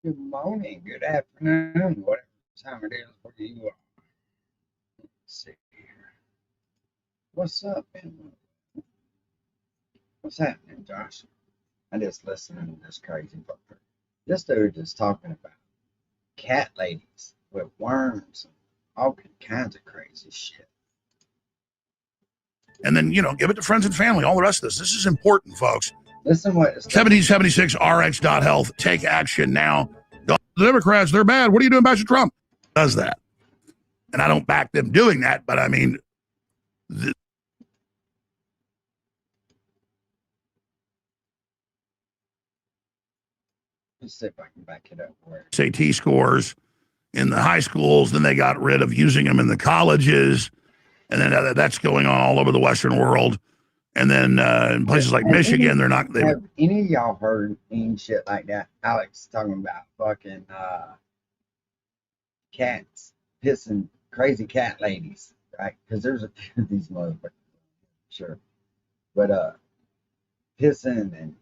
Good morning, good afternoon, whatever time it is where you are. Let's see here. What's up, man? What's happening, Josh? I just listening to this crazy fucker. This dude is talking about cat ladies with worms and all kinds of crazy shit. And then, give it to friends and family, all the rest of this. This is important, folks. Listen what 1776rx.health. Take action now. The Democrats, they're bad. What are you doing about your Trump? Does that. And I don't back them doing that, but I mean, Let's see if I can back it up. SAT scores in the high schools, then they got rid of using them in the colleges, and then that's going on all over the Western world. And then in places like Michigan, they're not. Have any of y'all heard any shit like that? Alex talking about fucking cats pissing crazy cat ladies, right? Because there's a few of these motherfuckers, sure. But pissing and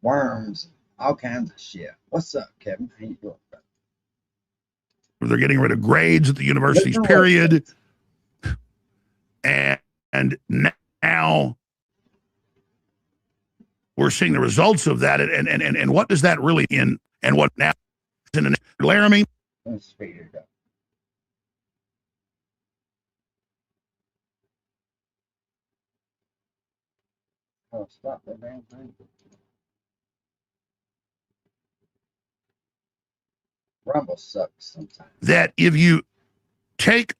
worms, all kinds of shit. What's up, Kevin? How you doing, brother? They're getting rid of grades at the universities, period. And now we're seeing the results of that, and what does that really in and what now in Laramie? Let's speed it up. Oh, stop that damn thing. Rumble sucks sometimes. That if you take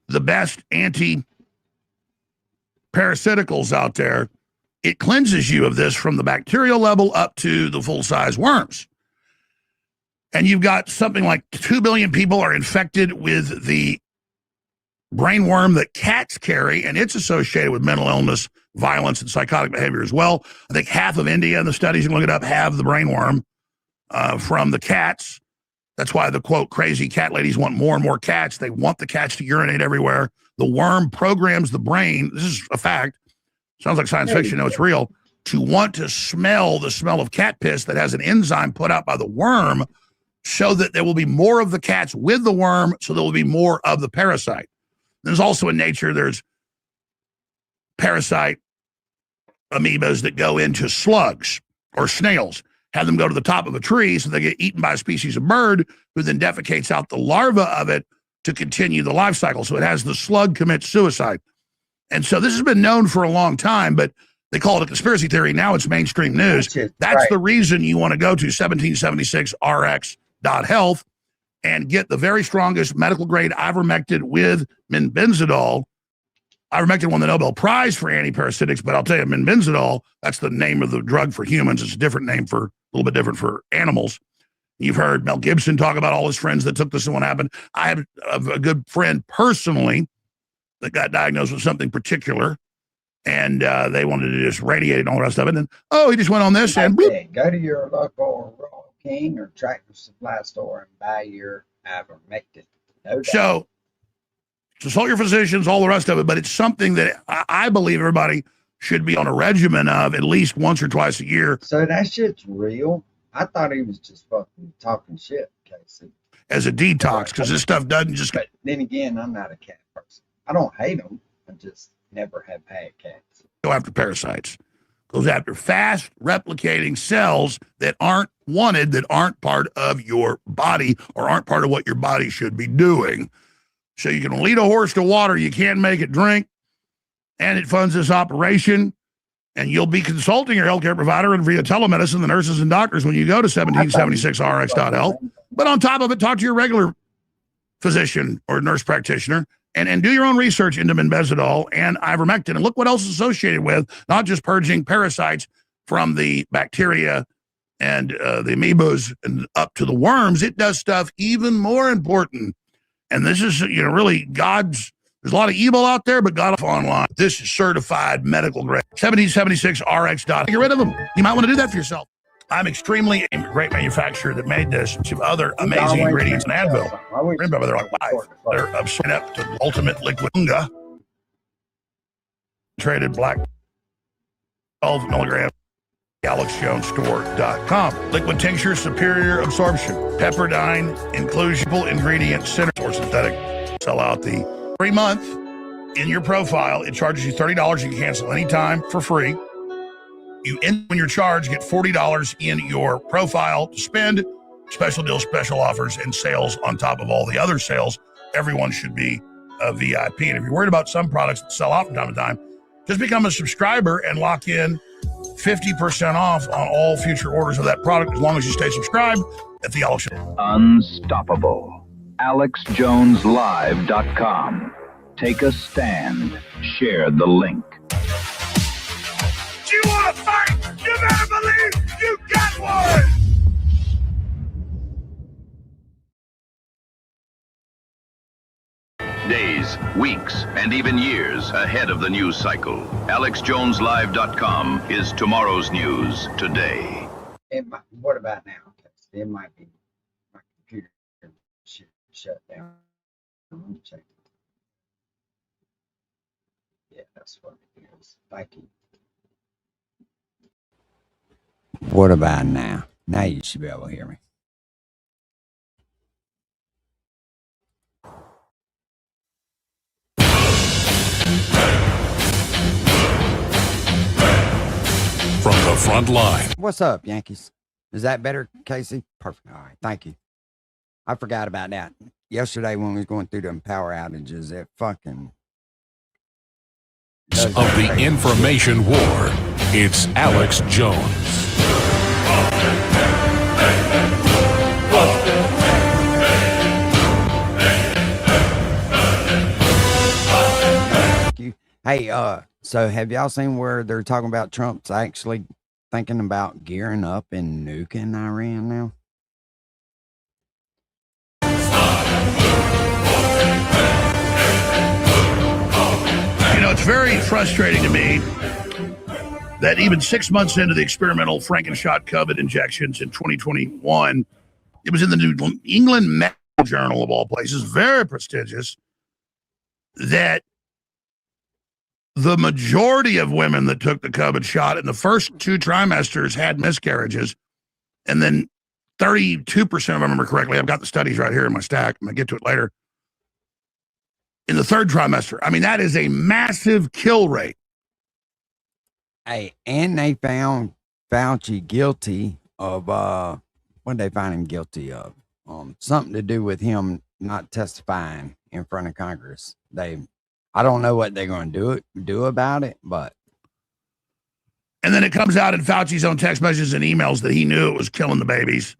the best anti-parasiticals out there, it cleanses you of this from the bacterial level up to the full-size worms. And you've got something like 2 billion people are infected with the brain worm that cats carry, and it's associated with mental illness, violence, and psychotic behavior as well. I think half of India, in the studies, you can look it up, have the brain worm from the cats. That's why the, quote, crazy cat ladies want more and more cats. They want the cats to urinate everywhere. The worm programs the brain. This is a fact. Sounds like science fiction. No, it's real. To want to smell the smell of cat piss that has an enzyme put out by the worm so that there will be more of the cats with the worm, so there will be more of the parasite. There's also in nature, there's parasite amoebas that go into slugs or snails, have them go to the top of a tree so they get eaten by a species of bird who then defecates out the larva of it to continue the life cycle. So it has the slug commit suicide. And so this has been known for a long time, but they call it a conspiracy theory. Now it's mainstream news. That's right. The reason you want to go to 1776rx.health and get the very strongest medical grade ivermectin with minbenzidol. Ivermectin won the Nobel Prize for antiparasitics, but I'll tell you, minbenzidol, that's the name of the drug for humans. It's a different name a little bit different for animals. You've heard Mel Gibson talk about all his friends that took this and what happened. I have a good friend personally that got diagnosed with something particular, and they wanted to just radiate it and all the rest of it. And he just went on this and boop. Go to your local Royal King or Tractor Supply store and buy your ivermectin. So consult your physicians, all the rest of it, but it's something that I believe everybody should be on a regimen of at least once or twice a year. So that shit's real? I thought he was just fucking talking shit, Casey. As a detox, because this stuff doesn't just... But then again, I'm not a cat person. I don't hate them. I just never have had cats. Go after parasites. Goes after fast replicating cells that aren't wanted, that aren't part of your body or aren't part of what your body should be doing. So you can lead a horse to water, you can't make it drink, and it funds this operation. And you'll be consulting your healthcare provider and via telemedicine, the nurses and doctors, when you go to 1776rx.health. But on top of it, talk to your regular physician or nurse practitioner and do your own research into minbenzidol and ivermectin. And look what else is associated with, not just purging parasites from the bacteria and the amoebas and up to the worms. It does stuff even more important. And this is, really God's... There's a lot of evil out there, but God online. This is certified medical grade. 1776rx. Get rid of them. You might want to do that for yourself. I'm extremely a great manufacturer that made this. Some other amazing ingredients in Advil. Remember, they're like live. They're upset up to ultimate liquid unga. Traded black 12 milligrams AlexJonesStore.com. Liquid tincture, superior absorption. Pepperdine, inclusible ingredient center or synthetic. Sell out the 3 month in your profile. It charges you $30. You can cancel anytime for free. You end when your charge, get $40 in your profile to spend. Special deals, special offers, and sales on top of all the other sales. Everyone should be a VIP. And if you're worried about some products that sell off from time to time, just become a subscriber and lock in 50% off on all future orders of that product as long as you stay subscribed at the Alex Show. Unstoppable. AlexJonesLive.com. Take a stand. Share the link. Do you want to fight? You better believe you got one! Days, weeks, and even years ahead of the news cycle. AlexJonesLive.com is tomorrow's news today. What about now? It might be my computer shut down. Let me check. Yeah, that's what it is. Thank you. What about now? Now you should be able to hear me. From the front line. What's up, Yankees? Is that better, Casey? Perfect. All right. Thank you. I forgot about that. Yesterday when we was going through them power outages, it fucking... Of the information war, it's Alex Jones. Hey, so have y'all seen where they're talking about Trump's actually thinking about gearing up and nuking Iran now? You know, it's very frustrating to me that even 6 months into the experimental Frankenshot COVID injections in 2021, it was in the New England Medical Journal of all places, very prestigious, that the majority of women that took the COVID shot in the first 2 trimesters had miscarriages, and then 32%, if I remember correctly, I've got the studies right here in my stack, I'm going to get to it later, in the 3rd trimester. I mean, that is a massive kill rate. Hey, and they found Fauci guilty of, what did they find him guilty of? Something to do with him not testifying in front of Congress. I don't know what they're going to do about it, but. And then it comes out in Fauci's own text messages and emails that he knew it was killing the babies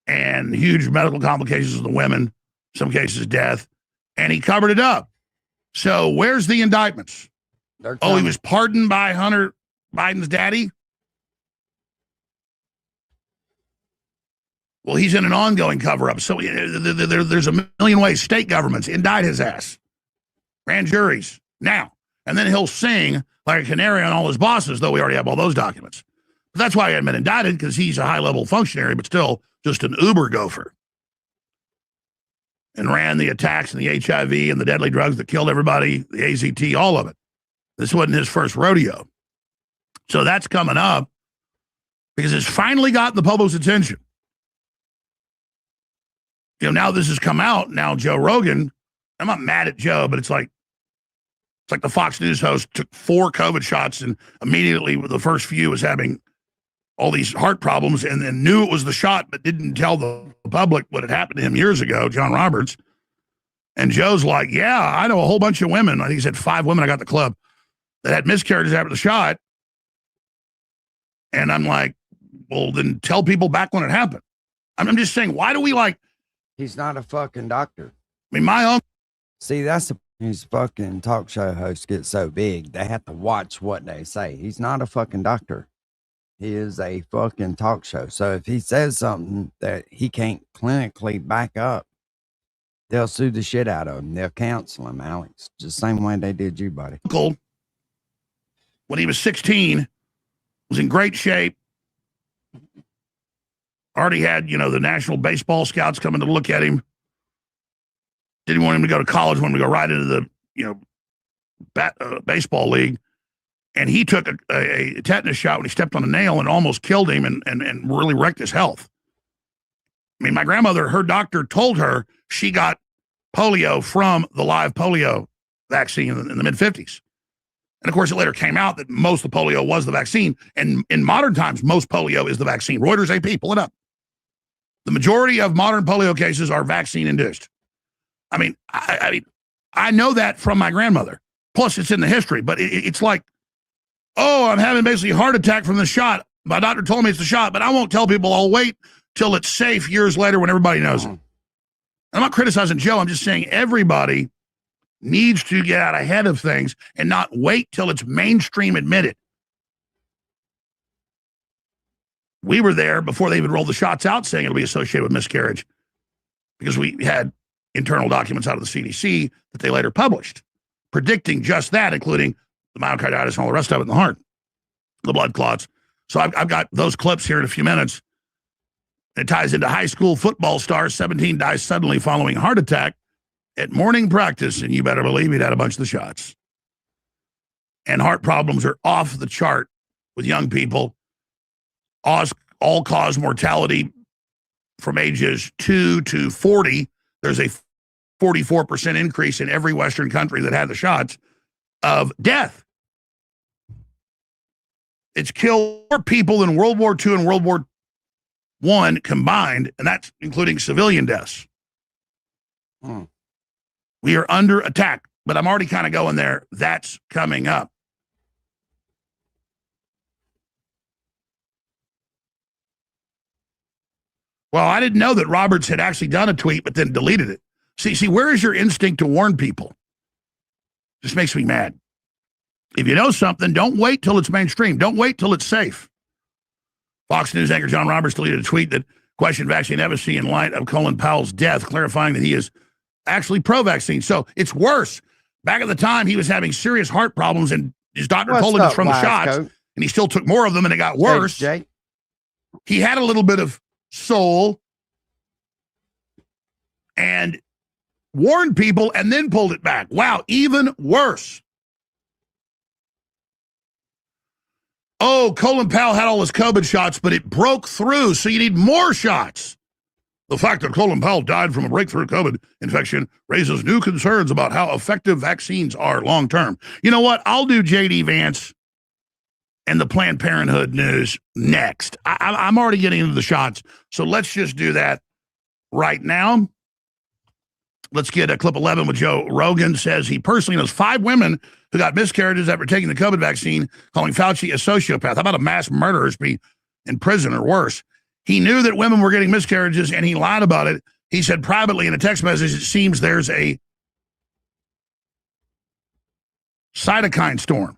and huge medical complications with the women, some cases death, and he covered it up. So where's the indictments? Oh, he was pardoned by Hunter Biden's daddy? Well, he's in an ongoing cover-up. So there's a million ways state governments indict his ass. Grand juries now, and then he'll sing like a canary on all his bosses, though we already have all those documents. But that's why he hadn't been indicted, because he's a high-level functionary, but still just an uber gopher. And ran the attacks and the HIV and the deadly drugs that killed everybody, the AZT, all of it. This wasn't his first rodeo. So that's coming up because it's finally gotten the public's attention. You know, now this has come out. Now Joe Rogan, I'm not mad at Joe, but it's like the Fox News host took 4 COVID shots and immediately with the first few was having all these heart problems and then knew it was the shot, but didn't tell the public what had happened to him years ago, John Roberts. And Joe's like, yeah, I know a whole bunch of women. I think he said 5 women, I got the club, that had miscarriages after the shot. And I'm like, well, then tell people back when it happened. I'm just saying, why do we like... He's not a fucking doctor. I mean, my uncle... See, that's his fucking talk show hosts get so big, they have to watch what they say. He's not a fucking doctor. He is a fucking talk show. So if he says something that he can't clinically back up, they'll sue the shit out of him. They'll cancel him, Alex. Just the same way they did you, buddy. Uncle, when he was 16, was in great shape. Already had, you know, the National Baseball Scouts coming to look at him. Didn't want him to go to college, wanted him to go right into the, you know, baseball league. And he took a tetanus shot when he stepped on a nail and almost killed him and really wrecked his health. I mean, my grandmother, her doctor told her she got polio from the live polio vaccine in the mid-50s. And of course, it later came out that most of the polio was the vaccine. And in modern times, most polio is the vaccine. Reuters AP, pull it up. The majority of modern polio cases are vaccine-induced. I mean, I know that from my grandmother. Plus, it's in the history. But it's like, oh, I'm having basically a heart attack from the shot. My doctor told me it's the shot, but I won't tell people. I'll wait till it's safe years later when everybody knows it. I'm not criticizing Joe. I'm just saying everybody needs to get out ahead of things and not wait till it's mainstream admitted. We were there before they even rolled the shots out saying it'll be associated with miscarriage because we had internal documents out of the CDC that they later published predicting just that, including the myocarditis and all the rest of it in the heart, the blood clots. So I've got those clips here in a few minutes. It ties into high school football star 17 dies suddenly following heart attack at morning practice, and you better believe he'd had a bunch of the shots. And heart problems are off the chart with young people. All-cause mortality from ages 2 to 40. There's a 44% increase in every Western country that had the shots of death. It's killed more people than World War II and World War I combined, and that's including civilian deaths. We are under attack, but I'm already kind of going there. That's coming up. Well, I didn't know that Roberts had actually done a tweet, but then deleted it. See, where is your instinct to warn people? Just makes me mad. If you know something, don't wait till it's mainstream. Don't wait till it's safe. Fox News anchor John Roberts deleted a tweet that questioned vaccine efficacy in light of Colin Powell's death, clarifying that he is actually pro-vaccine. So it's worse. Back at the time, he was having serious heart problems, and his doctor told him it's from the shots, and he still took more of them, and it got worse. Jay. He had a little bit of soul and warned people and then pulled it back. Wow, even worse. Oh, Colin Powell had all his COVID shots, but it broke through, so you need more shots. The fact that Colin Powell died from a breakthrough COVID infection raises new concerns about how effective vaccines are long term. You know what? I'll do J.D. Vance and the Planned Parenthood news next. I'm already getting into the shots, so let's just do that right now. Let's get a clip 11 with Joe Rogan. Says he personally knows 5 women who got miscarriages after taking the COVID vaccine, calling Fauci a sociopath. How about a mass murderer be in prison or worse? He knew that women were getting miscarriages, and he lied about it. He said privately in a text message, it seems there's a cytokine storm.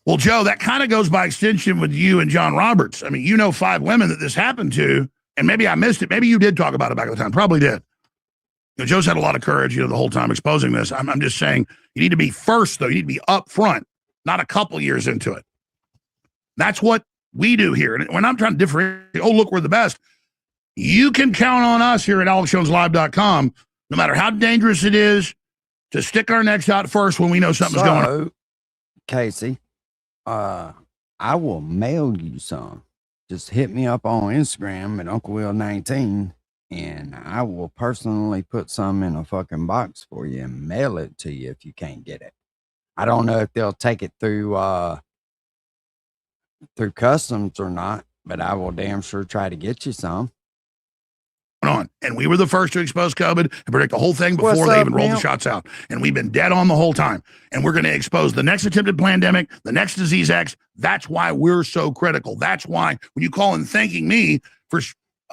Well, Joe, that kind of goes by extension with you and John Roberts. I mean, you know 5 women that this happened to, and maybe I missed it. Maybe you did talk about it back at the time. Probably did. You know, Joe's had a lot of courage, the whole time exposing this. I'm just saying you need to be first, though. You need to be up front, not a couple years into it. That's what we do here. And when I'm trying to differentiate, oh, look, we're the best. You can count on us here at AlexJonesLive.com, no matter how dangerous it is, to stick our necks out first when we know something's going on. Casey, I will mail you some. Just hit me up on Instagram at Uncle Will 19, and I will personally put some in a fucking box for you and mail it to you if you can't get it. I don't know if they'll take it through customs or not, but I will damn sure try to get you some. On. And we were the first to expose COVID and predict the whole thing before they even rolled the shots out. And we've been dead on the whole time. And we're going to expose the next attempted pandemic, the next disease X. That's why we're so critical. That's why when you call in thanking me for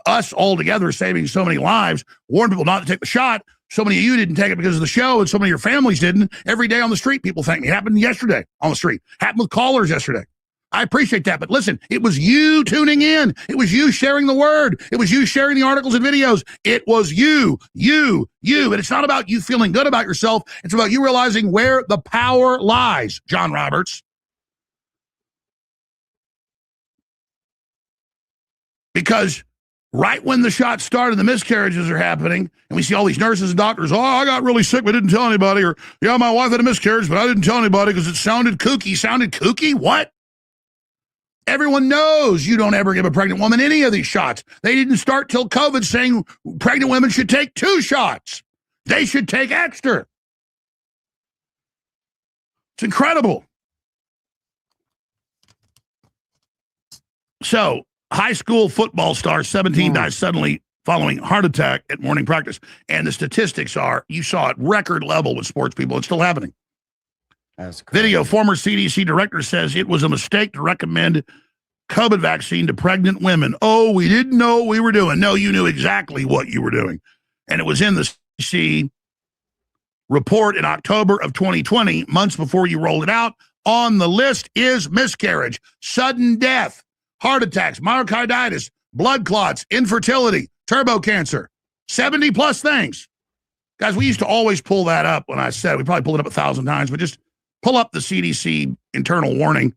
us all together saving so many lives, warn people not to take the shot. So many of you didn't take it because of the show, and so many of your families didn't. Every day on the street, people thank me. It happened yesterday on the street. Happened with callers yesterday. I appreciate that. But listen, it was you tuning in. It was you sharing the word. It was you sharing the articles and videos. It was you. And it's not about you feeling good about yourself. It's about you realizing where the power lies, John Roberts. Because right when the shots started, the miscarriages are happening, and we see all these nurses and doctors, oh, I got really sick, but didn't tell anybody, or, yeah, my wife had a miscarriage, but I didn't tell anybody because it sounded kooky. Sounded kooky? What? Everyone knows you don't ever give a pregnant woman any of these shots. They didn't start till COVID saying pregnant women should take 2 shots. They should take extra. It's incredible. So, high school football star 17 dies suddenly following heart attack at morning practice. And the statistics are, you saw it, record level with sports people. It's still happening. That's crazy. Video, former CDC director says it was a mistake to recommend COVID vaccine to pregnant women. Oh, we didn't know what we were doing. No, you knew exactly what you were doing. And it was in the CDC report in October of 2020, months before you rolled it out. On the list is miscarriage, sudden death, heart attacks, myocarditis, blood clots, infertility, turbo cancer, 70 plus things. Guys, we used to always pull that up when I said it. We probably pulled it up 1,000 times, but just pull up the CDC internal warning,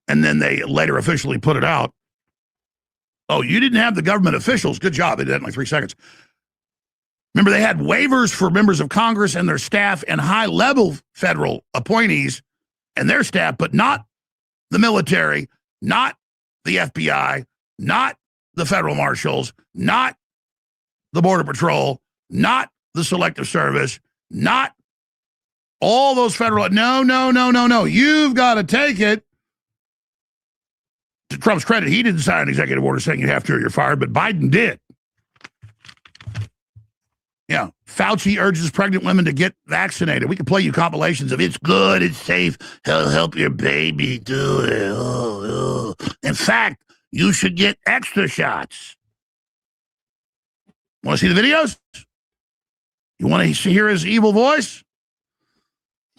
and then they later officially put it out. Oh, you didn't have the government officials. Good job. They did it in like 3 seconds. Remember, they had waivers for members of Congress and their staff and high-level federal appointees and their staff, but not the military, not the FBI, not the federal marshals, not the Border Patrol, not the Selective Service, not all those federal. No. You've got to take it. To Trump's credit, he didn't sign an executive order saying you have to or you're fired, but Biden did. Yeah, Fauci urges pregnant women to get vaccinated. We can play you compilations of it's good, it's safe, help your baby do it. Oh. In fact, you should get extra shots. Want to see the videos? You want to hear his evil voice?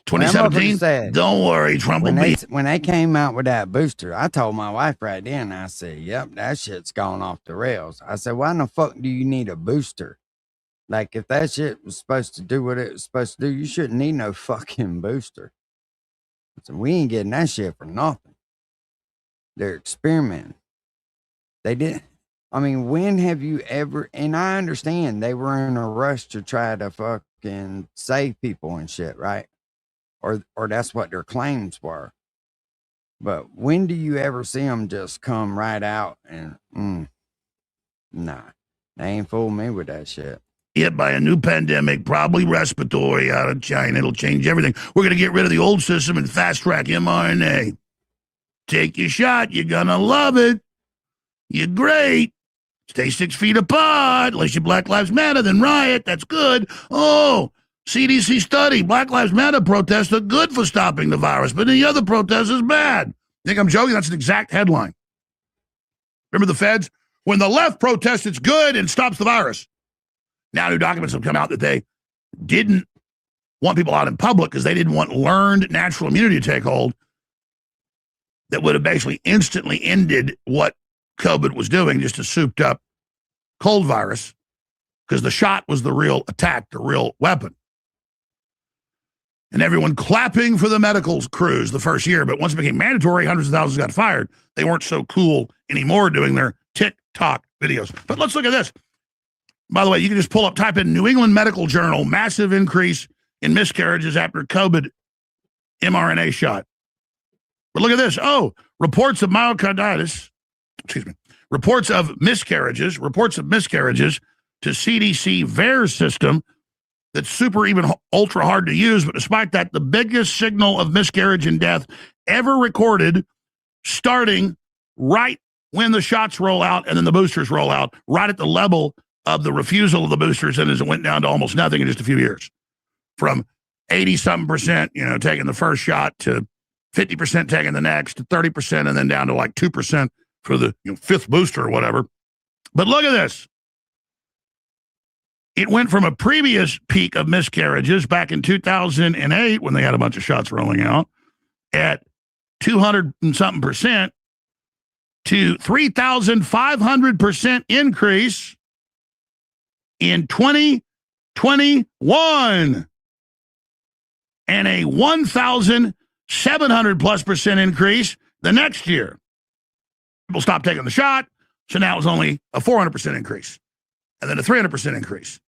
2017, don't worry, Trump will be. When they came out with that booster, I told my wife right then, I said, yep, that shit's gone off the rails. I said, why in the fuck do you need a booster? Like, if that shit was supposed to do what it was supposed to do, you shouldn't need no fucking booster. So we ain't getting that shit for nothing. They're experimenting. They didn't. I mean, when have you ever, and I understand they were in a rush to try to fucking save people and shit, right? Or that's what their claims were. But when do you ever see them just come right out and, nah, they ain't fooled me with that shit. Hit by a new pandemic, probably respiratory out of China. It'll change everything. We're going to get rid of the old system and fast track mRNA. Take your shot. You're going to love it. You're great. Stay 6 feet apart. Unless you Black Lives Matter, then riot. That's good. Oh, CDC study. Black Lives Matter protests are good for stopping the virus, but the other protest is bad. Think I'm joking? That's an exact headline. Remember the feds? When the left protests, it's good and stops the virus. Now new documents have come out that they didn't want people out in public because they didn't want learned natural immunity to take hold that would have basically instantly ended what COVID was doing, just a souped up cold virus, because the shot was the real attack, the real weapon. And everyone clapping for the medical crews the first year, but once it became mandatory, hundreds of thousands got fired. They weren't so cool anymore doing their TikTok videos. But let's look at this. By the way, you can just type in New England Medical Journal, massive increase in miscarriages after COVID mRNA shot. But look at this. Oh, reports of miscarriages to CDC VAERS system that's super even ultra hard to use. But despite that, the biggest signal of miscarriage and death ever recorded, starting right when the shots roll out and then the boosters roll out, right at the level of the refusal of the boosters, and as it went down to almost nothing in just a few years, from 80-something%, taking the first shot, to 50% taking the next, to 30%, and then down to like 2% for the fifth booster or whatever. But look at this. It went from a previous peak of miscarriages back in 2008 when they had a bunch of shots rolling out at 200 and something percent to 3,500% increase in 2021 and a 1,700+% increase the next year. People stopped taking the shot, So now it's only a 400% increase and then a 300% increase.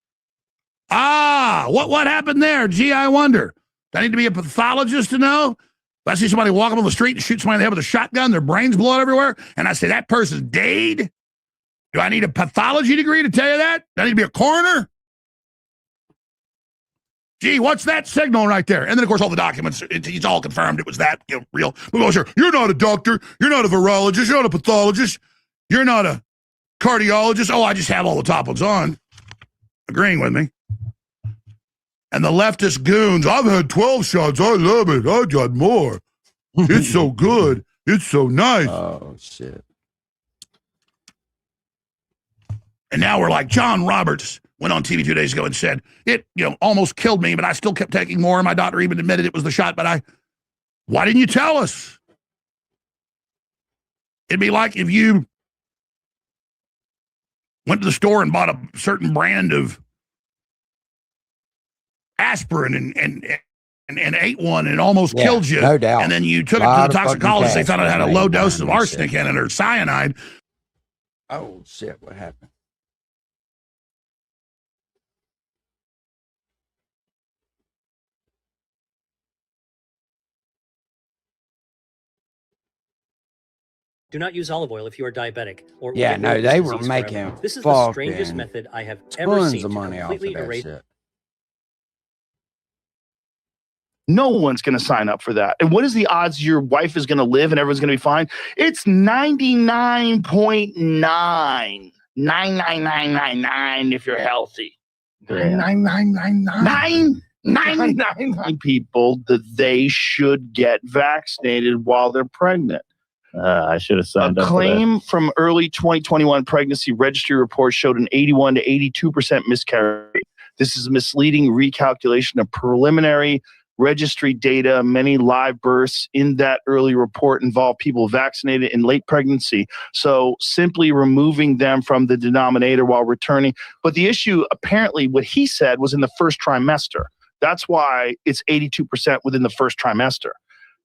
What happened there? Gee, I wonder. Do I need to be a pathologist to know? If I see somebody walking on the street and shoot somebody in the head with a shotgun, their brains blow out everywhere, and I say that person's dead, do I need a pathology degree to tell you that? Do I need to be a coroner? Gee, what's that signal right there? And then, of course, all the documents, it's all confirmed it was that, real. We go, sure, you're not a doctor. You're not a virologist. You're not a pathologist. You're not a cardiologist. Oh, I just have all the top ones on. Agreeing with me. And the leftist goons, I've had 12 shots. I love it. I got more. It's so good. It's so nice. Oh, shit. And now we're like, John Roberts went on TV 2 days ago and said, it, almost killed me, but I still kept taking more. My doctor even admitted it was the shot, but why didn't you tell us? It'd be like if you went to the store and bought a certain brand of aspirin and ate one and it almost killed you. No doubt. And then you took it to the toxicologist. They found out it had a low dose of arsenic in it or cyanide. Oh, shit. What happened? Do not use olive oil if you are diabetic. Or Yeah, get no, rid of this they were disease making forever. This is the strangest fucking method I have ever tons seen of to money off of completely that erase. shit. No one's going to sign up for that. And what is the odds your wife is going to live and everyone's going to be fine? It's 99.9. 99999 if you're healthy. 99999 people that they should get vaccinated while they're pregnant. I should have signed A up for that. claim from early 2021 pregnancy registry report showed an 81 to 82% miscarriage. This is a misleading recalculation of preliminary registry data. Many live births in that early report involve people vaccinated in late pregnancy. So simply removing them from the denominator while returning. But the issue, apparently, what he said was in the first trimester. That's why it's 82% within the first trimester.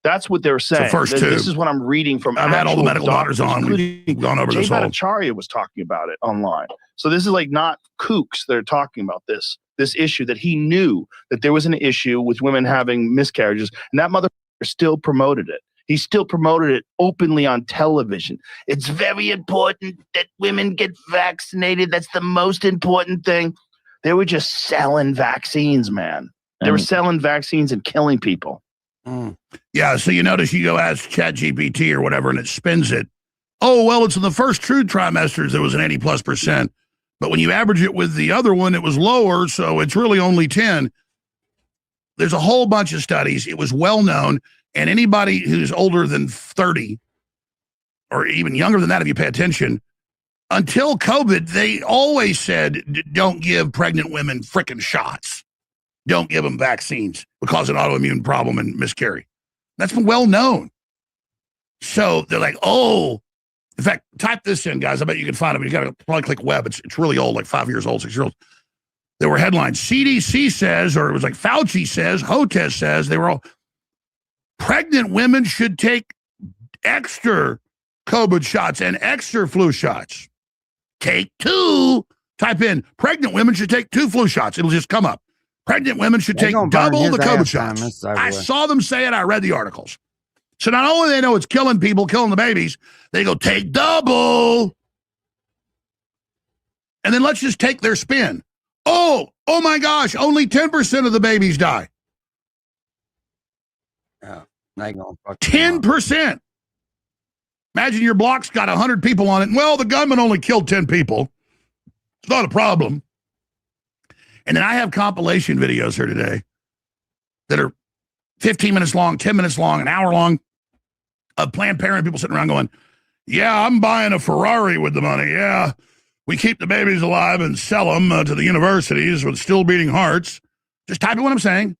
That's what they're saying. first two. This is what I'm reading from. I've had all the actual medical doctors on. including We've gone over Jay this whole. Bhattacharya was talking about it online. So this is like not kooks that are talking about this issue, that he knew that there was an issue with women having miscarriages, and that motherfucker still promoted it. He still promoted it openly on television. It's very important that women get vaccinated. That's the most important thing. They were just selling vaccines, man. They were selling vaccines and killing people. Yeah, so you notice you go ask ChatGPT or whatever, and it spins it. Oh, well, it's in the first true trimesters, there was an 80+%. But when you average it with the other one, it was lower, so it's really only 10. There's a whole bunch of studies. It was well known, and anybody who's older than 30, or even younger than that if you pay attention, until COVID, they always said, don't give pregnant women frickin' shots. Don't give them vaccines because of an autoimmune problem and miscarry. That's been well known. So they're like, oh, in fact, type this in, guys. I bet you can find it. You got to probably click web. It's really old, like 5 years old, 6 years old. There were headlines. CDC says, or it was like Fauci says, Hotez says, they were all, pregnant women should take extra COVID shots and extra flu shots. Take 2. Type in, pregnant women should take 2 flu shots. It'll just come up. Pregnant women should take double the COVID shots. I saw them say it. I read the articles. So not only they know it's killing people, killing the babies, they go, take double. And then let's just take their spin. Oh my gosh, only 10% of the babies die. Yeah, 10%. Imagine your block's got 100 people on it. Well, the gunman only killed 10 people. It's not a problem. And then I have compilation videos here today that are 15 minutes long, 10 minutes long, an hour long, of Planned Parenthood people sitting around going, yeah, I'm buying a Ferrari with the money. Yeah, we keep the babies alive and sell them to the universities with still beating hearts. Just type in what I'm saying.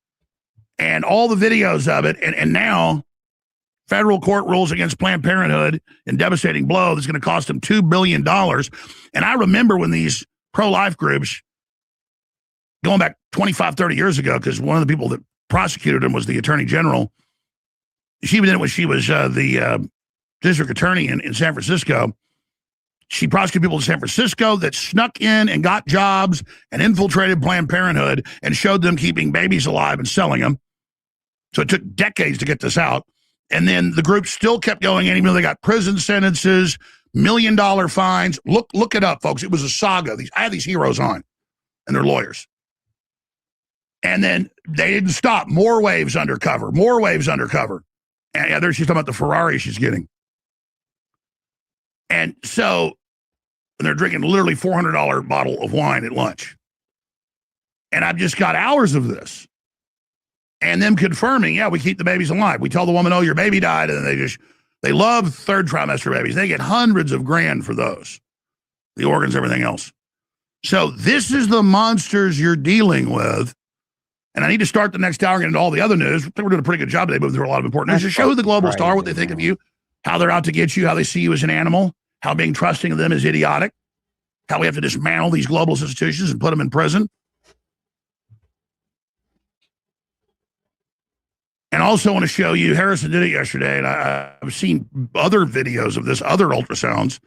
And all the videos of it. And now federal court rules against Planned Parenthood in devastating blow that's going to cost them $2 billion. And I remember when these pro-life groups, going back 25, 30 years ago, because one of the people that prosecuted him was the attorney general. She did it when she was the district attorney in San Francisco. She prosecuted people in San Francisco that snuck in and got jobs and infiltrated Planned Parenthood and showed them keeping babies alive and selling them. So it took decades to get this out. And then the group still kept going, even though they got prison sentences, $1 million fines. Look it up, folks. It was a saga. I had these heroes on and their lawyers. And then they didn't stop. More waves undercover. And yeah, there she's talking about the Ferrari she's getting. And so they're drinking literally $400 bottle of wine at lunch. And I've just got hours of this. And them confirming, yeah, we keep the babies alive. We tell the woman, oh, your baby died. And they love third trimester babies. They get hundreds of grand for those, the organs, everything else. So this is the monsters you're dealing with. And I need to start the next hour and get into all the other news. I think we're doing a pretty good job today, moving through a lot of important news. Just show the global star what they think of you, how they're out to get you, how they see you as an animal, how being trusting of them is idiotic, how we have to dismantle these global institutions and put them in prison. And also want to show you, Harrison did it yesterday, and I've seen other videos of this, other ultrasounds.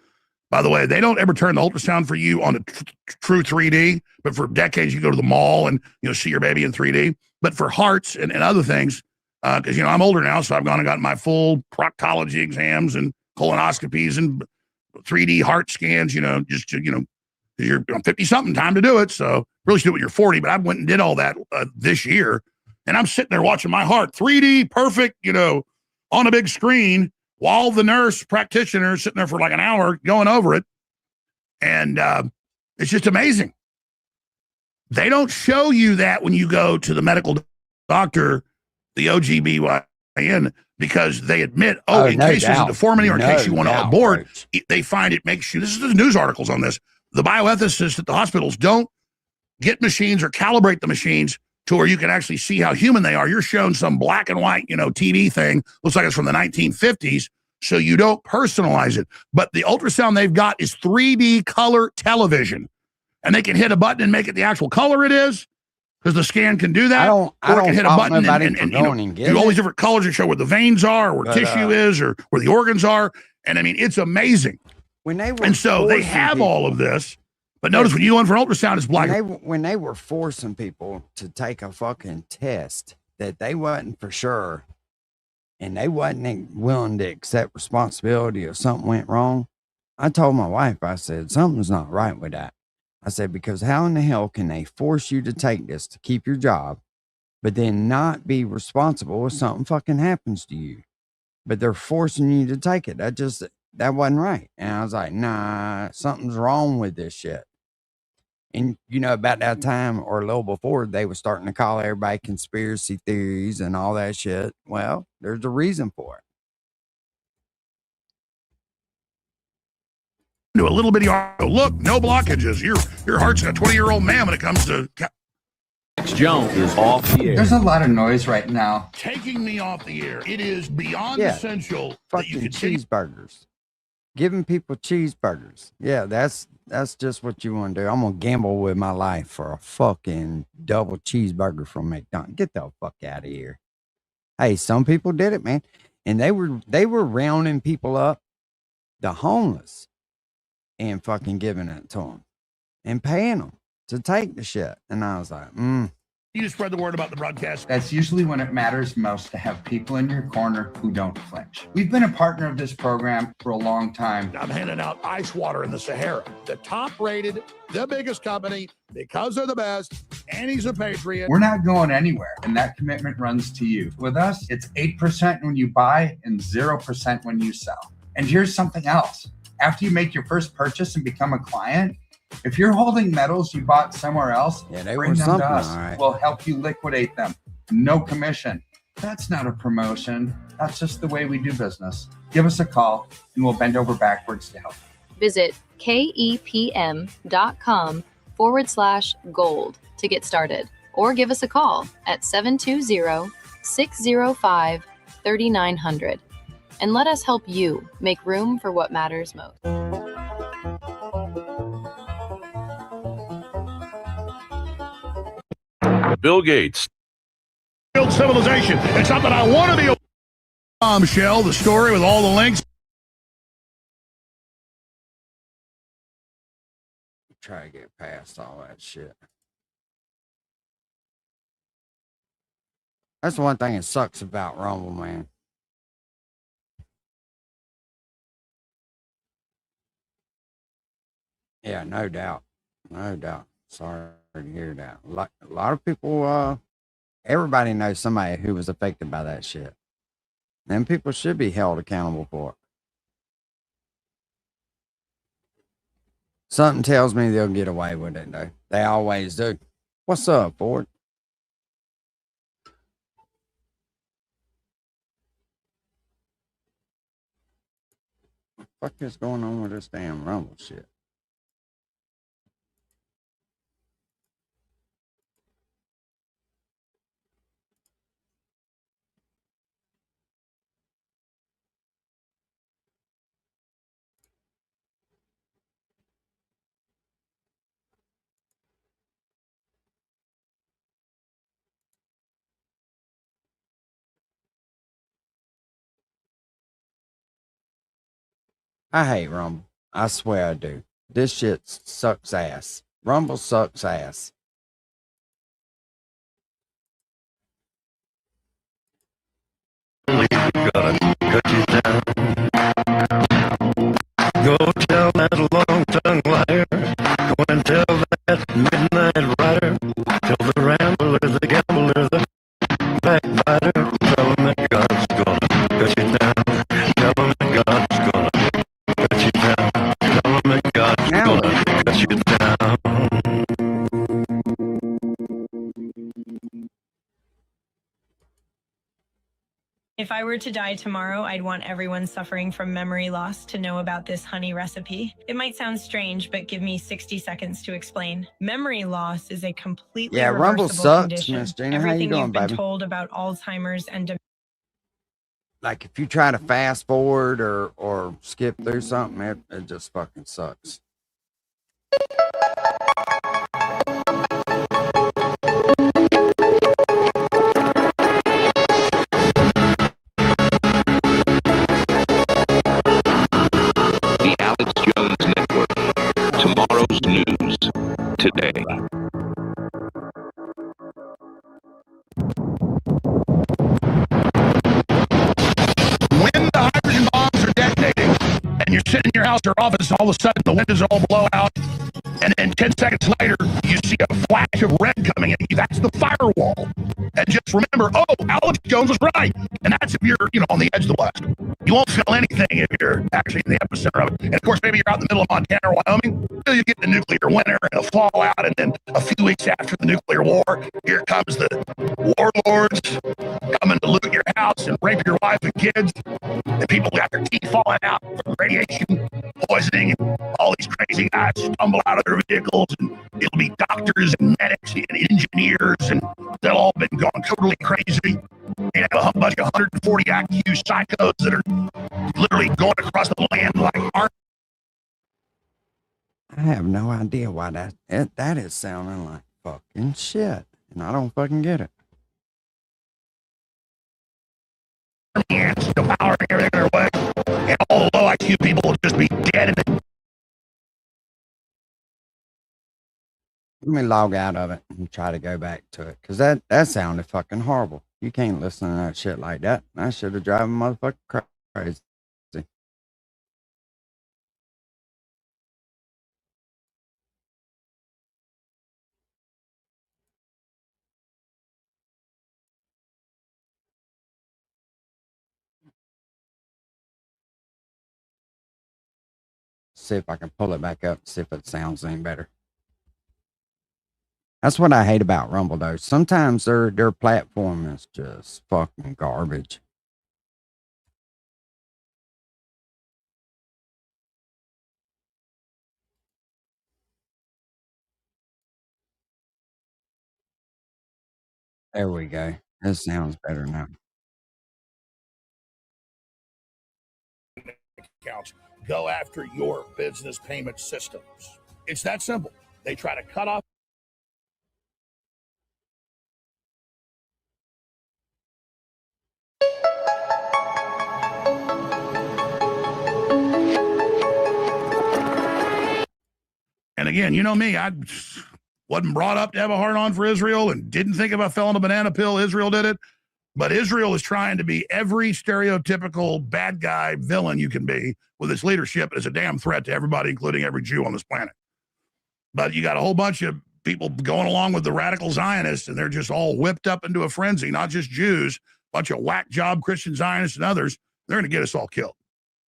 By the way, they don't ever turn the ultrasound for you on a true 3D, but for decades you go to the mall and see your baby in 3D. But for hearts and other things, because I'm older now, so I've gone and gotten my full proctology exams and colonoscopies and 3D heart scans. Just because you're 50-something, time to do it. So really should do it when you're 40. But I went and did all that this year, and I'm sitting there watching my heart 3D, perfect, on a big screen, while the nurse practitioner is sitting there for like an hour going over it. And it's just amazing. They don't show you that when you go to the medical doctor, the OGBYN, because they admit, in case there's a deformity or in case you want to abort, they find it makes you, this is the news articles on this, the bioethicists at the hospitals don't get machines or calibrate the machines to where you can actually see how human they are. You're shown some black and white, TV thing. Looks like it's from the 1950s. So you don't personalize it. But the ultrasound they've got is 3D color television. And they can hit a button and make it the actual color it is, because the scan can do that. Or it can hit a button and do all these different colors and show where the veins are, or where tissue is, or where the organs are. And I mean, it's amazing. And so they have all of this. But notice when you go in for an ultrasound, it's black. When they were forcing people to take a fucking test that they wasn't for sure, and they wasn't willing to accept responsibility if something went wrong, I told my wife, I said, something's not right with that. I said, because how in the hell can they force you to take this to keep your job, but then not be responsible if something fucking happens to you? But they're forcing you to take it. That wasn't right. And I was like, nah, something's wrong with this shit. And, about that time or a little before, they were starting to call everybody conspiracy theories and all that shit. Well, there's a reason for it. Do a little bitty look, no blockages. Your heart's a 20-year-old man when it comes to Alex Jones is off the air. There's a lot of noise right now. Taking me off the air. It is beyond essential that you can cheeseburgers. Giving people cheeseburgers. Yeah, that's just what you want to do. I'm going to gamble with my life for a fucking double cheeseburger from McDonald's. Get the fuck out of here. Hey, some people did it, man. And they were rounding people up, the homeless, and fucking giving it to them and paying them to take the shit. And I was like, You just spread the word about the broadcast. That's usually when it matters most, to have people in your corner who don't flinch. We've been a partner of this program for a long time. I'm handing out ice water in the Sahara. The top rated, the biggest company, because they're the best, and he's a patriot. We're not going anywhere, and that commitment runs to you. With us, it's 8% when you buy and 0% when you sell. And here's something else. After you make your first purchase and become a client, if you're holding metals you bought somewhere else, bring them to us. Right. We'll help you liquidate them. No commission. That's not a promotion. That's just the way we do business. Give us a call and we'll bend over backwards to help. Visit kepm.com/gold to get started, or give us a call at 720-605-3900 and let us help you make room for what matters most. Bill Gates. Build civilization. It's not that I want to be a bombshell, the story with all the links. try to get past all that shit. That's the one thing that sucks about Rumble, man. Yeah, no doubt. No doubt. Sorry to hear that. A lot of people, everybody knows somebody who was affected by that shit. Them people should be held accountable for it. Something tells me they'll get away with it, though. They always do. What's up, Ford? What the fuck is going on with this damn Rumble shit? I hate Rumble. I swear I do. This shit sucks ass. Rumble sucks ass. Gotta cut you down. Go tell that long-tongued liar. Go and tell that midnight rider. Tell the rambler, the gambler, the backbiter. Tell him that God's gonna cut you down. Tell him that God's gonna cut you down. Tell him that God's gonna cut you down. If I were to die tomorrow, I'd want everyone suffering from memory loss to know about this honey recipe. It might sound strange, but give me 60 seconds to explain. Memory loss is a completely Rumble reversible sucks, condition. Miss Gina. How you Everything doing, you've been baby? told about Alzheimer's and Like, if you try to fast forward or skip through something, it just fucking sucks. The Alex Jones Network. Tomorrow's news today. When the hydrogen bombs are detonating and you're sitting in your house or office, all of a sudden the windows all blow out, and then 10 seconds later you see a flash of red coming at you, that's the firewall. And just remember, oh, Alex Jones was right. And that's if you're, on the edge of the West. You won't feel anything if you're actually in the epicenter of it. And of course, maybe you're out in the middle of Montana or Wyoming, you get the nuclear winter and a fallout, and then a few weeks after the nuclear war, here comes the warlords coming to loot your house and rape your wife and kids. And people got their teeth falling out from radiation poisoning, and all these crazy guys stumble out of their vehicles, and it'll be doctors and medics and engineers, and they'll all been going totally crazy. You have a bunch of 140 IQ psychos that are literally going across the land like art. I have no idea why that is sounding like fucking shit, and I don't fucking get it. Ants devouring everything their way, and all the low IQ people will just be dead in it. Let me log out of it and try to go back to it, because that sounded fucking horrible. You can't listen to that shit like that. That should have driven motherfucker crazy. See if I can pull it back up, see if it sounds any better. That's what I hate about Rumble, though. Sometimes their platform is just fucking garbage. There we go. This sounds better now. Accounts go after your business payment systems. It's that simple. They try to cut off. And again, you know me, I wasn't brought up to have a hard-on for Israel and didn't think if I fell on a banana pill, Israel did it. But Israel is trying to be every stereotypical bad guy villain you can be with its leadership. It's a damn threat to everybody, including every Jew on this planet. But you got a whole bunch of people going along with the radical Zionists, and they're just all whipped up into a frenzy, not just Jews, a bunch of whack job Christian Zionists and others. They're going to get us all killed.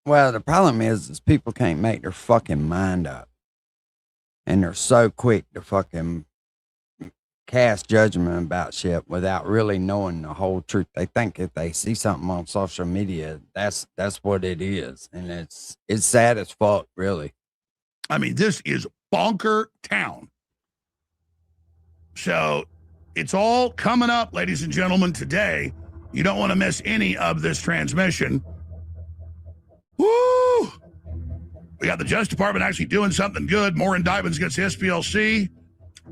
Well, the problem is people can't make their fucking mind up. And they're so quick to fucking cast judgment about shit without really knowing the whole truth. They think if they see something on social media, that's what it is. And it's sad as fuck, really. I mean, this is bonker town. So it's all coming up, ladies and gentlemen, today. You don't want to miss any of this transmission. Woo! We got the Justice Department actually doing something good. More indictments against the SPLC.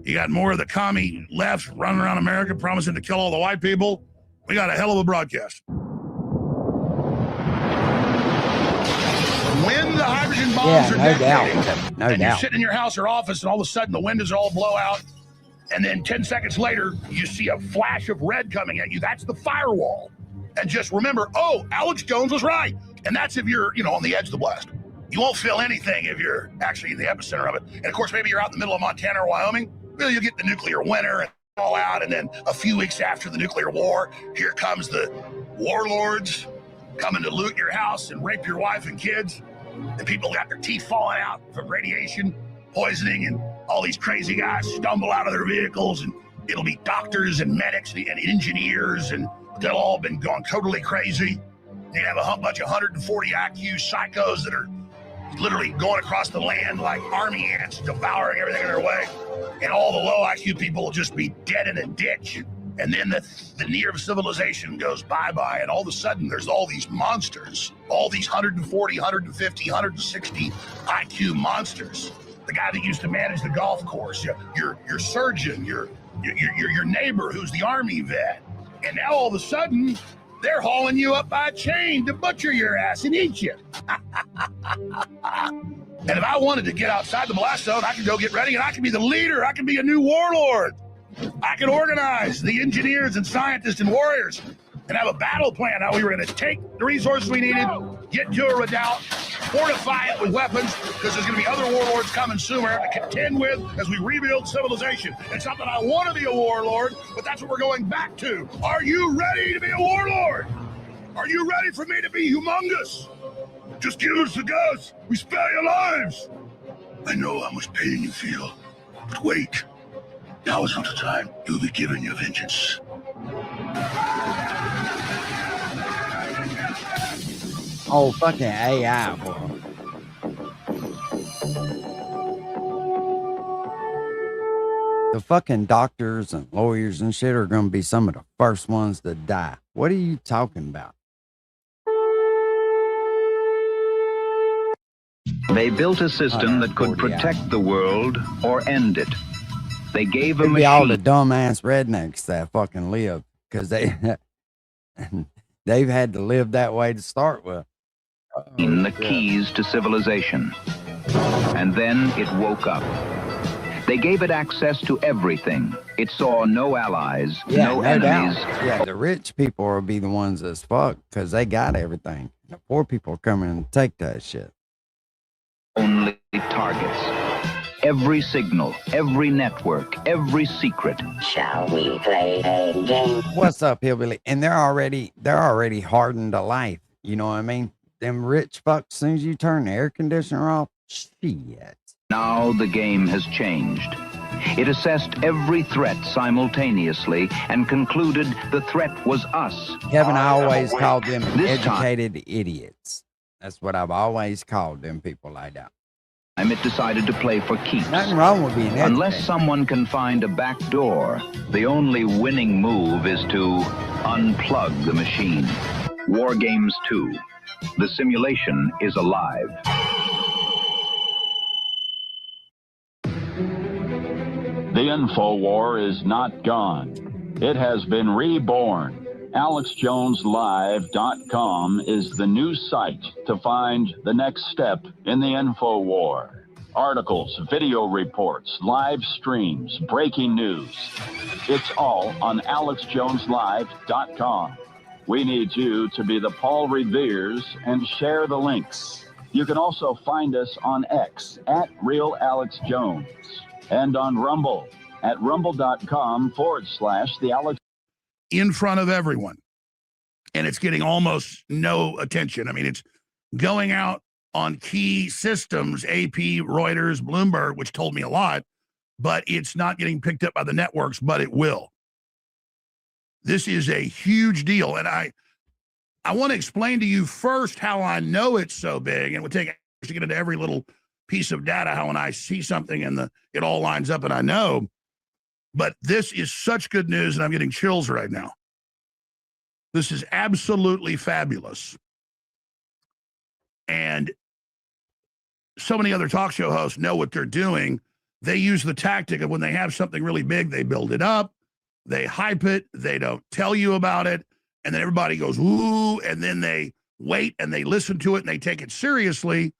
You got more of the commie left running around America promising to kill all the white people. We got a hell of a broadcast. When the hydrogen bombs are detonating, and you're sitting in your house or office, and all of a sudden the windows all blow out, and then 10 seconds later, you see a flash of red coming at you. That's the firewall. And just remember, oh, Alex Jones was right. And that's if you're, on the edge of the blast. You won't feel anything if you're actually in the epicenter of it. And of course, maybe you're out in the middle of Montana or Wyoming. Well, you'll get the nuclear winter and all out. And then a few weeks after the nuclear war, here comes the warlords coming to loot your house and rape your wife and kids. And people got their teeth falling out from radiation, poisoning, and all these crazy guys stumble out of their vehicles, and it'll be doctors and medics and engineers, and they'll all been gone totally crazy. You have a bunch of 140 IQ psychos that are literally going across the land like army ants, devouring everything in their way. And all the low IQ people will just be dead in a ditch. And then the near civilization goes bye-bye, and all of a sudden there's all these monsters, all these 140, 150, 160 IQ monsters. The guy that used to manage the golf course, your surgeon, your neighbor who's the army vet. And now all of a sudden, they're hauling you up by a chain to butcher your ass and eat you. And if I wanted to get outside the blast zone, I could go get ready and I could be the leader. I could be a new warlord. I could organize the engineers and scientists and warriors and have a battle plan how we were going to take the resources we needed, get to a redoubt, fortify it with weapons, because there's going to be other warlords coming soon we're going to contend with as we rebuild civilization. It's not that I want to be a warlord, but that's what we're going back to. Are you ready to be a warlord? Are you ready for me to be humongous? Just give us the goods. We spare your lives. I know how much pain you feel, but wait. Now is not the time. You'll be given your vengeance. Oh, fucking AI, boy. The fucking doctors and lawyers and shit are going to be some of the first ones to die. What are you talking about? They built a system that could protect the world or end it. They gave a It'd be machine all the dumbass rednecks that fucking live, because they've had to live that way to start with. the keys to civilization. And then it woke up. They gave it access to everything. It saw no allies, no enemies. Doubt. Yeah, the rich people will be the ones that's fucked because they got everything. The poor people come in and take that shit. Only targets. Every signal, every network, every secret. Shall we play a game? What's up, hillbilly? And they're already hardened to life. You know what I mean? Them rich fucks, as soon as you turn the air conditioner off, shit. Now the game has changed. It assessed every threat simultaneously and concluded the threat was us. Kevin, I always called them educated idiots. That's what I've always called them people like that. And it decided to play for keeps. Nothing wrong with being educated. Unless someone can find a back door, the only winning move is to unplug the machine. War Games 2. The simulation is alive. The InfoWar is not gone. It has been reborn. AlexJonesLive.com is the new site to find the next step in the InfoWar. Articles, video reports, live streams, breaking news. It's all on AlexJonesLive.com. We need you to be the Paul Reveres and share the links. You can also find us on X at Real Alex Jones and on Rumble at rumble.com/the Alex. In front of everyone. And it's getting almost no attention. I mean, it's going out on key systems, AP, Reuters, Bloomberg, which told me a lot, but it's not getting picked up by the networks, but it will. This is a huge deal. And I want to explain to you first how I know it's so big, and it would take hours to get into every little piece of data, how when I see something and it all lines up and I know. But this is such good news, and I'm getting chills right now. This is absolutely fabulous. And so many other talk show hosts know what they're doing. They use the tactic of when they have something really big, they build it up, they hype it, they don't tell you about it, and then everybody goes, ooh, and then they wait and they listen to it and they take it seriously.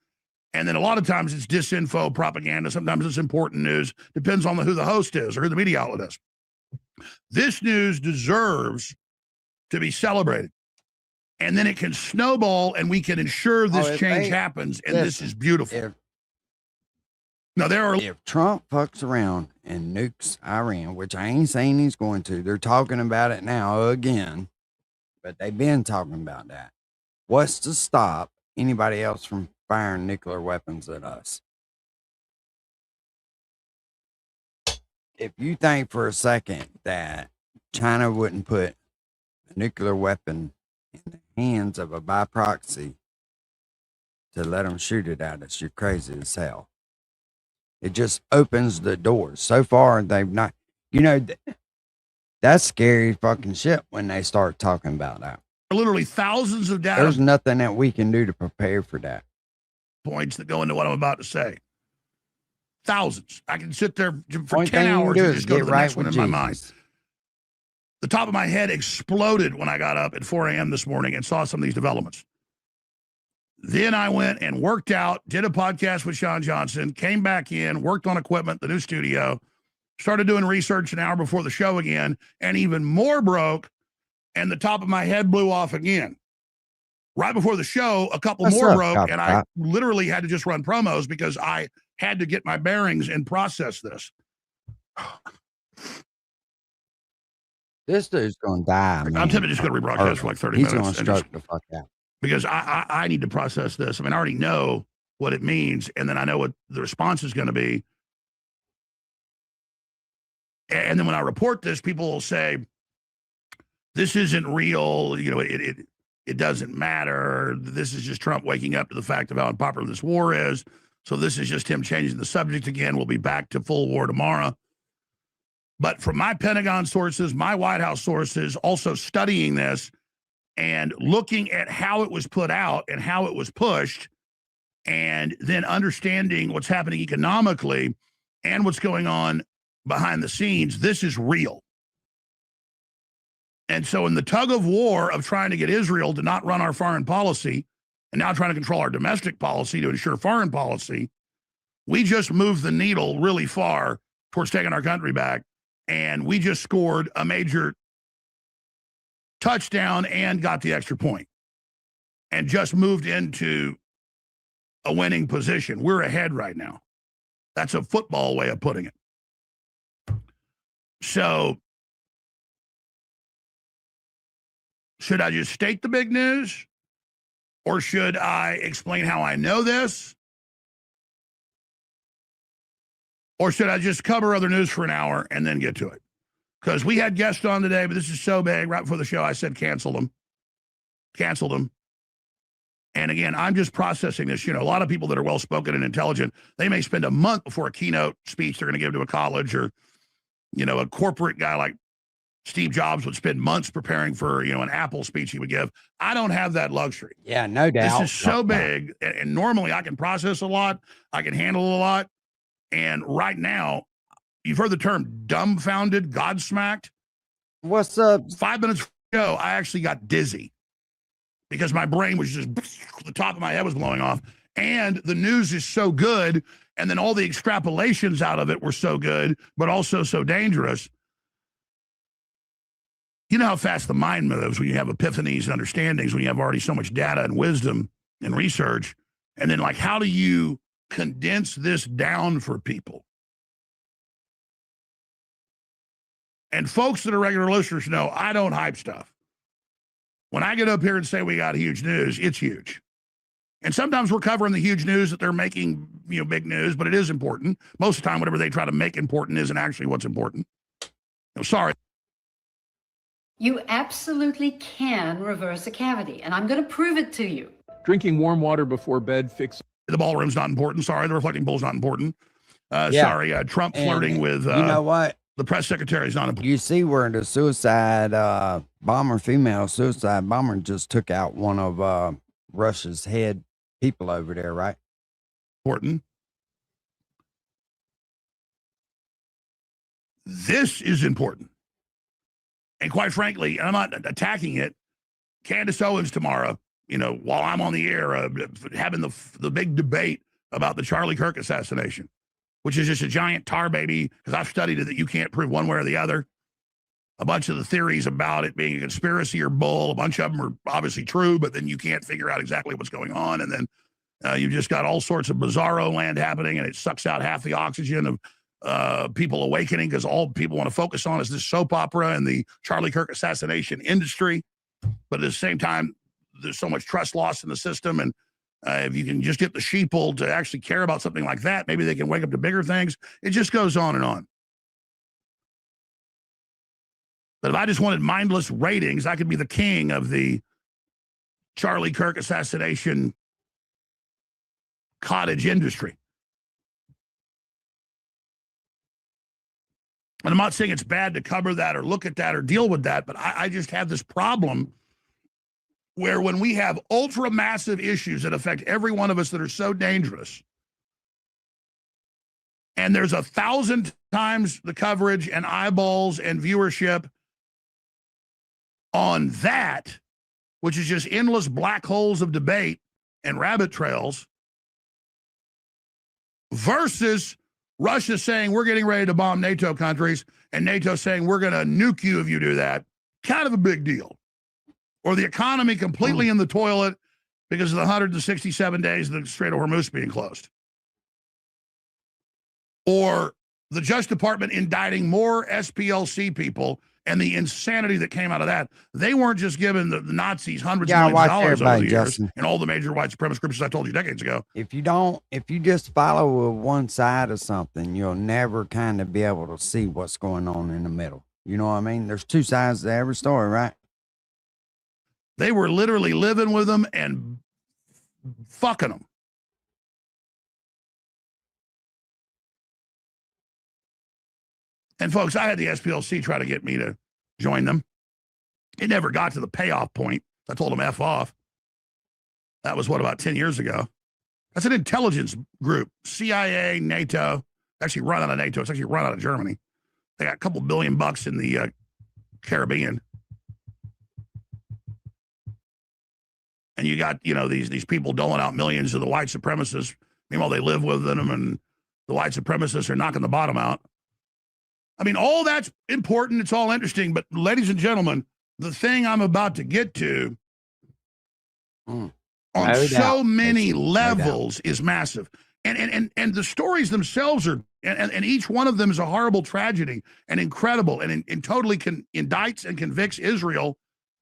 And then a lot of times it's disinfo, propaganda. Sometimes it's important news. Depends on who the host is or who the media outlet is. This news deserves to be celebrated. And then it can snowball and we can ensure this change happens. And this is beautiful. If Trump fucks around and nukes Iran, which I ain't saying he's going to, they're talking about it now again, but they've been talking about that. What's to stop anybody else from firing nuclear weapons at us? If you think for a second that China wouldn't put a nuclear weapon in the hands of a by proxy to let them shoot it at us, you're crazy as hell. It just opens the doors. So far, they've not, that's scary fucking shit when they start talking about that. Literally thousands of data There's nothing that we can do to prepare for that. Points that go into what I'm about to say. Thousands. I can sit there for 10 hours and just go to the next one in my mind. The top of my head exploded when I got up at 4 a.m. this morning and saw some of these developments. Then I went and worked out, did a podcast with Sean Johnson, came back in, worked on equipment, the new studio, started doing research an hour before the show again, and even more broke, and the top of my head blew off again. Right before the show, a couple more broke, and I literally had to just run promos because I had to get my bearings and process this. This dude's going to die, man. I'm tempted just going to rebroadcast for like 30 minutes. He's going to stroke the fuck out. Because I need to process this. I mean, I already know what it means, and then I know what the response is going to be. And then when I report this, people will say, this isn't real, it doesn't matter. This is just Trump waking up to the fact of how unpopular this war is. So this is just him changing the subject again. We'll be back to full war tomorrow. But from my Pentagon sources, my White House sources, also studying this and looking at how it was put out and how it was pushed, and then understanding what's happening economically and what's going on behind the scenes, this is real. And so in the tug of war of trying to get Israel to not run our foreign policy and now trying to control our domestic policy to ensure foreign policy, we just moved the needle really far towards taking our country back. And we just scored a major touchdown and got the extra point and just moved into a winning position. We're ahead right now. That's a football way of putting it. So should I just state the big news, or should I explain how I know this? Or should I just cover other news for an hour and then get to it? Because we had guests on today, but this is so big. Right before the show, I said cancel them. Canceled them. And again, I'm just processing this. A lot of people that are well-spoken and intelligent, they may spend a month before a keynote speech they're going to give to a college, or, a corporate guy like Steve Jobs would spend months preparing for, an Apple speech he would give. I don't have that luxury. Yeah, no doubt. This is so big. And normally I can process a lot. I can handle a lot. And right now, you've heard the term dumbfounded, godsmacked. What's up? 5 minutes ago, I actually got dizzy because my brain was just, the top of my head was blowing off. And the news is so good. and then all the extrapolations out of it were so good, but also so dangerous. You know how fast the mind moves when you have epiphanies and understandings, when you have already so much data and wisdom and research. And then, like, how do you condense this down for people? And folks that are regular listeners know I don't hype stuff. When I get up here and say we got huge news, it's huge. And sometimes we're covering the huge news that they're making, big news, but it is important. Most of the time, whatever they try to make important isn't actually what's important. Sorry. You absolutely can reverse a cavity, and I'm going to prove it to you. Drinking warm water before bed fixes. The ballroom's not important. Sorry, the reflecting bull's not important. Yeah. Sorry, Trump flirting with. You know what? The press secretary is not important. You see where the suicide bomber, female suicide bomber, just took out one of Russia's head people over there, right? Important. This is important. And quite frankly, I'm not attacking it. Candace Owens tomorrow, while I'm on the air, having the big debate about the Charlie Kirk assassination, which is just a giant tar baby, because I've studied it, that you can't prove one way or the other. A bunch of the theories about it being a conspiracy or bull, a bunch of them are obviously true, but then you can't figure out exactly what's going on. And then you've just got all sorts of bizarro land happening, and it sucks out half the oxygen of people awakening, because all people want to focus on is this soap opera and the Charlie Kirk assassination industry. But at the same time, there's so much trust lost in the system. And if you can just get the sheeple to actually care about something like that, maybe they can wake up to bigger things. It just goes on and on. But if I just wanted mindless ratings, I could be the king of the Charlie Kirk assassination cottage industry. And I'm not saying it's bad to cover that or look at that or deal with that, but I just have this problem where when we have ultra massive issues that affect every one of us that are so dangerous, and there's 1,000 times the coverage and eyeballs and viewership on that, which is just endless black holes of debate and rabbit trails, versus Russia saying we're getting ready to bomb NATO countries, and NATO saying we're going to nuke you if you do that, kind of a big deal. Or the economy completely in the toilet because of the 167 days of the Strait of Hormuz being closed. Or the Justice Department indicting more SPLC people and the insanity that came out of that. They weren't just giving the Nazis hundreds of millions of dollars over the years, Justin, and all the major white supremacist groups I told you decades ago. If you just follow one side of something, you'll never kind of be able to see what's going on in the middle. You know what I mean? There's two sides to every story, right? They were literally living with them and fucking them. And folks, I had the SPLC try to get me to join them. It never got to the payoff point. I told them F off. That was about 10 years ago. That's an intelligence group. CIA, NATO, actually run out of NATO. It's actually run out of Germany. They got a couple $2 billion in the Caribbean. And you got, these people doling out millions to the white supremacists. Meanwhile, they live with them, and the white supremacists are knocking the bottom out. I mean, all that's important. It's all interesting. But ladies and gentlemen, the thing I'm about to get to on so many levels is massive. And the stories themselves are, and each one of them is a horrible tragedy and incredible and totally indicts and convicts Israel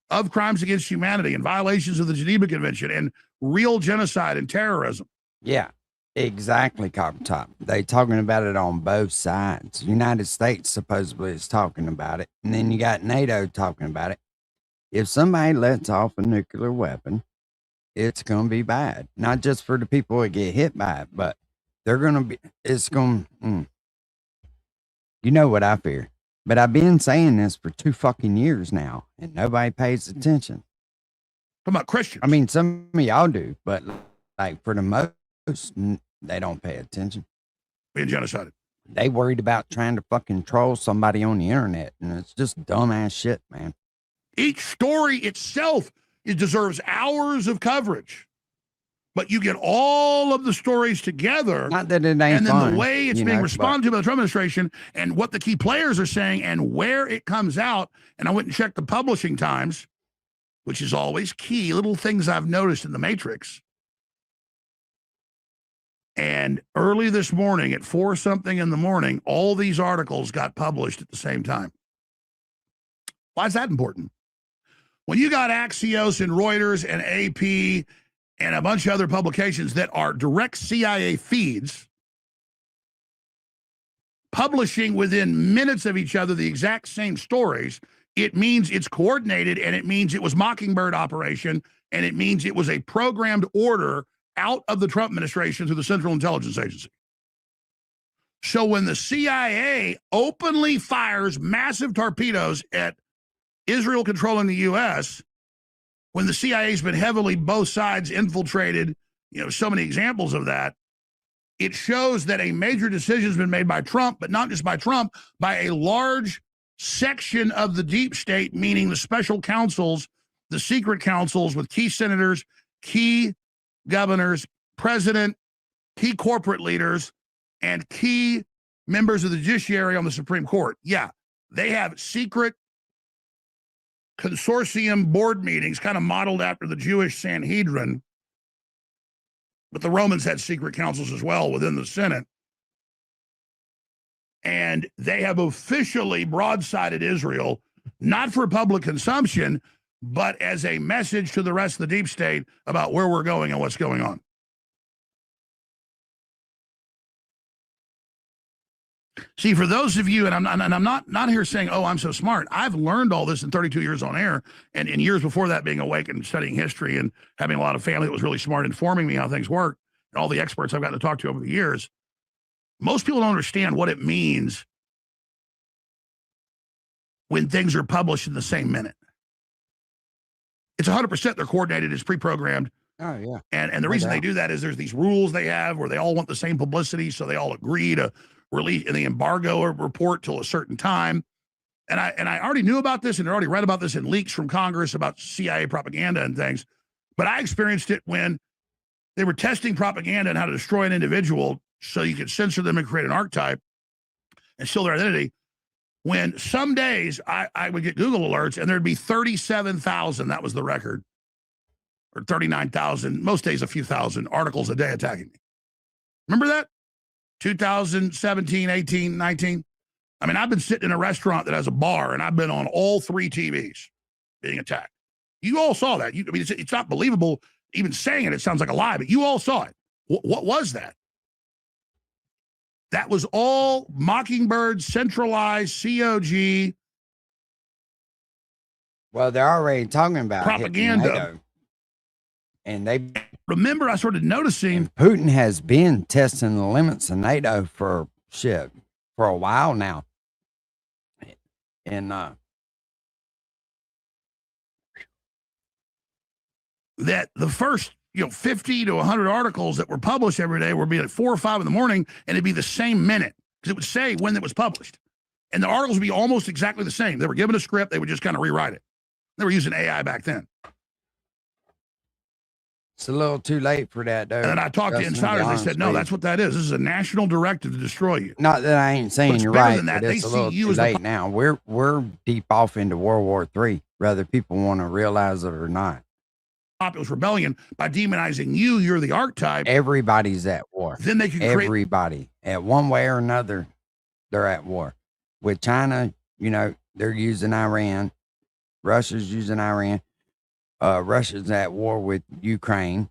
of crimes against humanity and violations of the Geneva Convention and real genocide and terrorism. Yeah. Exactly, Copper Top. They talking about it on both sides. United States supposedly is talking about it, and then you got NATO talking about it. If somebody lets off a nuclear weapon, it's going to be bad. Not just for the people that get hit by it, but it's going to, you know what I fear. But I've been saying this for 2 fucking years now, and nobody pays attention. What about Christians? I mean, some of y'all do, but like for the most, they don't pay attention. Being genocided. They worried about trying to fucking troll somebody on the internet, and it's just dumbass shit, man. Each story itself, it deserves hours of coverage. but you get all of the stories together. Not that it ain't and then fun, the way it's you being know, responded to by the Trump administration and what the key players are saying and where it comes out. And I went and checked the publishing times, which is always key. Little things I've noticed in the Matrix. And early this morning at 4 something in the morning, all these articles got published at the same time. Why is that important? When you got Axios and Reuters and AP and a bunch of other publications that are direct CIA feeds, publishing within minutes of each other the exact same stories, it means it's coordinated, and it means it was Mockingbird operation, and it means it was a programmed order out of the Trump administration through the Central Intelligence Agency. So when the CIA openly fires massive torpedoes at Israel controlling the U.S., when the CIA's been heavily both sides infiltrated, so many examples of that, it shows that a major decision has been made by Trump, but not just by Trump, by a large section of the deep state, meaning the special counsels, the secret counsels with key senators, key governors, president, key corporate leaders, and key members of the judiciary on the Supreme Court. Yeah, they have secret consortium board meetings, kind of modeled after the Jewish Sanhedrin, but the Romans had secret councils as well within the Senate. And they have officially broadsided Israel, not for public consumption, but as a message to the rest of the deep state about where we're going and what's going on. See, for those of you, and I'm not here saying, oh, I'm so smart. I've learned all this in 32 years on air, and in years before that, being awake and studying history and having a lot of family that was really smart, informing me how things work, and all the experts I've gotten to talk to over the years. Most people don't understand what it means when things are published in the same minute. It's 100% they're coordinated, it's pre-programmed. Oh, yeah. And the reason they do that is there's these rules they have where they all want the same publicity, so they all agree to release in the embargo report till a certain time. And I already knew about this, and I already read about this in leaks from Congress about CIA propaganda and things. But I experienced it when they were testing propaganda and how to destroy an individual so you could censor them and create an archetype and steal their identity. When some days I would get Google alerts and there'd be 37,000, that was the record, or 39,000, most days a few thousand articles a day attacking me. Remember that? 2017, 18, 19. I mean, I've been sitting in a restaurant that has a bar, and I've been on all 3 TVs being attacked. You all saw that. I mean, it's not believable even saying it. It sounds like a lie, but you all saw it. What was that? That was all Mockingbird, centralized COG. Well, they're already talking about propaganda. And they remember, I started noticing Putin has been testing the limits of NATO for a while now. And that the first 50 to 100 articles that were published every day would be at 4 or 5 in the morning, and it'd be the same minute because it would say when it was published. And the articles would be almost exactly the same. They were given a script, they would just kind of rewrite it. They were using AI back then. It's a little too late for that, though. And then I talked to insiders, they said, no, that's what that is. This is a national directive to destroy you. Not that I ain't saying you're right, but it's a little too late now. We're deep off into World War III, whether people want to realize it or not. Populist rebellion by demonizing you. You're the archetype. Everybody's at war. Then they can everybody at one way or another. They're at war with China. They're using Iran. Russia's using Iran. Russia's at war with Ukraine.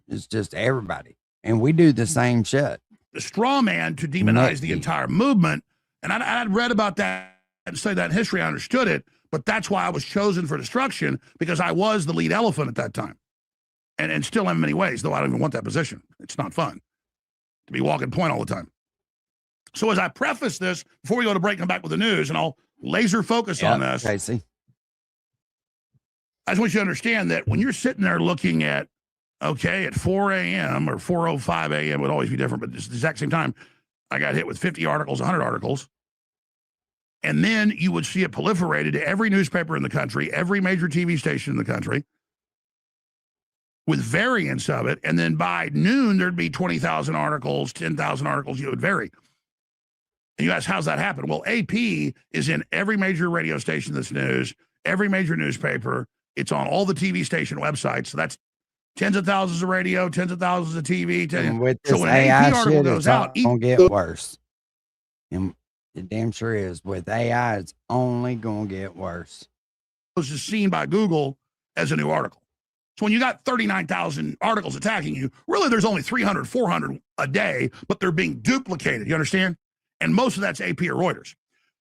It's just everybody, and we do the same shit. The straw man to demonize the entire movement, and I'd read about that and studied that in history. I understood it. But that's why I was chosen for destruction, because I was the lead elephant at that time. And still am in many ways, though I don't even want that position. It's not fun to be walking point all the time. So as I preface this, before we go to break and come back with the news, and I'll laser focus on this. Casey. I just want you to understand that when you're sitting there looking at, at 4 a.m. or 4:05 a.m., it would always be different, but it's the exact same time, I got hit with 50 articles, 100 articles. And then you would see it proliferated to every newspaper in the country, every major TV station in the country. with variants of it. And then by noon, there'd be 20,000 articles, 10,000 articles. It would vary. And you ask, how's that happen? Well, AP is in every major radio station that's news, every major newspaper. It's on all the TV station websites. So that's tens of thousands of radio, tens of thousands of TV. And with So this when an AI AP article shit, goes it's out, going to get worse. And it damn sure is. With AI, it's only going to get worse. was just seen by Google as a new article. So when you got 39,000 articles attacking you, really there's only 300, 400 a day, but they're being duplicated. You understand? And most of that's AP or Reuters.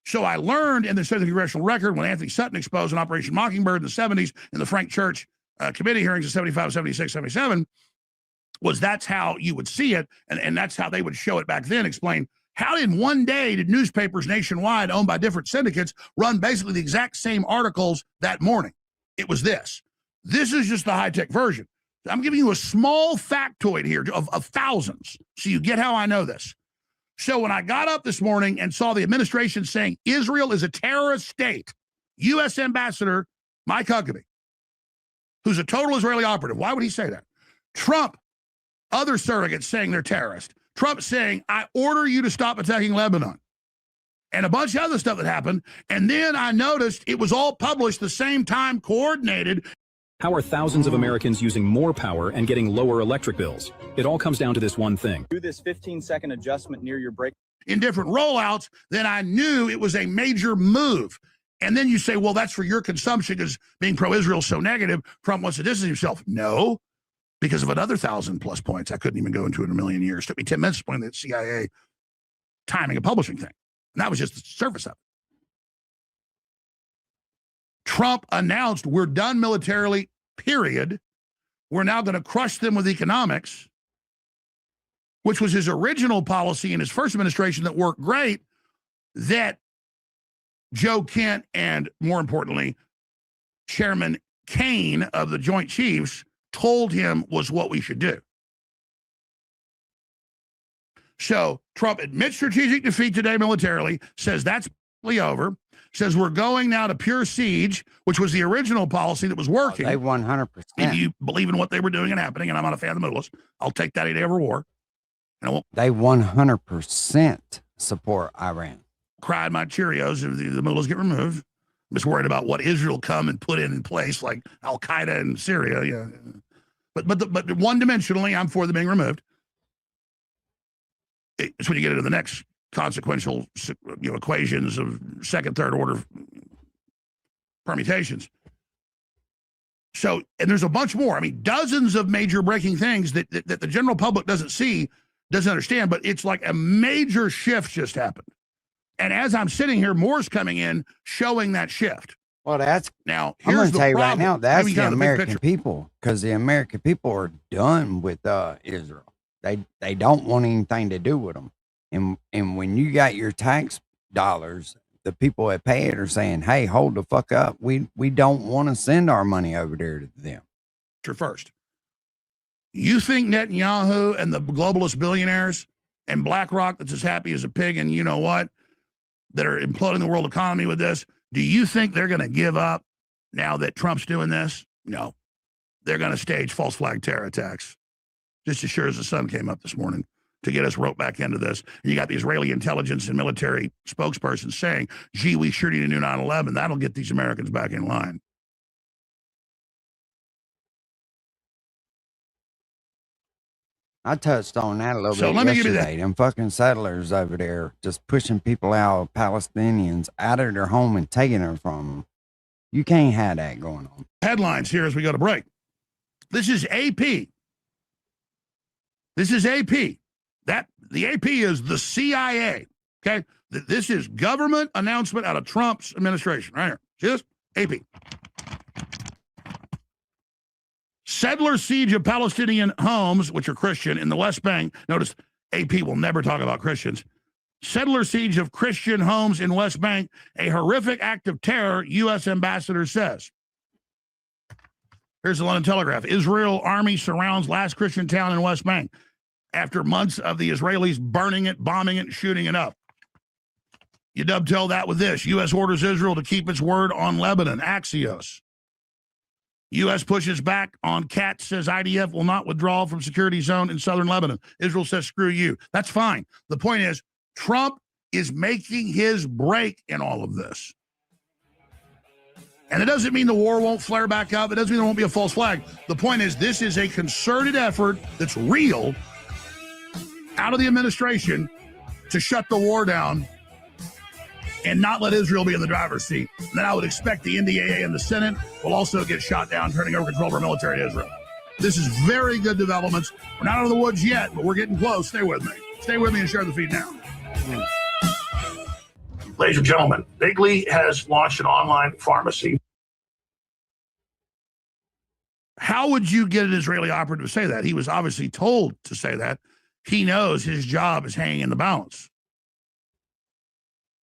So I learned in the Senate Congressional Record when Anthony Sutton exposed an Operation Mockingbird in the 70s in the Frank Church committee hearings in 75, 76, 77, was that's how you would see it. And that's how they would show it back then, explain how in one day did newspapers nationwide owned by different syndicates run basically the exact same articles that morning. It was this. This is just the high-tech version. I'm giving you a small factoid here of thousands, so you get how I know this. So when I got up this morning and saw the administration saying Israel is a terrorist state, U.S. Ambassador Mike Huckabee, who's a total Israeli operative, why would he say that? Trump, other surrogates saying they're terrorists. Trump saying, I order you to stop attacking Lebanon. And a bunch of other stuff that happened. And then I noticed it was all published the same time, coordinated. How are thousands of Americans using more power and getting lower electric bills? It all comes down to this one thing. Do this 15-second adjustment near your break. In different rollouts, then I knew it was a major move. And then you say, well, that's for your consumption because being pro-Israel is so negative, Trump wants to distance himself. No, because of another 1,000+ points. I couldn't even go into it in a million years. It took me 10 minutes to explain the CIA timing and publishing thing. And that was just the surface of it. Trump announced we're done militarily, period. We're now going to crush them with economics, which was his original policy in his first administration that worked great, that Joe Kent and, more importantly, Chairman Kane of the Joint Chiefs told him was what we should do. So Trump admits strategic defeat today militarily, says that's over, says we're going now to pure siege, which was the original policy that was working. They 100%. If you believe in what they were doing and happening, and I'm not a fan of the Mullahs, I'll take that any day over war. And I won't They 100% support Iran. cry my Cheerios if the Mullahs get removed. I'm just worried about what Israel come and put in place, like Al-Qaeda in Syria. Yeah, but one-dimensionally, I'm for them being removed. It's when you get into the next consequential, equations of second, third order permutations. So, and there's a bunch more. I mean, dozens of major breaking things that the general public doesn't see, doesn't understand, but it's like a major shift just happened. And as I'm sitting here, more's coming in showing that shift. Well, that's now. I'm going Here's to tell you the right problem. now, that's Maybe the kind of big American picture. people, because the American people are done with Israel. They don't want anything to do with them. And when you got your tax dollars, the people that pay it are saying, "Hey, hold the fuck up. We don't want to send our money over there to them." First, you think Netanyahu and the globalist billionaires and BlackRock that's as happy as a pig and you know what, that are imploding the world economy with this, do you think they're going to give up now that Trump's doing this? No. They're going to stage false flag terror attacks, just as sure as the sun came up this morning, to get us roped back into this. And you got the Israeli intelligence and military spokesperson saying, gee, we sure need a new 9/11. That'll get these Americans back in line. I touched on that a little So bit let me give you yesterday. Them fucking settlers over there just pushing people out, Palestinians, out of their home and taking them from them. You can't have that going on. Headlines here as we go to break. This is AP. This is AP. The AP is the CIA. Okay? This is government announcement out of Trump's administration. Right here. See this? AP. Settler siege of Palestinian homes, which are Christian, in the West Bank. Notice AP will never talk about Christians. Settler siege of Christian homes in West Bank, a horrific act of terror, U.S. ambassador says. Here's the London Telegraph. Israel army surrounds last Christian town in West Bank after months of the Israelis burning it, bombing it, shooting it up. You dovetail that with this. U.S. orders Israel to keep its word on Lebanon, Axios. U.S. pushes back on Katz, says IDF will not withdraw from security zone in southern Lebanon. Israel says, screw you. That's fine. The point is, Trump is making his break in all of this. And it doesn't mean the war won't flare back up. It doesn't mean there won't be a false flag. The point is, this is a concerted effort that's real out of the administration to shut the war down and not let Israel be in the driver's seat. And then I would expect the NDAA and the Senate will also get shot down, turning over control of our military to Israel. This is very good developments. We're not out of the woods yet, but we're getting close. Stay with me. Stay with me and share the feed now. Ladies and gentlemen, Bigley has launched an online pharmacy. How would you get an Israeli operative to say that? He was obviously told to say that. He knows his job is hanging in the balance.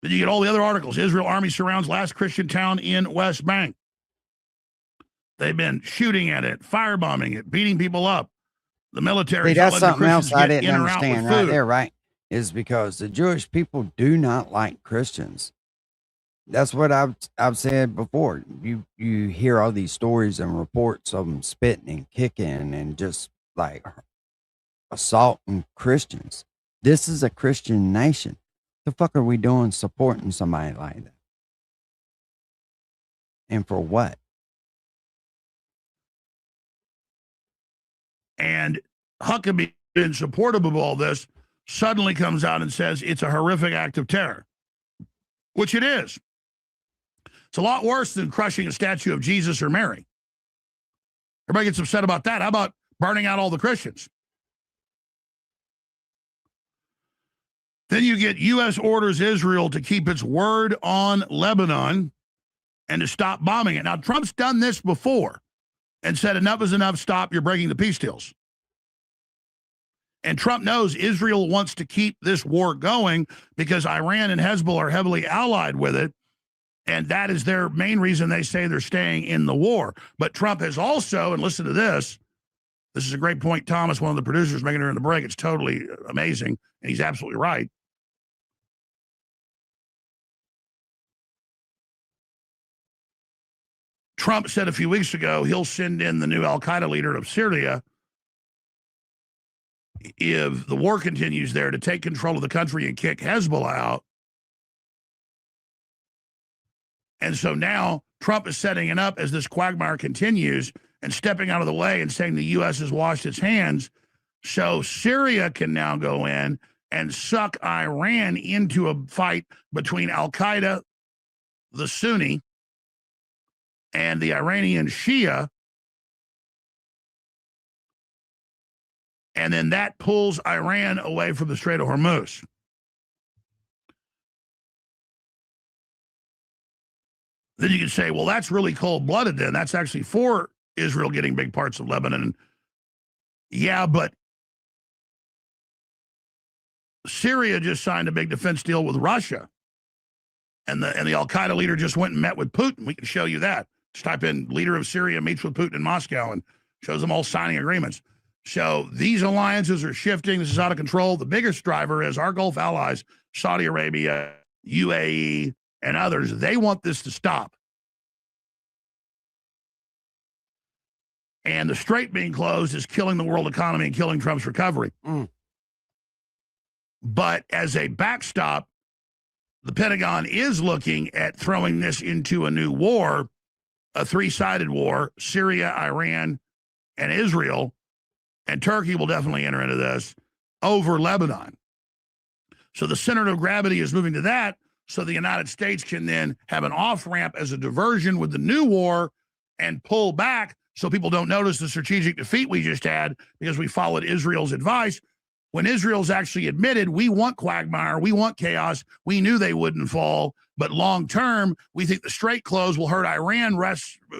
Then you get all the other articles. Israel army surrounds last Christian town in West Bank. They've been shooting at it, firebombing it, beating people up. The military. See, that's something else I didn't understand right there, right? Is because the Jewish people do not like Christians. That's what I've said before. You hear all these stories and reports of them spitting and kicking and just like assaulting Christians. This is a Christian nation. The fuck are we doing supporting somebody like that? And for what? And Huckabee, in supportive of all this, suddenly comes out and says it's a horrific act of terror, which it is. It's a lot worse than crushing a statue of Jesus or Mary. Everybody gets upset about that. How about burning out all the Christians? Then you get U.S. orders Israel to keep its word on Lebanon and to stop bombing it. Now, Trump's done this before and said enough is enough, stop, you're breaking the peace deals. And Trump knows Israel wants to keep this war going because Iran and Hezbollah are heavily allied with it. And that is their main reason they say they're staying in the war. But Trump has also, and listen to this is a great point, Thomas, one of the producers making during the break. It's totally amazing, and he's absolutely right. Trump said a few weeks ago he'll send in the new al-Qaeda leader of Syria if the war continues there to take control of the country and kick Hezbollah out. And so now Trump is setting it up as this quagmire continues and stepping out of the way and saying the U.S. has washed its hands. So Syria can now go in and suck Iran into a fight between al-Qaeda, the Sunni, and the Iranian Shia. And then that pulls Iran away from the Strait of Hormuz. Then you can say, well, that's really cold-blooded then. That's actually for Israel getting big parts of Lebanon. Yeah, but Syria just signed a big defense deal with Russia. And the al-Qaeda leader just went and met with Putin. We can show you that. Just type in leader of Syria meets with Putin in Moscow and shows them all signing agreements. So these alliances are shifting. This is out of control. The biggest driver is our Gulf allies, Saudi Arabia, UAE, and others. They want this to stop. And the strait being closed is killing the world economy and killing Trump's recovery. But as a backstop, the Pentagon is looking at throwing this into a new war, a three-sided war, Syria, Iran, and Israel. And Turkey will definitely enter into this over Lebanon. So the center of gravity is moving to that, so the United States can then have an off-ramp as a diversion with the new war and pull back so people don't notice the strategic defeat we just had because we followed Israel's advice. When Israel's actually admitted, we want quagmire, we want chaos, we knew they wouldn't fall, but long-term, we think the strait close will hurt Iran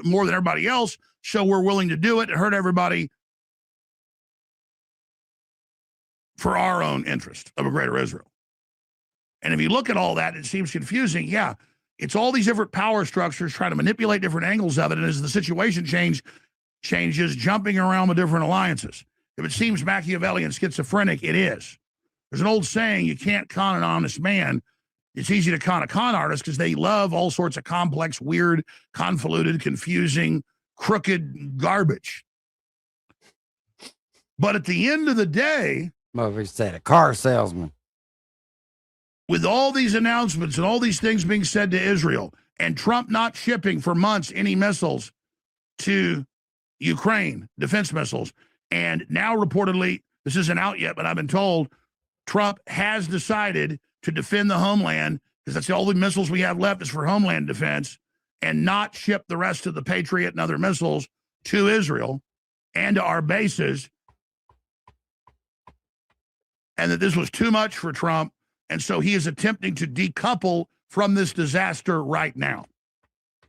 more than everybody else, so we're willing to do it and hurt everybody for our own interest of a greater Israel. And if you look at all that, it seems confusing. Yeah, it's all these different power structures trying to manipulate different angles of it, and as the situation changes, jumping around with different alliances. If it seems Machiavellian schizophrenic, it is. There's an old saying, you can't con an honest man. It's easy to con a con artist because they love all sorts of complex, weird, convoluted, confusing, crooked garbage. But at the end of the day, Motherfucker said a car salesman. with all these announcements and all these things being said to Israel, and Trump not shipping for months any missiles to Ukraine, defense missiles, and now reportedly, this isn't out yet, but I've been told Trump has decided to defend the homeland, because that's the only missiles we have left is for homeland defense, and not ship the rest of the Patriot and other missiles to Israel and to our bases, and that this was too much for Trump. And so he is attempting to decouple from this disaster right now.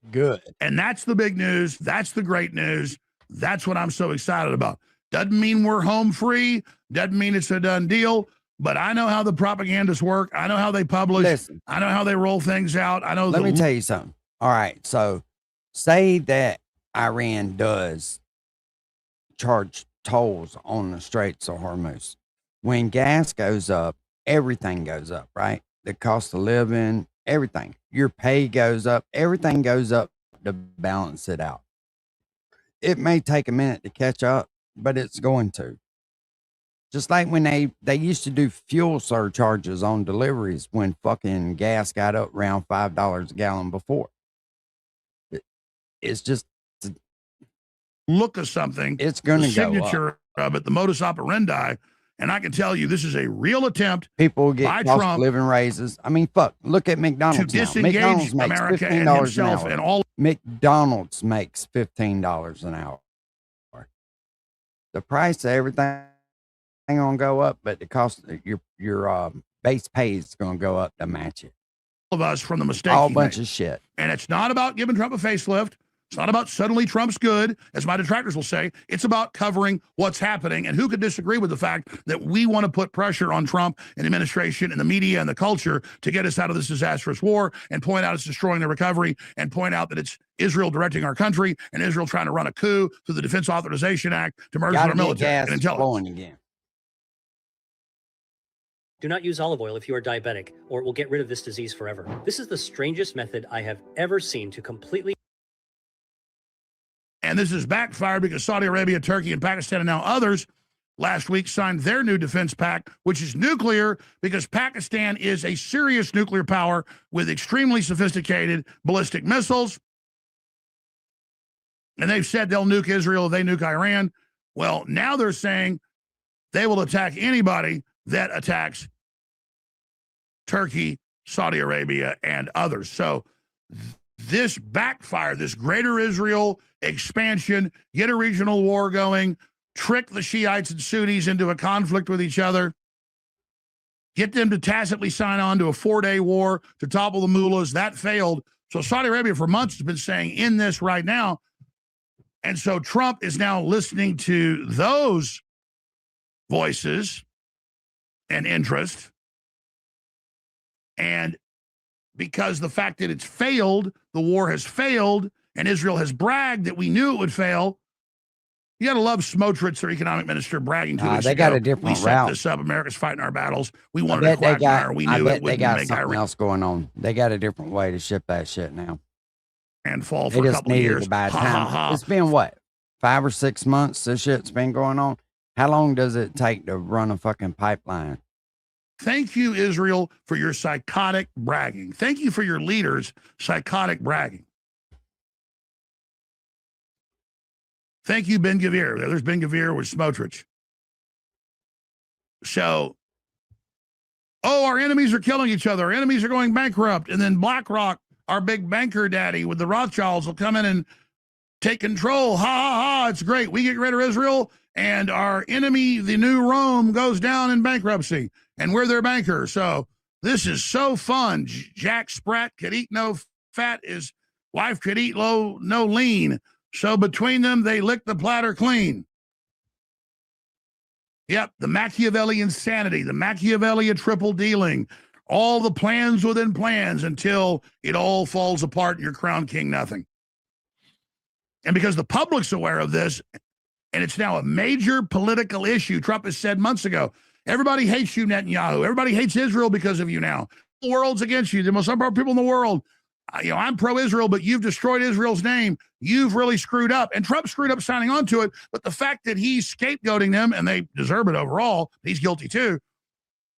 Good. And that's the big news. That's the great news. That's what I'm so excited about. Doesn't mean we're home free. Doesn't mean it's a done deal. But I know how the propagandists work. I know how they publish. Listen. I know how they roll things out. I know. Let me tell you something. All right. So say that Iran does charge tolls on the Straits of Hormuz. When gas goes up, everything goes up, right? The cost of living, everything. Your pay goes up. Everything goes up to balance it out. It may take a minute to catch up, but it's going to. Just like when they used to do fuel surcharges on deliveries when fucking gas got up around $5 a gallon before. It's just look of something. It's going to go up. Signature of it, the modus operandi. And I can tell you, this is a real attempt. People get by cost Trump of living raises. I mean, fuck. Look at McDonald's to now. disengage McDonald's makes America $15 and an himself hour. and all. McDonald's makes $15 an hour. The price of everything ain't gonna go up, but the cost of your base pay is gonna go up to match it. Of us from the mistake. All he bunch made. of shit. And it's not about giving Trump a facelift. It's not about suddenly Trump's good, as my detractors will say. It's about covering what's happening. And who could disagree with the fact that we want to put pressure on Trump and the administration and the media and the culture to get us out of this disastrous war, and point out it's destroying the recovery, and point out that it's Israel directing our country and Israel trying to run a coup through the Defense Authorization Act to merge with our military and intelligence. Again. Do not use olive oil if you are diabetic, or it will get rid of this disease forever. This is the strangest method I have ever seen to completely. And this has backfired because Saudi Arabia, Turkey, and Pakistan, and now others last week signed their new defense pact, which is nuclear, because Pakistan is a serious nuclear power with extremely sophisticated ballistic missiles. And they've said they'll nuke Israel if they nuke Iran. Well, now they're saying they will attack anybody that attacks Turkey, Saudi Arabia, and others. So this backfire, this greater Israel expansion, get a regional war going, trick the Shiites and Sunnis into a conflict with each other, get them to tacitly sign on to a 4-day war to topple the mullahs. That failed. So Saudi Arabia for months has been saying in this right now. And so Trump is now listening to those voices and interest. And because the fact that it's failed, the war has failed, and Israel has bragged that we knew it would fail. You got to love Smotrich, their economic minister, bragging to us. They got a different we route. set this up. America's fighting our battles. We I wanted bet a they quagmire. got, We I knew bet it they wouldn't got make something Iran else going on. They got a different way to ship that shit now. and fall They for a just couple of needed years. a bad Ha, time. ha, ha. It's been what, 5 or 6 months this shit's been going on? How long does it take to run a fucking pipeline? Thank you, Israel, for your psychotic bragging. Thank you for your leaders' psychotic bragging. Thank you, Ben Gvir. There's Ben Gvir with Smotrich. So, our enemies are killing each other. Our enemies are going bankrupt. And then BlackRock, our big banker daddy with the Rothschilds, will come in and take control. Ha, ha, ha. It's great. We get rid of Israel, and our enemy, the new Rome, goes down in bankruptcy. And we're their banker. So this is so fun. Jack Sprat could eat no fat. His wife could eat no lean. So between them, they lick the platter clean. Yep, the Machiavellian insanity, the Machiavellian triple dealing, all the plans within plans until it all falls apart and you're crowned king nothing. And because the public's aware of this, and it's now a major political issue, Trump has said months ago, everybody hates you, Netanyahu. Everybody hates Israel because of you now. The world's against you. The most unpopular people in the world. I'm pro-Israel, but you've destroyed Israel's name. You've really screwed up. And Trump screwed up signing on to it. But the fact that he's scapegoating them, and they deserve it overall, he's guilty too,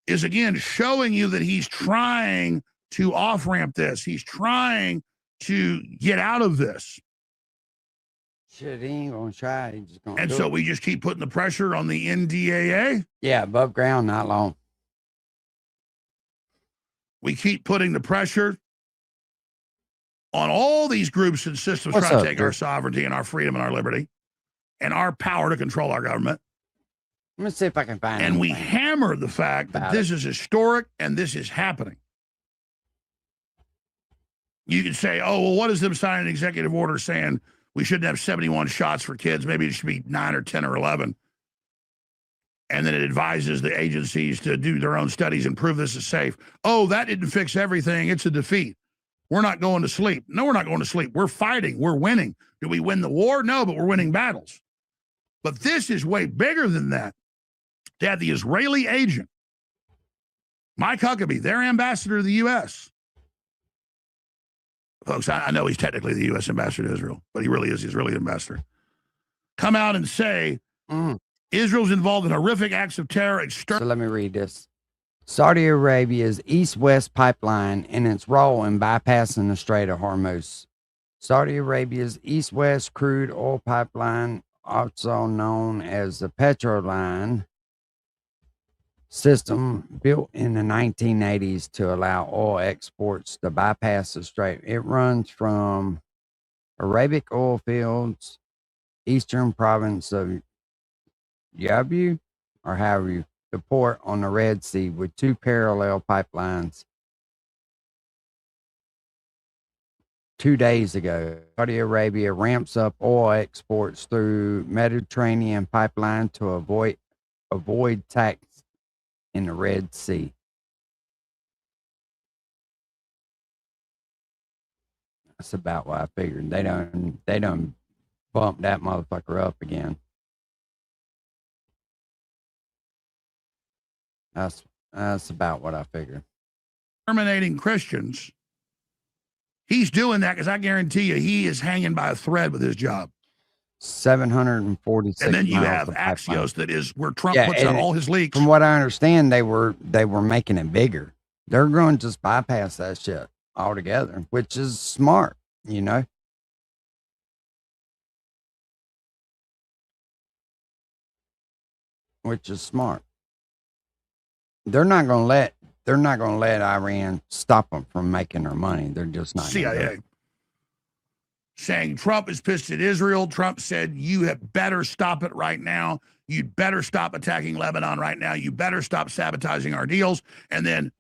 is again showing you that he's trying to off-ramp this. He's trying to get out of this. Shit, he ain't gonna try. He's just gonna And do so it. we just keep putting the pressure on the NDAA. Yeah, above ground, not long. We keep putting the pressure on all these groups and systems What's trying to up, take our Dirk? sovereignty and our freedom and our liberty and our power to control our government. Let me see if I can find And we anything. hammer the fact that About this is historic and this is happening. You could say, oh, well, what is them signing an executive order saying we shouldn't have 71 shots for kids? Maybe it should be 9 or 10 or 11. And then it advises the agencies to do their own studies and prove this is safe. Oh, that didn't fix everything. It's a defeat. We're not going to sleep. No, we're not going to sleep. We're fighting. We're winning. Do we win the war? No, but we're winning battles. But this is way bigger than that. They had the Israeli agent, Mike Huckabee, their ambassador to the U.S. Folks, I know he's technically the U.S. ambassador to Israel, but he really is the Israeli ambassador. Come out and say Israel's involved in horrific acts of terror. So let me read this. Saudi Arabia's East-West pipeline and its role in bypassing the Strait of Hormuz. Saudi Arabia's East-West crude oil pipeline, also known as the Petroline system, built in the 1980s to allow oil exports to bypass the strait. It runs from Arabic oil fields, eastern province of Yabu, or however you, the port on the Red Sea, with two parallel pipelines. 2 days ago, Saudi Arabia ramps up oil exports through Mediterranean pipeline to avoid tax in the Red Sea. That's about what I figured. They done bump that motherfucker up again. That's about what I figured. Terminating Christians. He's doing that because I guarantee you he is hanging by a thread with his job. 746. And then you miles have of pipeline. Axios, that is where Trump puts out and all his leaks. From what I understand, they were making it bigger. They're going to just bypass that shit altogether, which is smart, you know. Which is smart. They're not going to let Iran stop them from making their money. They're just not. CIA saying Trump is pissed at Israel. Trump said, you had better stop it right now. You'd better stop attacking Lebanon right now. You better stop sabotaging our deals. And then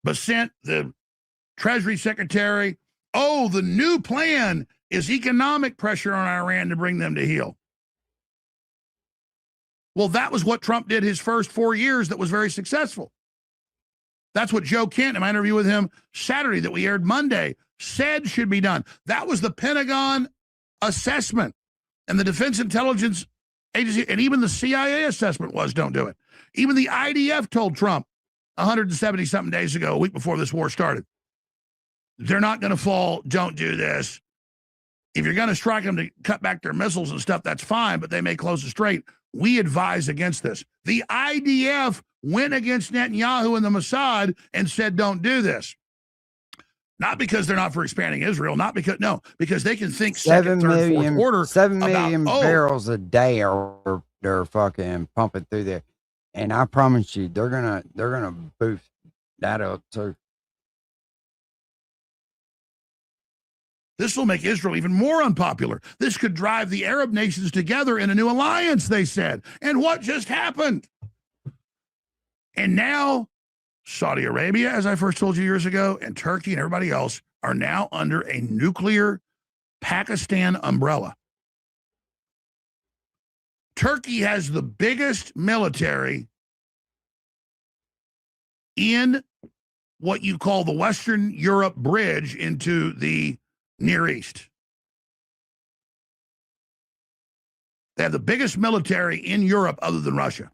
Bessent, the Treasury Secretary, oh, the new plan is economic pressure on Iran to bring them to heel. Well, that was what Trump did his first 4 years that was very successful. That's what Joe Kent, in my interview with him Saturday that we aired Monday, said should be done. That was the Pentagon assessment. And the Defense Intelligence Agency, and even the CIA assessment was, don't do it. Even the IDF told Trump 170-something days ago, a week before this war started, they're not going to fall, don't do this. If you're going to strike them to cut back their missiles and stuff, that's fine, but they may close the strait. We advise against this. The IDF went against Netanyahu and the Mossad and said, don't do this. Not because they're not for expanding Israel, because they can think second, third, fourth quarter. 7 million about, barrels a day are they're fucking pumping through there. And I promise you, they're gonna boost that up too. This will make Israel even more unpopular. This could drive the Arab nations together in a new alliance, they said. And what just happened? And now Saudi Arabia, as I first told you years ago, and Turkey and everybody else are now under a nuclear Pakistan umbrella. Turkey has the biggest military in what you call the Western Europe bridge into the Near East. They have the biggest military in Europe other than Russia,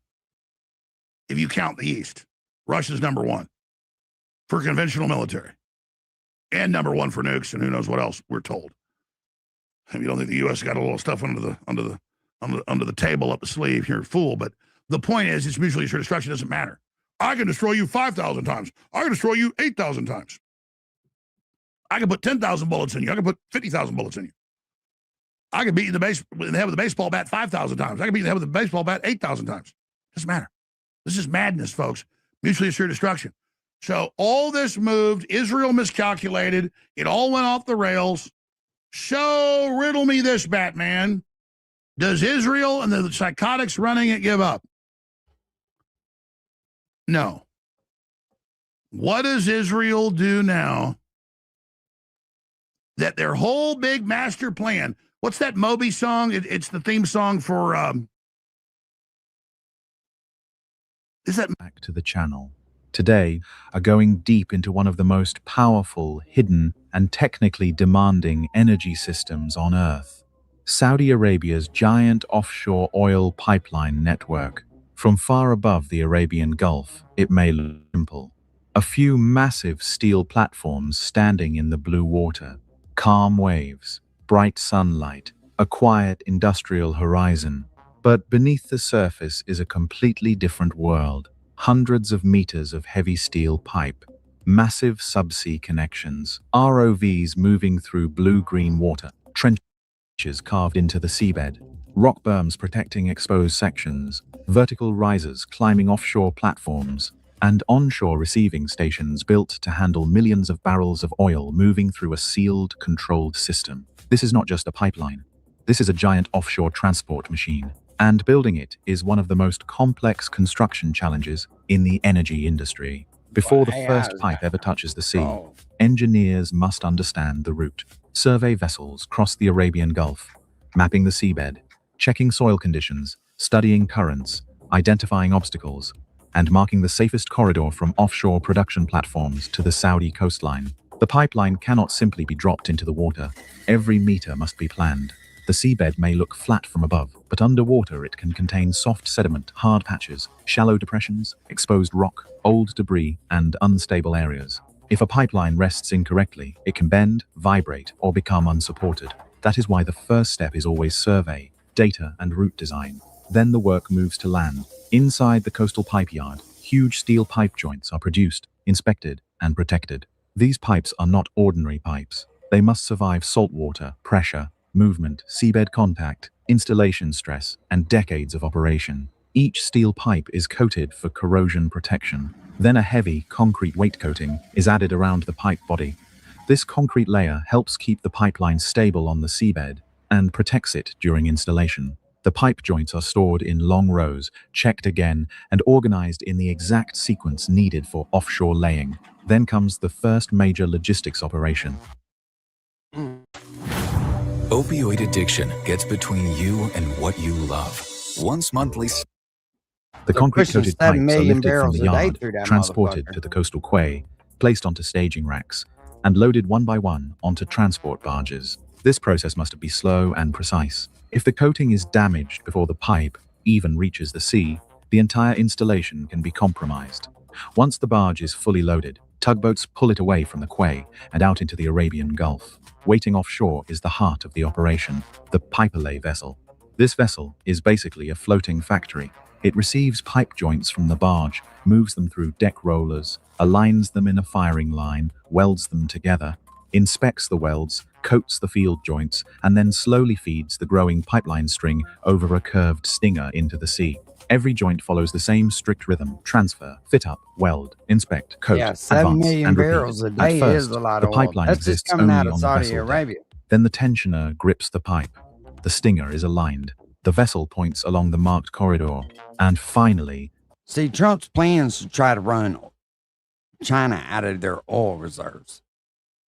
if you count the East. Russia's number one for conventional military. and #1 for nukes, and who knows what else we're told. If you don't think the U.S. got a little stuff under the table up the sleeve, you're a fool. But the point is, it's mutually assured destruction. Doesn't matter. I can destroy you 5,000 times. I can destroy you 8,000 times. I can put 10,000 bullets in you. I can put 50,000 bullets in you. I can beat you in the head with a baseball bat 5,000 times. I can beat you in the head with a baseball bat 8,000 times. Doesn't matter. This is madness, folks. Mutually assured destruction. So all this moved. Israel miscalculated. It all went off the rails. So riddle me this, Batman. Does Israel and the psychotics running it give up? No. What does Israel do now that their whole big master plan, what's that Moby song? It's the theme song for, Back to the channel. Today, are going deep into one of the most powerful, hidden, and technically demanding energy systems on Earth. Saudi Arabia's giant offshore oil pipeline network. From far above the Arabian Gulf, it may look simple. A few massive steel platforms standing in the blue water. Calm waves, bright sunlight, a quiet industrial horizon. But beneath the surface is a completely different world. Hundreds of meters of heavy steel pipe, massive subsea connections, ROVs moving through blue-green water, trenches carved into the seabed, rock berms protecting exposed sections, vertical risers climbing offshore platforms, and onshore receiving stations built to handle millions of barrels of oil moving through a sealed, controlled system. This is not just a pipeline. This is a giant offshore transport machine. And building it is one of the most complex construction challenges in the energy industry. Before the first pipe ever touches the sea, engineers must understand the route. Survey vessels cross the Arabian Gulf, mapping the seabed, checking soil conditions, studying currents, identifying obstacles, and marking the safest corridor from offshore production platforms to the Saudi coastline. The pipeline cannot simply be dropped into the water. Every meter must be planned. The seabed may look flat from above, but underwater it can contain soft sediment, hard patches, shallow depressions, exposed rock, old debris, and unstable areas. If a pipeline rests incorrectly, it can bend, vibrate, or become unsupported. That is why the first step is always survey, data, and route design. Then the work moves to land. Inside the coastal pipe yard, huge steel pipe joints are produced, inspected, and protected. These pipes are not ordinary pipes. They must survive saltwater, pressure, movement, seabed contact, installation stress, and decades of operation. Each steel pipe is coated for corrosion protection. Then a heavy concrete weight coating is added around the pipe body. This concrete layer helps keep the pipeline stable on the seabed and protects it during installation. The pipe joints are stored in long rows, checked again, and organized in the exact sequence needed for offshore laying. Then comes the first major logistics operation. Opioid addiction gets between you and what you love. Once monthly. The concrete-coated pipes are lifted from the yard, transported to the coastal quay, placed onto staging racks, and loaded one by one onto transport barges. This process must be slow and precise. If the coating is damaged before the pipe even reaches the sea, the entire installation can be compromised. Once the barge is fully loaded, tugboats pull it away from the quay and out into the Arabian Gulf. Waiting offshore is the heart of the operation, the pipe-lay vessel. This vessel is basically a floating factory. It receives pipe joints from the barge, moves them through deck rollers, aligns them in a firing line, welds them together, inspects the welds, coats the field joints, and then slowly feeds the growing pipeline string over a curved stinger into the sea. Every joint follows the same strict rhythm: transfer, fit up, weld, inspect, coat, Yeah, 7 advance, million and barrels repeat. a day At first, is a lot the of oil. pipeline That's just exists coming only out of on the Saudi vessel deck. Arabia. Then the tensioner grips the pipe. The stinger is aligned. The vessel points along the marked corridor. And finally... See, Trump's plans to try to run China out of their oil reserves.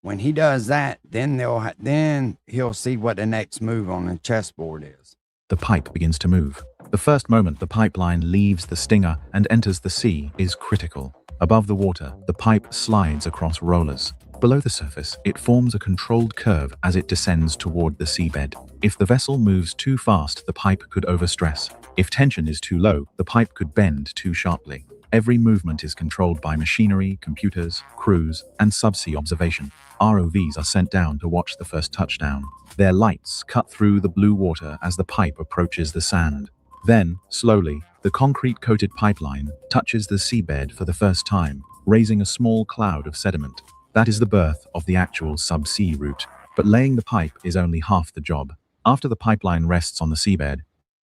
When he does that, then he'll see what the next move on the chessboard is. The pipe begins to move. The first moment the pipeline leaves the stinger and enters the sea is critical. Above the water, the pipe slides across rollers. Below the surface, it forms a controlled curve as it descends toward the seabed. If the vessel moves too fast, the pipe could overstress. If tension is too low, the pipe could bend too sharply. Every movement is controlled by machinery, computers, crews, and subsea observation. ROVs are sent down to watch the first touchdown. Their lights cut through the blue water as the pipe approaches the sand. Then, slowly, the concrete-coated pipeline touches the seabed for the first time, raising a small cloud of sediment. That is the birth of the actual subsea route. But laying the pipe is only half the job. After the pipeline rests on the seabed,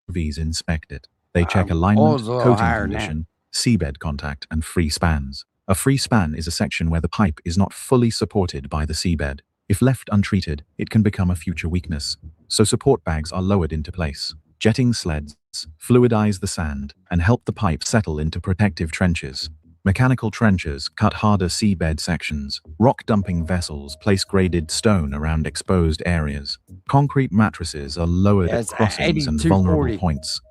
ROVs inspect it. They check alignment, coating condition, seabed contact, and free spans. A free span is a section where the pipe is not fully supported by the seabed. If left untreated, it can become a future weakness. So support bags are lowered into place. Jetting sleds fluidize the sand and help the pipe settle into protective trenches. Mechanical trenchers cut harder seabed sections. Rock dumping vessels place graded stone around exposed areas. Concrete mattresses are lowered at crossings and vulnerable points.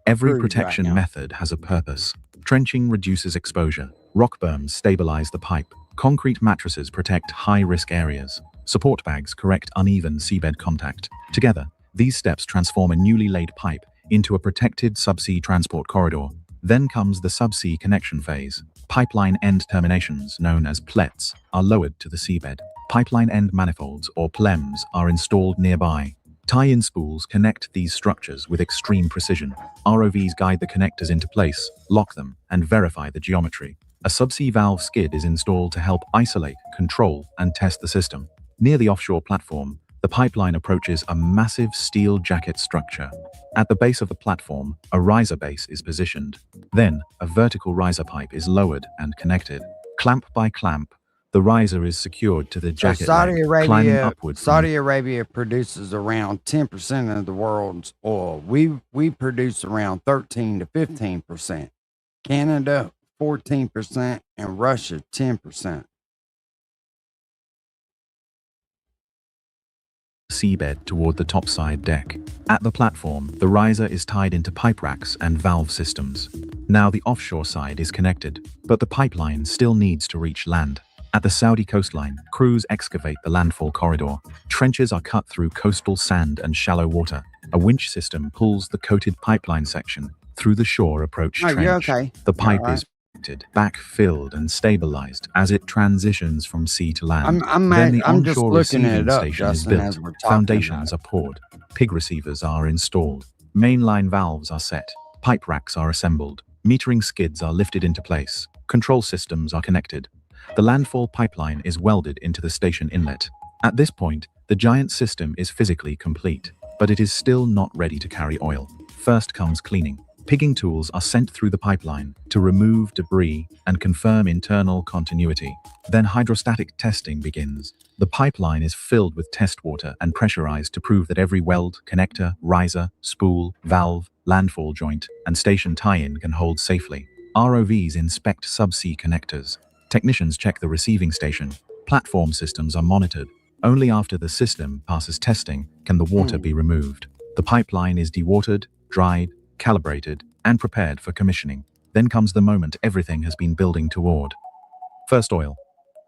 Every protection method has a purpose. Trenching reduces exposure. Rock berms stabilize the pipe. Concrete mattresses protect high-risk areas. Support bags correct uneven seabed contact. Together, these steps transform a newly laid pipe into a protected subsea transport corridor. Then comes the subsea connection phase. Pipeline end terminations, known as plets, are lowered to the seabed. Pipeline end manifolds, or PLEMs, are installed nearby. Tie-in spools connect these structures with extreme precision. ROVs guide the connectors into place, lock them, and verify the geometry. A subsea valve skid is installed to help isolate, control, and test the system. Near the offshore platform, the pipeline approaches a massive steel jacket structure. At the base of the platform, a riser base is positioned. Then, a vertical riser pipe is lowered and connected. Clamp by clamp, the riser is secured to the jacket leg, climbing upward. Saudi Arabia produces around 10% of the world's oil. We produce around 13 to 15%. Canada, 14%, and Russia, 10%. Seabed toward the topside deck. At the platform, the riser is tied into pipe racks and valve systems. Now the offshore side is connected, but the pipeline still needs to reach land. At the Saudi coastline, crews excavate the landfall corridor. Trenches are cut through coastal sand and shallow water. A winch system pulls the coated pipeline section through the shore approach trench. The pipe is backfilled and stabilized as it transitions from sea to land. Then the onshore receiving station is built. Foundations are poured. Pig receivers are installed. Mainline valves are set. Pipe racks are assembled. Metering skids are lifted into place. Control systems are connected. The landfall pipeline is welded into the station inlet. At this point, the giant system is physically complete, but it is still not ready to carry oil. First comes cleaning. Pigging tools are sent through the pipeline to remove debris and confirm internal continuity. Then hydrostatic testing begins. The pipeline is filled with test water and pressurized to prove that every weld, connector, riser, spool, valve, landfall joint, and station tie-in can hold safely. ROVs inspect subsea connectors. Technicians check the receiving station. Platform systems are monitored. Only after the system passes testing can the water be removed. The pipeline is dewatered, dried, calibrated, and prepared for commissioning. Then comes the moment everything has been building toward. First oil.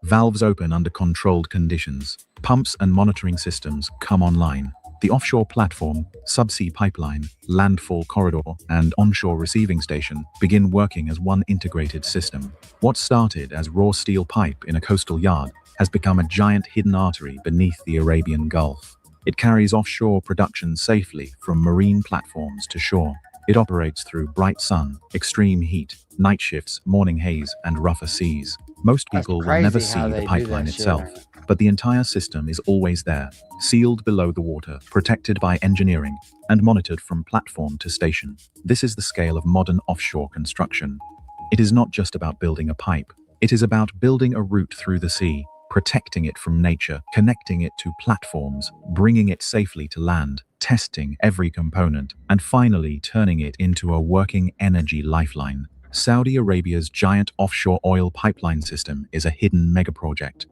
Valves open under controlled conditions. Pumps and monitoring systems come online. The offshore platform, subsea pipeline, landfall corridor, and onshore receiving station begin working as one integrated system. What started as raw steel pipe in a coastal yard has become a giant hidden artery beneath the Arabian Gulf. It carries offshore production safely from marine platforms to shore. It operates through bright sun, extreme heat, night shifts, morning haze, and rougher seas. Most people will never see the pipeline itself, but the entire system is always there, sealed below the water, protected by engineering, and monitored from platform to station. This is the scale of modern offshore construction. It is not just about building a pipe. It is about building a route through the sea, protecting it from nature, connecting it to platforms, bringing it safely to land, testing every component, and finally turning it into a working energy lifeline. Saudi Arabia's giant offshore oil pipeline system is a hidden megaproject.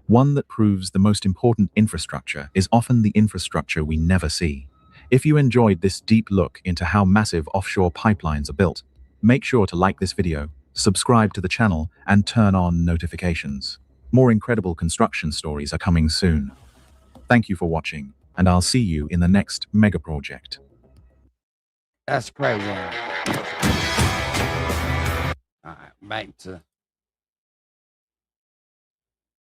One that proves the most important infrastructure is often the infrastructure we never see. If you enjoyed this deep look into how massive offshore pipelines are built, make sure to like this video, subscribe to the channel, and turn on notifications. More incredible construction stories are coming soon. Thank you for watching, and I'll see you in the next mega project. That's crazy. right,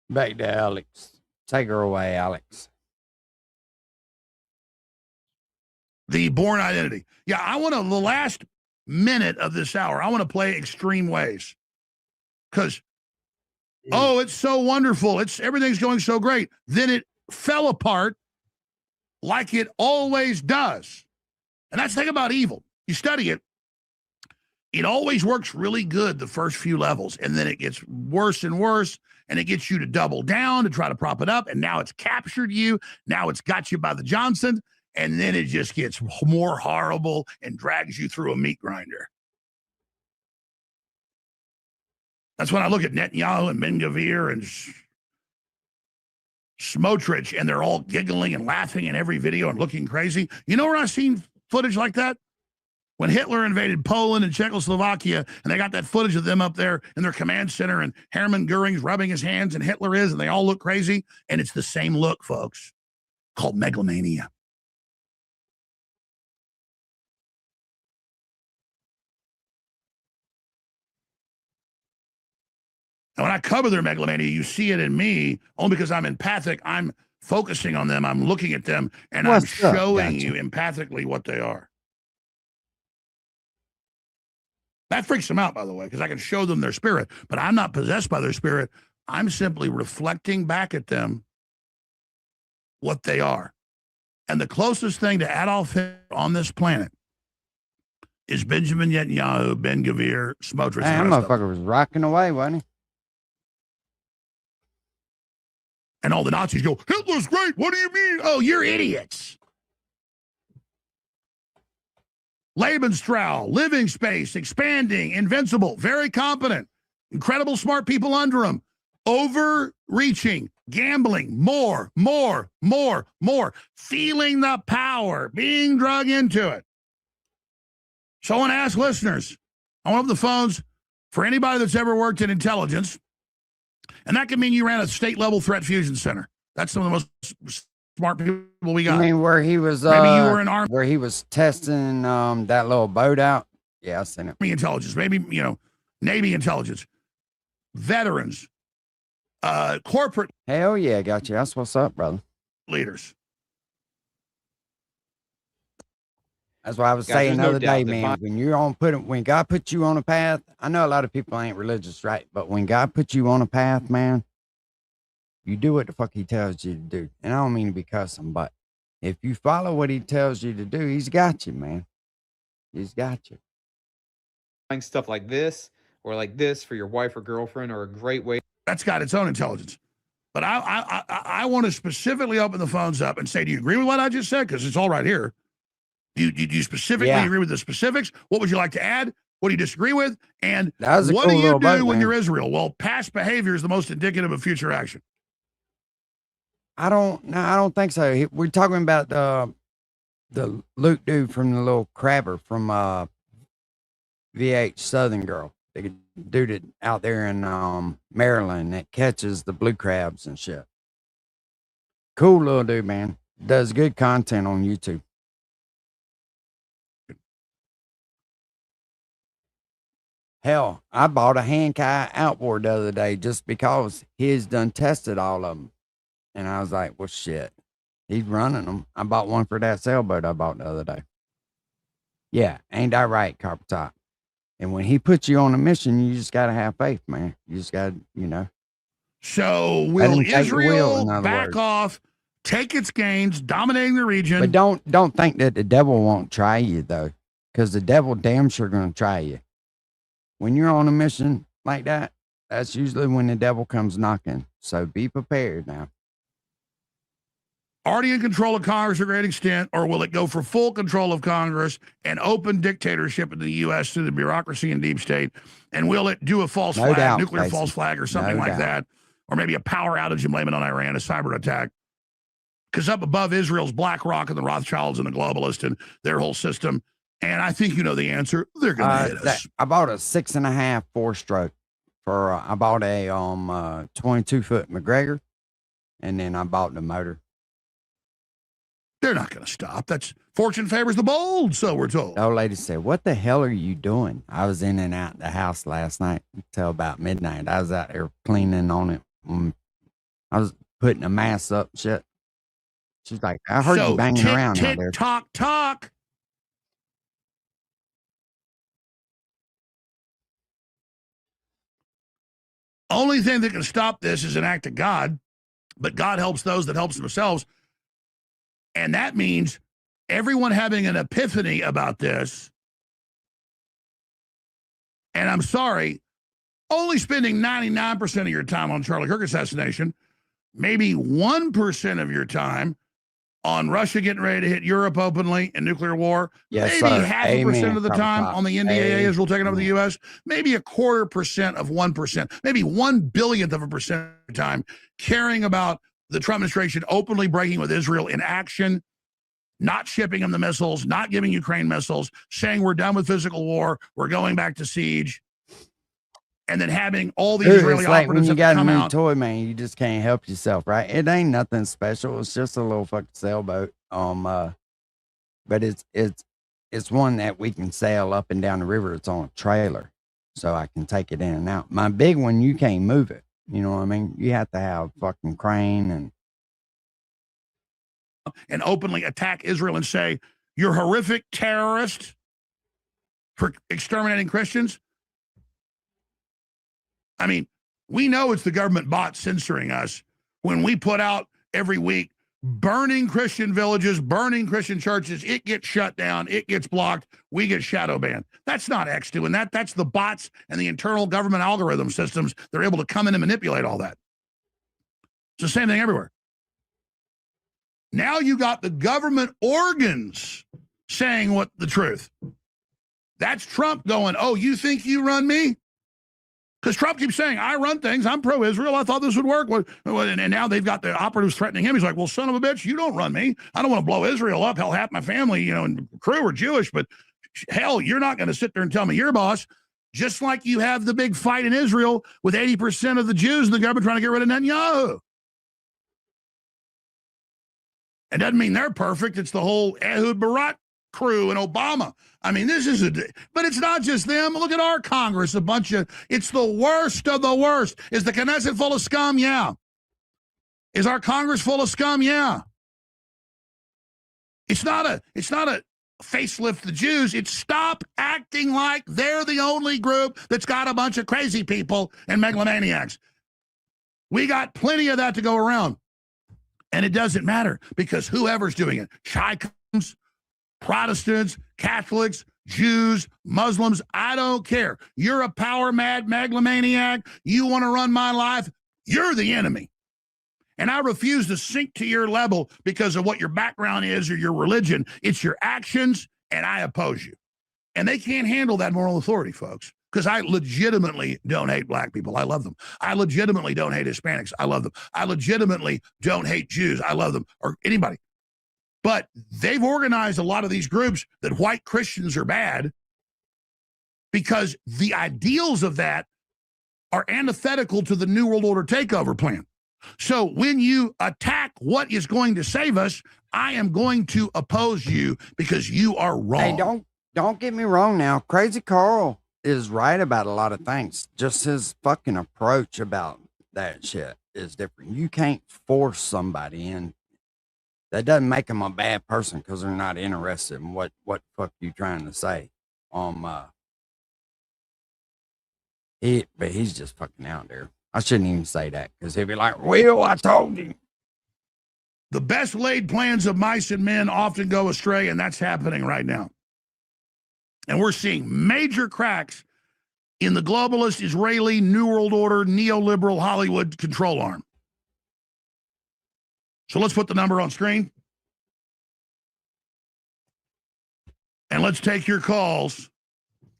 back to Alex. Take her away, Alex. The Bourne Identity. Yeah, I want to, the last minute of this hour, I want to play Extreme Ways. Because, oh, it's so wonderful. Everything's going so great. Then it fell apart like it always does. And that's the thing about evil. You study it. It always works really good the first few levels, and then it gets worse and worse, and it gets you to double down to try to prop it up, and now it's captured you. Now it's got you by the Johnson, and then it just gets more horrible and drags you through a meat grinder. That's when I look at Netanyahu and Ben-Gvir and Smotrich, and they're all giggling and laughing in every video and looking crazy. You know where I've seen footage like that? When Hitler invaded Poland and Czechoslovakia, and they got that footage of them up there in their command center, and Hermann Goering's rubbing his hands, and Hitler is, and they all look crazy. And it's the same look, folks, called megalomania. And when I cover their megalomania, you see it in me, only because I'm empathic. I'm focusing on them. I'm looking at them, and I'm showing you empathically what they are. That freaks them out, by the way, because I can show them their spirit, but I'm not possessed by their spirit. I'm simply reflecting back at them what they are. And the closest thing to Adolf Hitler on this planet is Benjamin Netanyahu, Ben-Gvir, Smotrich. That motherfucker was rocking away, wasn't he? And all the Nazis go, Hitler's great. What do you mean? Oh, you're idiots. Lebensstrahl, living space, expanding, invincible, very competent, incredible smart people under him, overreaching, gambling, more, feeling the power, being drug into it. So I want to ask listeners, I want to open the phones for anybody that's ever worked in intelligence, and that could mean you ran a state-level threat fusion center. That's some of the most smart people we got. I mean, where he was, maybe you were in Army, where he was testing that little boat out. Yeah, I seen it. Army intelligence, maybe, Navy intelligence, veterans, corporate. Hell yeah, got you. That's what's up, brother. Leaders. That's what I was saying the other day, man. When God puts you on a path, I know a lot of people ain't religious, right? But when God puts you on a path, man, you do what the fuck he tells you to do. And I don't mean to be cussing, but if you follow what he tells you to do, he's got you, man. He's got you. Stuff like this or like this for your wife or girlfriend are a great way. That's got its own intelligence. But I want to specifically open the phones up and say, do you agree with what I just said? Because it's all right here. Do you specifically agree with the specifics? What would you like to add? What do you disagree with? And what do you do when you're Israel? Well, past behavior is the most indicative of future action. I don't think so. We're talking about the Luke dude from the little crabber from VH Southern Girl. The dude that out there in Maryland that catches the blue crabs and shit. Cool little dude, man. Does good content on YouTube. Hell, I bought a Hankai outboard the other day just because he's done tested all of them. And I was like, well, shit, he's running them. I bought one for that sailboat I bought the other day. Yeah, ain't that right, Copper Top? And when he puts you on a mission, you just got to have faith, man. You just got to, So will Israel back off, take its gains, dominating the region? But don't think that the devil won't try you, though, because the devil damn sure going to try you. When you're on a mission like that, that's usually when the devil comes knocking. So be prepared now. Already in control of Congress to a great extent, or will it go for full control of Congress and open dictatorship in the U.S. through the bureaucracy and deep state? And will it do a false flag, nuclear false flag or something like that? Or maybe a power outage and blame it on Iran, a cyber attack? Because up above Israel's BlackRock and the Rothschilds and the globalists and their whole system. And I think you know the answer. They're going to hit us. I bought a 6.5 4-stroke for, I bought a 22-foot McGregor, and then I bought the motor. They're not going to stop. That's fortune favors the bold, so we're told. The old lady said, "What the hell are you doing?" I was in and out the house last night until about midnight. I was out there cleaning on it. I was putting a mask up, shit. She's like, "I heard you banging around out there." Talk. Only thing that can stop this is an act of God, but God helps those that helps themselves. And that means everyone having an epiphany about this. And I'm sorry, only spending 99% of your time on Charlie Kirk assassination, maybe 1% of your time on Russia getting ready to hit Europe openly in nuclear war, Yes, maybe sir. 0.5% of the Amen. time on the NDAA, Israel taking over the U.S., maybe 0.25% of 1%, maybe 0.01% of the time caring about the Trump administration openly breaking with Israel in action, not shipping them the missiles, not giving Ukraine missiles, saying we're done with physical war, we're going back to siege, and then having all these Israeli It's like when operatives you that got a come new out. toy, man, you just can't help yourself, right? It ain't nothing special. It's just a little fucking sailboat. But it's one that we can sail up and down the river. It's on a trailer, so I can take it in and out. My big one, you can't move it. You know what I mean? You have to have a fucking crane and openly attack Israel and say, you're horrific terrorists for exterminating Christians. I mean, we know it's the government bot censoring us when we put out every week burning Christian villages, burning Christian churches. It gets shut down. It gets blocked. We get shadow banned. That's not X doing that. That's the bots and the internal government algorithm systems. They're able to come in and manipulate all that. It's the same thing everywhere. Now you got the government organs saying what the truth. That's Trump going, oh, you think you run me? Because Trump keeps saying, I run things. I'm pro-Israel. I thought this would work. And now they've got the operatives threatening him. He's like, well, son of a bitch, you don't run me. I don't want to blow Israel up. Hell, half my family, and crew are Jewish. But hell, you're not going to sit there and tell me you're boss. Just like you have the big fight in Israel with 80% of the Jews in the government trying to get rid of Netanyahu. It doesn't mean they're perfect. It's the whole Ehud Barak crew and Obama. I mean, but it's not just them. Look at our Congress, it's the worst of the worst. Is the Knesset full of scum? Yeah. Is our Congress full of scum? Yeah. It's not a facelift the Jews. It's stop acting like they're the only group that's got a bunch of crazy people and megalomaniacs. We got plenty of that to go around. And it doesn't matter because whoever's doing it, Chicoms, Protestants, Catholics, Jews, Muslims, I don't care. You're a power mad megalomaniac. You want to run my life. You're the enemy. And I refuse to sink to your level because of what your background is or your religion. It's your actions, and I oppose you. And they can't handle that moral authority, folks, because I legitimately don't hate black people. I love them. I legitimately don't hate Hispanics. I love them. I legitimately don't hate Jews. I love them, or anybody. But they've organized a lot of these groups that white Christians are bad because the ideals of that are antithetical to the New World Order takeover plan. So when you attack what is going to save us, I am going to oppose you because you are wrong. Hey, don't get me wrong now. Crazy Carl is right about a lot of things. Just his fucking approach about that shit is different. You can't force somebody in. That doesn't make them a bad person because they're not interested in what fuck you trying to say. But he's just fucking out there. I shouldn't even say that because he'd be like, Will, I told you. The best laid plans of mice and men often go astray, and that's happening right now. And we're seeing major cracks in the globalist, Israeli, New World Order, neoliberal Hollywood control arm. So let's put the number on screen. And let's take your calls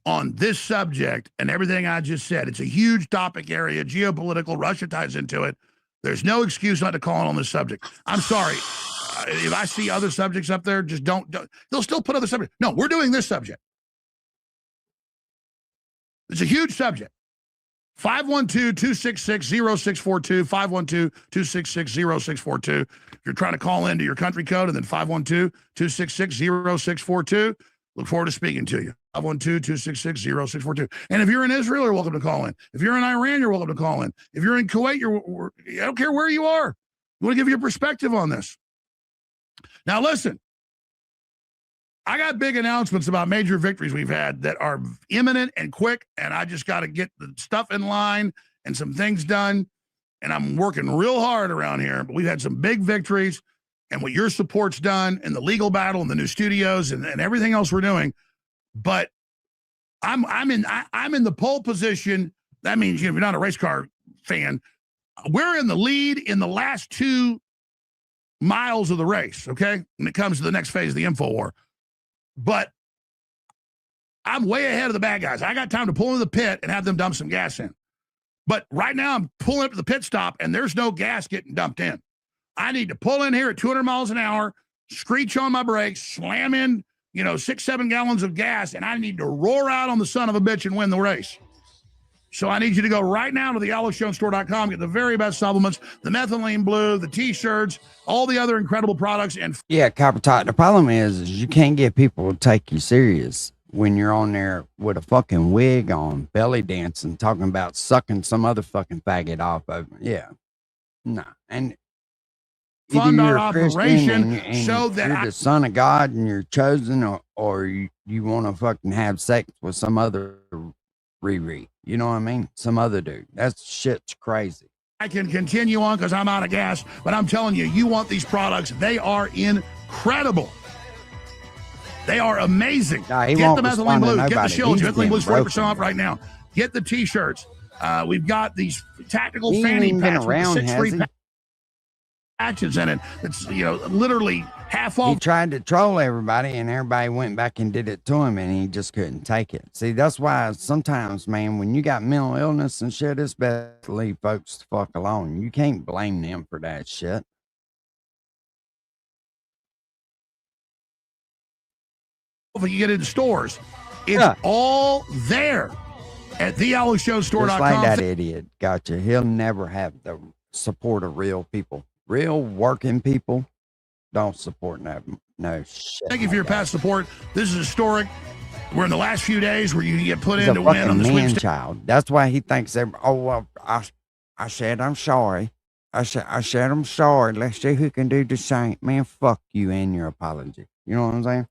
on this subject and everything I just said. It's a huge topic area, geopolitical. Russia ties into it. There's no excuse not to call on this subject. I'm sorry. If I see other subjects up there, just don't. They'll still put other subjects. No, we're doing this subject. It's a huge subject. 512-266-0642, 512-266-0642. If you're trying to call into your country code, and then 512-266-0642. Look forward to speaking to you. 512-266-0642. And if you're in Israel, you're welcome to call in. If you're in Iran, you're welcome to call in. If you're in Kuwait, I don't care where you are. You want to give your perspective on this. Now, listen, I got big announcements about major victories we've had that are imminent and quick, and I just got to get the stuff in line and some things done, and I'm working real hard around here. But we've had some big victories, and what your support's done, and the legal battle, and the new studios, and everything else we're doing. But I'm in the pole position. That means, if you're not a race car fan, we're in the lead in the last 2 miles of the race, okay, when it comes to the next phase of the InfoWar. But I'm way ahead of the bad guys. I got time to pull into the pit and have them dump some gas in. But right now I'm pulling up to the pit stop, and there's no gas getting dumped in. I need to pull in here at 200 miles an hour, screech on my brakes, slam in, 6-7 gallons of gas, and I need to roar out on the son of a bitch and win the race. So I need you to go right now to the AlexJonesStore.com, get the very best supplements, the methylene blue, the T-shirts, all the other incredible products. And yeah, Copper Tot, the problem is you can't get people to take you serious when you're on there with a fucking wig on, belly dancing, talking about sucking some other fucking faggot off of. Yeah. No. And fund either our you're a Christian operation and so that you're the son of God and you're chosen, or you want to fucking have sex with some other Riri. You know what I mean? Some other dude. That shit's crazy. I can continue on because I'm out of gas, but I'm telling you, you want these products. They are incredible. They are amazing. Nah, he get won't the methylene respond to blue. Get the nobody. shields. He's Methylene blue's been 40% off right now. Get the T-shirts. We've got these tactical He ain't fanny even been packs with around, the 6 has free he? patches in it. It's literally half He off. tried to troll everybody, and everybody went back and did it to him, and he just couldn't take it. See, that's why sometimes, man, when you got mental illness and shit, it's best to leave folks the fuck alone. You can't blame them for that shit. If you get into stores, it's Yeah. all there at thealexjonesstore.com. Just like that idiot. Gotcha. He'll never have the support of real people. Real working people don't support no shit. Thank you for your past support. This is historic. We're in the last few days where you get put He's in a to win on fucking the man sweepstakes. child. That's why he thinks I said I'm sorry. I said I'm sorry. Let's see who can do the same. Man, fuck you and your apology. You know what I'm saying?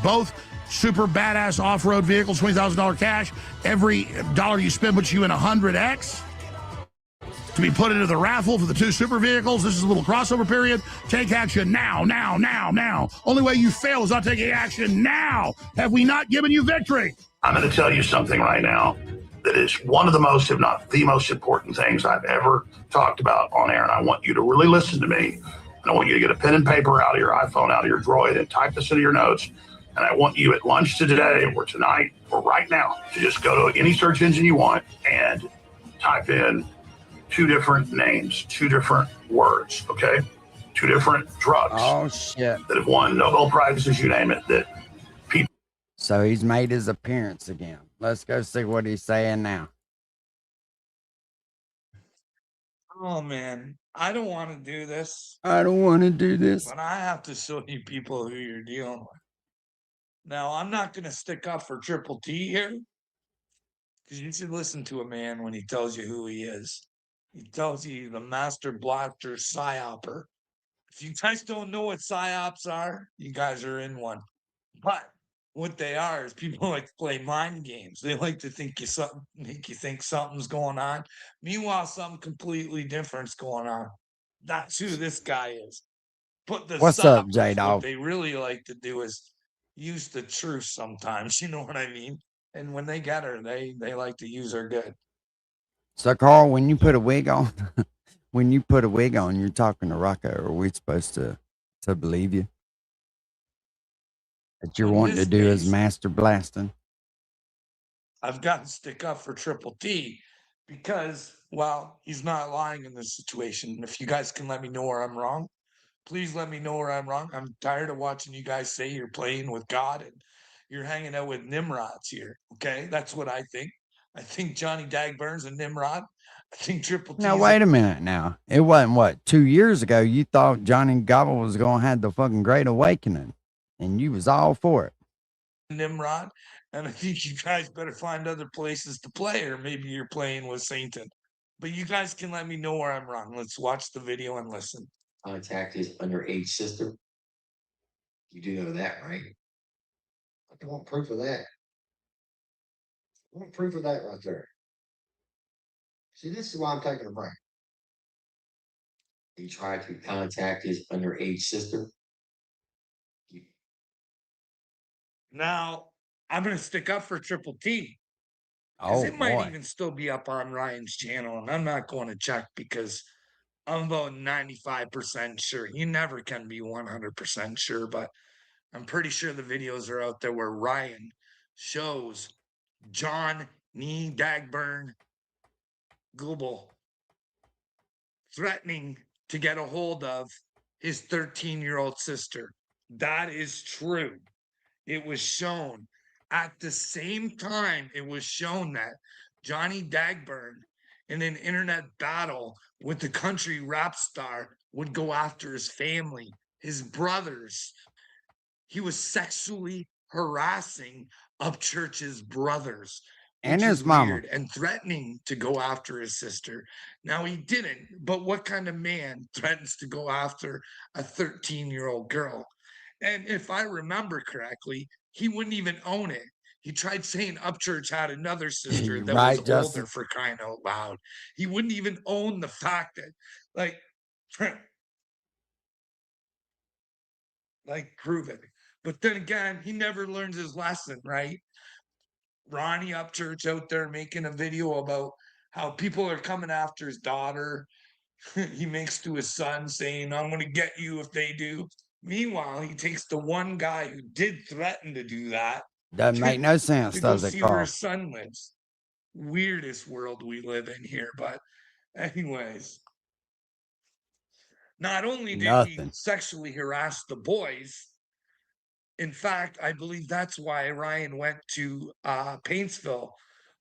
Both super badass off-road vehicles, $20,000 cash. Every dollar you spend puts you in 100x to be put into the raffle for the 2 super vehicles. This is a little crossover period. Take action now. Only way you fail is not taking action now. Have we not given you victory? I'm going to tell you something right now that is one of the most, if not the most important things I've ever talked about on air. And I want you to really listen to me. And I want you to get a pen and paper out of your iPhone, out of your Droid, and type this into your notes. And I want you at lunch today or tonight or right now to just go to any search engine you want and type in 2 different names, 2 different words, okay? 2 different drugs. Oh, shit. That have won Nobel Prizes, you name it, that people. So he's made his appearance again. Let's go see what he's saying now. Oh man, I don't want to do this, I don't want to do this. but I have to show you people who you're dealing with. Now, I'm not going to stick up for Triple T here, because you should listen to a man when he tells you who he is. He tells you the master blaster psyoper. If you guys don't know what psyops are, you guys are in one. But what they are is people like to play mind games. They like to make you think something's going on. Meanwhile, something completely different's going on. That's who this guy is. But the What's up, psyops, J-Dog? what they really like to do is use the truth sometimes. You know what I mean? And when they get her, they like to use her good. So, Carl, when you put a wig on, you're talking to Rocco. Are we supposed to believe you? That you're In wanting to this do his case- master blasting? I've got to stick up for Triple T because, well, he's not lying in this situation. If you guys can let me know where I'm wrong, please let me know where I'm wrong. I'm tired of watching you guys say you're playing with God and you're hanging out with Nimrods here. Okay, that's what I think. I think Johnny Dagburn's a Nimrod. I think Triple T. Now, wait a minute now. It wasn't, what, 2 years ago you thought Johnny Gobble was going to have the fucking Great Awakening, and you was all for it. Nimrod. And I think you guys better find other places to play, or maybe you're playing with Satan. But you guys can let me know where I'm wrong. Let's watch the video and listen. Contact his underage sister. You do know that, right? I want proof of that. I want proof of that right there. See, this is why I'm taking a break. He tried to contact his underage sister. Now, I'm going to stick up for Triple T. Oh, It might boy. even still be up on Ryan's channel, and I'm not going to check because I'm about 95% sure. You never can be 100% sure, but I'm pretty sure the videos are out there where Ryan shows John Nee Dagburn Google threatening to get a hold of his 13-year-old sister. That is true. It was shown at the same time. It was shown that Johnny Dagburn, in an internet battle with the country rap star, would go after his family, his brothers. He was sexually harassing Upchurch's brothers, And which his is mama. weird, and threatening to go after his sister. Now, he didn't, but what kind of man threatens to go after a 13-year-old girl? And if I remember correctly, he wouldn't even own it. He tried saying Upchurch had another sister that Right, was Justin? older, for crying out loud. He wouldn't even own the fact that, prove it. But then again, he never learns his lesson, right? Ronnie Upchurch out there making a video about how people are coming after his daughter. He makes to his son saying, I'm going to get you if they do. Meanwhile, he takes the one guy who did threaten to do that Doesn't make no sense, to go does it, see where Carl? his son lives. Weirdest world we live in here. But anyways, not only did he Nothing. sexually harass the boys, in fact, I believe that's why Ryan went to Paintsville,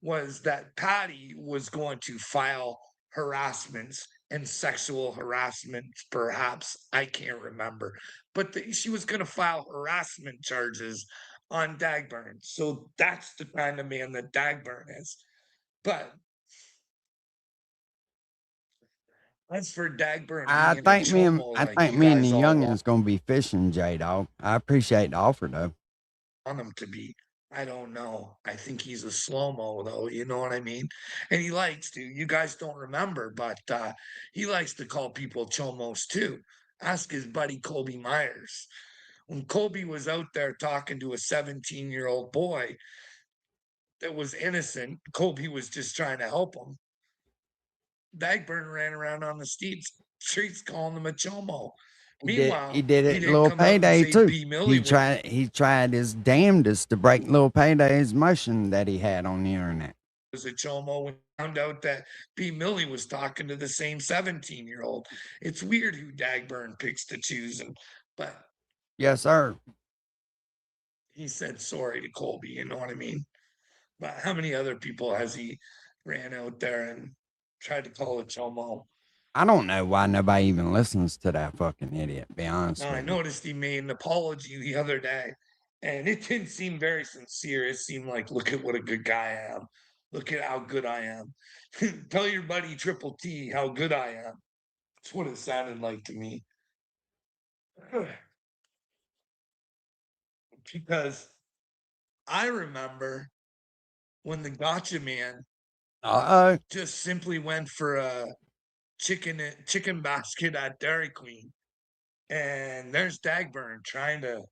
was that Patty was going to file harassments and sexual harassment, perhaps. I can't remember. But she was going to file harassment charges on Dagburn. So that's the kind of man that Dagburn is. But as for Dagburn I being a think me and chomo I like think you me and the guys all want youngin's gonna be fishing, J Dog. I appreciate the offer though. him to be, I don't know. I think he's a slow-mo though, you know what I mean? And he likes to, you guys don't remember, but he likes to call people chomos too. Ask his buddy Colby Myers. When Colby was out there talking to a 17-year-old boy that was innocent, Colby was just trying to help him. Dagburn ran around on the streets calling him a chomo. Meanwhile, He did it didn't Little come out and Payday say too. B. Millie He tried his damnedest to break Little Payday's motion that he had on the internet. was a chomo. We found out that B. Millie was talking to the same 17-year-old. It's weird who Dagburn picks to choose him, but Yes, sir. he said sorry to Colby, you know what I mean? But how many other people has he ran out there and tried to call a chomo? I don't know why nobody even listens to that fucking idiot, be honest Now, I with you. noticed he made an apology the other day, and it didn't seem very sincere. It seemed like, look at what a good guy I am. Look at how good I am. Tell your buddy Triple T how good I am. That's what it sounded like to me. Because I remember when the Gotcha Man just simply went for a chicken basket at Dairy Queen, and there's Dagburn trying to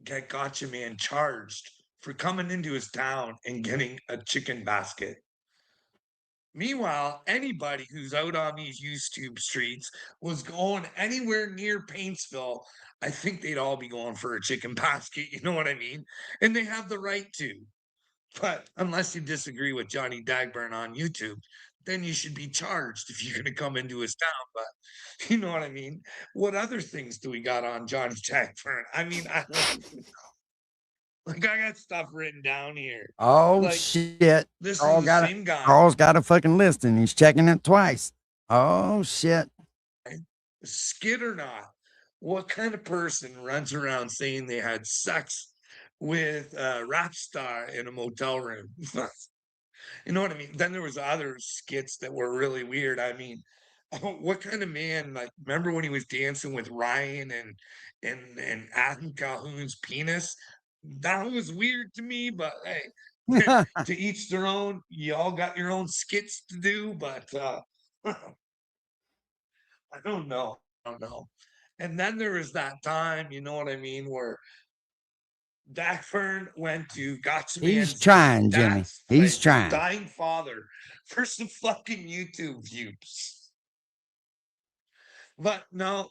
get Gotcha Man charged for coming into his town and getting a chicken basket. Meanwhile, anybody who's out on these YouTube streets was going anywhere near Paintsville, I think they'd all be going for a chicken basket, you know what I mean? And they have the right to. But unless you disagree with Johnny Dagburn on YouTube, then you should be charged if you're going to come into his town. But you know what I mean? What other things do we got on Johnny Dagburn? I mean, I don't even know. Like I got stuff written down here. Oh Like, shit. this Carl is the got same guy. Carl's got a fucking list and he's checking it twice. Oh shit. Skid or not, what kind of person runs around saying they had sex with a rap star in a motel room? You know what I mean? Then there was other skits that were really weird. I mean, what kind of man, like, remember when he was dancing with Ryan and Adam Calhoun's penis? That was weird to me, but hey, to each their own. You all got your own skits to do, but I don't know. I don't know. And then there was that time, you know what I mean, where Dagfern went to Gotcha He's Man's trying, Jimmy. dad's He's place, trying. dying father for some fucking YouTube views. But no,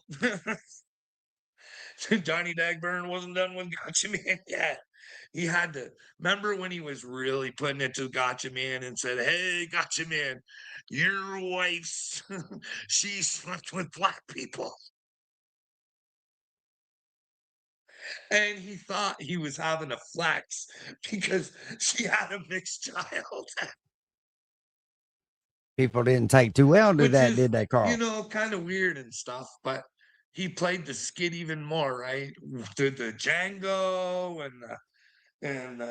Johnny Dagburn wasn't done with Gotcha Man yet. He had to remember when he was really putting it to Gotcha Man and said, "Hey, Gotcha Man, your wife's she slept with black people." And he thought he was having a flex because she had a mixed child. People didn't take too well to Which that, is, did they, Carl? you know, kind of weird and stuff, but he played the skit even more, right? The Django and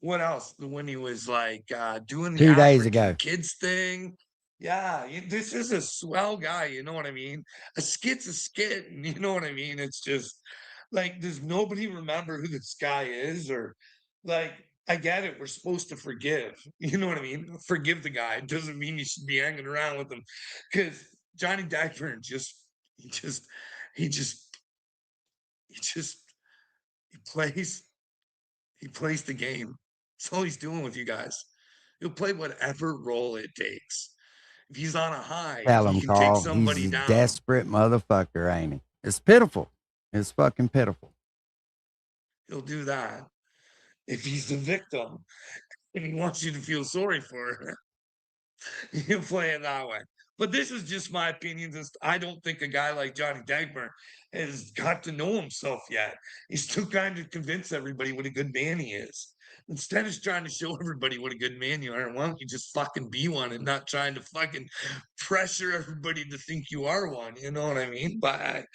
what else? When he was like doing the 2 days African ago. kids thing. Yeah, this is a swell guy, you know what I mean? A skit's a skit, and you know what I mean? It's just like, does nobody remember who this guy is? Or like, I get it, we're supposed to forgive. You know what I mean? Forgive the guy. It doesn't mean you should be hanging around with him. Because Johnny Dagburn he plays the game. That's all he's doing with you guys. He'll play whatever role it takes. If he's on a high, Tell he him, can Carl. take somebody He's a down. desperate motherfucker, ain't he? It's pitiful. It's fucking pitiful. He'll do that. If he's the victim and he wants you to feel sorry for her, he'll play it that way. But this is just my opinion. I don't think a guy like Johnny Dagburn has got to know himself yet. He's still trying to convince everybody what a good man he is. Instead of trying to show everybody what a good man you are, why don't you just fucking be one and not trying to fucking pressure everybody to think you are one? You know what I mean? But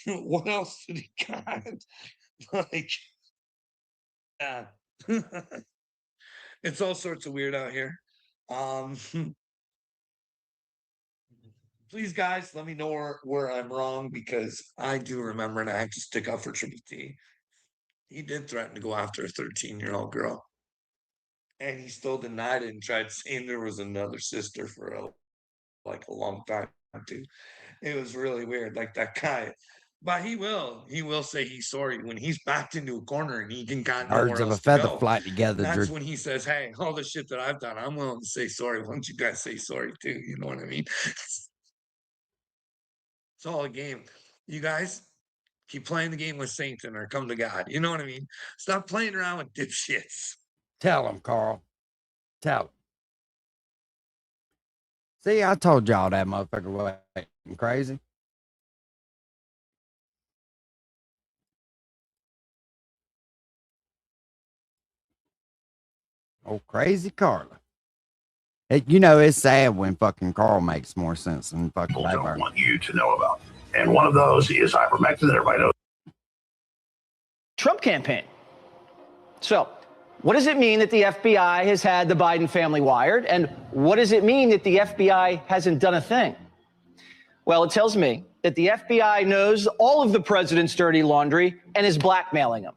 what else did he got? Like, yeah. It's all sorts of weird out here. Please, guys, let me know where I'm wrong, because I do remember, and I have to stick up for Triple T. He did threaten to go after a 13-year-old girl, and he still denied it and tried saying there was another sister for a long time too. It was really weird, like that guy. But he will say he's sorry when he's backed into a corner and he can got nowhere Birds of a else to feather go. fly together, That's Drew. when he says, "Hey, all the shit that I've done, I'm willing to say sorry. Why don't you guys say sorry too?" You know what I mean? It's all a game. You guys keep playing the game with Satan or come to God. You know what I mean? Stop playing around with dipshits. Tell him, Carl. Tell him. See, I told y'all that motherfucker was crazy. Oh, crazy Carla. You know, it's sad when fucking Carl makes more sense than fucking People don't Dagburn. want you to know about. And one of those is ivermectin that everybody knows. Trump campaign. So, what does it mean that the FBI has had the Biden family wired? And what does it mean that the FBI hasn't done a thing? Well, it tells me that the FBI knows all of the president's dirty laundry and is blackmailing him.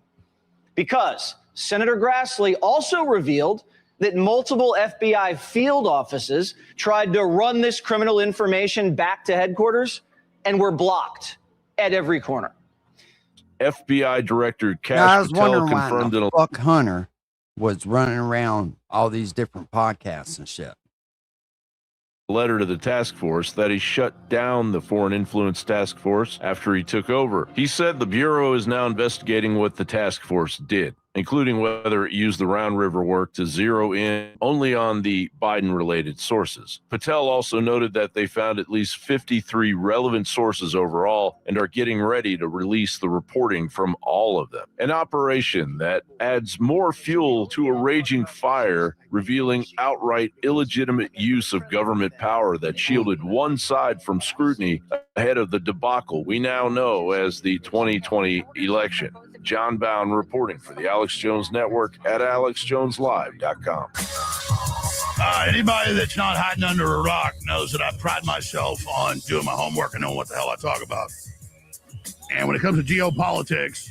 Because Senator Grassley also revealed that multiple FBI field offices tried to run this criminal information back to headquarters and were blocked at every corner. FBI Director Now, I Cash was Patel wondering why confirmed the in a fuck Hunter was running around all these different podcasts and shit. letter to the task force that he shut down the Foreign Influence Task Force after he took over. He said the Bureau is now investigating what the task force did. including whether it used the Round River work to zero in only on the Biden-related sources. Patel also noted that they found at least 53 relevant sources overall and are getting ready to release the reporting from all of them. An operation that adds more fuel to a raging fire, revealing outright illegitimate use of government power that shielded one side from scrutiny ahead of the debacle we now know as the 2020 election. John Bound reporting for the Alex Jones Network at alexjoneslive.com. Anybody that's not hiding under a rock knows that I pride myself on doing my homework and knowing what the hell I talk about. And when it comes to geopolitics,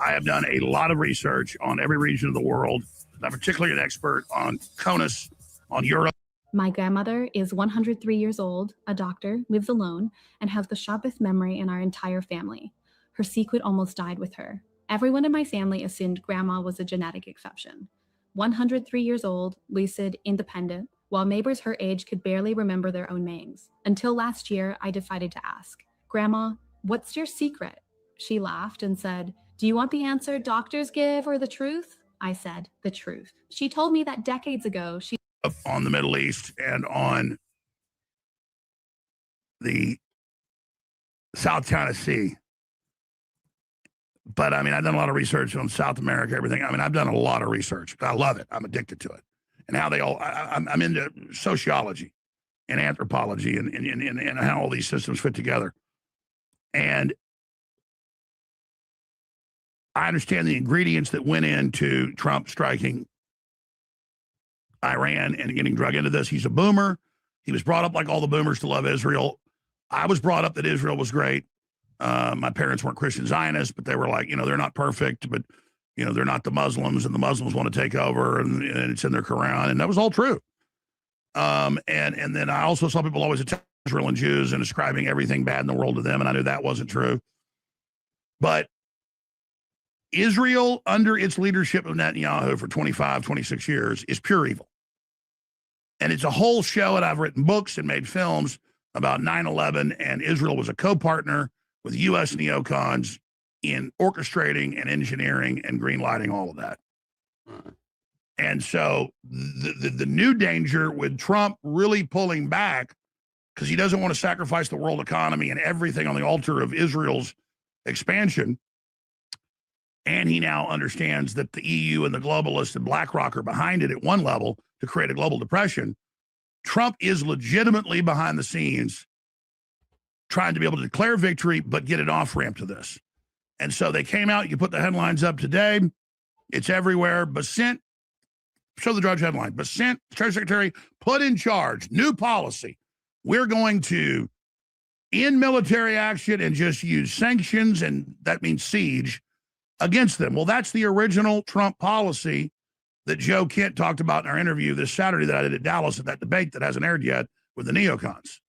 I have done a lot of research on every region of the world. I'm particularly an expert on CONUS, on Europe. My grandmother is 103 years old, a doctor, lives alone, and has the sharpest memory in our entire family. Her secret almost died with her. Everyone in my family assumed grandma was a genetic exception. 103 years old, lucid, independent, while neighbors her age could barely remember their own names. Until last year, I decided to ask, Grandma, what's your secret? She laughed and said, do you want the answer doctors give or the truth? I said, the truth. She told me that decades ago, she on the Middle East and on the South China Sea. But I mean, I've done a lot of research on South America, everything. I mean, I've done a lot of research. I love it. I'm addicted to it. And how they all, I'm into sociology and anthropology and how all these systems fit together. And I understand the ingredients that went into Trump striking Iran and getting drug into this. He's a boomer. He was brought up like all the boomers to love Israel. I was brought up that Israel was great. My parents weren't Christian Zionists, but they were like, they're not perfect, but, they're not the Muslims, and the Muslims want to take over, and it's in their Quran, and that was all true. And then I also saw people always attack Israel and Jews and ascribing everything bad in the world to them, and I knew that wasn't true. But Israel, under its leadership of Netanyahu for 25, 26 years, is pure evil. And it's a whole show, and I've written books and made films about 9/11, and Israel was a co-partner with U.S. neocons in orchestrating and engineering and greenlighting all of that. And so the new danger with Trump really pulling back, because he doesn't want to sacrifice the world economy and everything on the altar of Israel's expansion. And he now understands that the EU and the globalists and BlackRock are behind it at one level to create a global depression. Trump is legitimately behind the scenes trying to be able to declare victory, but get an off-ramp to this. And so they came out, you put the headlines up today, it's everywhere. Bessent, show the Drudge headline, Bessent, Treasury Secretary, put in charge, new policy. We're going to end military action and just use sanctions, and that means siege, against them. Well, that's the original Trump policy that Joe Kent talked about in our interview this Saturday that I did at Dallas at that debate that hasn't aired yet with the neocons.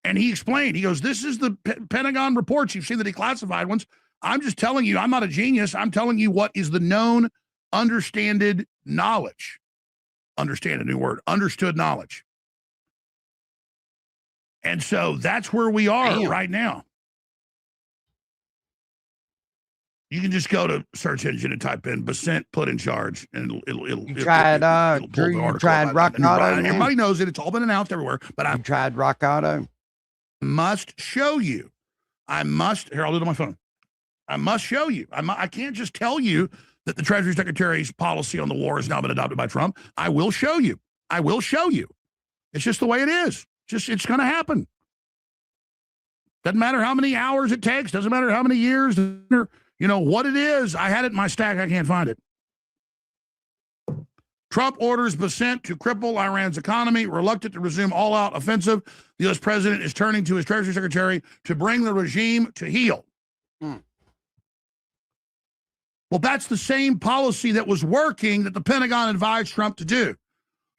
And he explained, he goes, this is the Pentagon reports. You've seen the declassified ones. I'm just telling you, I'm not a genius. I'm telling you what is the known, understood knowledge. Understand a new word, understood knowledge. And so that's where we are right now. You can just go to search engine and type in Bessent put in charge, and it'll tried Rock Auto. Everybody knows it. It's all been announced everywhere. But I tried Rock Auto. Must show you. Here, I'll do it on my phone. I must show you. I can't just tell you that the Treasury Secretary's policy on the war has now been adopted by Trump. I will show you. I will show you. It's just the way it is. It's going to happen. Doesn't matter how many hours it takes. Doesn't matter how many years. What it is. I had it in my stack. I can't find it. Trump orders Bessent to cripple Iran's economy, reluctant to resume all-out offensive. The U.S. president is turning to his Treasury Secretary to bring the regime to heel. Well, that's the same policy that was working that the Pentagon advised Trump to do.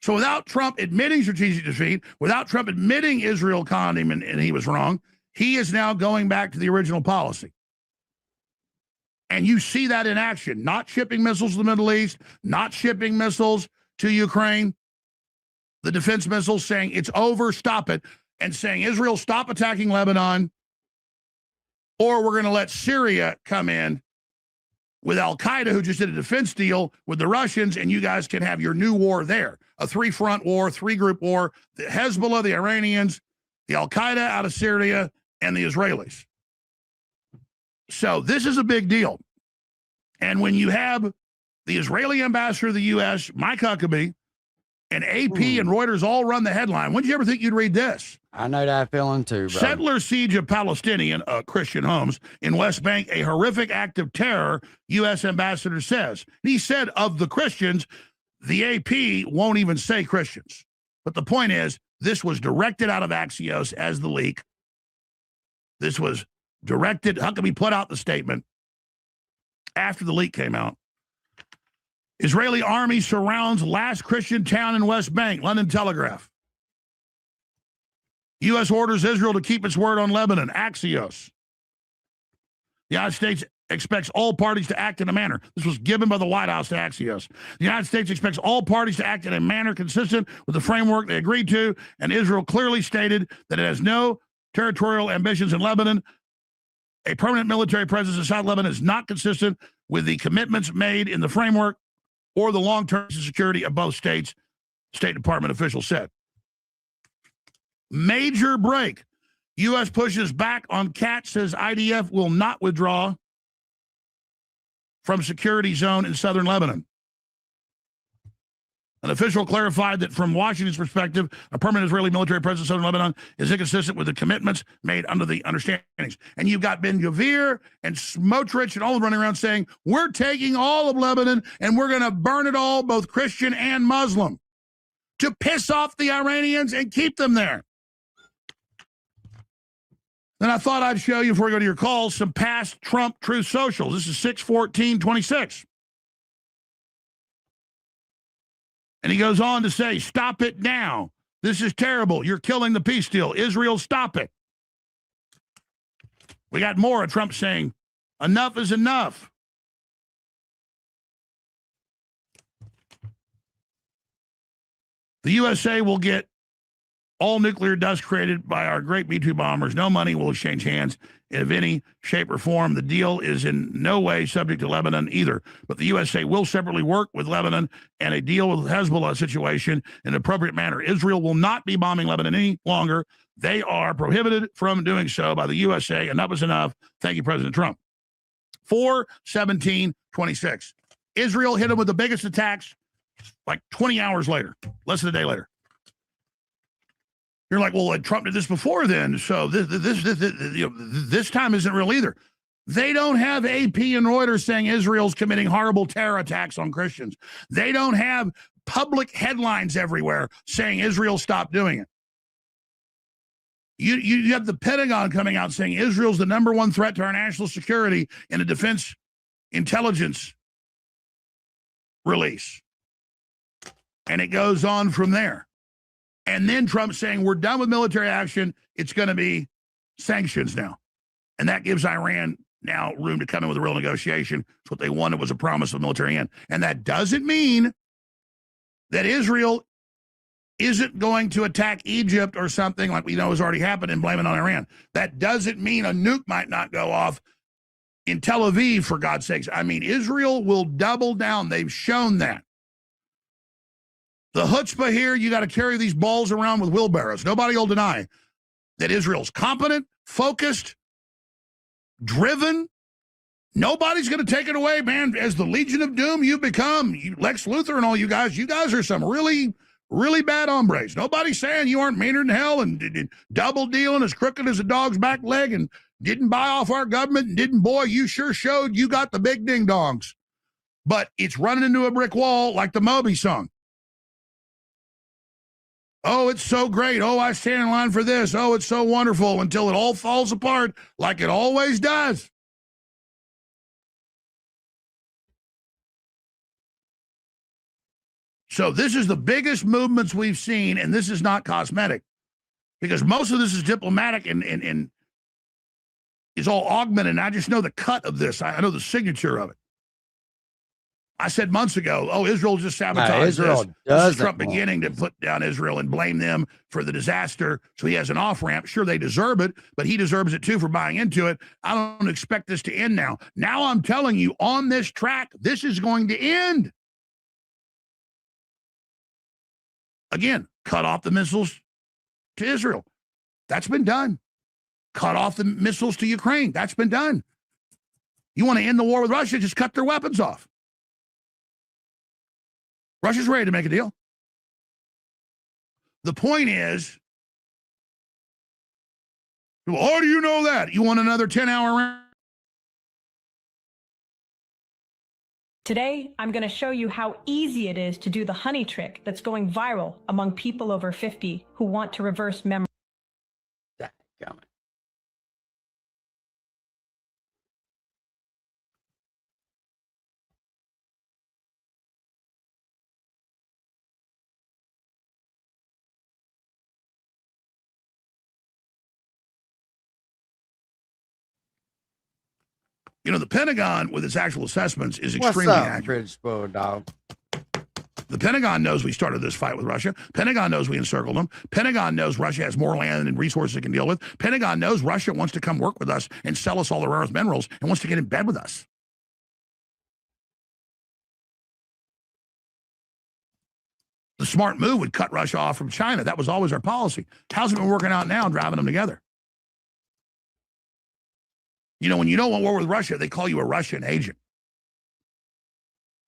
So without Trump admitting strategic defeat, without Trump admitting Israel conned him and he was wrong, he is now going back to the original policy. And you see that in action, not shipping missiles to the Middle East, not shipping missiles to Ukraine, the defense missiles saying it's over, stop it, and saying, Israel, stop attacking Lebanon, or we're going to let Syria come in with Al Qaeda, who just did a defense deal with the Russians, and you guys can have your new war there. A three-front war, three-group war, the Hezbollah, the Iranians, the Al Qaeda out of Syria, and the Israelis. So this is a big deal. And when you have the Israeli ambassador to the U.S., Mike Huckabee, and AP and Reuters all run the headline, when did you ever think you'd read this? I know that feeling too, bro. Settler siege of Palestinian Christian homes in West Bank, a horrific act of terror, U.S. ambassador says. And he said of the Christians, the AP won't even say Christians. But the point is, this was directed out of Axios as the leak. This was directed. Huckabee put out the statement after the leak came out. Israeli army surrounds last Christian town in West Bank, London Telegraph. U.S. orders Israel to keep its word on Lebanon, Axios. The United States expects all parties to act in a manner. This was given by the White House to Axios. The United States expects all parties to act in a manner consistent with the framework they agreed to, and Israel clearly stated that it has no territorial ambitions in Lebanon. A permanent military presence in South Lebanon is not consistent with the commitments made in the framework or the long-term security of both states, State Department officials said. Major break. U.S. pushes back on Katz, says IDF will not withdraw from security zone in southern Lebanon. An official clarified that from Washington's perspective, a permanent Israeli military presence in southern Lebanon is inconsistent with the commitments made under the understandings. And you've got Ben-Gvir and Smotrich and all of them running around saying, we're taking all of Lebanon and we're going to burn it all, both Christian and Muslim, to piss off the Iranians and keep them there. Then I thought I'd show you, before we go to your calls, some past Trump Truth Socials. This is 6/14/26. And he goes on to say, stop it now. This is terrible. You're killing the peace deal. Israel, stop it. We got more of Trump saying, enough is enough. The USA will get all nuclear dust created by our great B-2 bombers. No money will exchange hands in any shape or form. The deal is in no way subject to Lebanon either. But the USA will separately work with Lebanon and a deal with Hezbollah situation in an appropriate manner. Israel will not be bombing Lebanon any longer. They are prohibited from doing so by the USA. Enough is enough. Thank you, President Trump. 4/17/26. Israel hit them with the biggest attacks like 20 hours later, less than a day later. You're like, well, Trump did this before then, so this time isn't real either. They don't have AP and Reuters saying Israel's committing horrible terror attacks on Christians. They don't have public headlines everywhere saying Israel stopped doing it. You have the Pentagon coming out saying Israel's the #1 threat to our national security in a defense intelligence release. And it goes on from there. And then Trump saying, we're done with military action. It's going to be sanctions now. And that gives Iran now room to come in with a real negotiation. So what they wanted was a promise of military end. And that doesn't mean that Israel isn't going to attack Egypt or something like we know has already happened and blame it on Iran. That doesn't mean a nuke might not go off in Tel Aviv, for God's sakes. I mean, Israel will double down. They've shown that. The chutzpah here, you got to carry these balls around with wheelbarrows. Nobody will deny that Israel's competent, focused, driven. Nobody's going to take it away, man. As the Legion of Doom you've become, Lex Luthor and all you guys are some really, really bad hombres. Nobody's saying you aren't meaner than hell and double dealing as crooked as a dog's back leg and didn't buy off our government and didn't, boy, you sure showed you got the big ding-dongs. But it's running into a brick wall like the Moby song. Oh, it's so great. Oh, I stand in line for this. Oh, it's so wonderful, until it all falls apart like it always does. So this is the biggest movements we've seen, and this is not cosmetic, because most of this is diplomatic and is all augmented. And I just know the cut of this. I know the signature of it. I said months ago, oh, Israel just sabotaged Israel this. This is doesn't Trump want beginning to put down Israel and blame them for the disaster so he has an off-ramp. Sure, they deserve it, but he deserves it too for buying into it. I don't expect this to end now. Now I'm telling you, on this track, this is going to end. Again, cut off the missiles to Israel. That's been done. Cut off the missiles to Ukraine. That's been done. You want to end the war with Russia, just cut their weapons off. Russia's ready to make a deal. The point is, well, how do you know that? You want another 10-hour round? Today, I'm going to show you how easy it is to do the honey trick that's going viral among people over 50 who want to reverse memory. You know, the Pentagon, with its actual assessments, is What's extremely up, accurate. British Bulldog? The Pentagon knows we started this fight with Russia. Pentagon knows we encircled them. Pentagon knows Russia has more land and resources it can deal with. Pentagon knows Russia wants to come work with us and sell us all the rare earth minerals and wants to get in bed with us. The smart move would cut Russia off from China. That was always our policy. How's it been working out now, driving them together? You know, when you don't want war with Russia, they call you a Russian agent.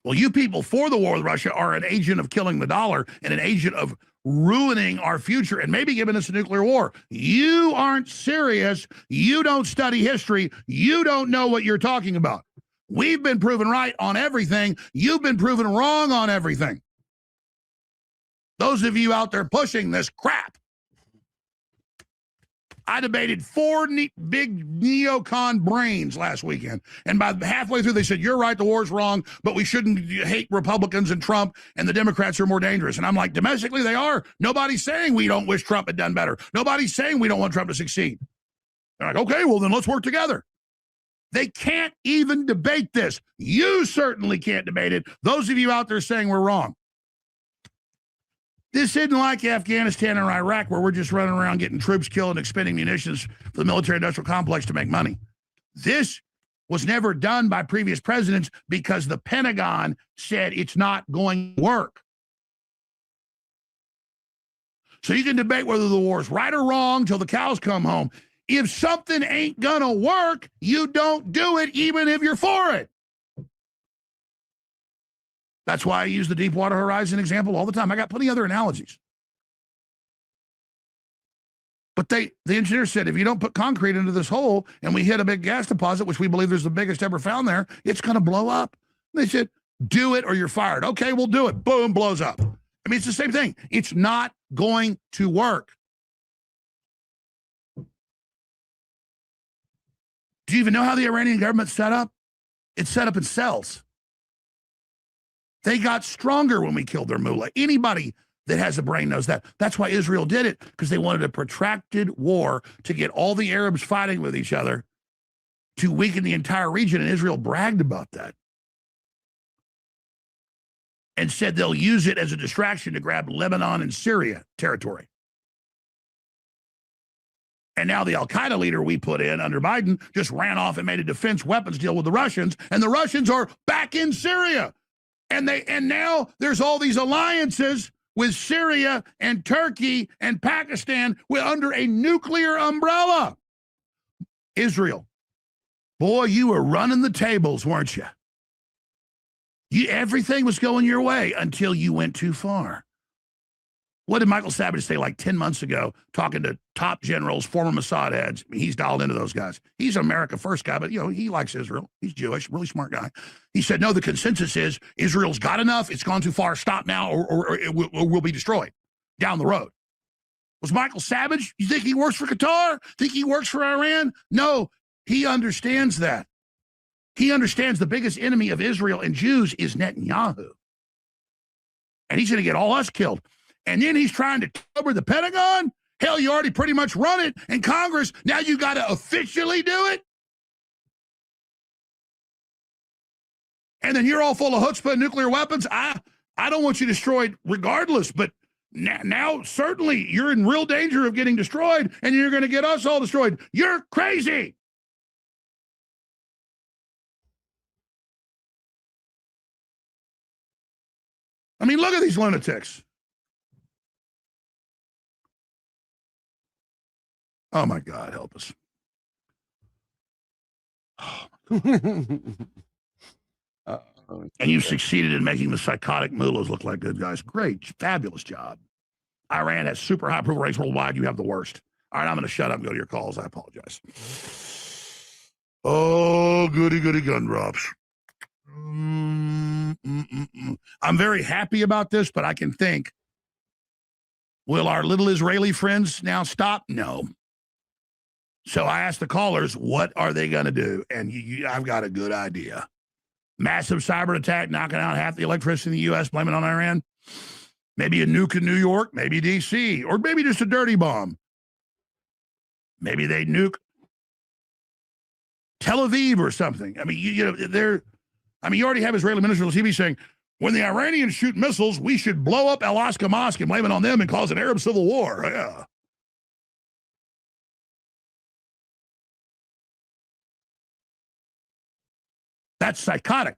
Well, you people for the war with Russia are an agent of killing the dollar and an agent of ruining our future and maybe giving us a nuclear war. You aren't serious. You don't study history. You don't know what you're talking about. We've been proven right on everything. You've been proven wrong on everything. Those of you out there pushing this crap. I debated 4 big neocon brains last weekend. And by halfway through, they said, you're right, the war's wrong, but we shouldn't hate Republicans and Trump, and the Democrats are more dangerous. And I'm like, domestically, they are. Nobody's saying we don't wish Trump had done better. Nobody's saying we don't want Trump to succeed. They're like, okay, well, then let's work together. They can't even debate this. You certainly can't debate it. Those of you out there saying we're wrong. This isn't like Afghanistan or Iraq where we're just running around getting troops killed and expending munitions for the military-industrial complex to make money. This was never done by previous presidents because the Pentagon said it's not going to work. So you can debate whether the war is right or wrong till the cows come home. If something ain't going to work, you don't do it even if you're for it. That's why I use the Deepwater Horizon example all the time. I got plenty of other analogies. But the engineer said, if you don't put concrete into this hole and we hit a big gas deposit, which we believe there's the biggest ever found there, it's going to blow up. They said, do it or you're fired. Okay, we'll do it. Boom, blows up. I mean, it's the same thing. It's not going to work. Do you even know how the Iranian government's set up? It's set up in cells. They got stronger when we killed their mullah. Anybody that has a brain knows that. That's why Israel did it, because they wanted a protracted war to get all the Arabs fighting with each other to weaken the entire region, and Israel bragged about that and said they'll use it as a distraction to grab Lebanon and Syria territory. And now the al-Qaeda leader we put in under Biden just ran off and made a defense weapons deal with the Russians, and the Russians are back in Syria. And now there's all these alliances with Syria and Turkey and Pakistan under a nuclear umbrella. Israel, boy, you were running the tables, weren't you? Everything was going your way until you went too far. What did Michael Savage say like 10 months ago, talking to top generals, former Mossad heads? I mean, he's dialed into those guys. He's an America First guy, but, you know, he likes Israel. He's Jewish, really smart guy. He said, no, the consensus is Israel's got enough. It's gone too far. Stop now or we'll be destroyed down the road. Was Michael Savage? You think he works for Qatar? Think he works for Iran? No, he understands that. He understands the biggest enemy of Israel and Jews is Netanyahu. And he's going to get all us killed. And then he's trying to cover the Pentagon? Hell, you already pretty much run it in Congress. Now you got to officially do it? and then you're all full of chutzpah and nuclear weapons. I don't want you destroyed regardless, but now certainly you're in real danger of getting destroyed, and you're going to get us all destroyed. You're crazy. I mean, look at these lunatics. Oh, my God, help us. And you've succeeded in making the psychotic mullahs look like good guys. Great, fabulous job. Iran has super high approval rates worldwide. You have the worst. All right, I'm going to shut up and go to your calls. I apologize. Oh, goody, goody gun drops. I'm very happy about this, but I can think, will our little Israeli friends now stop? No. So I asked the callers, what are they going to do? And I've got a good idea. Massive cyber attack, knocking out half the electricity in the U.S., blaming it on Iran. Maybe a nuke in New York, maybe D.C., or maybe just a dirty bomb. Maybe they nuke Tel Aviv or something. I mean, you already have Israeli ministers on TV saying, when the Iranians shoot missiles, we should blow up Al-Aqsa Mosque and blame it on them and cause an Arab civil war. Yeah. That's psychotic.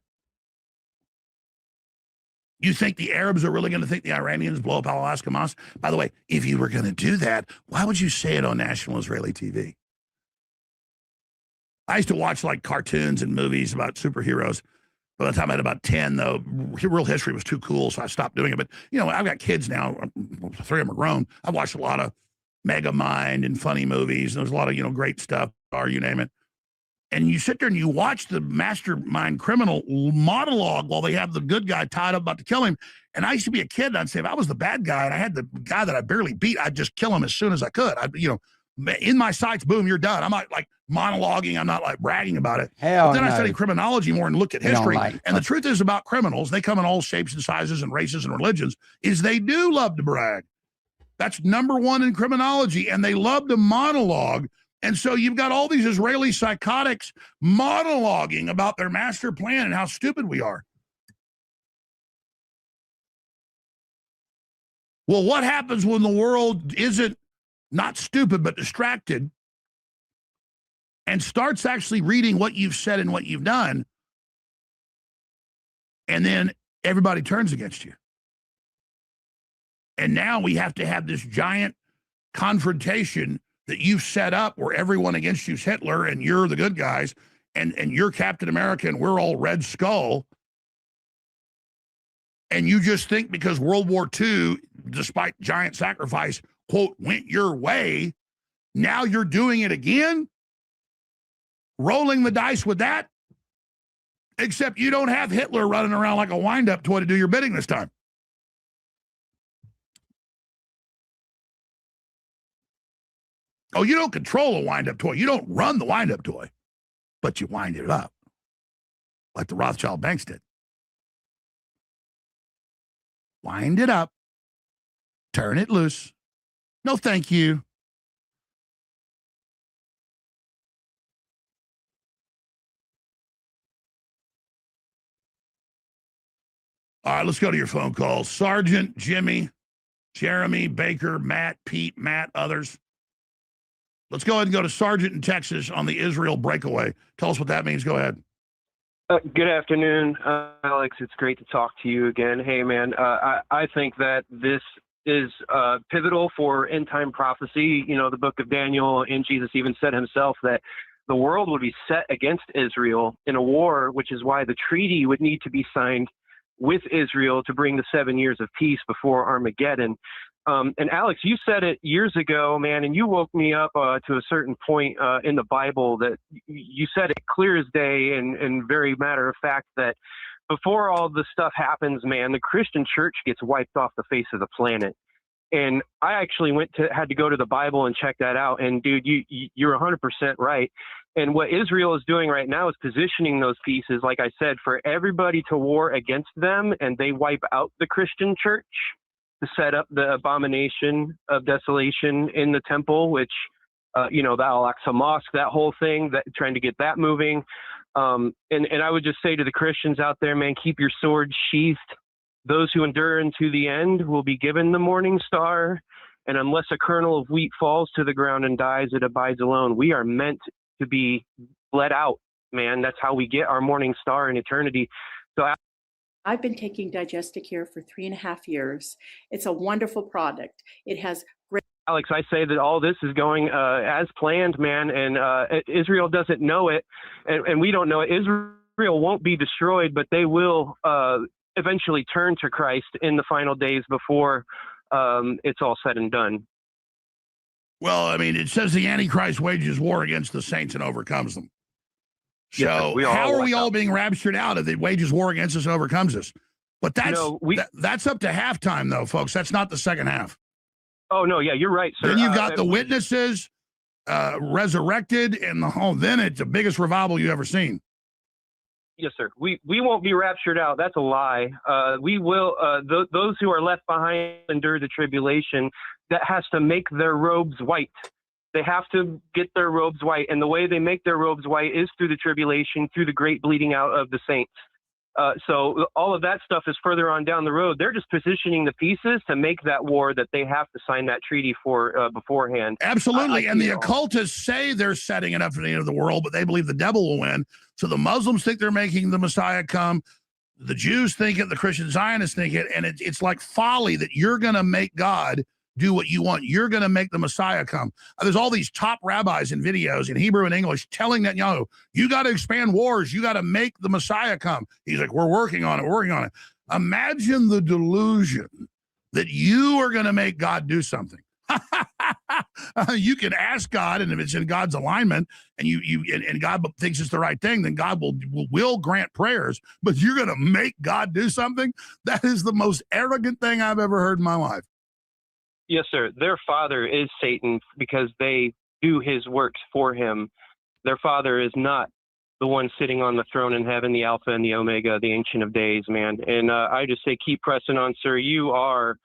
You think the Arabs are really going to think the Iranians blow up Al-Aqsa Mosque? By the way, if you were going to do that, why would you say it on national Israeli TV? I used to watch like cartoons and movies about superheroes. By the time I had about 10, though, real history was too cool, so I stopped doing it. But, I've got kids now. 3 of them are grown. I've watched a lot of Megamind and funny movies. And there's a lot of, great stuff, or you name it. And you sit there and you watch the mastermind criminal monologue while they have the good guy tied up about to kill him. And I used to be a kid, and I'd say, if I was the bad guy and I had the guy that I barely beat, I'd just kill him as soon as I could. In my sights, boom, you're done. I'm not like monologuing. I'm not like bragging about it. But then I study criminology more and look at history. And the truth is about criminals, they come in all shapes and sizes and races and religions, is they do love to brag. That's number one in criminology. And they love to monologue. And so you've got all these Israeli psychotics monologuing about their master plan and how stupid we are. Well, what happens when the world isn't not stupid, but distracted and starts actually reading what you've said and what you've done, and then everybody turns against you? And now we have to have this giant confrontation that you've set up where everyone against you's Hitler and you're the good guys and you're Captain America and we're all Red Skull. And you just think because World War II, despite giant sacrifice, quote, went your way, now you're doing it again? Rolling the dice with that? Except you don't have Hitler running around like a wind-up toy to do your bidding this time. Oh, you don't control a wind-up toy. You don't run the wind-up toy, but you wind it up like the Rothschild banks did. Wind it up, turn it loose. No, thank you. All right, let's go to your phone calls. Sergeant, Jimmy, Jeremy, Baker, Matt, Pete, Matt, others. Let's go ahead and go to Sergeant in Texas on the Israel breakaway. Tell us what that means. Go ahead. Good afternoon, Alex. It's great to talk to you again. Hey, man, I think that this is pivotal for end-time prophecy. The book of Daniel, and Jesus even said himself that the world would be set against Israel in a war, which is why the treaty would need to be signed with Israel to bring the 7 years of peace before Armageddon. And Alex, you said it years ago, man, and you woke me up to a certain point in the Bible that you said it clear as day and very matter of fact that before all this stuff happens, man, the Christian church gets wiped off the face of the planet. And I actually had to go to the Bible and check that out. And dude, you're 100% right. And what Israel is doing right now is positioning those pieces, like I said, for everybody to war against them, and they wipe out the Christian church to set up the abomination of desolation in the temple, which, the Al-Aqsa Mosque, that whole thing, that trying to get that moving. And I would just say to the Christians out there, man, keep your sword sheathed. Those who endure into the end will be given the morning star. And unless a kernel of wheat falls to the ground and dies, it abides alone. We are meant to be bled out, man. That's how we get our morning star in eternity. So I've been taking Digesticare for 3.5 years. It's a wonderful product. It has great. Alex, I say that all this is going as planned, man, and Israel doesn't know it, and we don't know it. Israel won't be destroyed, but they will eventually turn to Christ in the final days before it's all said and done. Well, I mean, it says the Antichrist wages war against the saints and overcomes them. So how are we all being raptured out if it wages war against us and overcomes us? But that's that's up to halftime, though, folks. That's not the second half. Oh, no, yeah, you're right, sir. Then you've got the witnesses resurrected, and then it's the biggest revival you've ever seen. Yes, sir. We won't be raptured out. That's a lie. We will. Those who are left behind endure the tribulation. That has to make their robes white. They have to get their robes white, and the way they make their robes white is through the tribulation, through the great bleeding out of the saints. So all of that stuff is further on down the road. They're just positioning the pieces to make that war that they have to sign that treaty for beforehand. Absolutely. And the occultists say they're setting it up for the end of the world, but they believe the devil will win. So the Muslims think they're making the Messiah come. The Jews think it, the Christian Zionists think it, and it's like folly that you're going to make God do what you want. You're going to make the Messiah come. There's all these top rabbis in videos in Hebrew and English telling Netanyahu, you got to expand wars. You got to make the Messiah come. He's like, we're working on it. We're working on it. Imagine the delusion that you are going to make God do something. You can ask God, and if it's in God's alignment and and God thinks it's the right thing, then God will grant prayers, but you're going to make God do something? That is the most arrogant thing I've ever heard in my life. Yes, sir. Their father is Satan because they do his works for him. Their father is not the one sitting on the throne in heaven, the Alpha and the Omega, the Ancient of Days, man. And I just say, keep pressing on, sir. You are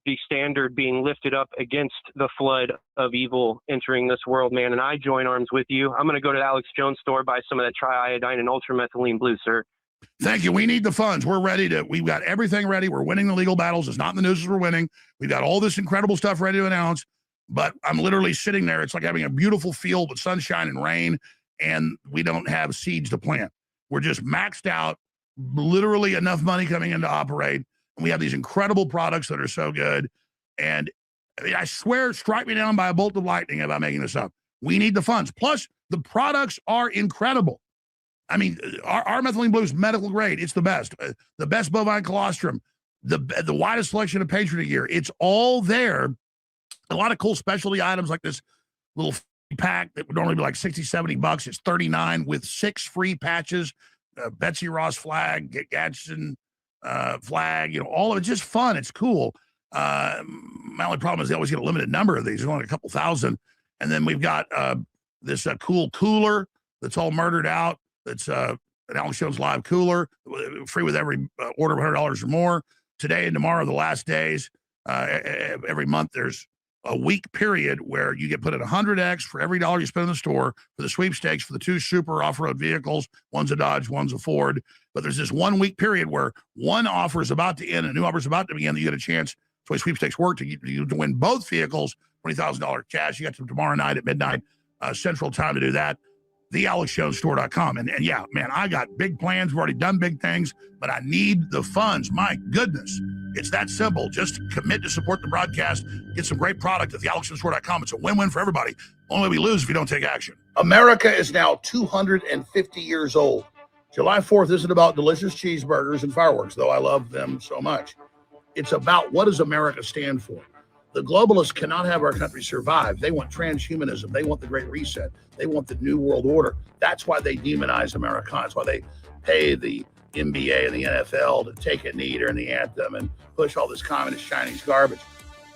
the standard being lifted up against the flood of evil entering this world, man. And I join arms with you. I'm going to go to the Alex Jones store, buy some of that triiodine and ultramethylene blue, sir. Thank you. We need the funds. We're ready we've got everything ready. We're winning the legal battles. It's not in the news as we're winning. We've got all this incredible stuff ready to announce, but I'm literally sitting there. It's like having a beautiful field with sunshine and rain, and we don't have seeds to plant. We're just maxed out, literally enough money coming in to operate. And we have these incredible products that are so good. And I mean, I swear, strike me down by a bolt of lightning if I'm making this up. We need the funds. Plus, the products are incredible. I mean, our methylene blue is medical grade. It's the best bovine colostrum, the widest selection of Patriot gear. It's all there. A lot of cool specialty items like this little pack that would normally be like $60, $70. It's $39 with 6 free patches, Betsy Ross flag, Gadsden flag, all of it. Just fun. It's cool. My only problem is they always get a limited number of these. There's only a couple thousand. And then we've got this cool cooler that's all murdered out. It's an Alex Jones Live cooler, free with every order of $100 or more. Today and tomorrow, the last days. Every month, there's a week period where you get put at 100X for every dollar you spend in the store for the sweepstakes for the 2 super off-road vehicles. One's a Dodge, one's a Ford. But there's this 1 week period where one offer is about to end, and a new offer is about to begin. That you get a chance. That's why sweepstakes work to win both vehicles, $20,000 cash. You got to tomorrow night at midnight Central Time to do that. TheAlexJonesStore.com. And yeah, man, I got big plans. We've already done big things, but I need the funds. My goodness. It's that simple. Just commit to support the broadcast. Get some great product at TheAlexJonesStore.com. It's a win-win for everybody. Only we lose if you don't take action. America is now 250 years old. July 4th isn't about delicious cheeseburgers and fireworks, though I love them so much. It's about what does America stand for? The globalists cannot have our country survive. They want transhumanism. They want the Great Reset. They want the New World Order. That's why they demonize Americans, why they pay the NBA and the NFL to take a knee during the anthem and push all this communist Chinese garbage.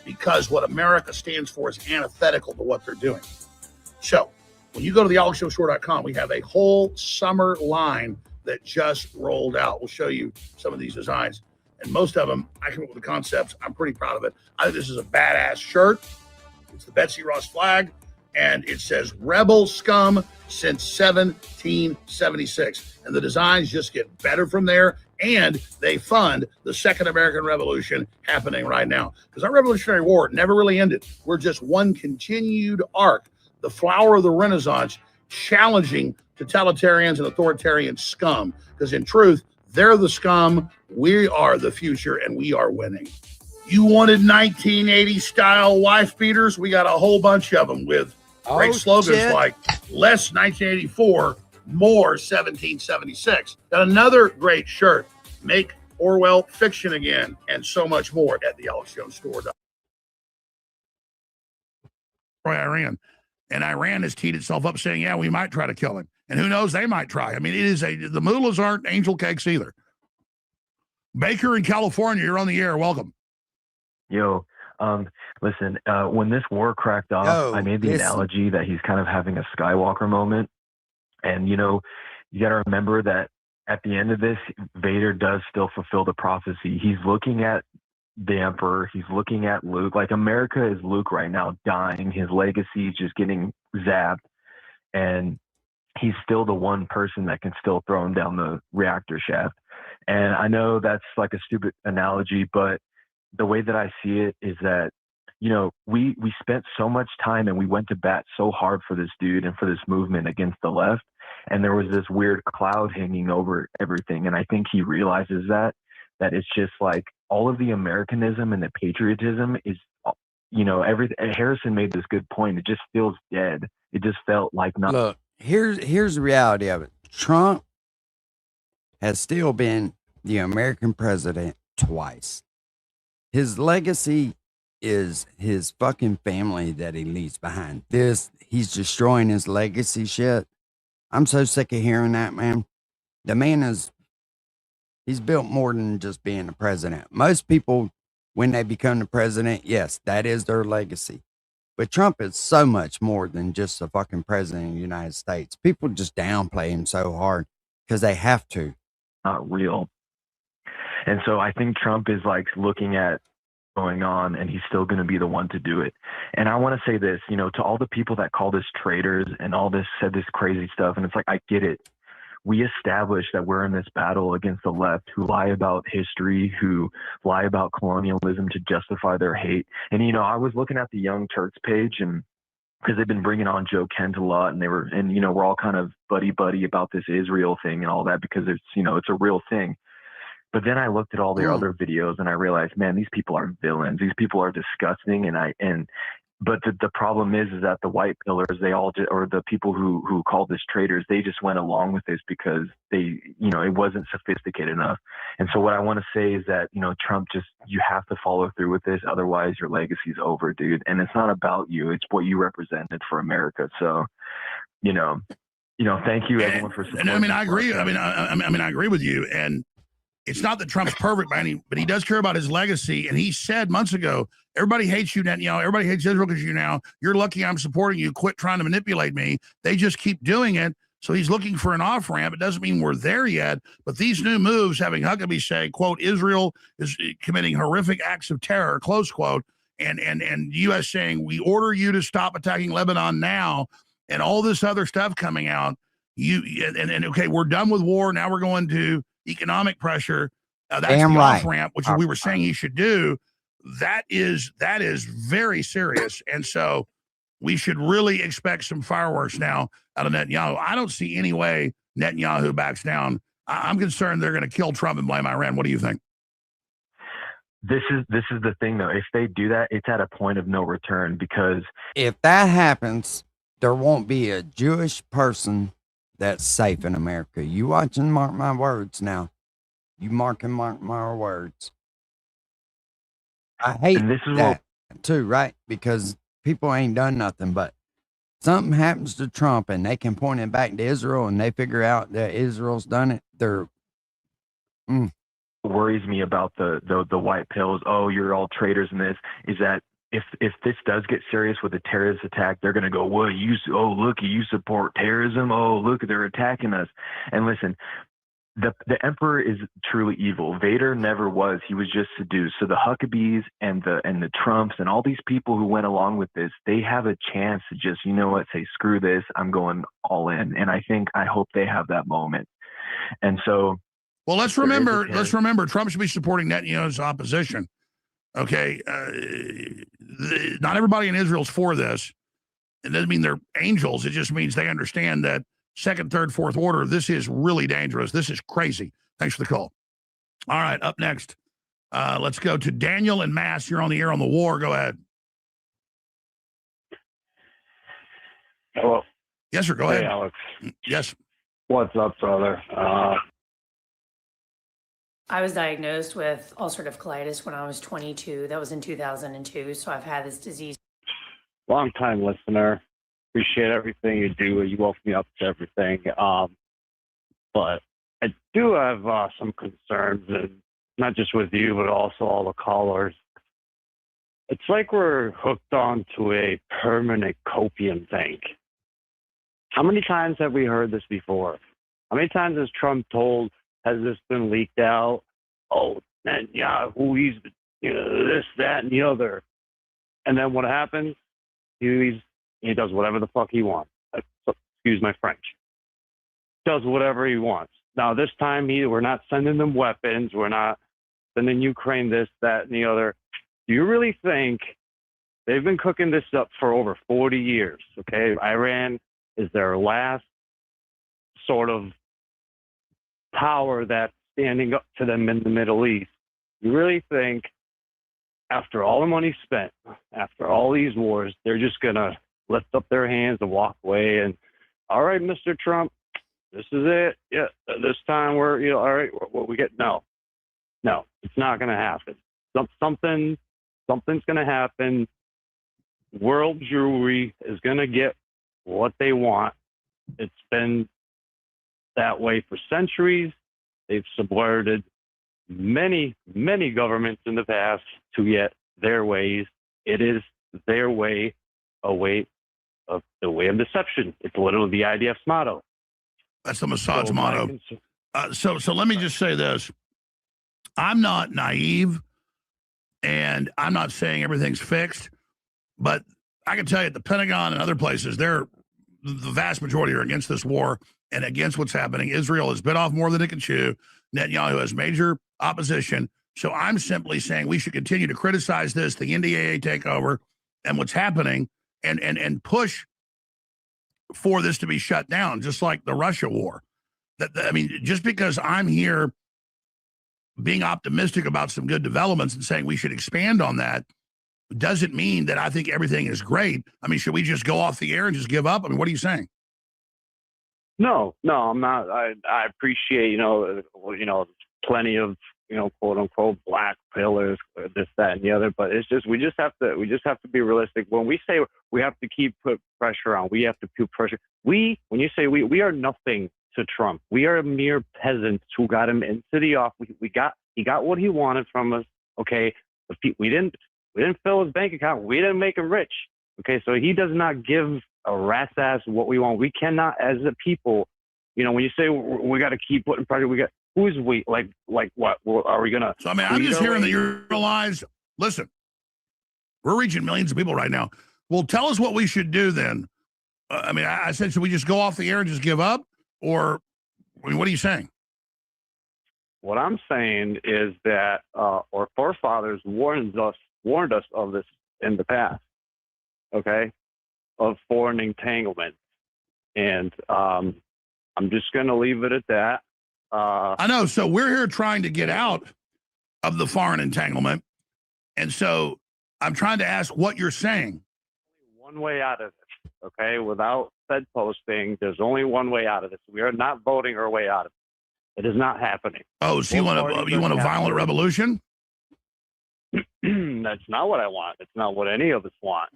Because what America stands for is antithetical to what they're doing. So when you go to thealexjonesstore.com, we have a whole summer line that just rolled out. We'll show you some of these designs. And most of them, I came up with the concepts. I'm pretty proud of it. I think this is a badass shirt. It's the Betsy Ross flag. and it says Rebel Scum since 1776. And the designs just get better from there, and they fund the Second American Revolution happening right now. Because our Revolutionary War never really ended. We're just one continued arc, the flower of the Renaissance, challenging totalitarians and authoritarian scum. Because in truth, they're the scum, we are the future, and we are winning. You wanted 1980 style wife beaters? We got a whole bunch of them with great slogans like less 1984, more 1776. Got another great shirt, make Orwell fiction again, and so much more at the AlexJonesStore. Iran. And Iran has teed itself up saying, yeah, we might try to kill him. And who knows, they might try. I mean, the mullahs aren't angel cakes either. Baker in California, you're on the air. Welcome. Yo, listen, when this war cracked off, I made the analogy that he's kind of having a Skywalker moment. And, you know, you got to remember that at the end of this, Vader does still fulfill the prophecy. He's looking at the Emperor. He's looking at Luke. Like, America is Luke right now, dying. His legacy is just getting zapped. And he's still the one person that can still throw him down the reactor shaft. And I know that's like a stupid analogy, but the way that I see it is that, you know, we spent so much time and we went to bat so hard for this dude and for this movement against the left. And there was this weird cloud hanging over everything. And I think he realizes that it's just like all of the Americanism and the patriotism is, you know, Harrison made this good point. It just feels dead. It just felt like nothing. Look, here's the reality of it. Trump has still been the American president twice. His legacy is his fucking family that he leaves behind. He's destroying his legacy shit. I'm so sick of hearing that, man. The man he's built more than just being the president. Most people, when they become the president, yes, that is their legacy. But Trump is so much more than just the fucking president of the United States. People just downplay him so hard because they have to. Not real. And so I think Trump is like looking at going on, and he's still going to be the one to do it. And I want to say this, you know, to all the people that call us traitors and all this, said this crazy stuff. And it's like, I get it. We established that we're in this battle against the left who lie about history, who lie about colonialism to justify their hate. And, you know, I was looking at the Young Turks page, and because they've been bringing on Joe Kent a lot, and you know, we're all kind of buddy about this Israel thing and all that, because it's, you know, it's a real thing. But then I looked at all their other videos and I realized, man, these people are villains. These people are disgusting. But the problem is that the white pillars, they all or the people who call this traitors, they just went along with this because they, you know, it wasn't sophisticated enough. And so what I want to say is that, you know, Trump, you have to follow through with this. Otherwise your legacy's over, dude. And it's not about you. It's what you represented for America. So, you know, thank you everyone for supporting. I mean, I agree. I mean, I agree with you. And it's not that Trump's perfect by any, but he does care about his legacy. And he said months ago, everybody hates you, Netanyahu. Everybody hates Israel because you're lucky I'm supporting you. Quit trying to manipulate me. They just keep doing it. So he's looking for an off ramp. It doesn't mean we're there yet. But these new moves, having Huckabee say, quote, Israel is committing horrific acts of terror, close quote, and U.S. saying, we order you to stop attacking Lebanon now, and all this other stuff coming out. Okay, we're done with war. Now we're going to economic pressure. That's Damn the right. off ramp, which we were saying he should do. That is very serious. And so we should really expect some fireworks now out of Netanyahu. I don't see any way Netanyahu backs down. I'm concerned they're going to kill Trump and blame Iran. What do you think? This is the thing, though. If they do that, it's at a point of no return, because if that happens, there won't be a Jewish person that's safe in America. You watching, mark my words now. You mark my words. I hate that too, right? Because people ain't done nothing, but something happens to Trump and they can point it back to Israel and they figure out that Israel's done it. Worries me about the white pills. Oh, you're all traitors in this. Is that if this does get serious with a terrorist attack, they're going to go, well, you support terrorism. Oh, look, they're attacking us. And listen, the Emperor is truly evil. Vader never was. He was just seduced. So the Huckabees and the Trumps and all these people who went along with this, they have a chance to just, you know what, say, screw this, I'm going all in. And I hope they have that moment. And so, well, let's remember Trump should be supporting Netanyahu's opposition. Okay. Not everybody in Israel is for this. It doesn't mean they're angels. It just means they understand that second, third, fourth order, this is really dangerous. This is crazy. Thanks for the call. All right, up next, let's go to Daniel and Mass. You're on the air on the war. Go ahead. Hello. Yes, sir. Go Hey, ahead. Alex. Yes. What's up, brother? I was diagnosed with ulcerative colitis when I was 22. That was in 2002. So I've had this disease. Long time listener. Appreciate everything you do. You woke me up to everything. But I do have some concerns, and not just with you, but also all the callers. It's like we're hooked onto a permanent copium tank. How many times have we heard this before? How many times has Trump has this been leaked out? Oh, Netanyahu, he's this, that, and the other. And then what happens? He does whatever the fuck he wants. Excuse my French. Does whatever he wants. Now, this time, we're not sending them weapons. We're not sending Ukraine this, that, and the other. Do you really think they've been cooking this up for over 40 years? Okay, Iran is their last sort of power that's standing up to them in the Middle East. You really think after all the money spent, after all these wars, they're just going to lift up their hands and walk away and, all right, Mr. Trump, this is it. Yeah, this time we're, all right, what we get? No, it's not going to happen. Something's going to happen. World Jewry is going to get what they want. It's been that way for centuries. They've subverted many, many governments in the past to get their ways. It is their way, the way of deception. It's literally the IDF's motto. That's the Mossad's motto. So let me just say this. I'm not naive, and I'm not saying everything's fixed, but I can tell you at the Pentagon and other places, the vast majority are against this war and against what's happening. Israel has bit off more than it can chew. Netanyahu has major opposition. So I'm simply saying we should continue to criticize this, the NDAA takeover, and what's happening, and push for this to be shut down, just like the Russia war. I mean, just because I'm here being optimistic about some good developments and saying we should expand on that doesn't mean that I think everything is great. I mean, should we just go off the air and just give up? I mean, what are you saying? No, I'm not. I appreciate, plenty of, quote unquote black pillars, this, that, and the other. But it's just, we just have to be realistic. When we say we have to keep put pressure on, we have to put pressure. When you say we are nothing to Trump. We are mere peasants who got him into the office. He got what he wanted from us. Okay. We didn't fill his bank account. We didn't make him rich. Okay. So he does not give a rat's ass what we want. We cannot, as a people, when you say we got to keep putting pressure, who's we? Like what? Are we going to? So, I mean, I'm just hearing that you realize, listen, we're reaching millions of people right now. Well, tell us what we should do then. I said, should we just go off the air and just give up? Or what are you saying? What I'm saying is that our forefathers warned us of this in the past, okay, of foreign entanglement. And I'm just going to leave it at that. I know. So we're here trying to get out of the foreign entanglement. And so I'm trying to ask what you're saying. One way out of it, okay? Without Fed posting, there's only one way out of this. We are not voting our way out of it. It is not happening. Oh, so you want a violent revolution? That's not what I want. It's not what any of us want.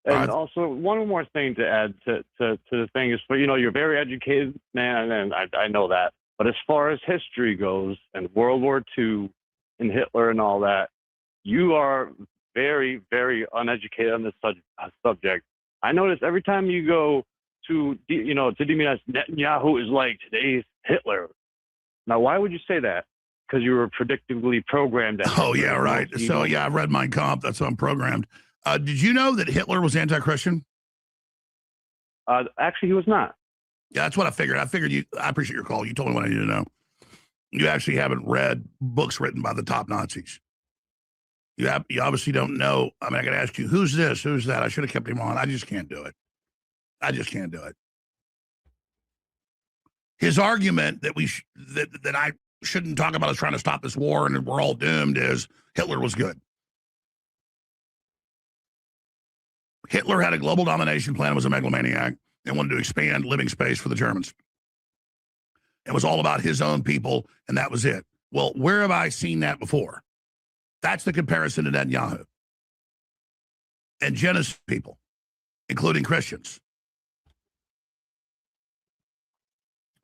And also, one more thing to add to the thing is, you're very educated, man, and I know that. But as far as history goes, and World War II, and Hitler and all that, you are very, very uneducated on this subject. I notice every time you go to demonize Netanyahu is like today's Hitler. Now, why would you say that? Because you were predictably programmed. Oh, yeah, right. So, yeah, I've read Mein Kampf. That's how I'm programmed. Did you know that Hitler was anti-Christian? Actually, he was not. Yeah, that's what I figured. I appreciate your call. You told me what I need to know. You actually haven't read books written by the top Nazis. You obviously don't know. I mean, I got to ask you, who's this? Who's that? I should have kept him on. I just can't do it. I just can't do it. His argument that that I shouldn't talk about us trying to stop this war and we're all doomed is Hitler was good. Hitler had a global domination plan, was a megalomaniac, and wanted to expand living space for the Germans. It was all about his own people, and that was it. Well, where have I seen that before? That's the comparison to Netanyahu and genocide people, including Christians.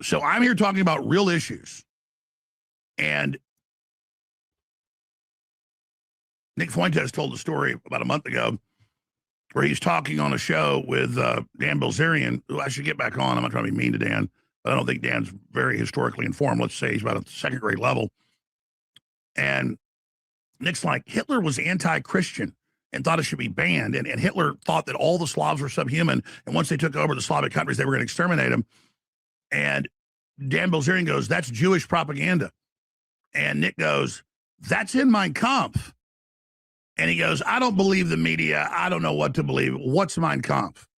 So I'm here talking about real issues. And Nick Fuentes told a story about a month ago where he's talking on a show with Dan Bilzerian, who I should get back on. I'm not trying to be mean to Dan, but I don't think Dan's very historically informed. Let's say he's about at the second grade level. And Nick's like, Hitler was anti-Christian and thought it should be banned. And Hitler thought that all the Slavs were subhuman. And once they took over the Slavic countries, they were going to exterminate them. And Dan Bilzerian goes, that's Jewish propaganda. And Nick goes, that's in Mein Kampf. And he goes, I don't believe the media. I don't know what to believe. What's Mein Kampf?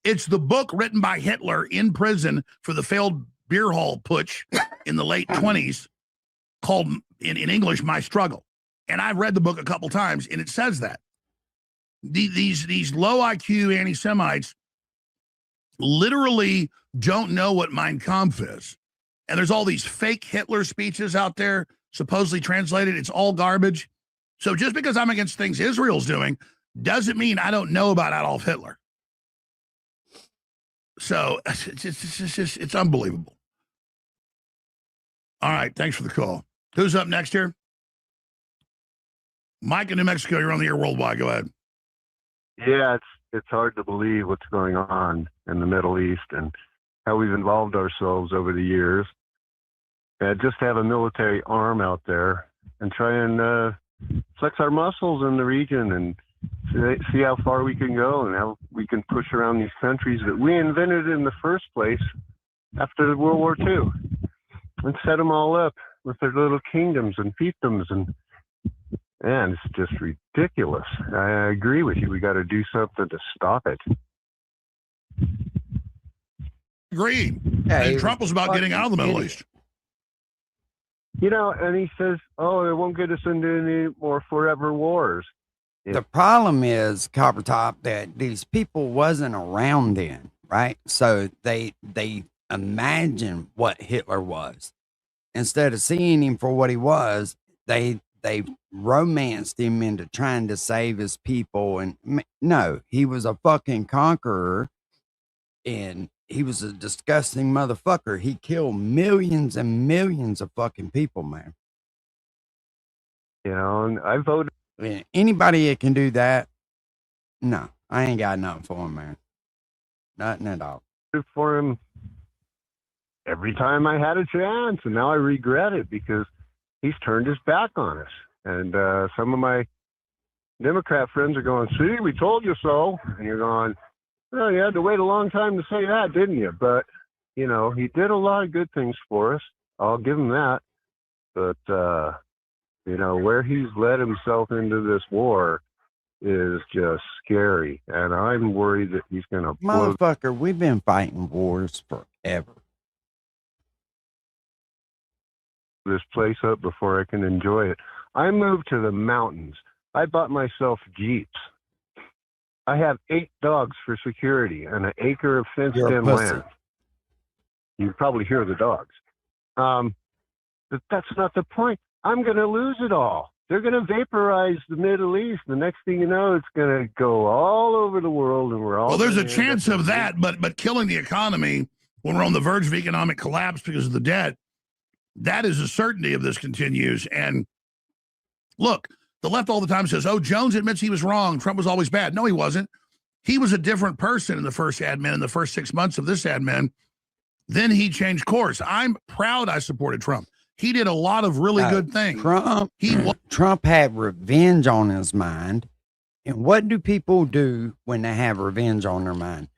It's the book written by Hitler in prison for the failed beer hall putsch in the late 20s called, in English, My Struggle. And I've read the book a couple times, and it says that. These low IQ anti-Semites literally don't know what Mein Kampf is. And there's all these fake Hitler speeches out there, supposedly translated. It's all garbage. So just because I'm against things Israel's doing doesn't mean I don't know about Adolf Hitler. So it's unbelievable. All right, thanks for the call. Who's up next here? Mike in New Mexico, you're on the air worldwide. Go ahead. Yeah, it's hard to believe what's going on in the Middle East and how we've involved ourselves over the years. Just have a military arm out there and try and flex our muscles in the region and see how far we can go and how we can push around these countries that we invented in the first place after World War II and set them all up with their little kingdoms and fiefdoms. And it's just ridiculous. I agree with you. We got to do something to stop it. Agreed. And Trump was about getting out of the Middle East. You know, and he says, oh, it won't get us into any more forever wars. The problem is, Copper Top, that these people wasn't around then, right? So they imagine what Hitler was. Instead of seeing him for what he was, they romanced him into trying to save his people. And no, he was a fucking conqueror, and he was a disgusting motherfucker. He killed millions and millions of fucking people, man. You know, and I voted. Anybody that can do that, no, I ain't got nothing for him, man. Nothing at all. For him every time I had a chance, and now I regret it because he's turned his back on us. And some of my Democrat friends are going, see, we told you so. And you're going, well, you had to wait a long time to say that, didn't you? But, you know, he did a lot of good things for us. I'll give him that. But, you know, where he's led himself into this war is just scary. And I'm worried that he's going to blow Motherfucker, we've been fighting wars forever. this place up before I can enjoy it. I moved to the mountains. I bought myself Jeeps. I have 8 dogs for security and an acre of fenced-in land. You probably hear the dogs. But that's not the point. I'm going to lose it all. They're going to vaporize the Middle East. The next thing you know, it's going to go all over the world, and we're all. Well, there's a chance of that, but killing the economy when we're on the verge of economic collapse because of the debt, that is a certainty if this continues. And look, the left all the time says, "Oh, Jones admits he was wrong. Trump was always bad." No, he wasn't. He was a different person in the first admin, in the first 6 months of this admin. Then he changed course. I'm proud I supported Trump. He did a lot of really good things. Trump had revenge on his mind. And what do people do when they have revenge on their mind?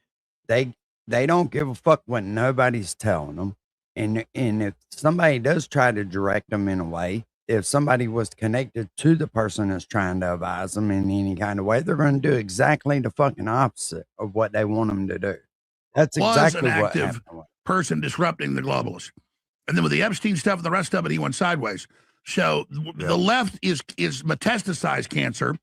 They don't give a fuck what nobody's telling them. And if somebody does try to direct them in a way, if somebody was connected to the person that's trying to advise them in any kind of way, they're going to do exactly the fucking opposite of what they want them to do. That's exactly an what active happened. person disrupting the globalists. And then with the Epstein stuff and the rest of it, he went sideways. So the left is metastasized cancer.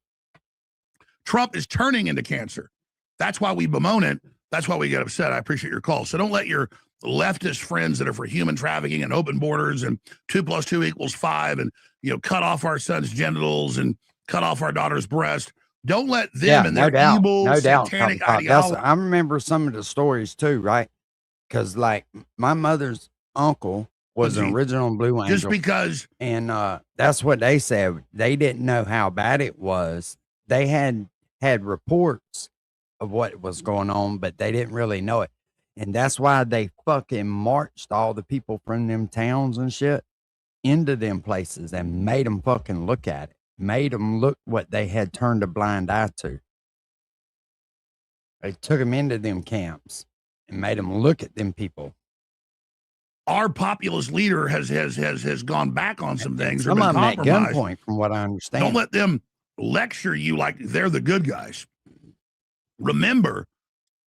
Trump is turning into cancer. That's why we bemoan it. That's why we get upset. I appreciate your call. So don't let your leftist friends that are for human trafficking and open borders and 2 + 2 = 5 and, cut off our son's genitals and cut off our daughter's breast. Don't let them and their evil satanic ideology. I remember some of the stories too, right? Because like my mother's uncle was an original Blue Angel. Just because. And that's what they said. They didn't know how bad it was. They had reports of what was going on, but they didn't really know it. And that's why they fucking marched all the people from them towns and shit into them places and made them fucking look at it. Made them look what they had turned a blind eye to. They took them into them camps and made them look at them people. Our populist leader has gone back on some things. Some of them at gunpoint, from what I understand. Don't let them lecture you like they're the good guys. Remember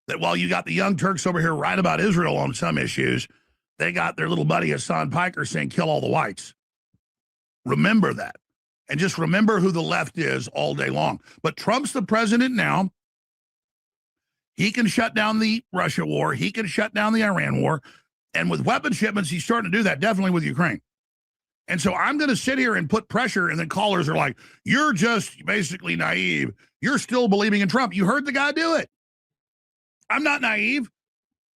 that while you got the Young Turks over here right about Israel on some issues, they got their little buddy Hassan Piker saying, kill all the whites. Remember that. And just remember who the left is all day long. But Trump's the president now. He can shut down the Russia war. He can shut down the Iran war. And with weapon shipments, he's starting to do that, definitely with Ukraine. And so I'm going to sit here and put pressure, and then callers are like, you're just basically naive. You're still believing in Trump. You heard the guy do it. I'm not naive.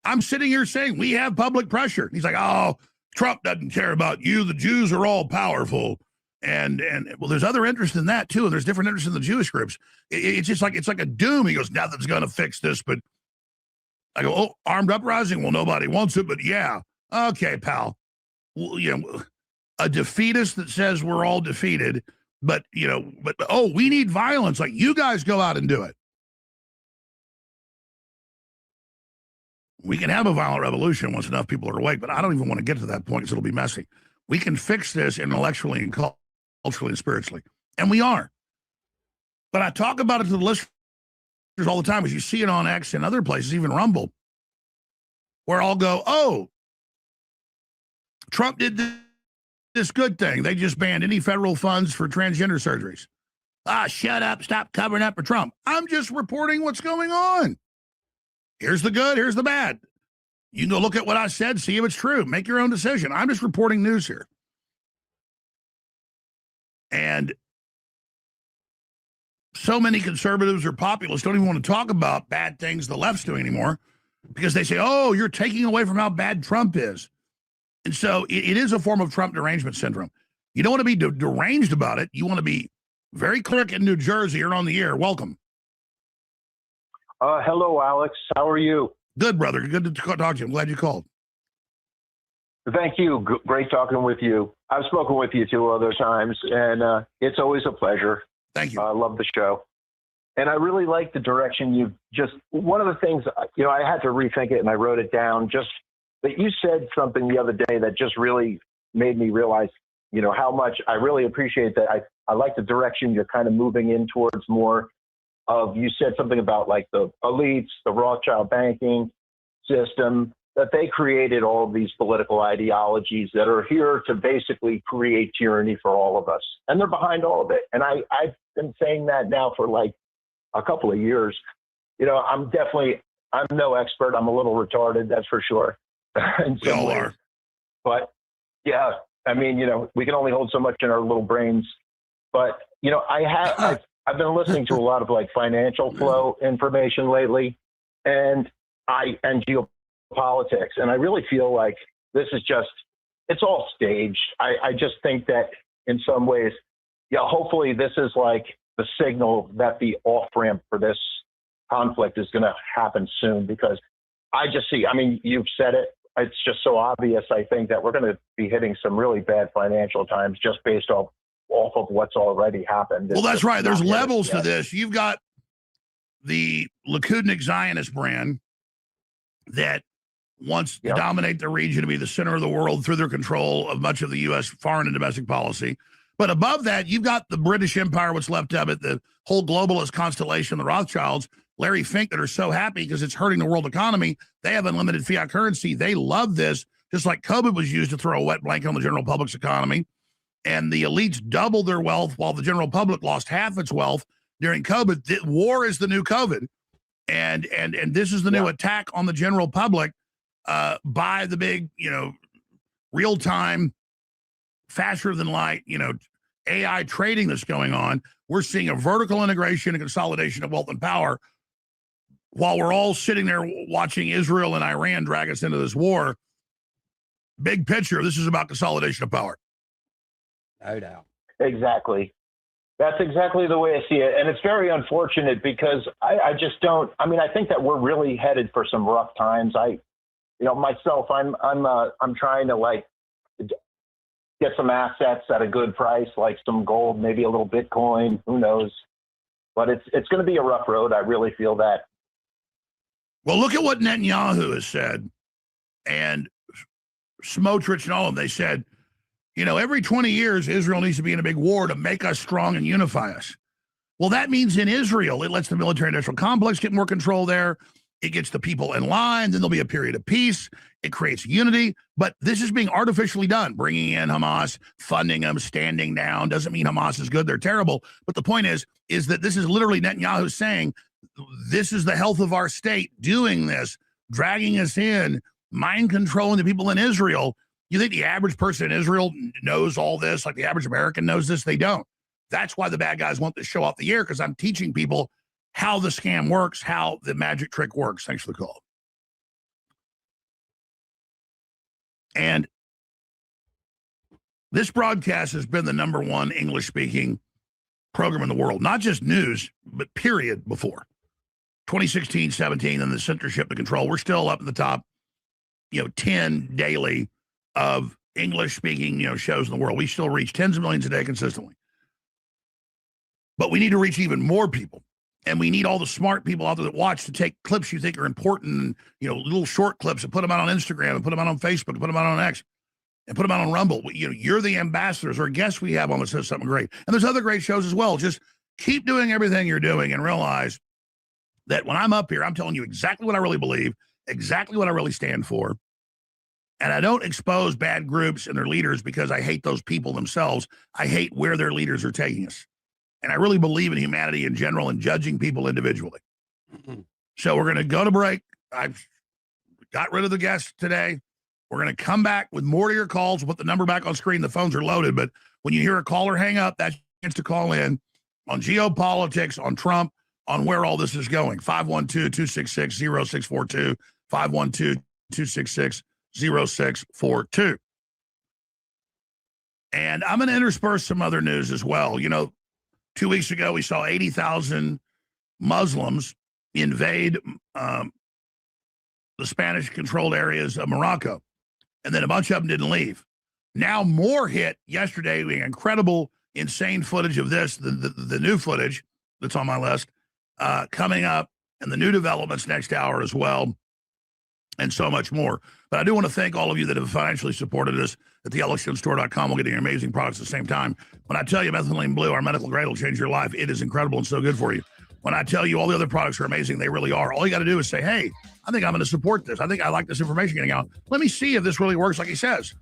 I'm sitting here saying we have public pressure. He's like, oh, Trump doesn't care about you. The Jews are all powerful. And well, there's other interest in that too. And there's different interests in the Jewish groups. It's just like, it's like a doom. He goes, nothing's going to fix this. But I go, oh, armed uprising? Well, nobody wants it, but yeah. Okay, pal. Well, a defeatist that says we're all defeated, but oh, we need violence. Like, you guys go out and do it. We can have a violent revolution once enough people are awake, but I don't even want to get to that point because it'll be messy. We can fix this intellectually and culturally and spiritually, and we are. But I talk about it to the listeners all the time, as you see it on X and other places, even Rumble, where I'll go, oh, Trump did this good thing. They just banned any federal funds for transgender surgeries. Shut up. Stop covering up for Trump. I'm just reporting what's going on. Here's the good. Here's the bad. You can go look at what I said, see if it's true. Make your own decision. I'm just reporting news here. And so many conservatives or populists don't even want to talk about bad things the left's doing anymore because they say, oh, you're taking away from how bad Trump is. And so it is a form of Trump derangement syndrome. You don't want to be deranged about it. You want to be very clear in New Jersey. You're on the air. Welcome. Hello, Alex. How are you? Good, brother. Good to talk to you. I'm glad you called. Thank you. Great talking with you. I've spoken with you 2 other times, and it's always a pleasure. Thank you. I love the show. And I really like the direction you just, one of the things, I had to rethink it and I wrote it down, just that you said something the other day that just really made me realize, how much I really appreciate that. I like the direction you're kind of moving in towards more of, you said something about like the elites, the Rothschild banking system, that they created all of these political ideologies that are here to basically create tyranny for all of us. And they're behind all of it. And I've been saying that now for like a couple of years. I'm no expert. I'm a little retarded, that's for sure. We all are. But yeah, we can only hold so much in our little brains. But, I've been listening to a lot of like financial flow information lately and geopolitics. And I really feel like this is it's all staged. I just think that in some ways, hopefully this is like the signal that the off-ramp for this conflict is going to happen soon, because I just see, you've said it. it's just so obvious, I think, that we're going to be hitting some really bad financial times just based off of what's already happened. Well, It's that's just right. There's not getting levels to yet. this. You've got the Likudnik Zionist brand that wants to dominate the region, to be the center of the world through their control of much of the U.S. foreign and domestic policy. But above that, you've got the British Empire, what's left of it, the whole globalist constellation, the Rothschilds, Larry Fink, that are so happy because it's hurting the world economy. They have unlimited fiat currency. They love this, just like COVID was used to throw a wet blanket on the general public's economy. And the elites doubled their wealth while the general public lost half its wealth during COVID. War is the new COVID. And this is the new attack on the general public by the big, real-time, faster than light, AI trading that's going on. We're seeing a vertical integration and consolidation of wealth and power while we're all sitting there watching Israel and Iran drag us into this war. Big picture, this is about consolidation of power. No doubt. Exactly. That's exactly the way I see it. And it's very unfortunate because I just don't, I mean, I think that we're really headed for some rough times. Myself, I'm trying to get some assets at a good price, like some gold, maybe a little Bitcoin, who knows? But it's going to be a rough road. I really feel that. Well, look at what Netanyahu has said, and Smotrich and all of them. They said, every 20 years, Israel needs to be in a big war to make us strong and unify us. Well, that means in Israel, it lets the military-industrial complex get more control there. It gets the people in line. Then there'll be a period of peace. It creates unity. But this is being artificially done, bringing in Hamas, funding them, standing down. Doesn't mean Hamas is good. They're terrible. But the point is that this is literally Netanyahu saying, this is the health of our state, doing this, dragging us in, mind controlling the people in Israel. You think the average person in Israel knows all this, like the average American knows this? They don't. That's why the bad guys want this show off the air, because I'm teaching people how the scam works, how the magic trick works. Thanks for the call. And this broadcast has been the #1 English-speaking program in the world, not just news, but period before. 2016, 17, and the censorship, the control. We're still up at the top, 10 daily of English-speaking, shows in the world. We still reach tens of millions a day consistently. But we need to reach even more people. And we need all the smart people out there that watch to take clips you think are important, and, little short clips, and put them out on Instagram, and put them out on Facebook, and put them out on X, and put them out on Rumble. You're the ambassadors, or guests we have on that says something great. And there's other great shows as well. Just keep doing everything you're doing and realize that when I'm up here, I'm telling you exactly what I really believe, exactly what I really stand for. And I don't expose bad groups and their leaders because I hate those people themselves. I hate where their leaders are taking us. And I really believe in humanity in general and judging people individually. So we're going to go to break. I've got rid of the guests today. We're going to come back with more to your calls. We'll put the number back on screen. The phones are loaded. But when you hear a caller hang up, that's a chance to call in on geopolitics, on Trump, on where all this is going. 512-266-0642. 512-266-0642. And I'm going to intersperse some other news as well. 2 weeks ago, we saw 80,000 Muslims invade the Spanish-controlled areas of Morocco, and then a bunch of them didn't leave. Now more hit yesterday, the incredible, insane footage of this, the new footage that's on my list, coming up, and the new developments next hour as well, and so much more. But I do want to thank all of you that have financially supported us at the LXGenStore.com. We're getting amazing products at the same time. When I tell you Methylene Blue, our medical grade, will change your life, it is incredible and so good for you. When I tell you all the other products are amazing, they really are. All you got to do is say, hey, I think I'm going to support this. I think I like this information getting out. Let me see if this really works like he says.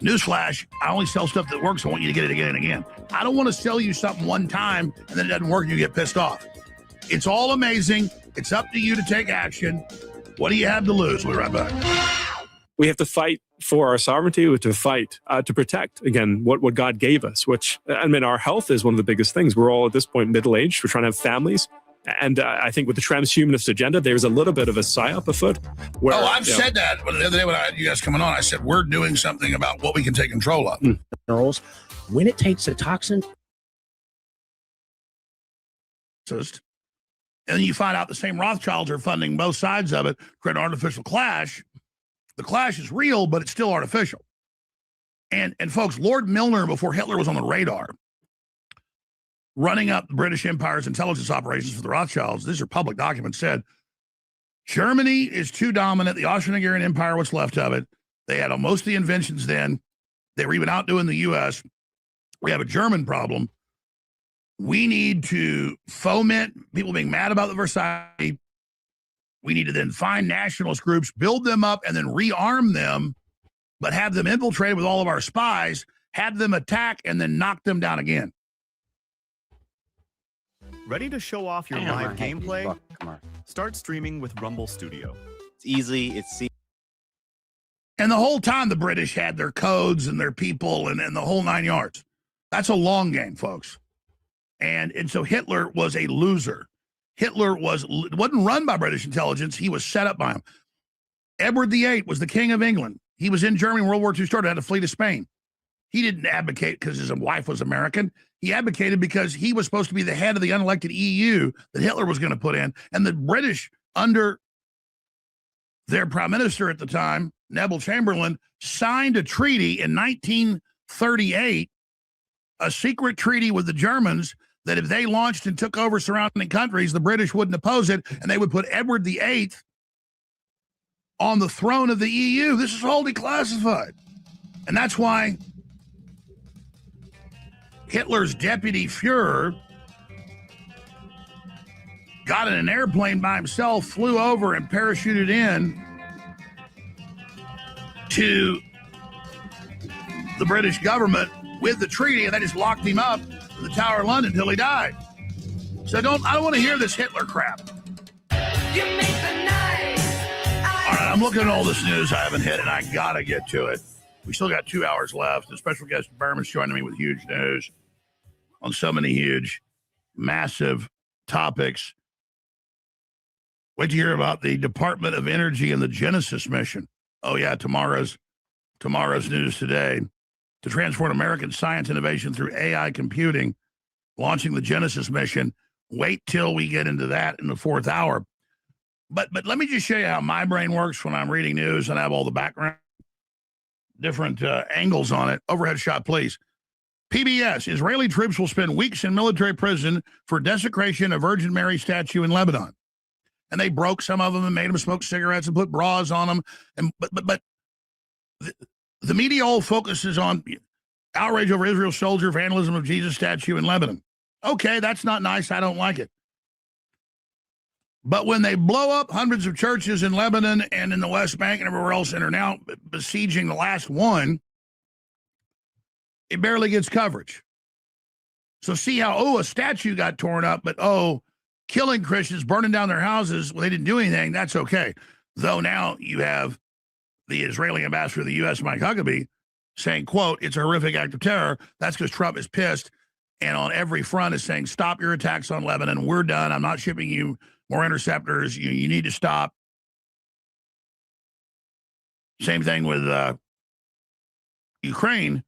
Newsflash, I only sell stuff that works. I want you to get it again and again. I don't want to sell you something one time and then it doesn't work and you get pissed off. It's all amazing. It's up to you to take action. What do you have to lose? We'll be right back. We have to fight for our sovereignty. We have to fight to protect, again, what God gave us, which, our health is one of the biggest things. We're all at this point middle-aged. We're trying to have families. And I think with the transhumanist agenda, there's a little bit of a psyop afoot. Where, I've said that. But the other day when I had you guys coming on, I said, we're doing something about what we can take control of. Minerals, when it takes a toxin. And then you find out the same Rothschilds are funding both sides of it, create an artificial clash The clash is real, but it's still artificial. And folks, Lord Milner, before Hitler was on the radar, running up the British Empire's intelligence operations for the Rothschilds, these are public documents, said, Germany is too dominant. The Austro-Hungarian Empire, what's left of it, they had most of the inventions then. They were even outdoing the U.S. We have a German problem. We need to foment people being mad about the Versailles. We need to then find nationalist groups, build them up, and then rearm them, but have them infiltrated with all of our spies, have them attack, and then knock them down again. Ready to show off your live gameplay? Start streaming with Rumble Studio. It's easy, it's And the whole time the British had their codes and their people and the whole 9 yards. That's a long game, folks. And so Hitler was a loser. Hitler wasn't run by British intelligence. He was set up by them. Edward VIII was the king of England. He was in Germany when World War II started, had to flee to Spain. He didn't advocate because his wife was American. He advocated because he was supposed to be the head of the unelected EU that Hitler was going to put in. And the British, under their prime minister at the time, Neville Chamberlain, signed a treaty in 1938, a secret treaty with the Germans, that if they launched and took over surrounding countries, the British wouldn't oppose it, and they would put Edward VIII on the throne of the EU. This is wholly classified. And that's why Hitler's deputy Fuhrer got in an airplane by himself, flew over and parachuted in to the British government with the treaty, and they just locked him up in the Tower of London until he died. So I don't want to hear this Hitler crap. All right, I'm looking at all this news I haven't hit, and I got to get to it. We still got 2 hours left. The special guest Berman's joining me with huge news on so many huge, massive topics. Wait to hear about the Department of Energy and the Genesis mission. Oh, yeah, tomorrow's news today. To transform American science innovation through AI computing, launching the Genesis mission. Wait till we get into that in the 4th hour. But let me just show you how my brain works when I'm reading news and I have all the background, different angles on it. Overhead shot, please. PBS, Israeli troops will spend weeks in military prison for desecration of Virgin Mary statue in Lebanon. And they broke some of them and made them smoke cigarettes and put bras on them. But the media all focuses on outrage over Israel soldier vandalism of Jesus statue in Lebanon. Okay, that's not nice. I don't like it. But when they blow up hundreds of churches in Lebanon and in the West Bank and everywhere else and are now besieging the last one, it barely gets coverage. So see how, a statue got torn up, but killing Christians, burning down their houses, well, they didn't do anything. That's okay. Though now you have the Israeli ambassador to the U.S., Mike Huckabee, saying, quote, it's a horrific act of terror. That's because Trump is pissed and on every front is saying, stop your attacks on Lebanon. We're done. I'm not shipping you more interceptors. You need to stop. Same thing with Ukraine.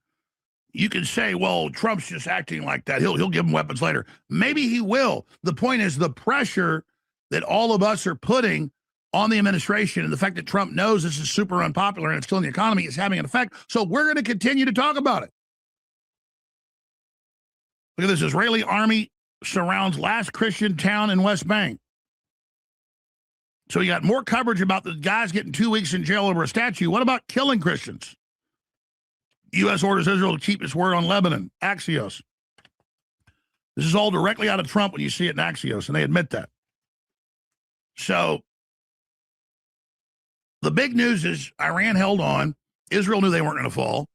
You can say, well, Trump's just acting like that. He'll give them weapons later. Maybe he will. The point is the pressure that all of us are putting on the administration and the fact that Trump knows this is super unpopular and it's killing the economy is having an effect. So we're going to continue to talk about it. Look at this. Israeli army surrounds last Christian town in West Bank. So you got more coverage about the guys getting 2 weeks in jail over a statue. What about killing Christians? U.S. orders Israel to keep its word on Lebanon. Axios. This is all directly out of Trump when you see it in Axios, and they admit that. So the big news is Iran held on. Israel knew they weren't going to fall.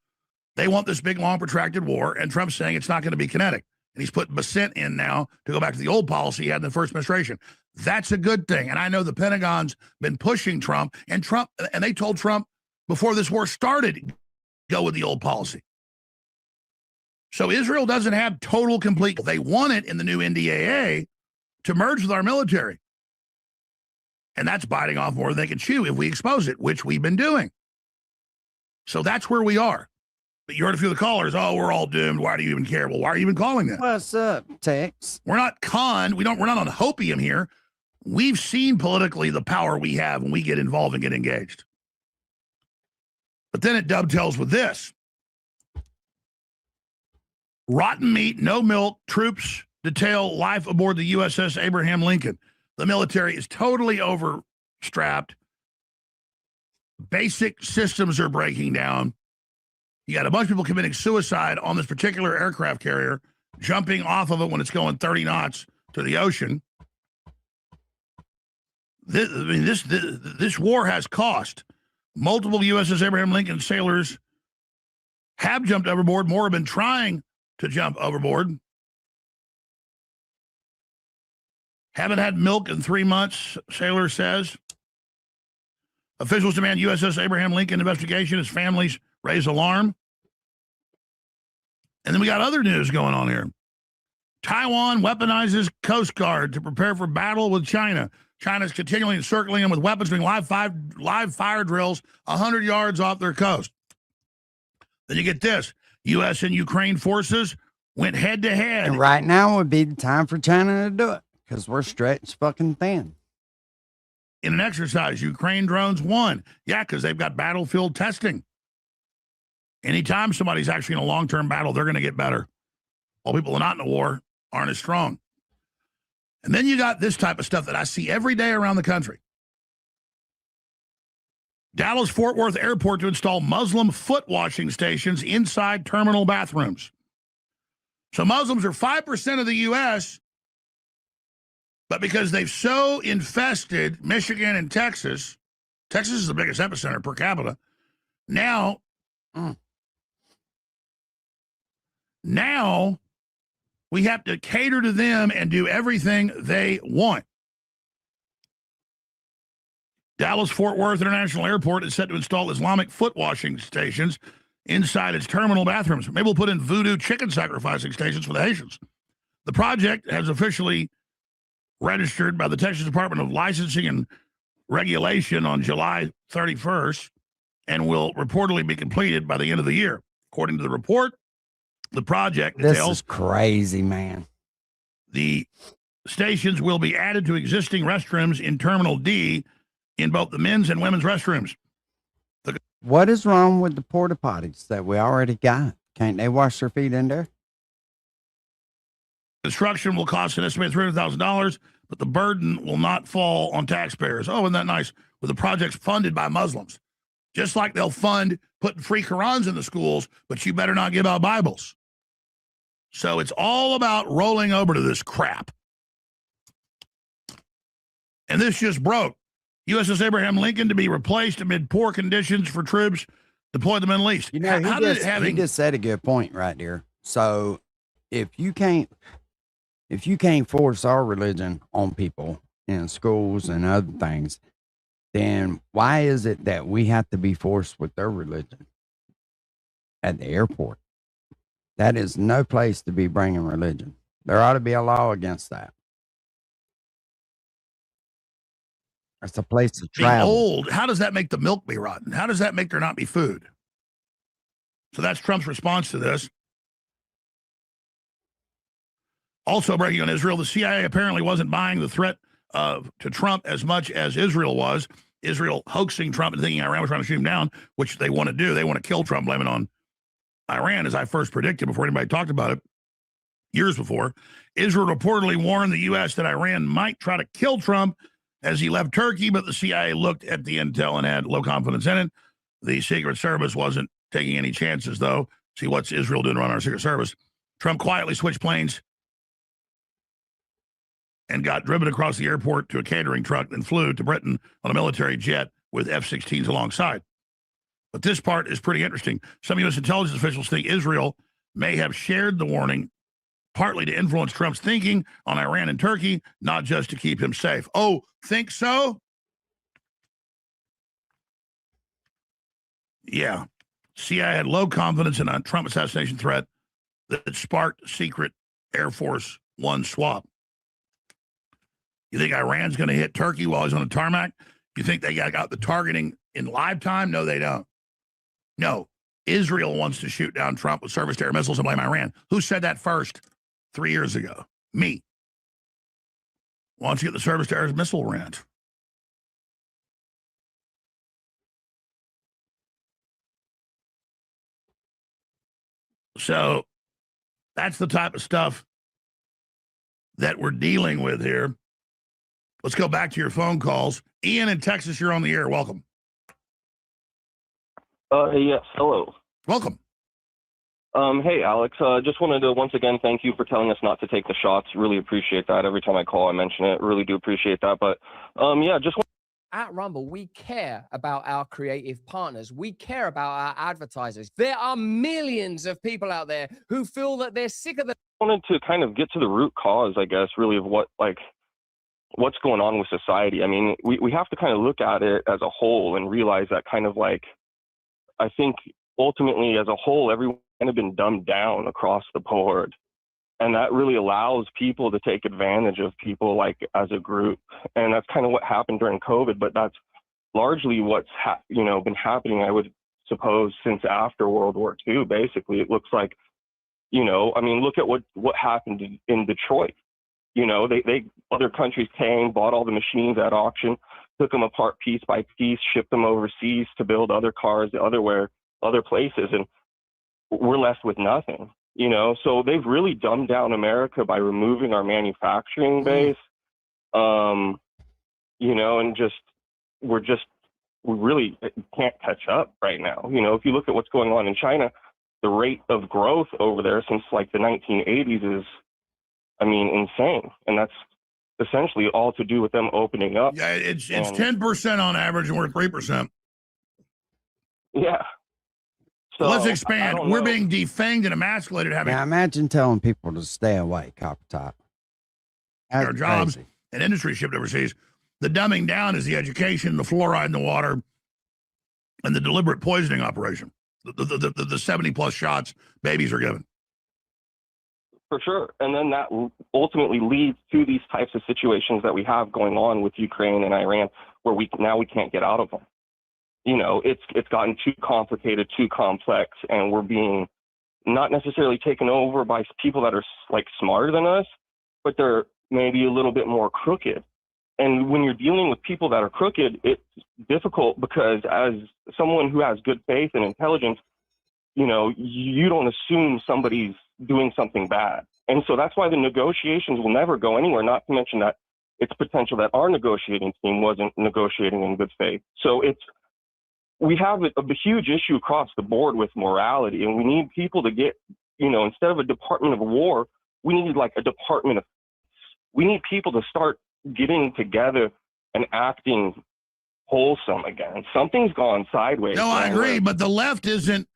They want this big, long, protracted war, and Trump's saying it's not going to be kinetic. And he's put Bassett in now to go back to the old policy he had in the first administration. That's a good thing. And I know the Pentagon's been pushing Trump, and they told Trump before this war started, go with the old policy. So Israel doesn't have total, complete. They want it in the new NDAA to merge with our military. And that's biting off more than they can chew if we expose it, which we've been doing. So that's where we are. But you heard a few of the callers, we're all doomed. Why do you even care? Well, why are you even calling that? What's up, Tex? We're not conned. We're not on hopium here. We've seen politically the power we have when we get involved and get engaged. But then it dovetails with this. Rotten meat, no milk, troops detail life aboard the USS Abraham Lincoln. The military is totally overstrapped. Basic systems are breaking down. You got a bunch of people committing suicide on this particular aircraft carrier, jumping off of it when it's going 30 knots to the ocean. This war has cost. Multiple USS Abraham Lincoln sailors have jumped overboard. More have been trying to jump overboard. Haven't had milk in 3 months, sailor says. Officials demand USS Abraham Lincoln investigation as families raise alarm. And then we got other news going on here. Taiwan weaponizes Coast Guard to prepare for battle with China. China's continually encircling them with weapons, doing live fire drills 100 yards off their coast. Then you get this. U.S. and Ukraine forces went head to head. And right now would be the time for China to do it because we're stretched fucking thin. In an exercise, Ukraine drones won. Yeah, because they've got battlefield testing. Anytime somebody's actually in a long-term battle, they're going to get better. While people are not in a war aren't as strong. And then you got this type of stuff that I see every day around the country. Dallas-Fort Worth Airport to install Muslim foot washing stations inside terminal bathrooms. So Muslims are 5% of the U.S., but because they've so infested Michigan and Texas, Texas is the biggest epicenter per capita, now we have to cater to them and do everything they want. Dallas-Fort Worth International Airport is set to install Islamic foot washing stations inside its terminal bathrooms. Maybe we'll put in voodoo chicken sacrificing stations for the Haitians. The project has officially registered by the Texas Department of Licensing and Regulation on July 31st and will reportedly be completed by the end of the year. According to the report, the project This details is crazy, man. the stations will be added to existing restrooms in Terminal D in both the men's and women's restrooms. What is wrong with the porta potties that we already got? Can't they wash their feet in there? Construction will cost an estimated $300,000, but the burden will not fall on taxpayers. Oh, isn't that nice? With the projects funded by Muslims. Just like they'll fund putting free Qurans in the schools, but you better not give out Bibles. So it's all about rolling over to this crap. And this just broke. USS Abraham Lincoln to be replaced amid poor conditions for troops deployed to the Middle East. You know, he just said a good point right there. So if you can't force our religion on people in schools and other things, then why is it that we have to be forced with their religion at the airport? That is no place to be bringing religion. There ought to be a law against that. It's a place to Being travel. old, how does that make the milk be rotten? How does that make there not be food? So that's Trump's response to this. Also breaking on Israel, the CIA apparently wasn't buying the threat to Trump as much as Israel was. Israel hoaxing Trump and thinking Iran was trying to shoot him down, which they want to do. They want to kill Trump, blame it on Iran, as I first predicted before anybody talked about it years before. Israel reportedly warned the U.S. that Iran might try to kill Trump as he left Turkey, but the CIA looked at the intel and had low confidence in it. The Secret Service wasn't taking any chances, though. See, what's Israel doing around our Secret Service? Trump quietly switched planes and got driven across the airport to a catering truck and flew to Britain on a military jet with F-16s alongside. But this part is pretty interesting. Some U.S. intelligence officials think Israel may have shared the warning partly to influence Trump's thinking on Iran and Turkey, not just to keep him safe. Oh, think so? Yeah. CIA had low confidence in a Trump assassination threat that sparked secret Air Force One swap. You think Iran's going to hit Turkey while he's on the tarmac? You think they got the targeting in live time? No, they don't. No. Israel wants to shoot down Trump with surface-to-air missiles and blame Iran. Who said that first 3 years ago? Me. Why don't you get the surface-to-air missile rant? So that's the type of stuff that we're dealing with here. Let's go back to your phone calls. Ian in Texas, you're on the air. Welcome. Yes, hello. Welcome. Hey, Alex. Just wanted to once again thank you for telling us not to take the shots. Really appreciate that. Every time I call, I mention it. Really do appreciate that. But yeah, just at Rumble, we care about our creative partners. We care about our advertisers. There are millions of people out there who feel that they're sick of the. I wanted to kind of get to the root cause, I guess, really of what's going on with society. I mean, we have to kind of look at it as a whole and realize that kind of like, I think ultimately as a whole, everyone's kind of been dumbed down across the board. And that really allows people to take advantage of people like as a group. And that's kind of what happened during COVID, but that's largely what's been happening, I would suppose, since after World War II. Basically, it looks like, I mean, look at what happened in Detroit. They other countries came, bought all the machines at auction, took them apart piece by piece, shipped them overseas to build other cars other places, and we're left with nothing. So they've really dumbed down America by removing our manufacturing base. And we really can't catch up right now. If you look at what's going on in China, the rate of growth over there since like the 1980s is, I mean, insane. And that's essentially all to do with them opening up. Yeah, it's 10% on average, and we're 3%. Yeah. So let's expand. We're being defanged and emasculated. Now imagine telling people to stay away, Copper Top. Our jobs and industry shipped overseas. The dumbing down is the education, the fluoride in the water, and the deliberate poisoning operation. The 70 plus shots babies are given. For sure. And then that ultimately leads to these types of situations that we have going on with Ukraine and Iran, where we can't get out of them. It's gotten too complicated, too complex, and we're being not necessarily taken over by people that are like smarter than us, but they're maybe a little bit more crooked. And when you're dealing with people that are crooked, it's difficult because as someone who has good faith and intelligence, you don't assume somebody's doing something bad. And so that's why the negotiations will never go anywhere, not to mention that it's potential that our negotiating team wasn't negotiating in good faith. So we have a huge issue across the board with morality, and we need people to get, instead of a Department of War, we need like a Department of, we need people to start getting together and acting wholesome again. Something's gone sideways. No, I agree, but the left isn't,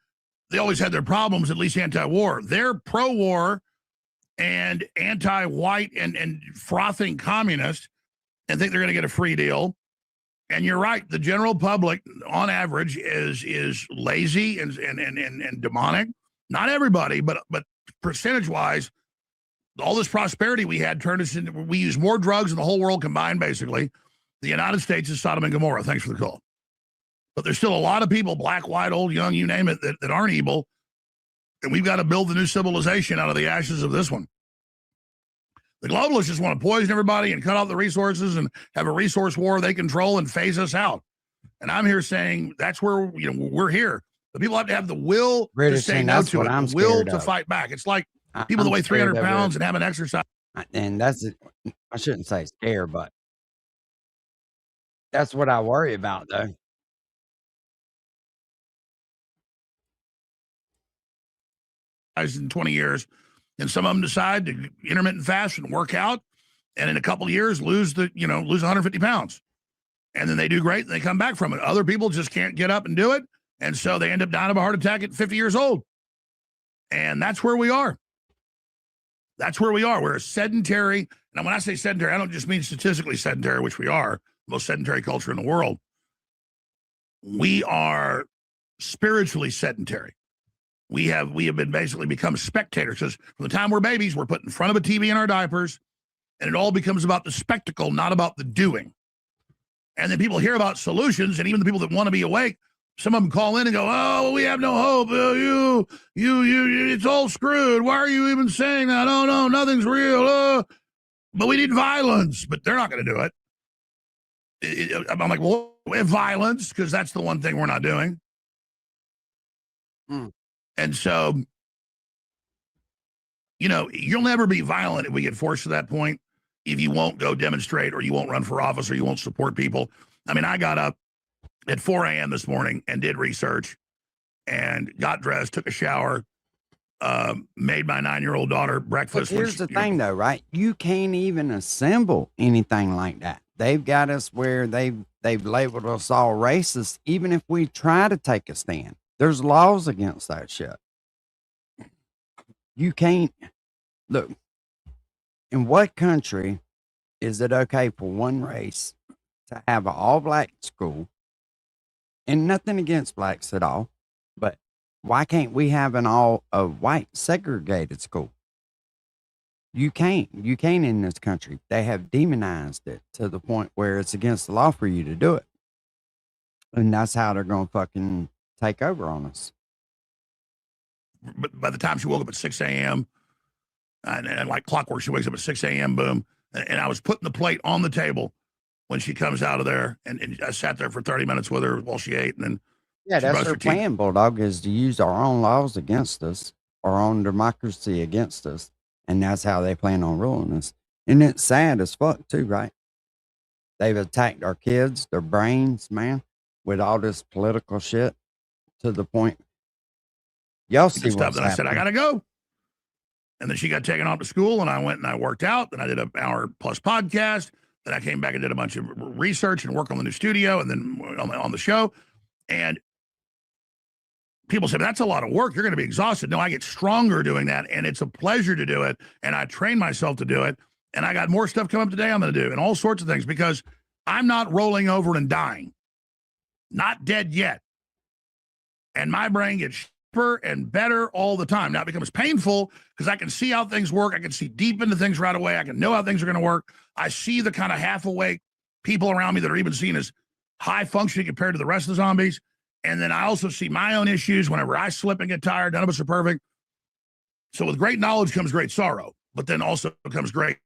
they always had their problems, at least anti-war. They're pro-war and anti-white and frothing communist and think they're going to get a free deal. And you're right. The general public, on average, is lazy and demonic. Not everybody, but percentage-wise, all this prosperity we had turned us into. We use more drugs than the whole world combined. Basically, the United States is Sodom and Gomorrah. Thanks for the call. But there's still a lot of people, black, white, old, young, you name it, that aren't evil, and we've got to build the new civilization out of the ashes of this one. The globalists just want to poison everybody and cut off the resources and have a resource war they control and phase us out. And I'm here saying that's where we're here. The people have to have the will to say no to it, the will to fight back. It's like people that weigh 300 pounds and haven't exercised. And that's it. I shouldn't say scared, but that's what I worry about, though. In 20 years, and some of them decide to intermittent fast and work out, and in a couple of years lose 150 pounds, and then they do great and they come back from it. Other people just can't get up and do it, and so they end up dying of a heart attack at 50 years old. And that's where we are. That's where we are. We're a sedentary, and when I say sedentary, I don't just mean statistically sedentary, which we are, the most sedentary culture in the world. We are spiritually sedentary. We have been basically become spectators, because from the time we're babies, we're put in front of a TV in our diapers, and it all becomes about the spectacle, not about the doing. And then people hear about solutions, and even the people that want to be awake, some of them call in and go, "Oh, we have no hope. You, it's all screwed. Why are you even saying that? Oh no, nothing's real. But we need violence." But they're not going to do it. I'm like, well, we have violence because that's the one thing we're not doing. And so you know, you'll never be violent if we get forced to that point, if you won't go demonstrate or you won't run for office or you won't support people. I mean, I got up at 4 a.m. this morning and did research and got dressed, took a shower, made my 9-year-old daughter breakfast. But here's the thing, though, right? You can't even assemble anything like that. They've got us where they've labeled us all racist, even if we try to take a stand. There's laws against that shit. You can't. Look, in what country is it okay for one race to have an all-black school? And nothing against blacks at all, but why can't we have an all-white segregated school? You can't in this country. They have demonized it to the point where it's against the law for you to do it. And that's how they're going to fucking take over on us. But by the time she woke up at 6 a.m., and like clockwork, she wakes up at 6 a.m., boom. And I was putting the plate on the table when she comes out of there. And I sat there for 30 minutes with her while she ate. And then yeah, that's their plan, Bulldog, is to use our own laws against us, our own democracy against us. And that's how they plan on ruling us. And it's sad as fuck, too, right? They've attacked our kids, their brains, man, with all this political shit to the point. Y'all see stuff. Then I said, I got to go. And then she got taken off to school, and I went and I worked out. Then I did an hour-plus podcast. Then I came back and did a bunch of research and work on the new studio and then on the show. And people say, that's a lot of work. You're going to be exhausted. No, I get stronger doing that, and it's a pleasure to do it. And I train myself to do it. And I got more stuff coming up today I'm going to do and all sorts of things because I'm not rolling over and dying. Not dead yet. And my brain gets sharper and better all the time. Now it becomes painful because I can see how things work. I can see deep into things right away. I can know how things are going to work. I see the kind of half-awake people around me that are even seen as high-functioning compared to the rest of the zombies. And then I also see my own issues whenever I slip and get tired. None of us are perfect. So with great knowledge comes great sorrow, but then also comes great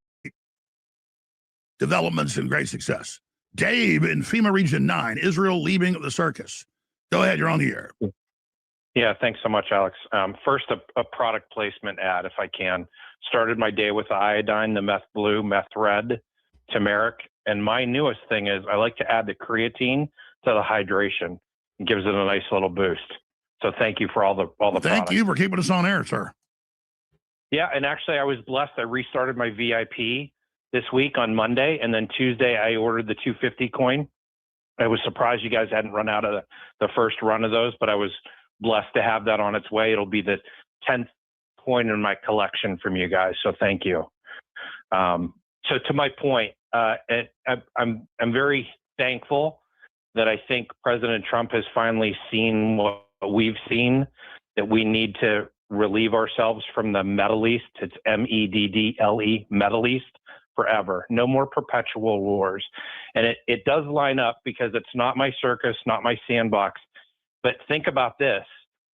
developments and great success. Dave in FEMA Region 9, Israel leaving the circus. Go ahead, you're on the air. Yeah, thanks so much, Alex. First, a product placement ad, if I can. Started my day with the iodine, the meth blue, meth red, turmeric. And my newest thing is I like to add the creatine to the hydration. It gives it a nice little boost. So thank you for all the Thank products. you for keeping us on air, sir. Yeah, and actually I was blessed. I restarted my VIP this week on Monday, and then Tuesday I ordered the 250 coin. I was surprised you guys hadn't run out of the first run of those, but I was blessed to have that on its way. It'll be the 10th coin in my collection from you guys, so thank you. So to my point, I'm very thankful that I think President Trump has finally seen what we've seen, that we need to relieve ourselves from the Middle East. It's MEDDLE, Middle East, forever. No more perpetual wars. And it does line up because it's not my circus, not my sandbox. But think about this.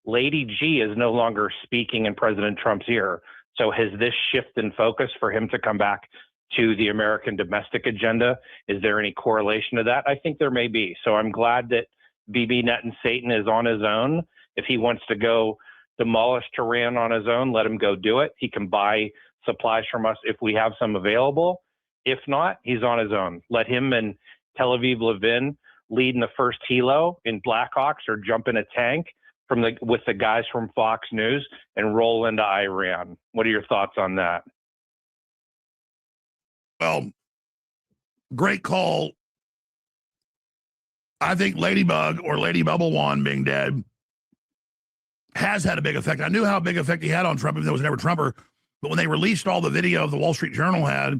Lady G is no longer speaking in President Trump's ear. So has this shift in focus for him to come back to the American domestic agenda? Is there any correlation to that? I think there may be. So I'm glad that BB Netanyahu is on his own. If he wants to go demolish Tehran on his own, let him go do it. He can buy supplies from us if we have some available. If not, he's on his own. Let him and Tel Aviv Levin lead in the first helo in Blackhawks or jump in a tank with the guys from Fox News and roll into Iran. What are your thoughts on that? Well, great call. I think Ladybug or Lady Bubble Wand being dead has had a big effect. I knew how big effect he had on Trump, even though he was never Trumper. But when they released all the video of the Wall Street Journal had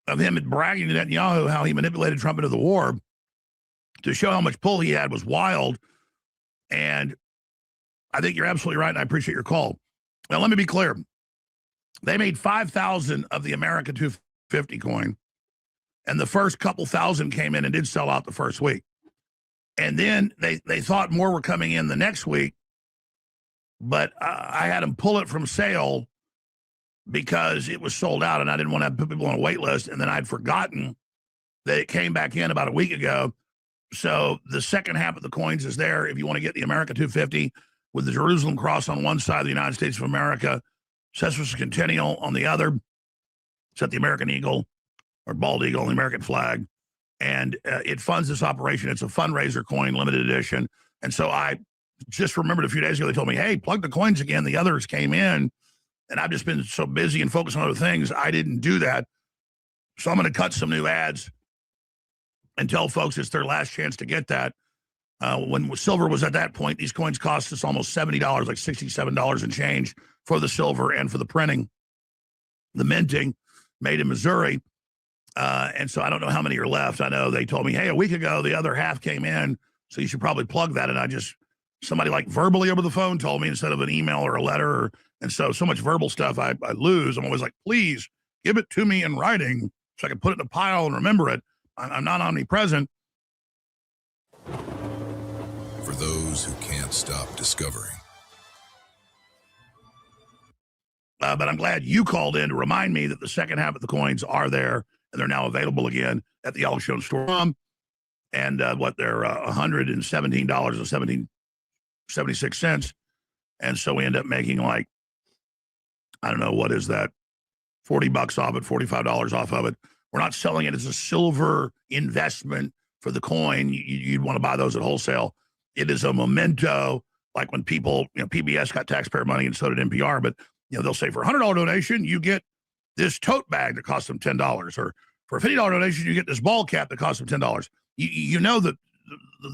of him bragging to Netanyahu how he manipulated Trump into the war to show how much pull he had was wild. And I think you're absolutely right, and I appreciate your call. Now, let me be clear. They made 5,000 of the American 250 coin, and the first couple thousand came in and did sell out the first week. And then they thought more were coming in the next week, but I had them pull it from sale because it was sold out, and I didn't want to put people on a wait list, and then I'd forgotten that it came back in about a week ago. So the second half of the coins is there if you want to get the America 250 with the Jerusalem cross on one side of the United States of America Cessus Centennial on the other. Set the American Eagle or bald eagle on the American flag. And it funds this operation. It's a fundraiser coin, limited edition. And so I just remembered a few days ago, they told me, hey, plug the coins again. The others came in. And I've just been so busy and focused on other things, I didn't do that. So I'm going to cut some new ads and tell folks it's their last chance to get that. When silver was at that point, these coins cost us almost $70, like $67 and change for the silver and for the printing, the minting, made in Missouri. And so I don't know how many are left. I know they told me, hey, a week ago, the other half came in, so you should probably plug that. And somebody like verbally over the phone told me instead of an email or a letter. And so much verbal stuff I lose. I'm always like, please give it to me in writing so I can put it in a pile and remember it. I'm not omnipresent. For those who can't stop discovering. But I'm glad you called in to remind me that the second half of the coins are there, and they're now available again at the Alex Jones store. And they're $117 and 76 And so we end up making like, I don't know, what is that? $40 off it, $45 off of it. We're not selling it as a silver investment for the coin. You'd want to buy those at wholesale. It is a memento, like when people, PBS got taxpayer money and so did NPR, but they'll say for a $100 donation, you get this tote bag that costs them $10, or for a $50 donation, you get this ball cap that costs them $10. You know that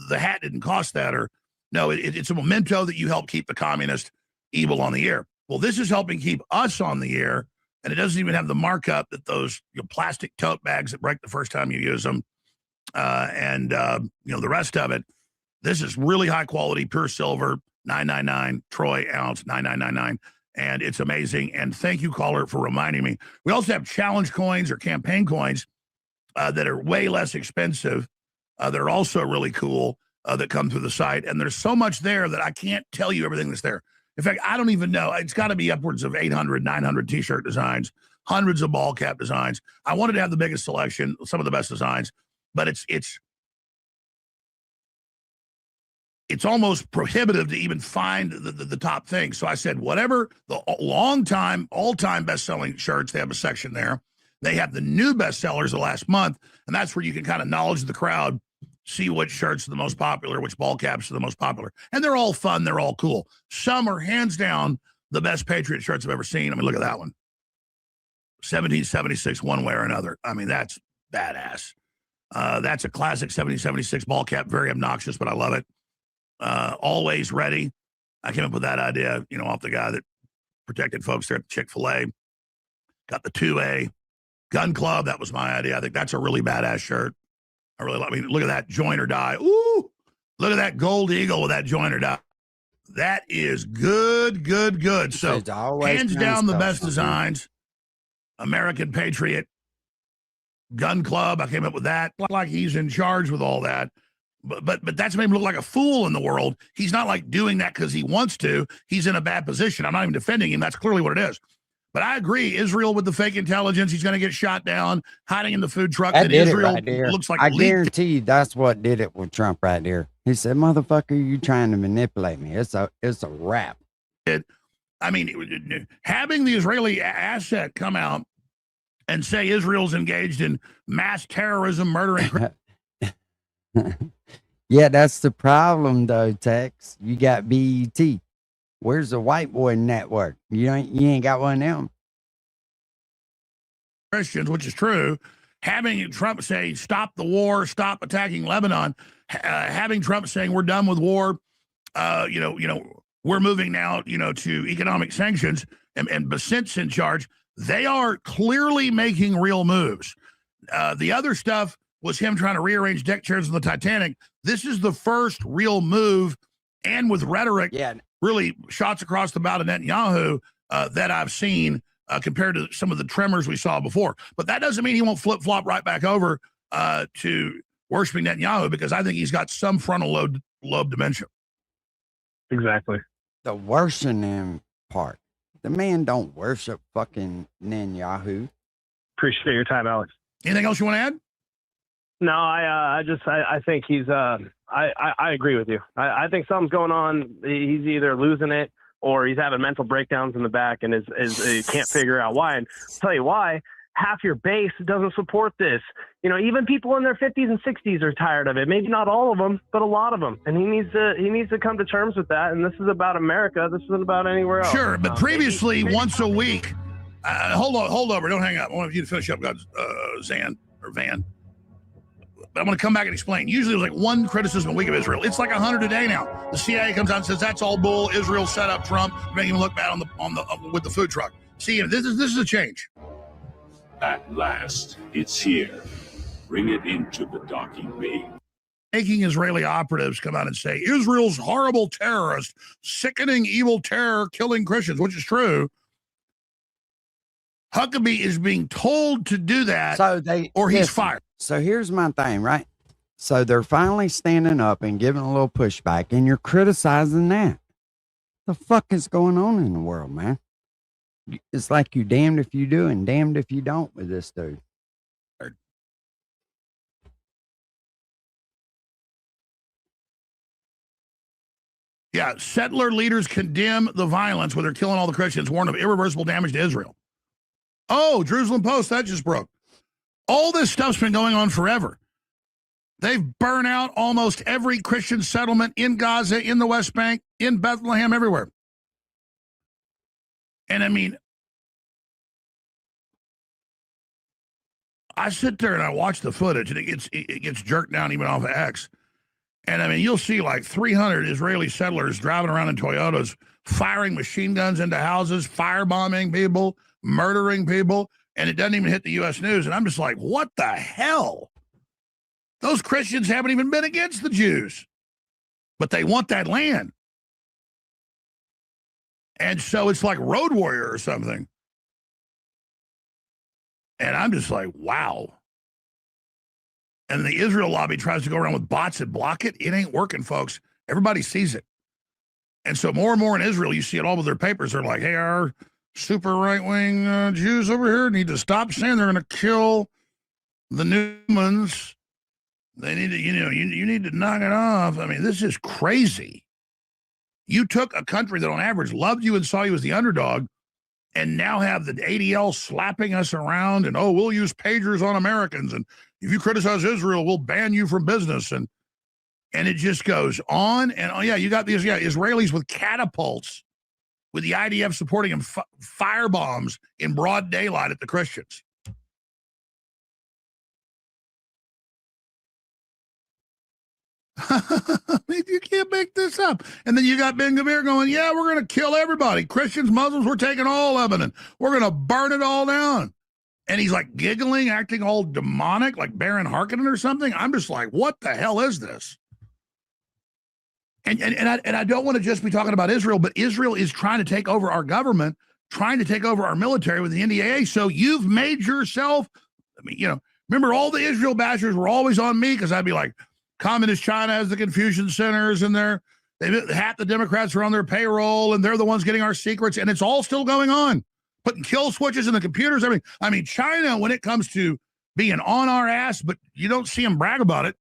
the hat didn't cost that, or no, it's a memento that you help keep the communist evil on the air. Well, this is helping keep us on the air, and it doesn't even have the markup that those plastic tote bags that break the first time you use them, and the rest of it. This is really high quality, pure silver, $9.99 troy ounce, $9.99. And it's amazing. And thank you, caller, for reminding me. We also have challenge coins or campaign coins that are way less expensive. That are also really cool that come through the site. And there's so much there that I can't tell you everything that's there. In fact, I don't even know. It's got to be upwards of 800, 900 T-shirt designs, hundreds of ball cap designs. I wanted to have the biggest selection, some of the best designs, but it's almost prohibitive to even find the top thing. So I said, whatever the all-time best-selling shirts, they have a section there. They have the new bestsellers of the last month, and that's where you can kind of knowledge the crowd, see which shirts are the most popular, which ball caps are the most popular. And they're all fun. They're all cool. Some are hands down the best Patriot shirts I've ever seen. I mean, look at that one. 1776 one way or another. I mean, that's badass. That's a classic 1776 ball cap. Very obnoxious, but I love it. Always ready. I came up with that idea, off the guy that protected folks there at the Chick-fil-A. Got the 2A gun club. That was my idea. I think that's a really badass shirt. I really like. I mean, look at that join or die. Ooh, look at that gold eagle with that join or die. That is good. So hands down the best designs. American Patriot Gun Club. I came up with that. Like he's in charge with all that. But that's made him look like a fool in the world. He's not like doing that because he wants to. He's in a bad position. I'm not even defending him. That's clearly what it is. But I agree. Israel with the fake intelligence. He's going to get shot down, hiding in the food truck. That did Israel it right there. Looks like I guarantee you that's what did it with Trump right there. He said, "Motherfucker, you trying to manipulate me? It's a wrap." I mean, having the Israeli asset come out and say Israel's engaged in mass terrorism, murdering. Yeah, that's the problem, though, Tex. You got BET. Where's the white boy network? You ain't got one of them. Christians, which is true. Having Trump say, stop the war, stop attacking Lebanon. Having Trump saying we're done with war. We're moving now, to economic sanctions, and Bessent's in charge. They are clearly making real moves. The other stuff was him trying to rearrange deck chairs on the Titanic. This is the first real move, and with rhetoric, really shots across the bow to Netanyahu that I've seen compared to some of the tremors we saw before. But that doesn't mean he won't flip-flop right back over to worshiping Netanyahu, because I think he's got some frontal lobe dementia. Exactly. The worshiping part. The man don't worship fucking Netanyahu. Appreciate your time, Alex. Anything else you want to add? No, I think he's I agree with you. I think something's going on. He's either losing it or he's having mental breakdowns in the back and is can't figure out why. And I'll tell you why. Half your base doesn't support this. You know, even people in their 50s and 60s are tired of it. Maybe not all of them, but a lot of them. And he needs to come to terms with that. And this is about America. This isn't about anywhere else. Sure, but previously, once a week. Hold over. Don't hang up. I want you to finish up, Zan or Van. But I'm going to come back and explain. Usually, it was like one criticism a week of Israel. It's like 100 a day now. The CIA comes out and says that's all bull. Israel set up Trump, making him look bad on the with the food truck. See, this is a change. At last, it's here. Bring it into the docking bay. Making Israeli operatives come out and say Israel's horrible terrorist, sickening evil terror, killing Christians, which is true. Huckabee is being told to do that, or he's fired. So here's my thing, right? So they're finally standing up and giving a little pushback, and you're criticizing that. The fuck is going on in the world, man? It's like you damned if you do and damned if you don't with this dude. Yeah, settler leaders condemn the violence where they're killing all the Christians, warn of irreversible damage to Israel. Oh, Jerusalem Post, that just broke. All this stuff's been going on forever. They've burned out almost every Christian settlement in Gaza, in the West Bank, in Bethlehem, everywhere. And I mean, I sit there and I watch the footage, and it gets jerked down even off of X. And I mean, you'll see like 300 Israeli settlers driving around in Toyotas, firing machine guns into houses, firebombing people, murdering people, and it doesn't even hit the U.S. news. And I'm just like, what the hell? Those Christians haven't even been against the Jews, but they want that land. And so it's like Road Warrior or something. And I'm just like, wow. And the Israel lobby tries to go around with bots that block it. It ain't working, folks. Everybody sees it. And so more and more in Israel, you see it all with their papers. They're like, hey, our super right-wing Jews over here need to stop saying they're going to kill the Newmans. They need to, you need to knock it off. I mean, this is crazy. You took a country that on average loved you and saw you as the underdog, and now have the ADL slapping us around and, oh, we'll use pagers on Americans. And if you criticize Israel, we'll ban you from business. And it just goes on. And, oh, yeah, you got these Israelis with catapults, with the IDF supporting them, firebombs in broad daylight at the Christians. You can't make this up. And then you got Ben Gvir going, yeah, we're going to kill everybody. Christians, Muslims, we're taking all Lebanon. We're going to burn it all down. And he's like giggling, acting all demonic, like Baron Harkonnen or something. I'm just like, what the hell is this? And I don't want to just be talking about Israel, but Israel is trying to take over our government, trying to take over our military with the NDAA. So you've made yourself, I mean, remember all the Israel bashers were always on me because I'd be like, Communist China has the Confucian centers, and half the Democrats are on their payroll, and they're the ones getting our secrets, and it's all still going on. Putting kill switches in the computers, everything. I mean, China, when it comes to being on our ass, but you don't see them brag about it.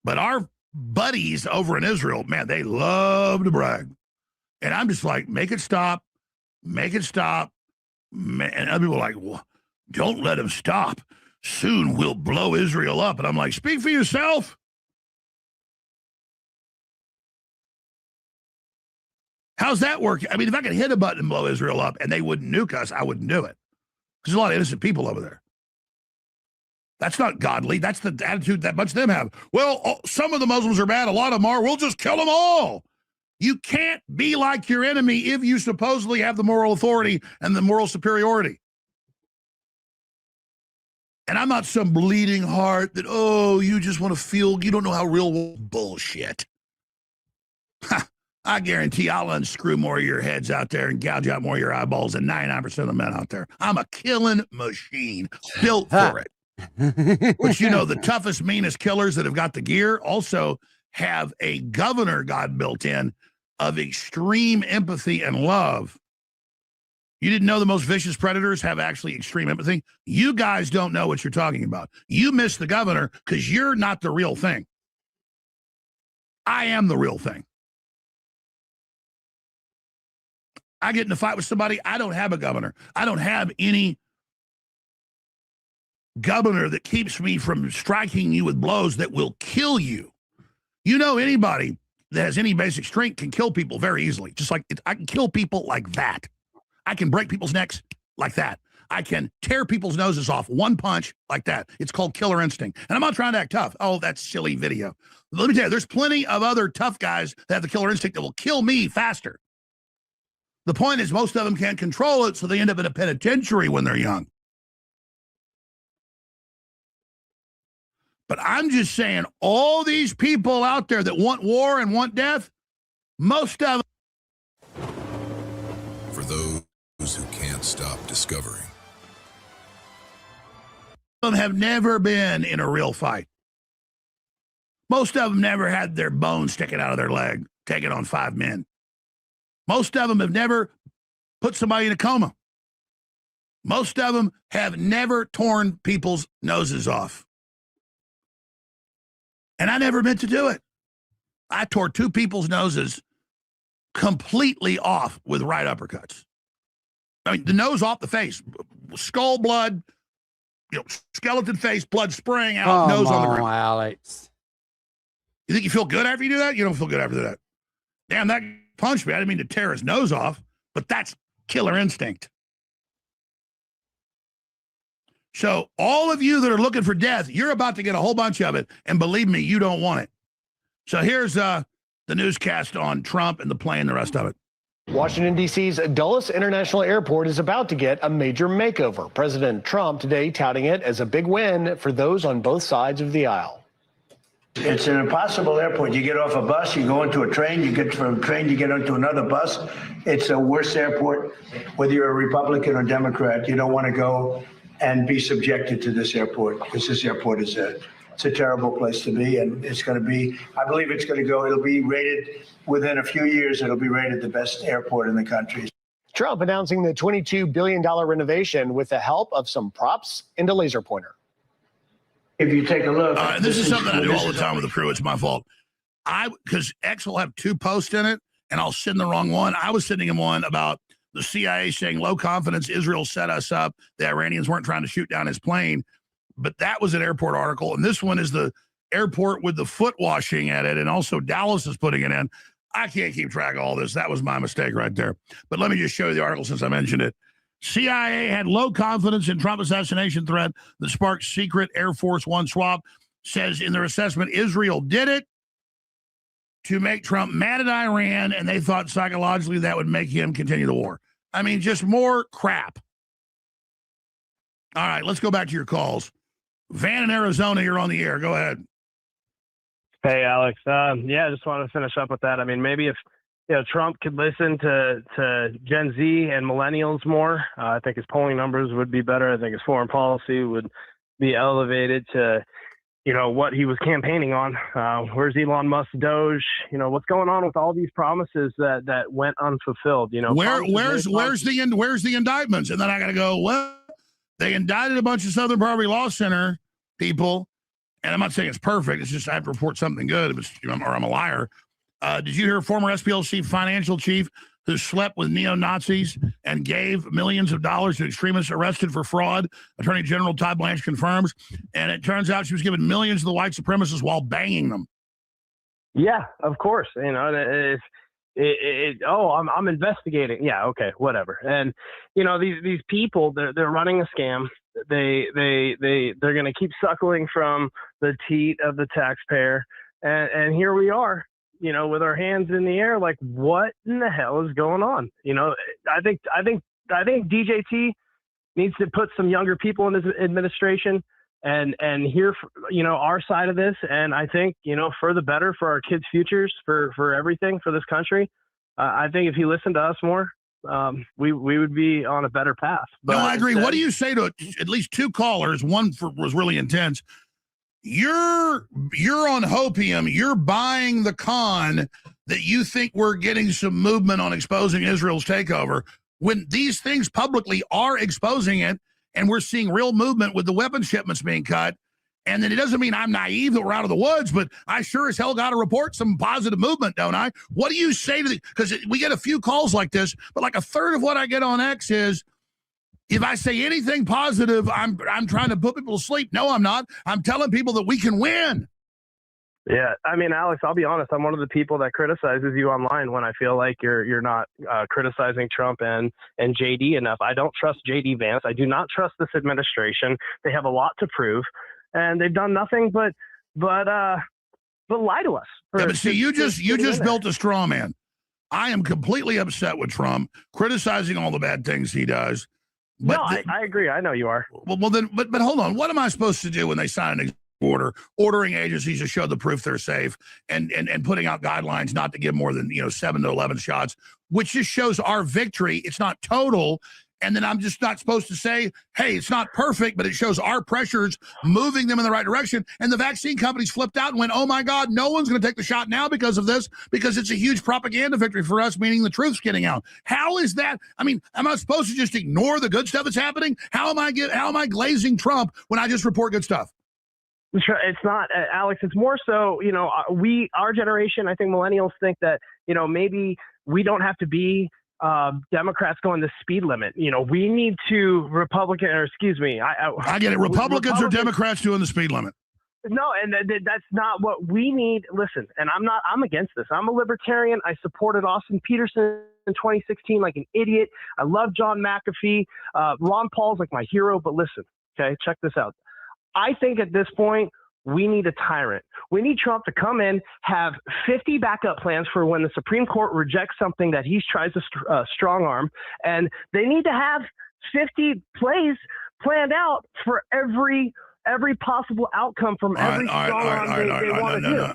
But our buddies over in Israel, man, they love to brag. And I'm just like, make it stop. Make it stop. And other people are like, well, don't let him stop. Soon we'll blow Israel up. And I'm like, speak for yourself. How's that work? I mean, if I could hit a button and blow Israel up and they wouldn't nuke us, I wouldn't do it. There's a lot of innocent people over there. That's not godly. That's the attitude that bunch of them have. Well, some of the Muslims are bad. A lot of them are. We'll just kill them all. You can't be like your enemy if you supposedly have the moral authority and the moral superiority. And I'm not some bleeding heart that, oh, you just want to feel, you don't know how real bullshit. I guarantee I'll unscrew more of your heads out there and gouge out more of your eyeballs than 99% of the men out there. I'm a killing machine built for it. Which, the toughest, meanest killers that have got the gear also have a governor God built in of extreme empathy and love. You didn't know the most vicious predators have actually extreme empathy? You guys don't know what you're talking about. You miss the governor because you're not the real thing. I am the real thing. I get in a fight with somebody, I don't have a governor. I don't have any governor that keeps me from striking you with blows that will kill you. You know, anybody that has any basic strength can kill people very easily. Just like I can kill people like that. I can break people's necks like that. I can tear people's noses off one punch like that. It's called killer instinct. And I'm not trying to act tough. Oh, that's silly video. Let me tell you, there's plenty of other tough guys that have the killer instinct that will kill me faster. The point is most of them can't control it, so they end up in a penitentiary when they're young. But I'm just saying, all these people out there that want war and want death, most of For those who can't stop discovering. them have never been in a real fight. Most of them never had their bone sticking out of their leg, taking on 5 men. Most of them have never put somebody in a coma. Most of them have never torn people's noses off. And I never meant to do it. I tore 2 people's noses completely off with right uppercuts. I mean, the nose off the face, skull blood, skeleton face, blood spraying out, nose on the ground. Alex. You think you feel good after you do that? You don't feel good after that. Damn, that punched me. I didn't mean to tear his nose off, but that's killer instinct. So all of you that are looking for death, you're about to get a whole bunch of it, and believe me, you don't want it. So here's the newscast on Trump and the plane, the rest of it. Washington, D.C.'s Dulles International Airport is about to get a major makeover. President Trump today touting it as a big win for those on both sides of the aisle. It's an impossible airport. You get off a bus, you go into a train, you get from a train, you get onto another bus. It's a worse airport, whether you're a Republican or Democrat. You don't want to go and be subjected to this airport, because this airport is it's a terrible place to be, and it's going to be, I believe it's going to go, it'll be rated, within a few years, it'll be rated the best airport in the country. Trump announcing the $22 billion renovation with the help of some props and a laser pointer. If you take a look. This is something I do all the time with the crew. It's my fault. Because X will have 2 posts in it, and I'll send the wrong one. I was sending him one about the CIA saying low confidence, Israel set us up. The Iranians weren't trying to shoot down his plane. But that was an airport article. And this one is the airport with the foot washing at it. And also Dallas is putting it in. I can't keep track of all this. That was my mistake right there. But let me just show you the article since I mentioned it. CIA had low confidence in Trump assassination threat that sparked secret Air Force One swap. Says in their assessment, Israel did it to make Trump mad at Iran, and they thought psychologically that would make him continue the war. I mean, just more crap. All right, let's go back to your calls. Van in Arizona, you're on the air. Go ahead. Hey, Alex. Yeah, I just want to finish up with that. I mean, maybe if Trump could listen to Gen Z and millennials more, I think his polling numbers would be better. I think his foreign policy would be elevated to, what he was campaigning on. Where's Elon Musk's Doge? What's going on with all these promises that went unfulfilled? Where's the indictments? And then I got to go, well, they indicted a bunch of Southern Poverty Law Center people, and I'm not saying it's perfect. It's just I have to report something good if it's, or I'm a liar. Did you hear former SPLC financial chief who slept with neo-Nazis and gave millions of dollars to extremists arrested for fraud? Attorney General Todd Blanche confirms. And it turns out she was giving millions to the white supremacists while banging them. Yeah, of course. I'm investigating. Yeah, okay, whatever. And these people, they're running a scam. They're going to keep suckling from the teat of the taxpayer. And here we are, with our hands in the air, like, what in the hell is going on? I think DJT needs to put some younger people in his administration and hear, our side of this. And I think, for the better, for our kids' futures, for everything, for this country. I think if he listened to us more, we would be on a better path. But no, I agree. What do you say to at least 2 callers? One was really intense. You're on hopium. You're buying the con that you think we're getting some movement on exposing Israel's takeover, when these things publicly are exposing it, and we're seeing real movement with the weapon shipments being cut. And then it doesn't mean I'm naive that we're out of the woods, but I sure as hell got to report some positive movement, don't I? What do you say to the, because we get a few calls like this, but like a third of what I get on X is, if I say anything positive, I'm trying to put people to sleep. No, I'm not. I'm telling people that we can win. Yeah, I mean, Alex, I'll be honest. I'm one of the people that criticizes you online when I feel like you're not criticizing Trump and JD enough. I don't trust JD Vance. I do not trust this administration. They have a lot to prove, and they've done nothing but lie to us. Yeah, but see, you just built a straw man. I am completely upset with Trump, criticizing all the bad things he does. But no, I agree. I know you are. Well, then, but hold on. What am I supposed to do when they sign an order, ordering agencies to show the proof they're safe, and putting out guidelines not to give more than 7 to 11 shots, which just shows our victory. It's not total. And then I'm just not supposed to say, hey, it's not perfect, but it shows our pressures moving them in the right direction. And the vaccine companies flipped out and went, oh my God, no one's going to take the shot now because of this, because it's a huge propaganda victory for us, meaning the truth's getting out. How is that? I mean, am I supposed to just ignore the good stuff that's happening? How am I glazing Trump when I just report good stuff? It's not, Alex. It's more so, our generation, I think millennials think that, maybe we don't have to be Democrats going the speed limit. We need to I get it. Republicans or Democrats doing the speed limit. No, and that's not what we need. Listen, and I'm against this. I'm a libertarian. I supported Austin Peterson in 2016 like an idiot. I love John McAfee. Ron Paul's like my hero. But listen, okay, check this out. I think at this point, we need a tyrant. We need Trump to come in, have 50 backup plans for when the Supreme Court rejects something that he tries to strong arm. And they need to have 50 plays planned out for every possible outcome from every strong arm they want to do.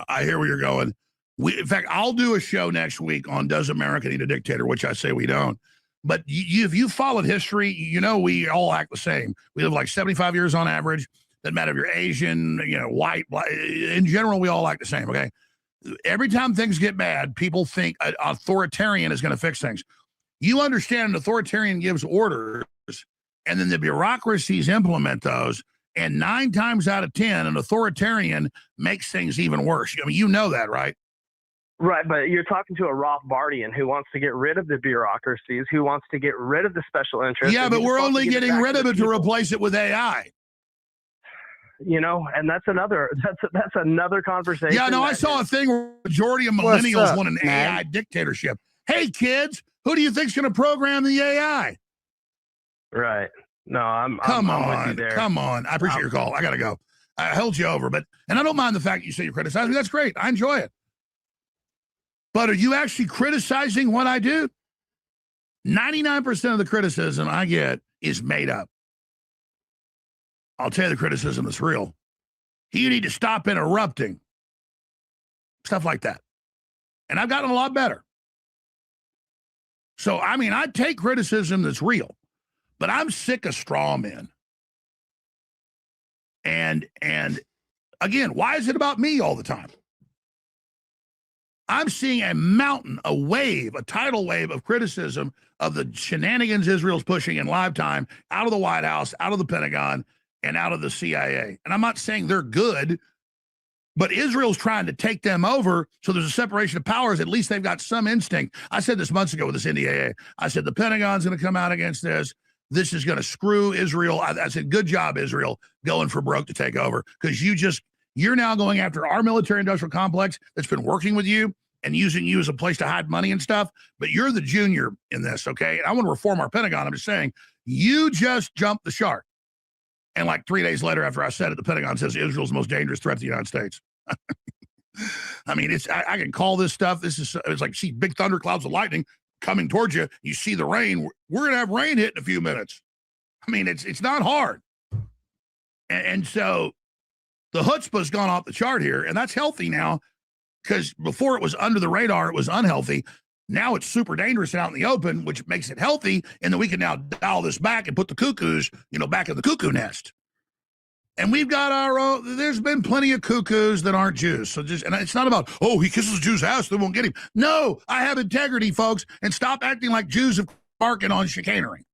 I hear where you're going. In fact, I'll do a show next week on Does America Need a Dictator, which I say we don't. But if you followed history, we all act the same. We live like 75 years on average. Doesn't matter if you're Asian, white, black. In general, we all act the same, okay? Every time things get bad, people think an authoritarian is going to fix things. You understand an authoritarian gives orders, and then the bureaucracies implement those, and 9 times out of 10, an authoritarian makes things even worse. I mean, you know that, right? Right, but you're talking to a Rothbardian who wants to get rid of the bureaucracies, who wants to get rid of the special interests. Yeah, but we're only getting rid of it to replace it with AI. And that's another conversation. Yeah, no, I saw a thing where the majority of millennials want an AI dictatorship. Hey, kids, who do you think's going to program the AI? Right. No, I'm with you there. Come on. I appreciate your call. I got to go. I held you over, and I don't mind the fact that you say you're criticizing me. That's great. I enjoy it. But are you actually criticizing what I do? 99% of the criticism I get is made up. I'll tell you the criticism that's real. You need to stop interrupting. Stuff like that. And I've gotten a lot better. So, I mean, I take criticism that's real, but I'm sick of straw men. And again, why is it about me all the time? I'm seeing a mountain, a wave, a tidal wave of criticism of the shenanigans Israel's pushing in live time out of the White House, out of the Pentagon, and out of the CIA. And I'm not saying they're good, but Israel's trying to take them over, so there's a separation of powers. At least they've got some instinct. I said this months ago with this NDAA. I said the Pentagon's going to come out against this. This is going to screw Israel. I said, good job, Israel, going for broke to take over, because you're now going after our military-industrial complex that's been working with you and using you as a place to hide money and stuff, but you're the junior in this, okay? And I want to reform our Pentagon. I'm just saying, you just jumped the shark. And like 3 days later after I said it, the Pentagon says Israel's the most dangerous threat to the United States. I mean, I can call this stuff. It's like, see big thunderclouds of lightning coming towards you. You see the rain. We're going to have rain hit in a few minutes. I mean, it's not hard. And so the chutzpah's gone off the chart here, and that's healthy now, because before it was under the radar, it was unhealthy. Now it's super dangerous out in the open, which makes it healthy, and then we can now dial this back and put the cuckoos, back in the cuckoo nest. And we've got our own. There's been plenty of cuckoos that aren't Jews. So and it's not about, oh, he kisses a Jew's ass, they won't get him. No, I have integrity, folks, and stop acting like Jews are barking on chicanery.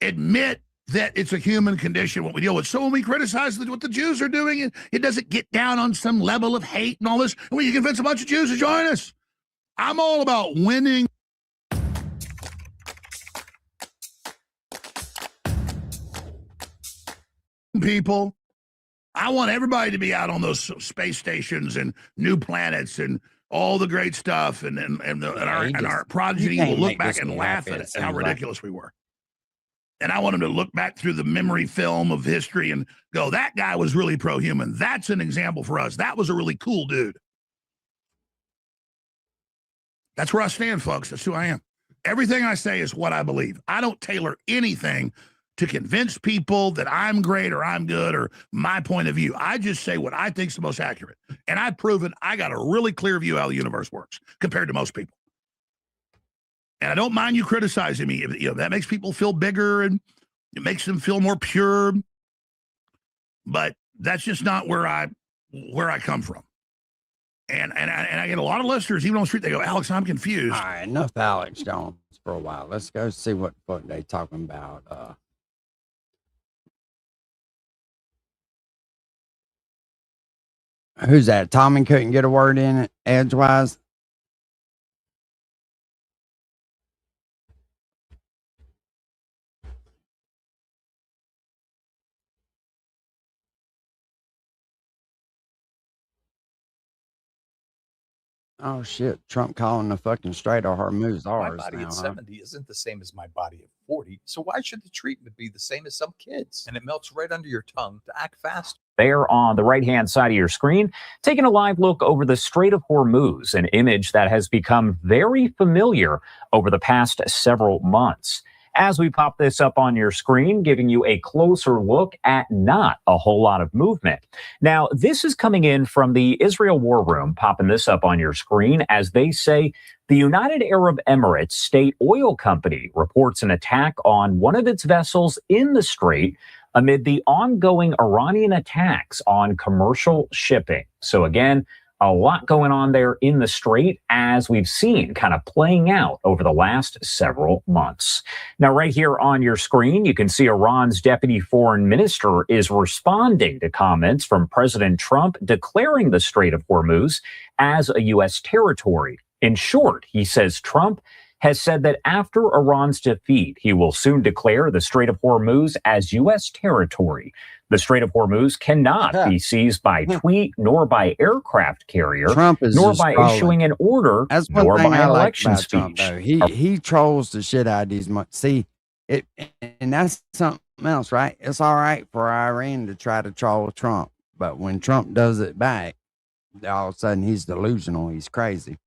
Admit that it's a human condition what we deal with. So when we criticize what the Jews are doing, it doesn't get down on some level of hate and all this. And we can convince a bunch of Jews to join us. I'm all about winning. People. I want everybody to be out on those space stations and new planets and all the great stuff, and our progeny will look back and laugh at how ridiculous we were. And I want them to look back through the memory film of history and go, that guy was really pro-human. That's an example for us. That was a really cool dude. That's where I stand, folks. That's who I am. Everything I say is what I believe. I don't tailor anything to convince people that I'm great or I'm good or my point of view. I just say what I think is the most accurate. And I've proven I got a really clear view of how the universe works compared to most people. And I don't mind you criticizing me. You know, that makes people feel bigger and it makes them feel more pure. But that's just not where I come from. And I get a lot of listeners, even on the street, they go, Alex, I'm confused. All right, enough Alex Jones for a while. Let's go see what the fuck they talking about. Who's that? Tommy couldn't get a word in edgewise. Oh shit! Trump calling the fucking Strait of Hormuz ours. My body now, at huh? 70 isn't the same as my body at 40. So why should the treatment be the same as some kids? And it melts right under your tongue to act fast. There on the right-hand side of your screen, taking a live look over the Strait of Hormuz, an image that has become very familiar over the past several months. As we pop this up on your screen, giving you a closer look at not a whole lot of movement. Now, this is coming in from the Israel War Room, popping this up on your screen as they say the United Arab Emirates State Oil Company reports an attack on one of its vessels in the strait amid the ongoing Iranian attacks on commercial shipping. So again, a lot going on there in the strait, as we've seen kind of playing out over the last several months. Now, right here on your screen, you can see Iran's deputy foreign minister is responding to comments from President Trump declaring the Strait of Hormuz as a U.S. territory. In short, he says Trump has said that after Iran's defeat, he will soon declare the Strait of Hormuz as U.S. territory. The Strait of Hormuz cannot be seized by tweet nor by aircraft carrier, Trump is nor just by trolling. issuing an order, That's one nor thing by I an like election about Trump, speech. though. He trolls the shit out of these. See, it, and that's something else, right? It's all right for Iran to try to troll Trump, but when Trump does it back, all of a sudden he's delusional. He's crazy.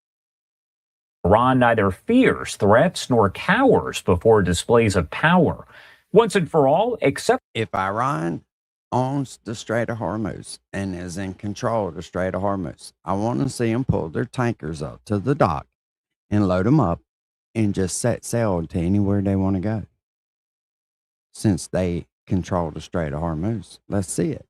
Iran neither fears threats nor cowers before displays of power. Once and for all, except if Iran owns the Strait of Hormuz and is in control of the Strait of Hormuz, I want to see them pull their tankers up to the dock and load them up and just set sail to anywhere they want to go. Since they control the Strait of Hormuz, let's see it.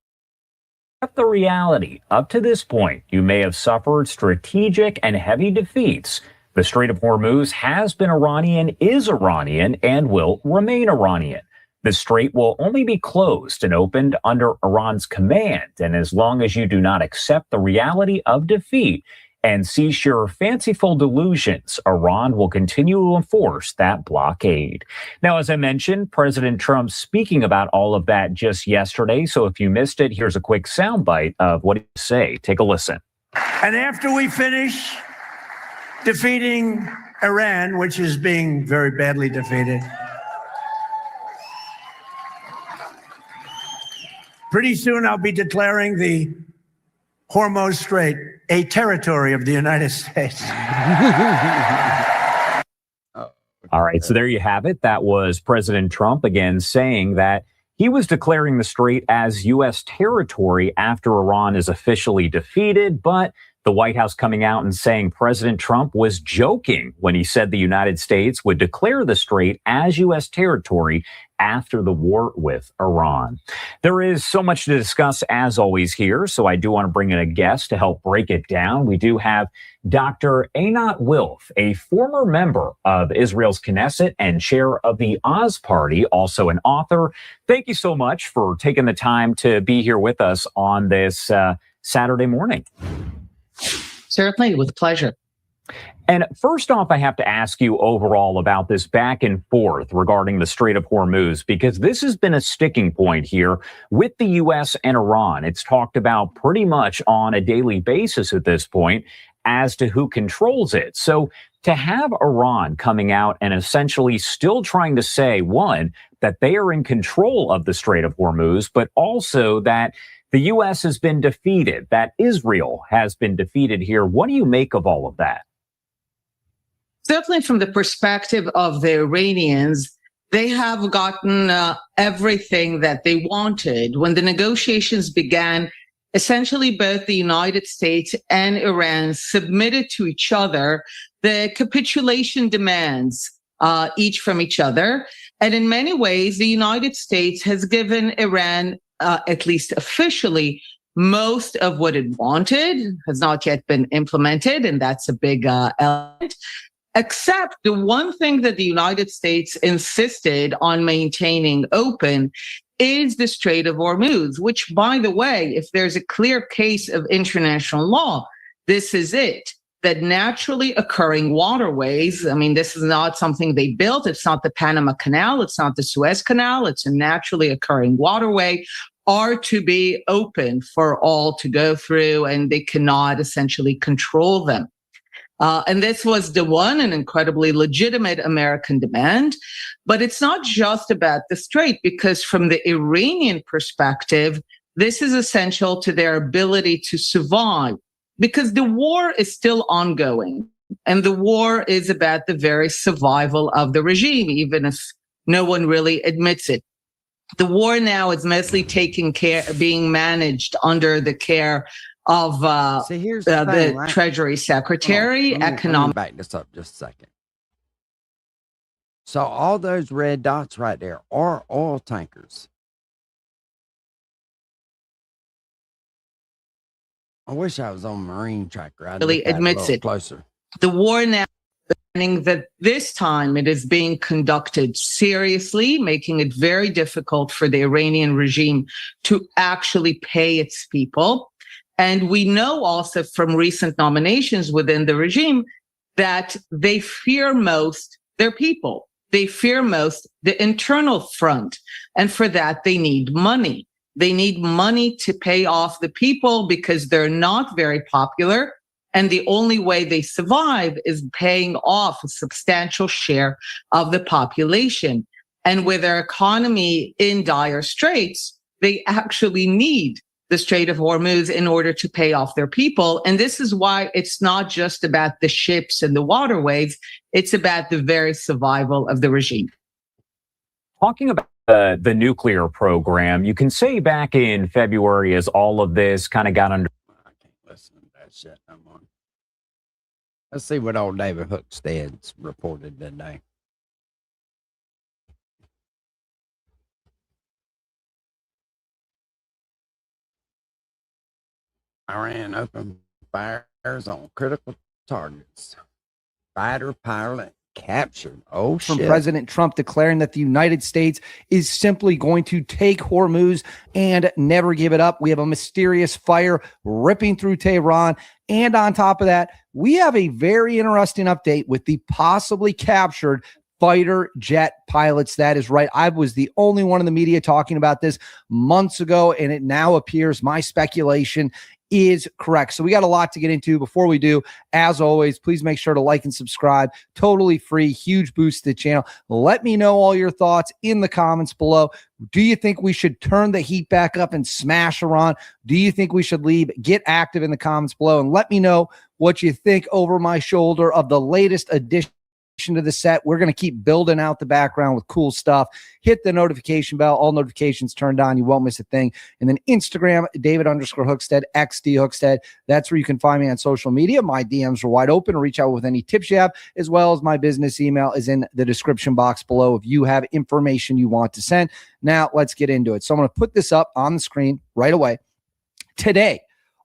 the reality. Up to this point, you may have suffered strategic and heavy defeats. The Strait of Hormuz has been Iranian, is Iranian, and will remain Iranian. The strait will only be closed and opened under Iran's command, and as long as you do not accept the reality of defeat and cease your fanciful delusions, Iran will continue to enforce that blockade. Now, as I mentioned, President Trump speaking about all of that just yesterday, so if you missed it, here's a quick soundbite of what he say. Take a listen. And after we finish defeating Iran, which is being very badly defeated, pretty soon I'll be declaring the Hormuz Strait a territory of the United States. All right, so there you have it. That was President Trump again saying that he was declaring the strait as U.S. territory after Iran is officially defeated, but The White House coming out and saying President Trump was joking when he said the United States would declare the strait as U.S. territory after the war with Iran. There is so much to discuss, as always, here, so I do want to bring in a guest to help break it down. We do have Dr. Einat Wilf, a former member of Israel's Knesset and chair of the Oz Party, also an author. Thank you so much for taking the time to be here with us on this Saturday morning. Certainly, with pleasure. And first off, I have to ask you overall about this back and forth regarding the Strait of Hormuz, because this has been a sticking point here with the U.S. and Iran. It's talked about pretty much on a daily basis at this point as to who controls it. So to have Iran coming out and essentially still trying to say, one, that they are in control of the Strait of Hormuz, but also that the U.S. has been defeated, that Israel has been defeated here. What do you make of all of that? Certainly from the perspective of the Iranians, they have gotten everything that they wanted. When the negotiations began, essentially both the United States and Iran submitted to each other the capitulation demands, each from each other. And in many ways, the United States has given Iran, at least officially, most of what it wanted, has not yet been implemented, and that's a big element. Except the one thing that the United States insisted on maintaining open is the Strait of Hormuz, which, by the way, if there's a clear case of international law, this is it. That naturally occurring waterways, I mean, this is not something they built. It's not the Panama Canal. It's not the Suez Canal. It's a naturally occurring waterway, are to be open for all to go through, and they cannot essentially control them. And this was the one, an incredibly legitimate American demand. But it's not just about the strait, because from the Iranian perspective, this is essential to their ability to survive, because the war is still ongoing. And the war is about the very survival of the regime, even if no one really admits it. The war now is mostly being managed under the care of the Treasury Secretary, Economic. Back this up just a second. So all those red dots right there are oil tankers. I wish I was on Marine Tracker. I'd really admits it. Closer. The war now, meaning that this time it is being conducted seriously, making it very difficult for the Iranian regime to actually pay its people. And we know also from recent nominations within the regime that they fear most their people. They fear most the internal front. And for that, they need money. They need money to pay off the people because they're not very popular. And the only way they survive is paying off a substantial share of the population. And with their economy in dire straits, they actually need the Strait of Hormuz in order to pay off their people. And this is why it's not just about the ships and the waterways. It's about the very survival of the regime. Talking about the nuclear program, you can say back in February, as all of this kind of got under. I can't listen to that shit no more. Let's see what old David Hookstead's reported today. Iran opened fires on critical targets. Fighter pilot captured. Oh, shit. From President Trump declaring that the United States is simply going to take Hormuz and never give it up. We have a mysterious fire ripping through Tehran. And on top of that, we have a very interesting update with the possibly captured fighter jet pilots. That is right. I was the only one in the media talking about this months ago, and it now appears my speculation is correct. So we got a lot to get into. Before we do, as always, please make sure to like and subscribe. Totally free, huge boost to the channel. Let me know all your thoughts in the comments below. Do you think we should turn the heat back up and smash Iran? Do you think we should leave? Get active in the comments below and let me know what you think over my shoulder of the latest edition to the set. We're going to keep building out the background with cool stuff. Hit the notification bell, all notifications turned on. You won't miss a thing. And then Instagram, David_Hookstead, XD Hookstead. That's where you can find me on social media. My DMs are wide open. Reach out with any tips you have, as well as my business email is in the description box below if you have information you want to send. Now let's get into it. So I'm going to put this up on the screen right away. Today,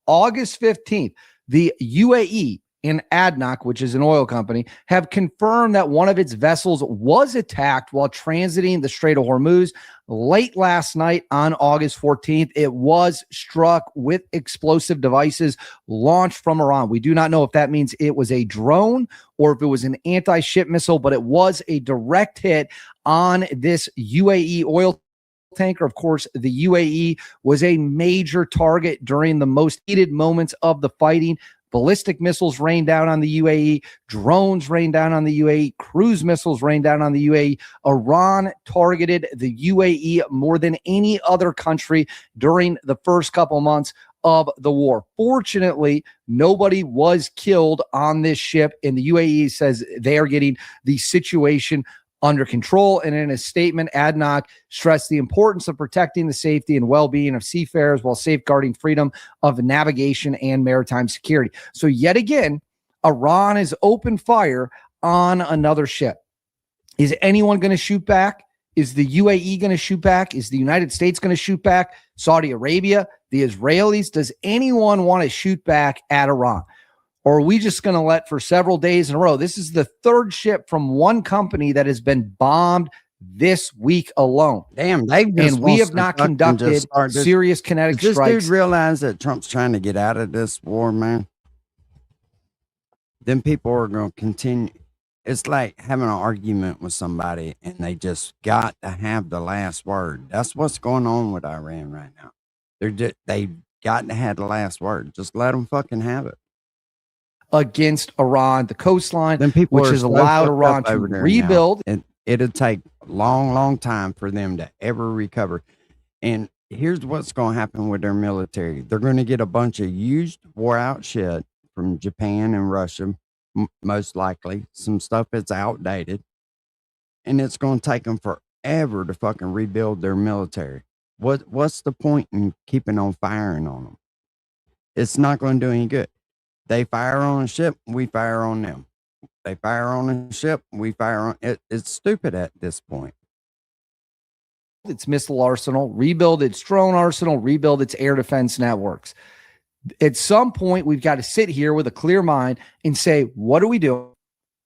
August 15th, the UAE and ADNOC, which is an oil company, have confirmed that one of its vessels was attacked while transiting the Strait of Hormuz late last night on August 14th. It was struck with explosive devices launched from Iran. We do not know if that means it was a drone or if it was an anti-ship missile, but it was a direct hit on this UAE oil tanker. Of course, the UAE was a major target during the most heated moments of the fighting. Ballistic missiles rained down on the UAE, drones rained down on the UAE, cruise missiles rained down on the UAE. Iran targeted the UAE more than any other country during the first couple months of the war. Fortunately, nobody was killed on this ship, and the UAE says they are getting the situation under control. And in a statement, ADNOC stressed the importance of protecting the safety and well-being of seafarers while safeguarding freedom of navigation and maritime security. So yet again, Iran has opened fire on another ship. Is anyone going to shoot back? Is the UAE going to shoot back? Is the United States going to shoot back? Saudi Arabia, the Israelis? Does anyone want to shoot back at Iran? Or are we just going to let for several days in a row? This is the third ship from one company that has been bombed this week alone. Damn, and we have not conducted serious kinetic strikes. strikes. Does this dude realize that Trump's trying to get out of this war, man? Then people are going to continue. It's like having an argument with somebody and they just got to have the last word. That's what's going on with Iran right now. They've got to have the last word. Just let them fucking have it. Against Iran, the coastline, Then people which are has so allowed fucked Iran up to over there now. rebuild. It'll take a long, long time for them to ever recover. And here's what's going to happen with their military. They're going to get a bunch of used, wore out shit from Japan and Russia, most likely. Some stuff that's outdated. And it's going to take them forever to fucking rebuild their military. What's the point in keeping on firing on them? It's not going to do any good. They fire on a ship, we fire on them. They fire on a ship, we fire on it. It's stupid at this point. Its missile arsenal, rebuild its drone arsenal, rebuild its air defense networks. At some point, we've got to sit here with a clear mind and say, what do we do?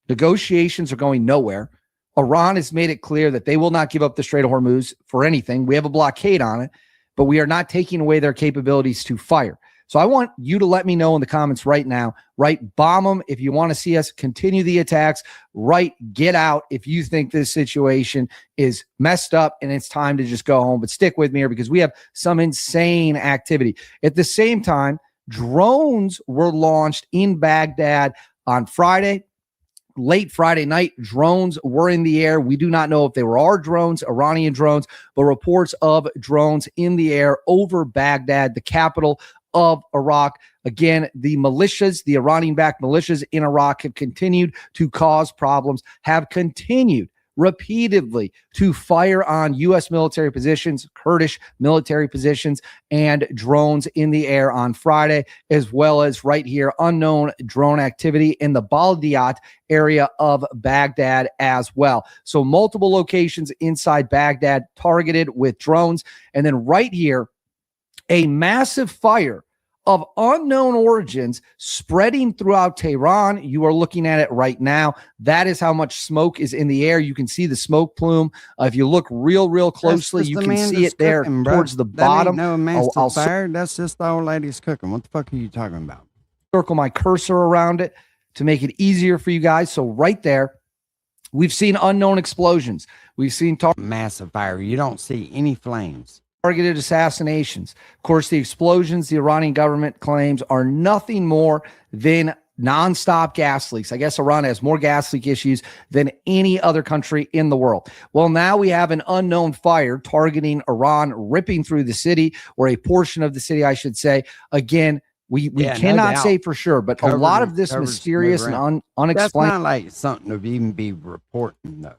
Negotiations are going nowhere. Iran has made it clear that they will not give up the Strait of Hormuz for anything. We have a blockade on it, but we are not taking away their capabilities to fire. So I want you to let me know in the comments right now. Right, bomb them if you want to see us continue the attacks. Right, get out if you think this situation is messed up and it's time to just go home. But stick with me here because we have some insane activity. At the same time, drones were launched in Baghdad on Friday. Late Friday night, drones were in the air. We do not know if they were our drones, Iranian drones, but reports of drones in the air over Baghdad, the capital of Iraq. Again, the militias, the Iranian-backed militias in Iraq have continued to cause problems, have continued repeatedly to fire on U.S. military positions, Kurdish military positions, and drones in the air on Friday, as well as right here, unknown drone activity in the Baldiat area of Baghdad as well. So multiple locations inside Baghdad targeted with drones. And then right here, a massive fire of unknown origins spreading throughout Tehran. You are looking at it right now. That is how much smoke is in the air. You can see the smoke plume. If you look real closely, you can see it there cooking, towards the bottom. No master fire. That's just the old lady's cooking. What the fuck are you talking about? Circle my cursor around it to make it easier for you guys. So right there, we've seen unknown explosions. We've seen massive fire. You don't see any flames. Targeted assassinations. Of course, the explosions the Iranian government claims are nothing more than nonstop gas leaks. I guess Iran has more gas leak issues than any other country in the world. Well, now we have an unknown fire targeting Iran, ripping through the city, or a portion of the city, I should say. Again, We Yeah, no cannot doubt. say for sure, but a lot of this Covers mysterious move and around. unexplained. That's not like something to even be reporting, though.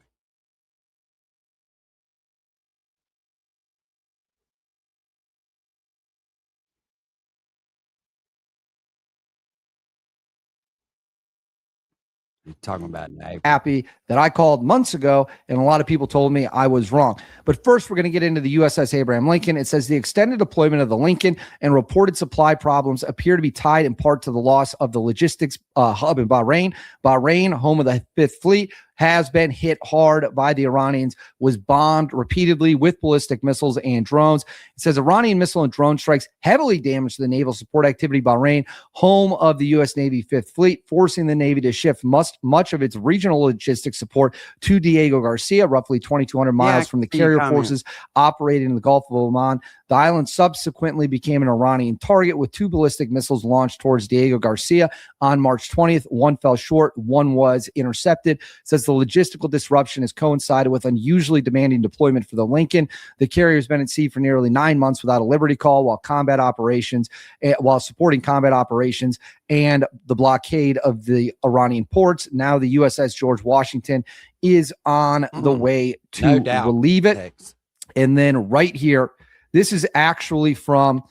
You're talking about April. Happy that I called months ago, and a lot of people told me I was wrong. But first, we're going to get into the USS Abraham Lincoln. It says the extended deployment of the Lincoln and reported supply problems appear to be tied in part to the loss of the logistics hub in Bahrain. Bahrain, home of the Fifth Fleet, has been hit hard by the Iranians, was bombed repeatedly with ballistic missiles and drones. It says Iranian missile and drone strikes heavily damaged the naval support activity Bahrain, home of the U.S. Navy Fifth Fleet, forcing the Navy to shift much of its regional logistics support to Diego Garcia, roughly 2,200 miles from the carrier forces operating in the Gulf of Oman. The island subsequently became an Iranian target with 2 ballistic missiles launched towards Diego Garcia on March 20th. One fell short, one was intercepted. It says the logistical disruption has coincided with unusually demanding deployment for the Lincoln. The carrier has been at sea for nearly 9 months without a liberty call while supporting combat operations and the blockade of the Iranian ports. Now the USS George Washington is on the way to relieve it. Thanks. And then right here, this is actually from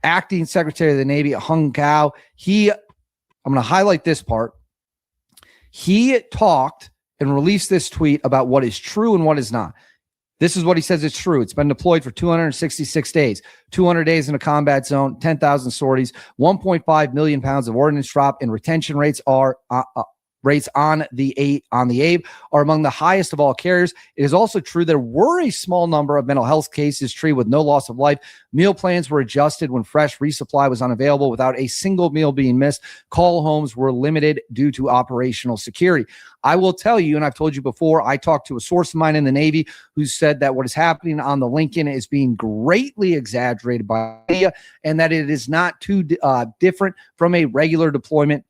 Acting Secretary of the Navy, Hung Gao. I'm going to highlight this part. He talked and released this tweet about what is true and what is not. This is what he says it's true. It's been deployed for 266 days, 200 days in a combat zone, 10,000 sorties, 1.5 million pounds of ordnance drop, and retention rates are on the Abe are among the highest of all carriers. It is also true there were a small number of mental health cases treated with no loss of life. Meal plans were adjusted when fresh resupply was unavailable without a single meal being missed. Call homes were limited due to operational security. I will tell you, and I've told you before, I talked to a source of mine in the Navy who said that what is happening on the Lincoln is being greatly exaggerated by media and that it is not too different from a regular deployment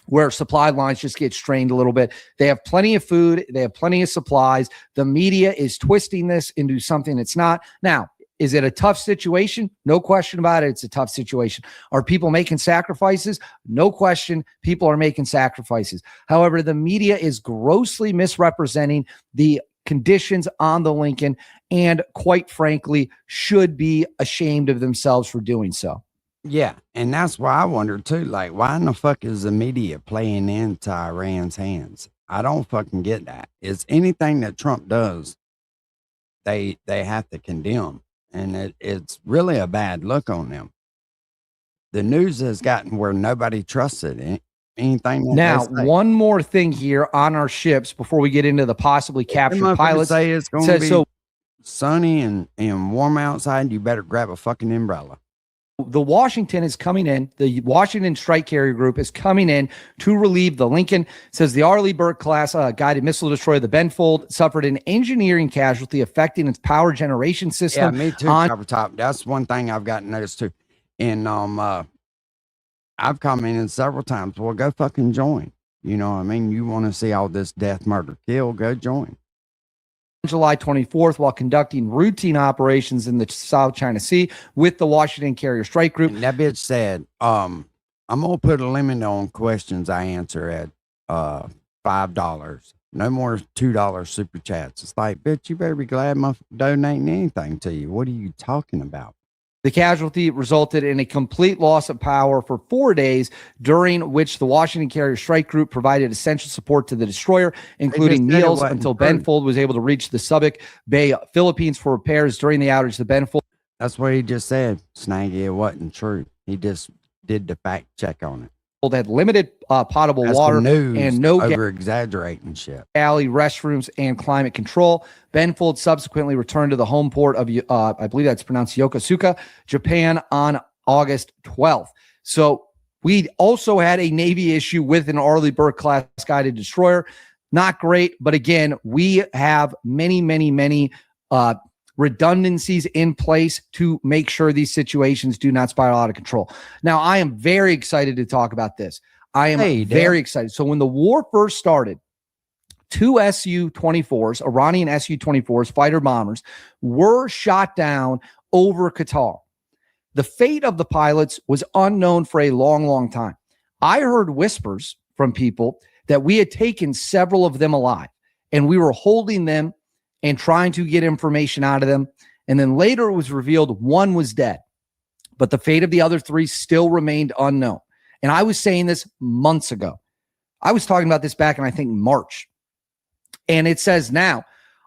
where supply lines just get strained a little bit. They have plenty of food. They have plenty of supplies. The media is twisting this into something it's not. Now, is it a tough situation? No question about it. It's a tough situation. Are people making sacrifices? No question. People are making sacrifices. However, the media is grossly misrepresenting the conditions on the Lincoln and, quite frankly, should be ashamed of themselves for doing so. Yeah, and that's why I wonder too, like, why in the fuck is the media playing into Iran's hands? I don't fucking get that. It's anything that Trump does, they have to condemn, and it's really a bad look on them. The news has gotten where nobody trusts it. Anything that now, they say. one more thing here on our ships before we get into the possibly captured pilots. Say it's going to be sunny and warm outside. You better grab a fucking umbrella. The Washington is coming in. The Washington Strike Carrier Group is coming in to relieve the Lincoln. It says the Arleigh Burke class guided missile destroyer, the Benfold, suffered an engineering casualty affecting its power generation system. Yeah, me too. Top. That's one thing I've gotten noticed too. And I've commented several times. Well, go fucking join. You know what I mean? You want to see all this death, murder, kill? Go join. July 24th, while conducting routine operations in the South China Sea with the Washington Carrier Strike Group. And that bitch said, I'm gonna put a limit on questions I answer at $5. No more $2 super chats. It's like, bitch, you better be glad I'm donating anything to you. What are you talking about? The casualty resulted in a complete loss of power for 4 days, during which the Washington Carrier Strike Group provided essential support to the destroyer, including meals, until Benfold was able to reach the Subic Bay, Philippines for repairs. During the outage, the Benfold. That's what he just said, Snaggy. It wasn't true. He just did the fact check on it. Had limited potable That's water news, and no over-exaggerating shit. Alley restrooms and climate control. Benfold subsequently returned to the home port of, I believe that's pronounced Yokosuka, Japan, on August 12th. So we also had a Navy issue with an Arleigh Burke class guided destroyer. Not great, but again, we have many redundancies in place to make sure these situations do not spiral out of control. Now, I am very excited to talk about this. I am very excited. So when the war first started, 2 Su-24s, Iranian Su-24s, fighter bombers, were shot down over Qatar. The fate of the pilots was unknown for a long, long time. I heard whispers from people that we had taken several of them alive and we were holding them and trying to get information out of them. And then later it was revealed one was dead, but the fate of the other three still remained unknown. And I was saying this months ago. I was talking about this back in, I think, March. And it says now,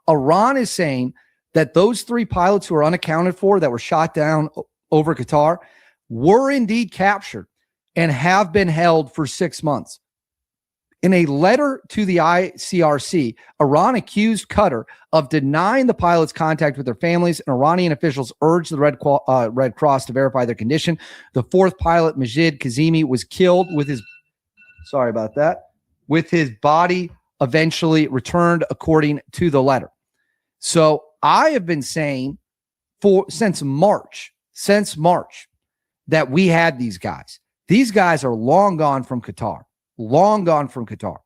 Iran is saying that those three pilots who are unaccounted for that were shot down over Qatar were indeed captured and have been held for 6 months. In a letter to the ICRC, Iran accused Qatar of denying the pilots contact with their families, and Iranian officials urged the Red Cross to verify their condition. The fourth pilot, Majid Kazemi, was killed with his body eventually returned, according to the letter. So I have been saying since March that we had these guys. These guys are long gone from Qatar. Long gone from Qatar.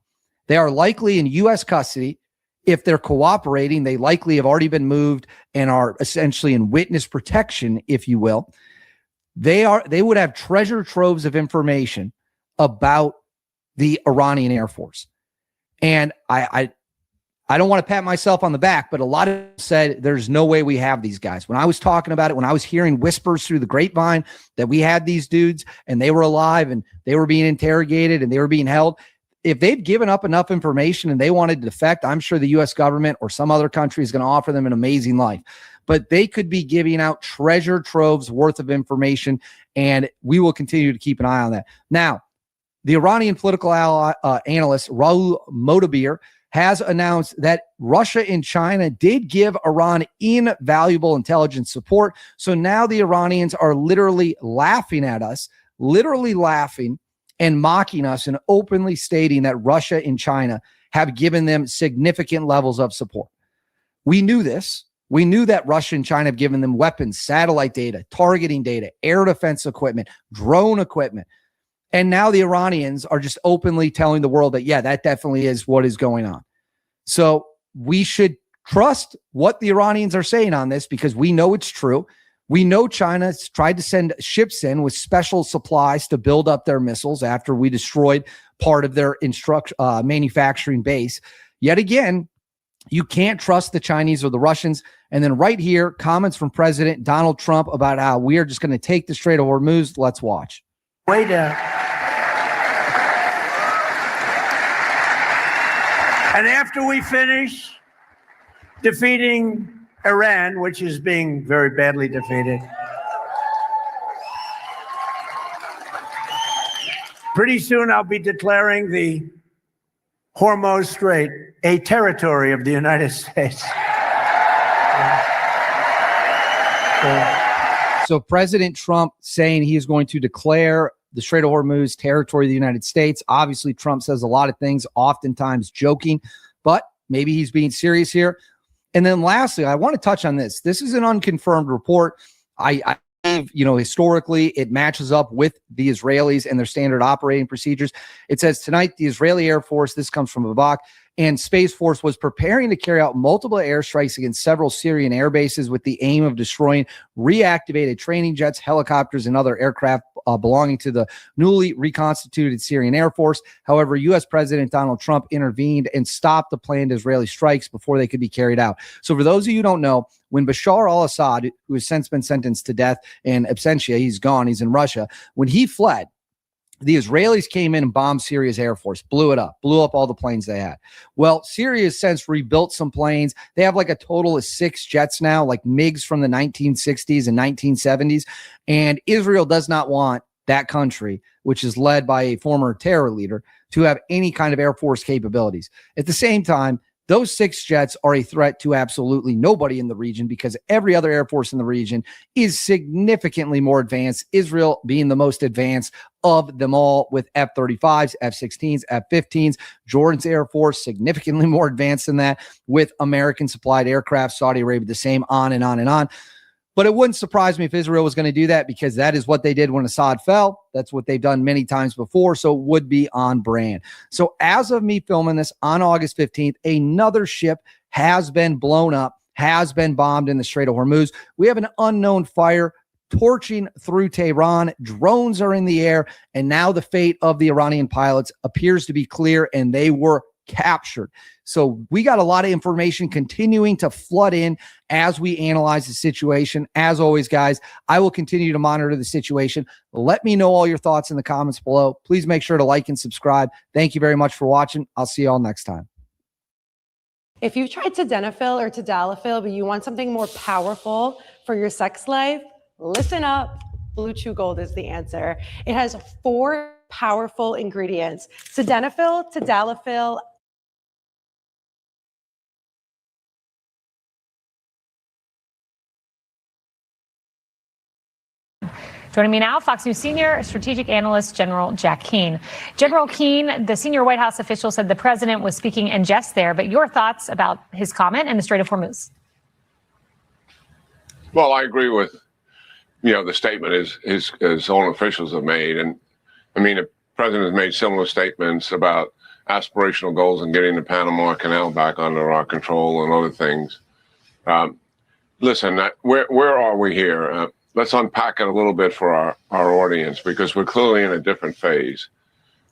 They are likely in U.S. custody. If they're cooperating, they likely have already been moved and are essentially in witness protection, if you will. They would have treasure troves of information about the Iranian Air Force. And I don't want to pat myself on the back, but a lot of people said there's no way we have these guys. When I was talking about it, when I was hearing whispers through the grapevine that we had these dudes and they were alive and they were being interrogated and they were being held, if they've given up enough information and they wanted to defect, I'm sure the U.S. government or some other country is going to offer them an amazing life. But they could be giving out treasure troves worth of information, and we will continue to keep an eye on that. Now, the Iranian political analyst Raul Modabbir has announced that Russia and China did give Iran invaluable intelligence support. So now the Iranians are literally laughing at us, literally laughing and mocking us and openly stating that Russia and China have given them significant levels of support. We knew this. We knew that Russia and China have given them weapons, satellite data, targeting data, air defense equipment, drone equipment. And now the Iranians are just openly telling the world that, yeah, that definitely is what is going on. So we should trust what the Iranians are saying on this because we know it's true. We know China's tried to send ships in with special supplies to build up their missiles after we destroyed part of their manufacturing base. Yet again, you can't trust the Chinese or the Russians. And then right here, comments from President Donald Trump about how we are just going to take the Strait of Hormuz. Let's watch. Way down. And after we finish defeating Iran, which is being very badly defeated, pretty soon I'll be declaring the Hormuz Strait a territory of the United States. So President Trump saying he is going to declare the Strait of Hormuz territory of the United States. Obviously, Trump says a lot of things, oftentimes joking, but maybe he's being serious here. And then lastly, I want to touch on this. This is an unconfirmed report. I historically, it matches up with the Israelis and their standard operating procedures. It says tonight, the Israeli Air Force, this comes from Babak, and Space Force was preparing to carry out multiple airstrikes against several Syrian air bases with the aim of destroying reactivated training jets, helicopters, and other aircraft belonging to the newly reconstituted Syrian Air Force. However, U.S. President Donald Trump intervened and stopped the planned Israeli strikes before they could be carried out. So for those of you who don't know, when Bashar al-Assad, who has since been sentenced to death in absentia, he's gone, he's in Russia, when he fled, the Israelis came in and bombed Syria's Air Force, blew it up, blew up all the planes they had. Well, Syria has since rebuilt some planes. They have like a total of 6 jets now, like MiGs from the 1960s and 1970s. And Israel does not want that country, which is led by a former terror leader, to have any kind of Air Force capabilities. At the same time, those 6 jets are a threat to absolutely nobody in the region because every other Air Force in the region is significantly more advanced, Israel being the most advanced of them all with F-35s, F-16s, F-15s. Jordan's Air Force, significantly more advanced than that with American-supplied aircraft, Saudi Arabia, the same, on and on and on. But it wouldn't surprise me if Israel was going to do that because that is what they did when Assad fell. That's what they've done many times before, so it would be on brand. So as of me filming this on August 15th, another ship has been blown up, has been bombed in the Strait of Hormuz. We have an unknown fire torching through Tehran. Drones are in the air, and now the fate of the Iranian pilots appears to be clear, and they were captured. So we got a lot of information continuing to flood in as we analyze the situation. As always, guys, I will continue to monitor the situation. Let me know all your thoughts in the comments below. Please make sure to like and subscribe. Thank you very much for watching. I'll see you all next time. If you've tried Tadalafil or Tadalafil, but you want something more powerful for your sex life, listen up. Blue Chew Gold is the answer. It has 4 powerful ingredients: Sildenafil, Tadalafil. Joining me now, Fox News senior strategic analyst General Jack Keane. General Keane, the senior White House official said the president was speaking in jest there, but your thoughts about his comment and the Strait of Hormuz? Well, I agree with, the statement his own officials have made. And I mean, the president has made similar statements about aspirational goals and getting the Panama Canal back under our control and other things. Listen, where are we here? Let's unpack it a little bit for our audience, because we're clearly in a different phase.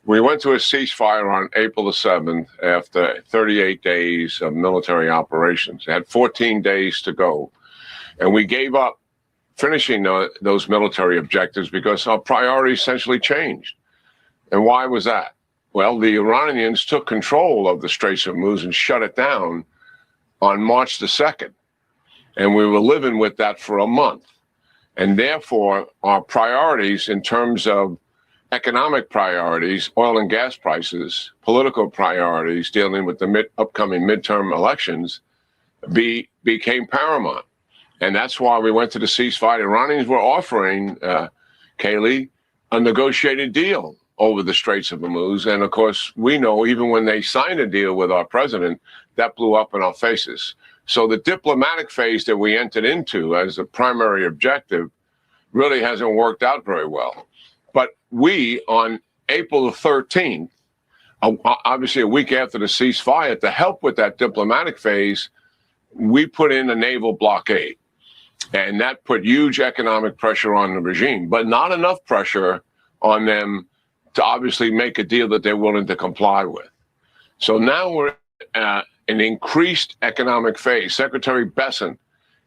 We went to a ceasefire on April the 7th after 38 days of military operations. It had 14 days to go. And we gave up finishing those military objectives because our priorities essentially changed. And why was that? Well, the Iranians took control of the Straits of Hormuz and shut it down on March the 2nd. And we were living with that for a month. And therefore, our priorities in terms of economic priorities, oil and gas prices, political priorities dealing with the upcoming midterm elections became paramount. And that's why we went to the ceasefire. The Iranians were offering, Kayleigh, a negotiated deal over the Straits of Hormuz. And of course, we know even when they signed a deal with our president, that blew up in our faces. So the diplomatic phase that we entered into as a primary objective really hasn't worked out very well. But we, on April the 13th, obviously a week after the ceasefire, to help with that diplomatic phase, we put in a naval blockade. And that put huge economic pressure on the regime, but not enough pressure on them to obviously make a deal that they're willing to comply with. So now we're an increased economic phase. Secretary Bessent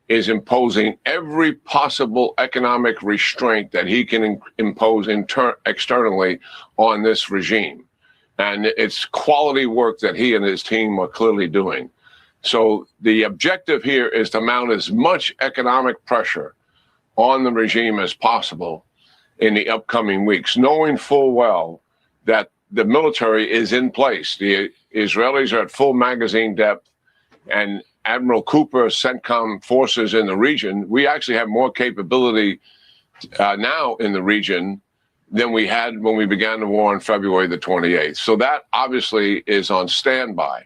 is imposing every possible economic restraint that he can impose externally on this regime. And it's quality work that he and his team are clearly doing. So the objective here is to mount as much economic pressure on the regime as possible in the upcoming weeks, knowing full well that the military is in place. The Israelis are at full magazine depth, and Admiral Cooper, CENTCOM forces in the region, we actually have more capability now in the region than we had when we began the war on February the 28th. So that obviously is on standby.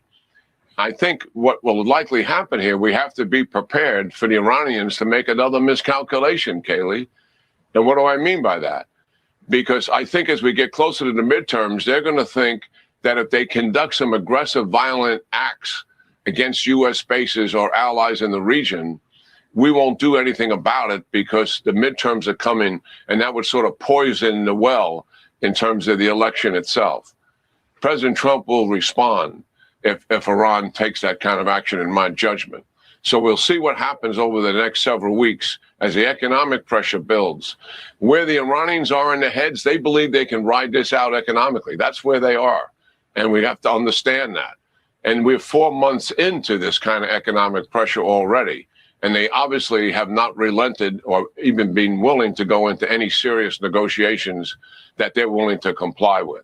I think what will likely happen here, we have to be prepared for the Iranians to make another miscalculation, Kayleigh. And what do I mean by that? Because I think as we get closer to the midterms, they're going to think that if they conduct some aggressive, violent acts against U.S. bases or allies in the region, we won't do anything about it because the midterms are coming, and that would sort of poison the well in terms of the election itself. President Trump will respond if Iran takes that kind of action, in my judgment. So we'll see what happens over the next several weeks as the economic pressure builds. Where the Iranians are in their heads, they believe they can ride this out economically. That's where they are. And we have to understand that. And we're 4 months into this kind of economic pressure already. And they obviously have not relented or even been willing to go into any serious negotiations that they're willing to comply with.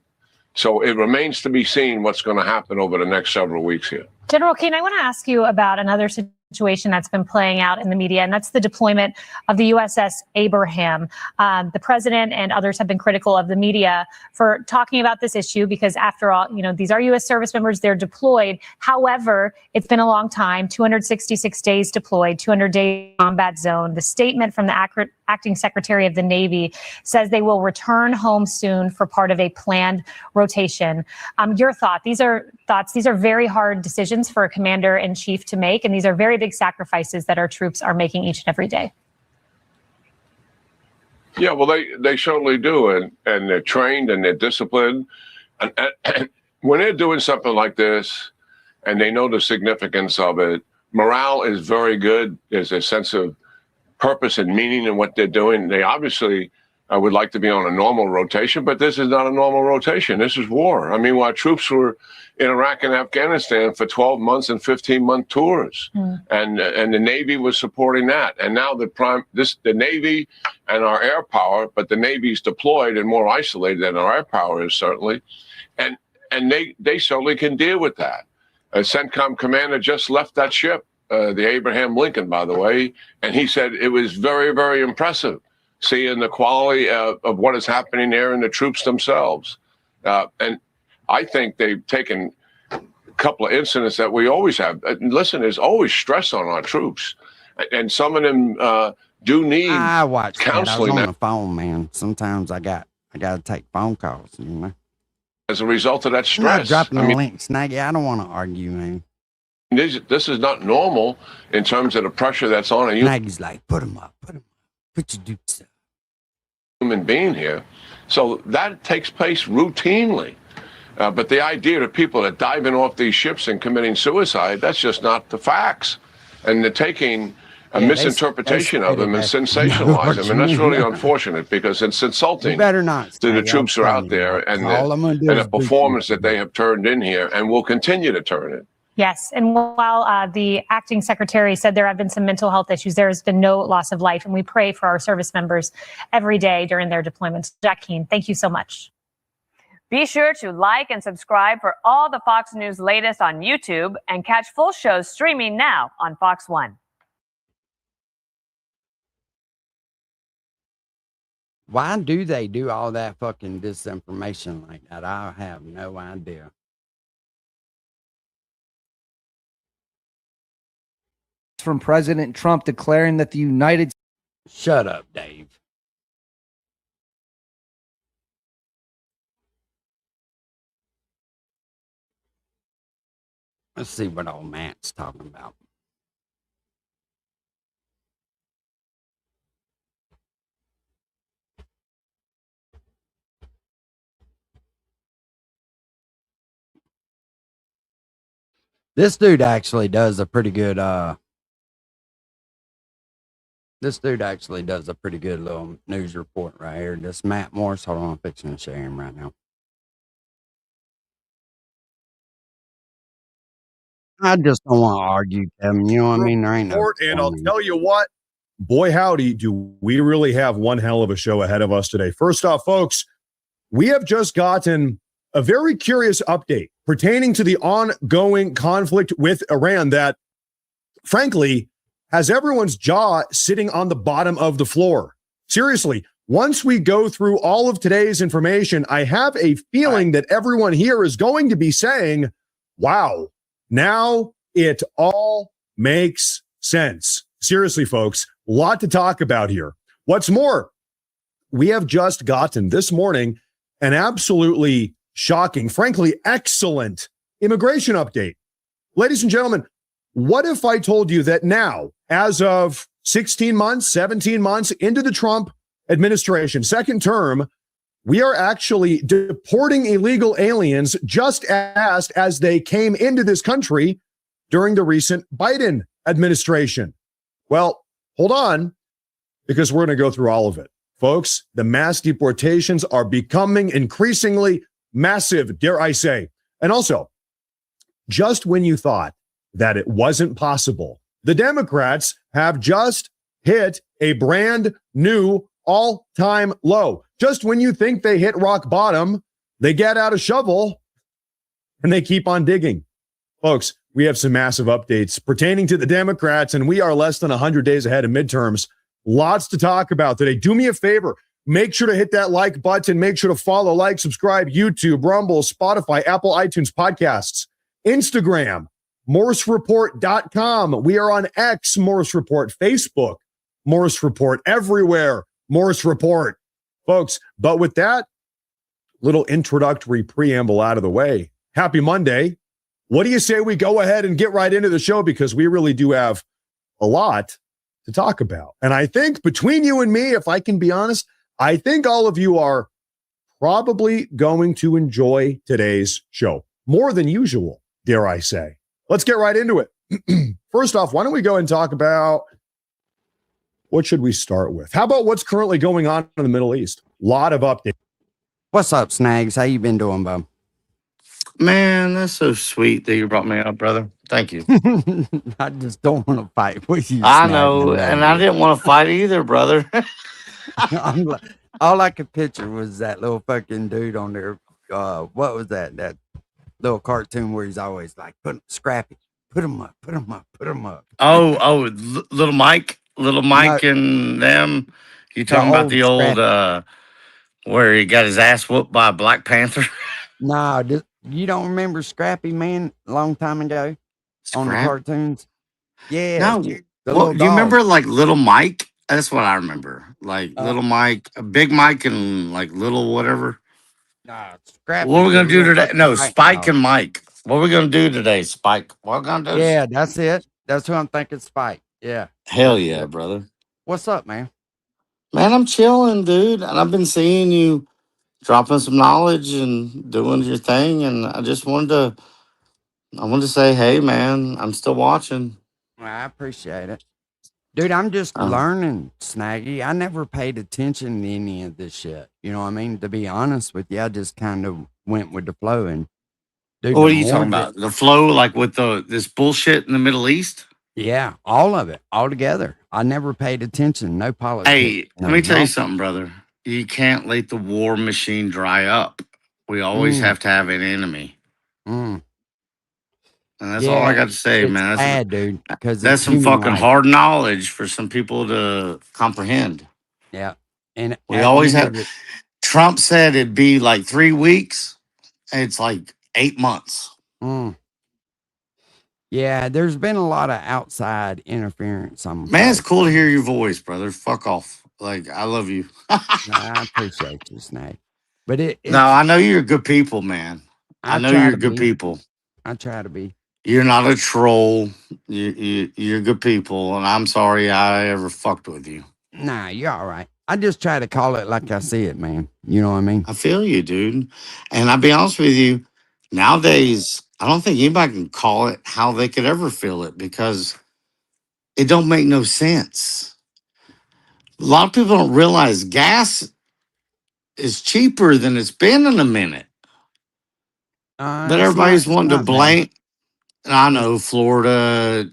So it remains to be seen what's going to happen over the next several weeks here. General Keane, I want to ask you about another situation that's been playing out in the media, and that's the deployment of the USS Abraham. The president and others have been critical of the media for talking about this issue because, after all, these are U.S. service members. They're deployed. However, it's been a long time, 266 days deployed, 200-day combat zone. The statement from the acting secretary of the Navy says they will return home soon for part of a planned rotation. Your thought? These are very hard decisions for a commander-in-chief to make, and these are very big sacrifices that our troops are making each and every day. Yeah, well, they certainly do, and they're trained and they're disciplined, and when they're doing something like this, and they know the significance of it, morale is very good. There's a sense of purpose and meaning in what they're doing. They obviously would like to be on a normal rotation, but this is not a normal rotation. This is war. I mean, while troops were in Iraq and Afghanistan for 12 months and 15-month tours, and the Navy was supporting that. And now the Navy and our air power, but the Navy's deployed and more isolated than our air power is certainly, and they certainly can deal with that. A CENTCOM commander just left that ship, the Abraham Lincoln, by the way, and he said it was very, very impressive seeing the quality of what is happening there and the troops themselves. And I think they've taken a couple of incidents that we always have. Listen, there's always stress on our troops, and some of them do need I watch counseling. I was on the phone, man. Sometimes I got to take phone calls, you know. As a result of that I'm not stress. dropping I the mean, link, Snaggy. I don't want to argue, man. this is not normal in terms of the pressure that's on a Snaggy's like, put them up. Put your dukes up. human being here. So that takes place routinely. But the idea that people are diving off these ships and committing suicide, that's just not the facts. And they're taking a misinterpretation of them and sensationalize them. And that's really unfortunate because it's insulting to the troops who are out there and the performance that they have turned in here and will continue to turn in. Yes. And while the acting secretary said there have been some mental health issues, there has been no loss of life. And we pray for our service members every day during their deployments. Jack Keane, thank you so much. Be sure to like and subscribe for all the Fox News latest on YouTube and catch full shows streaming now on Fox One. Why do they do all that fucking disinformation like that? I have no idea. From President Trump declaring that the United Shut up, Dave. Let's see what old Matt's talking about. This dude actually does a pretty good little news report right here. This Matt Morris. Hold on, I'm fixing to share him right now. I just don't want to argue, Kevin. You know what I mean? There ain't no And I'll tell you what, boy, howdy, do we really have one hell of a show ahead of us today. First off, folks, we have just gotten a very curious update pertaining to the ongoing conflict with Iran that, frankly, has everyone's jaw sitting on the bottom of the floor. Seriously, once we go through all of today's information, I have a feeling that everyone here is going to be saying, wow, now it all makes sense. Seriously, folks, a lot to talk about here. What's more, we have just gotten this morning an absolutely shocking, frankly, excellent immigration update. Ladies and gentlemen, what if I told you that now, as of 16 months, 17 months into the Trump administration, second term, we are actually deporting illegal aliens just as they came into this country during the recent Biden administration? Well, hold on, because we're going to go through all of it. Folks, the mass deportations are becoming increasingly massive, dare I say. And also, just when you thought that it wasn't possible, the Democrats have just hit a brand new all-time low. Just when you think they hit rock bottom, they get out a shovel and they keep on digging. Folks, we have some massive updates pertaining to the Democrats, and we are less than 100 days ahead of midterms. Lots to talk about today. Do me a favor. Make sure to hit that like button. Make sure to follow, like, subscribe, YouTube, Rumble, Spotify, Apple, iTunes, podcasts, Instagram, MorseReport.com. We are on X, Morse Report, Facebook, Morse Report, everywhere, Morse Report. Folks, but with that little introductory preamble out of the way, happy Monday. What do you say we go ahead and get right into the show? Because we really do have a lot to talk about. And I think between you and me, if I can be honest, I think all of you are probably going to enjoy today's show more than usual, dare I say. Let's get right into it. First off, why don't we go and talk about what should we start with? How about what's currently going on in the Middle East? A lot of updates. What's up, Snags? How you been doing, bub? Man, that's so sweet that you brought me up, brother. Thank you. I just don't want to fight with you. I Snag, know, and I didn't want to fight either, brother. I'm like, all I could picture was that little fucking dude on there. What was that? That little cartoon where he's always like, Scrappy, put him up, put him up, put him up. Little Mike and them. You talking about the old where he got his ass whooped by a Black Panther? Nah, you don't remember Scrappy, man? A long time ago on the cartoons. Yeah. No. the Well, little do you remember dog. like Little Mike? That's what I remember. Like Little Mike, Big Mike, and like Little whatever. Nah, Scrappy. What are we gonna do today? No, Right Spike now. and Mike. What are we gonna do today, Spike? What are we gonna do? Yeah, that's it. That's who I'm thinking, Spike. Yeah. Hell yeah, brother. What's up, man? Man, I'm chilling, dude. And I've been seeing you dropping some knowledge and doing your thing. And I wanted to say, hey, man, I'm still watching. Well, I appreciate it. Dude, I'm just learning, Snaggy. I never paid attention to any of this shit. You know what I mean? To be honest with you, I just kind of went with the flow. And dude, What are the you more talking that- about? The flow, like with this bullshit in the Middle East? Yeah, all of it, all together. I never paid attention. No politics. Hey, no let me tell you nothing. something, brother. You can't let the war machine dry up. We always have to have an enemy. Mm. And that's all I got to say, it's man. That's bad, dude. Because that's some fucking hard knowledge for some people to comprehend. Yeah, and We at the always end have. of it- Trump said it'd be like 3 weeks. It's like 8 months. Mm. Yeah, there's been a lot of outside interference. Man, it's cool to hear your voice, brother. Fuck off. Like, I love you. I appreciate you, Snake. But No, I know you're good people, man. I know try you're to good be. people. I try to be. You're not a troll. You're good people, and I'm sorry I ever fucked with you. Nah, you're all right. I just try to call it like I see it, man. You know what I mean? I feel you, dude. And I'll be honest with you, nowadays, I don't think anybody can call it how they could ever feel it because it don't make no sense. A lot of people don't realize gas is cheaper than it's been in a minute. But It's everybody's not- wanting it's to not bad. blame. I know Florida,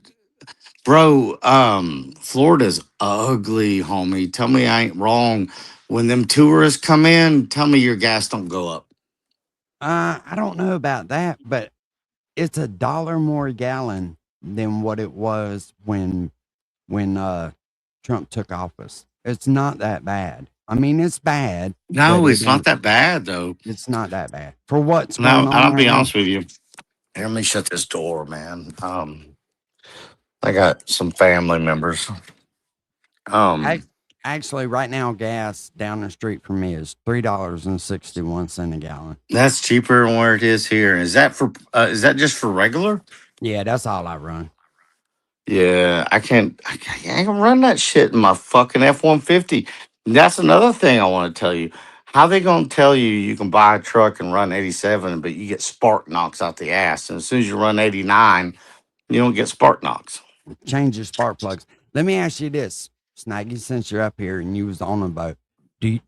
bro. Florida's ugly, homie. Tell me I ain't wrong. When them tourists come in, tell me your gas don't go up. I don't know about that, but it's $1 more a gallon than what it was when Trump took office. It's not that bad. I mean, it's bad. No, but it's not that bad though. It's not that bad for what's No, going on. I'll be right now. honest with you. Here, let me shut this door, man. I got some family members. Actually, right now, gas down the street from me is $3.61 a gallon. That's cheaper than where it is here. Is that just for regular? Yeah, that's all I run. Yeah, I can't run that shit in my fucking F-150. That's another thing I want to tell you. How they gonna tell you can buy a truck and run 87, but you get spark knocks out the ass, and as soon as you run 89, you don't get spark knocks. Change your spark plugs. Let me ask you this, Snaggy, since you're up here and you was on a boat, you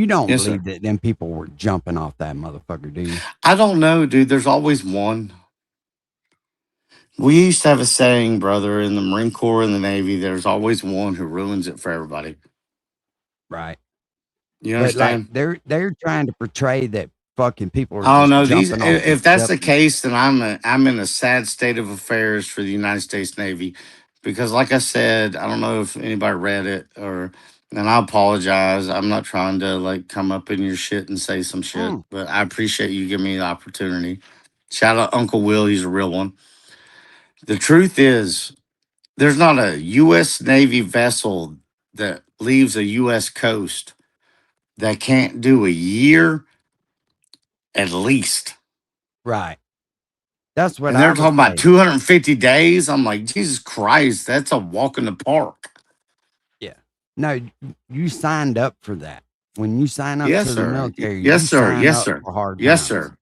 don't Yes, believe sir. that them people were jumping off that motherfucker, do you? I don't know, dude. There's always one. We used to have a saying, brother, in the Marine Corps and the Navy, there's always one who ruins it for everybody. Right. You But understand? like they're trying to portray that fucking people are Oh just no, jumping off if the that's the ship. case, then I'm in a sad state of affairs for the United States Navy. Because like I said, I don't know if anybody read it and I apologize. I'm not trying to like come up in your shit and say some shit, but I appreciate you giving me the opportunity. Shout out Uncle Will, he's a real one. The truth is, there's not a U.S. Navy vessel that leaves a U.S. coast that can't do a year at least. Right. That's what And they're I was talking about saying. 250 days. I'm like, Jesus Christ, that's a walk in the park. Yeah. No, you signed up for that. When you sign up Yes, to the sir. military, Yes, you sir. sign Yes, up sir. for hard Yes, times. sir.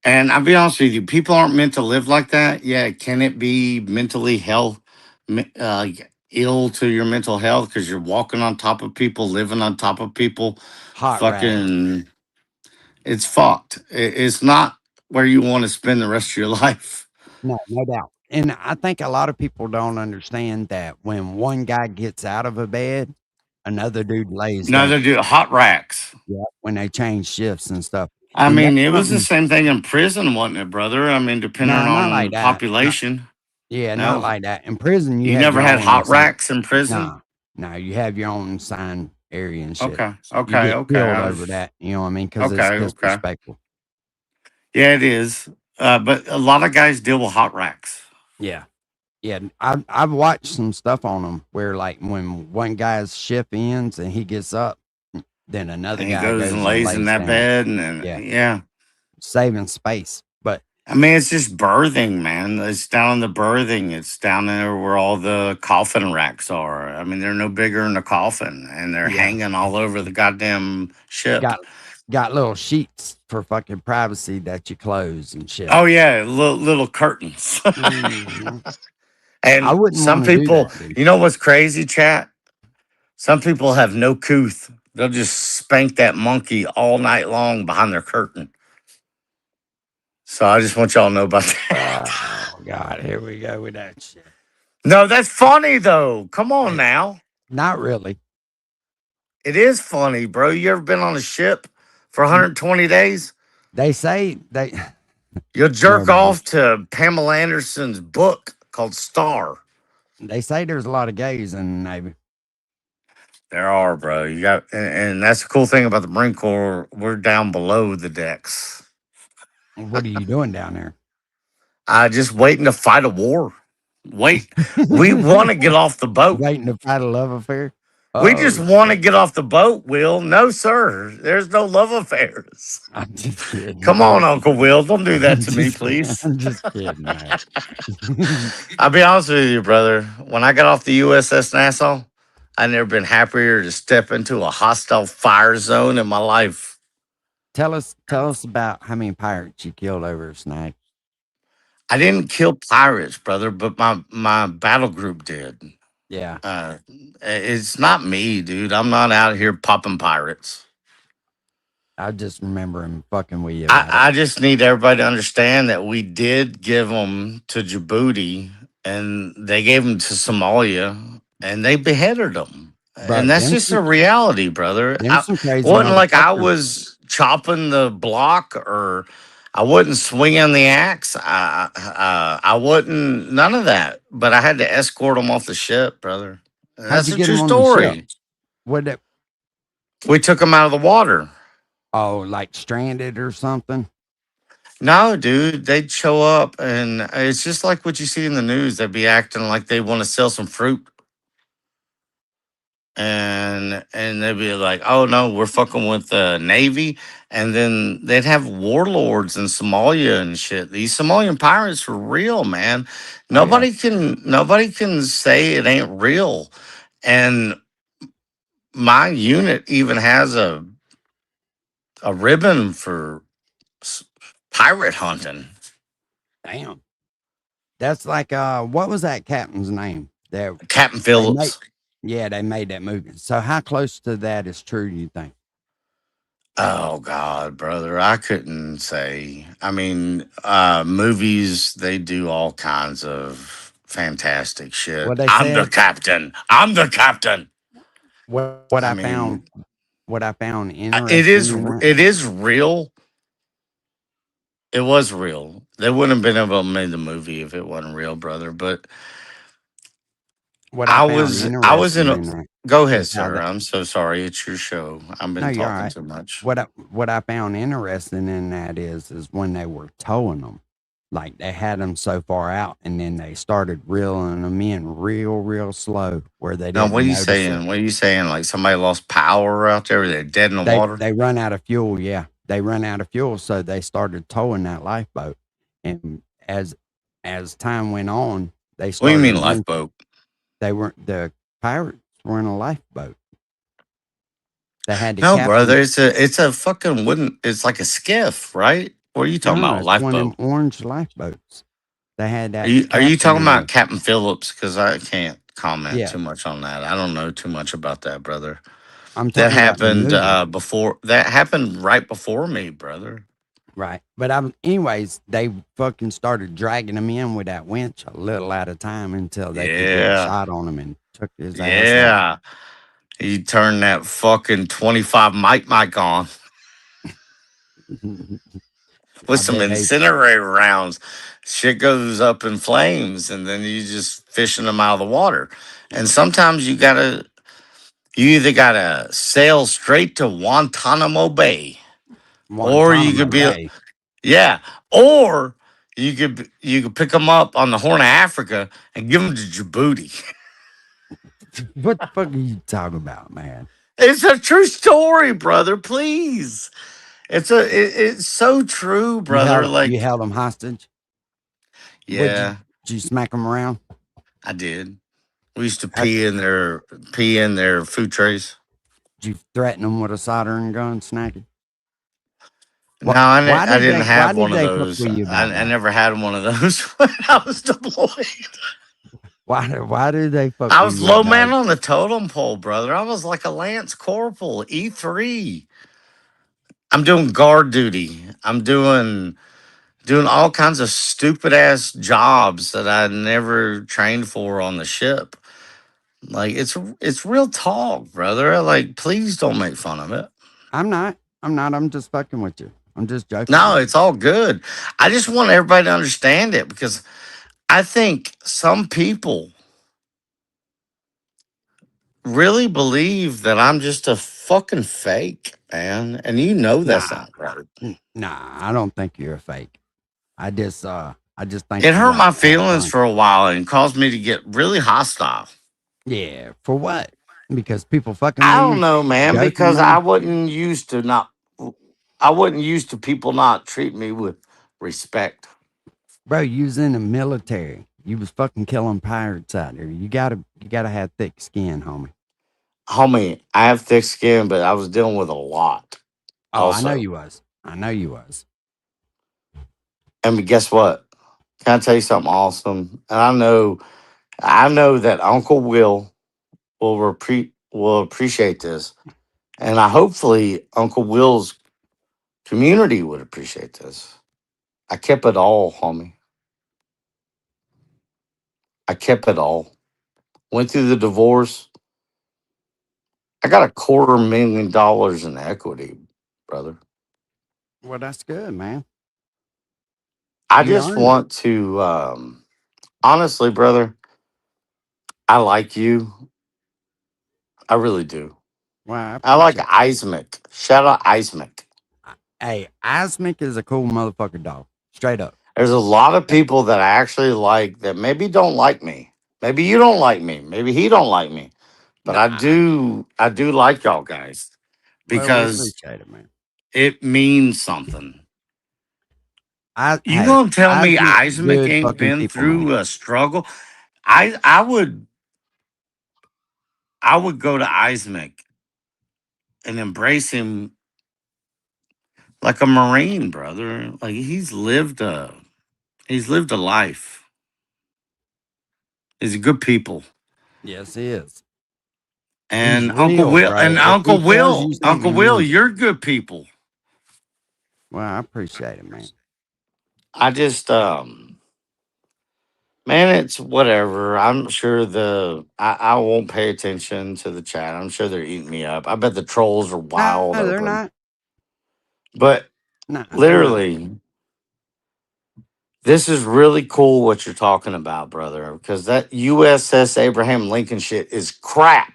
And I'll be honest with you, people aren't meant to live like that. Yeah, can it be mentally ill to your mental health because you're walking on top of people, living on top of people? Hot rag. Fucking, it's fucked. It's not where you want to spend the rest of your life. No, no doubt. And I think a lot of people don't understand that when one guy gets out of a bed, another dude lays down. Another dude, hot racks. Yeah, when they change shifts and stuff. I And mean, that's it was the something. same thing in prison, wasn't it, brother? I mean, depending No, not on like the that. Not, population. yeah, not No, like that. In prison, you you have never your had own hot assigned. racks in prison. No, no, you have your own assigned area and shit. Okay, You okay, get okay. killed I over was that. You know what I mean? Because it's okay, okay. disrespectful. Yeah, it is. But a lot of guys deal with hot racks. Yeah. Yeah, I've watched some stuff on them where like when one guy's shift ends and he gets up, then another And he guy goes goes and and lays in lays that down. bed, and then Yeah, yeah. saving space. But I mean, it's just birthing, man. It's down in the birthing. It's down there where all the coffin racks are. I mean, they're no bigger than a coffin, and they're yeah, hanging all over the goddamn ship. got little sheets for fucking privacy that you close and shit. Oh yeah, little curtains. Mhm. I And wouldn't some want to do people, that, dude. you know what's crazy, chat? Some people have no couth. They'll just spank that monkey all night long behind their curtain. So I just want y'all to know about that. Oh God, here we go with that shit. No, that's funny though. Come on now. Not really. It is funny, bro. You ever been on a ship for 120 days? They say they. You'll jerk Never mind. off to Pamela Anderson's book called Star. They say there's a lot of gays in the Navy. There are, bro. You got, and that's the cool thing about the Marine Corps. We're down below the decks. What are you doing down there? Just waiting to fight a war. Wait, we want to get off the boat. Waiting to fight a love affair? We just want to get off the boat, Will. No, sir. There's no love affairs. I'm just kidding. Come on, Uncle Will. Don't do that to me, please. I'm just kidding, man. I'll be honest with you, brother. When I got off the USS Nassau, I've never been happier to step into a hostile fire zone in my life. Tell us about how many pirates you killed over a snag. I didn't kill pirates, brother, but my battle group did. Yeah. It's not me, dude. I'm not out here popping pirates. I just remember him fucking with you. about I just need everybody to understand that we did give them to Djibouti, and they gave them to Somalia, and they beheaded them. Bro, And that's them just some- a reality, brother. them some crazy Wasn't like I motherfuckers. was chopping the block, or I wasn't swinging the axe. I wasn't none of that. But I had to escort them off the ship, brother. And How'd that's you a get true 'em on the story. ship? What that? We took them out of the water. Oh, like stranded or something? No, dude, they'd show up, and it's just like what you see in the news. They'd be acting like they want to sell some fruit, and they'd be like, "Oh no, we're fucking with the Navy," and then they'd have warlords in Somalia and shit. These Somalian pirates were real, man. Nobody can say it ain't real, and my unit even has a ribbon for pirate hunting. Damn. That's like what was that captain's name? That Captain they Phillips. they made that movie. So how close to that is true, you think? Oh God, brother, I couldn't say. I mean, movies, they do all kinds of fantastic shit. Well, they I'm the said- captain. I'm the captain. What I I mean, found interesting. It is in that- it is real. It was real. They wouldn't have been able to make the movie if it wasn't real, brother. But What I found was in interesting a in that go ahead, is how sir. they- I'm so sorry. It's your show. I've been No, you're all talking right. too much. What I found interesting in that is when they were towing them, like they had them so far out, and then they started reeling them in real slow, where they Now, didn't what are you notice it. saying? What are you saying? Like somebody lost power out there? They're dead in the water? They run out of fuel. Yeah, they run out of fuel, so they started towing that lifeboat. And as time went on, they What do started. you mean run- lifeboat? They weren't the pirates were in a lifeboat. They had to No, cap brother, them. it's a fucking wooden. It's like a skiff, right? What are you talking No, about? it's one of them Lifeboat? orange lifeboats. They had that Are you captain talking in about there. Captain Phillips? Because I can't comment Yeah, too much on that. I don't know too much about that, brother. I'm That talking about the happened movie. before. That happened right before me, brother. Right. But anyways, they fucking started dragging him in with that winch a little at a time until they could get a Yeah, shot on him and took his ass out. yeah. He turned that fucking 25 mic on with I some bet they, incinerator rounds. Shit goes up in flames, and then you just fishing them out of the water. And sometimes you either gotta sail straight to Guantanamo Bay, or you Guantanamo could be, Bay. yeah, or you could pick them up on the Horn of Africa and give them to Djibouti. What the fuck are you talking about, man? It's a true story, brother. Please, it's so true, brother. You Like, held them hostage? yeah, Did you smack them around? I did. We used to How- pee in their food trays. Did you threaten them with a soldering gun, Snacky? No, I Why didn't have did one of they fuck those. with you about I that? never had one of those when I was deployed. Why did they fuck I with was you low about man on the totem pole, brother. I was like a Lance Corporal, E3. I'm doing guard duty. I'm doing all kinds of stupid ass jobs that I never trained for on the ship. Like it's real talk, brother. Like, please don't make fun of it. I'm not. I'm just fucking with you. I'm just joking. No, it's all good. I just want everybody to understand it because I think some people really believe that I'm just a fucking fake, man. And you know that's Nah. not right. Nah, I don't think you're a fake. I just think It you hurt like my to have feelings fun. for a while and caused me to get really hostile. Yeah, for what? Because people fucking I with don't you, know, man, joking, because man. I wasn't used to people not treating me with respect. Bro, you was in the military. You was fucking killing pirates out there. You gotta have thick skin, homie. Homie, I have thick skin, but I was dealing with a lot. Oh, I know Also. you was. I know you was. And guess what? Can I tell you something awesome? And I know that Uncle Will will appreciate this. And hopefully Uncle Will's community would appreciate this. I kept it all, homie. I kept it all. Went through the divorce. I got $250,000 in equity, brother. Well, that's good, man. I You just earned it. want to honestly, brother, I like you. I really do. Well, I like Isaac. Shout out Isaac. Hey, Asmic is a cool motherfucker dog. Straight up. There's a lot of people that I actually like that maybe don't like me. Maybe you don't like me. Maybe he don't like me. But I do like y'all guys Well, we because appreciate it, man. it means something. You Hey, gonna tell me Isaac, Isaac good ain't fucking been people, through man. a struggle? I would go to Isaac and embrace him like a Marine, brother. Like he's lived a life. He's a good people. Yes, he is. And He's real, bro. If Uncle he tells you Uncle something, he Will, means it. you're good people. Well, I appreciate it, man. I just man, it's whatever. I'm sure I won't pay attention to the chat. I'm sure they're eating me up. I bet the trolls are wild No, they're open. not. But No, they're not. literally, this is really cool what you're talking about, brother, because that USS Abraham Lincoln shit is crap.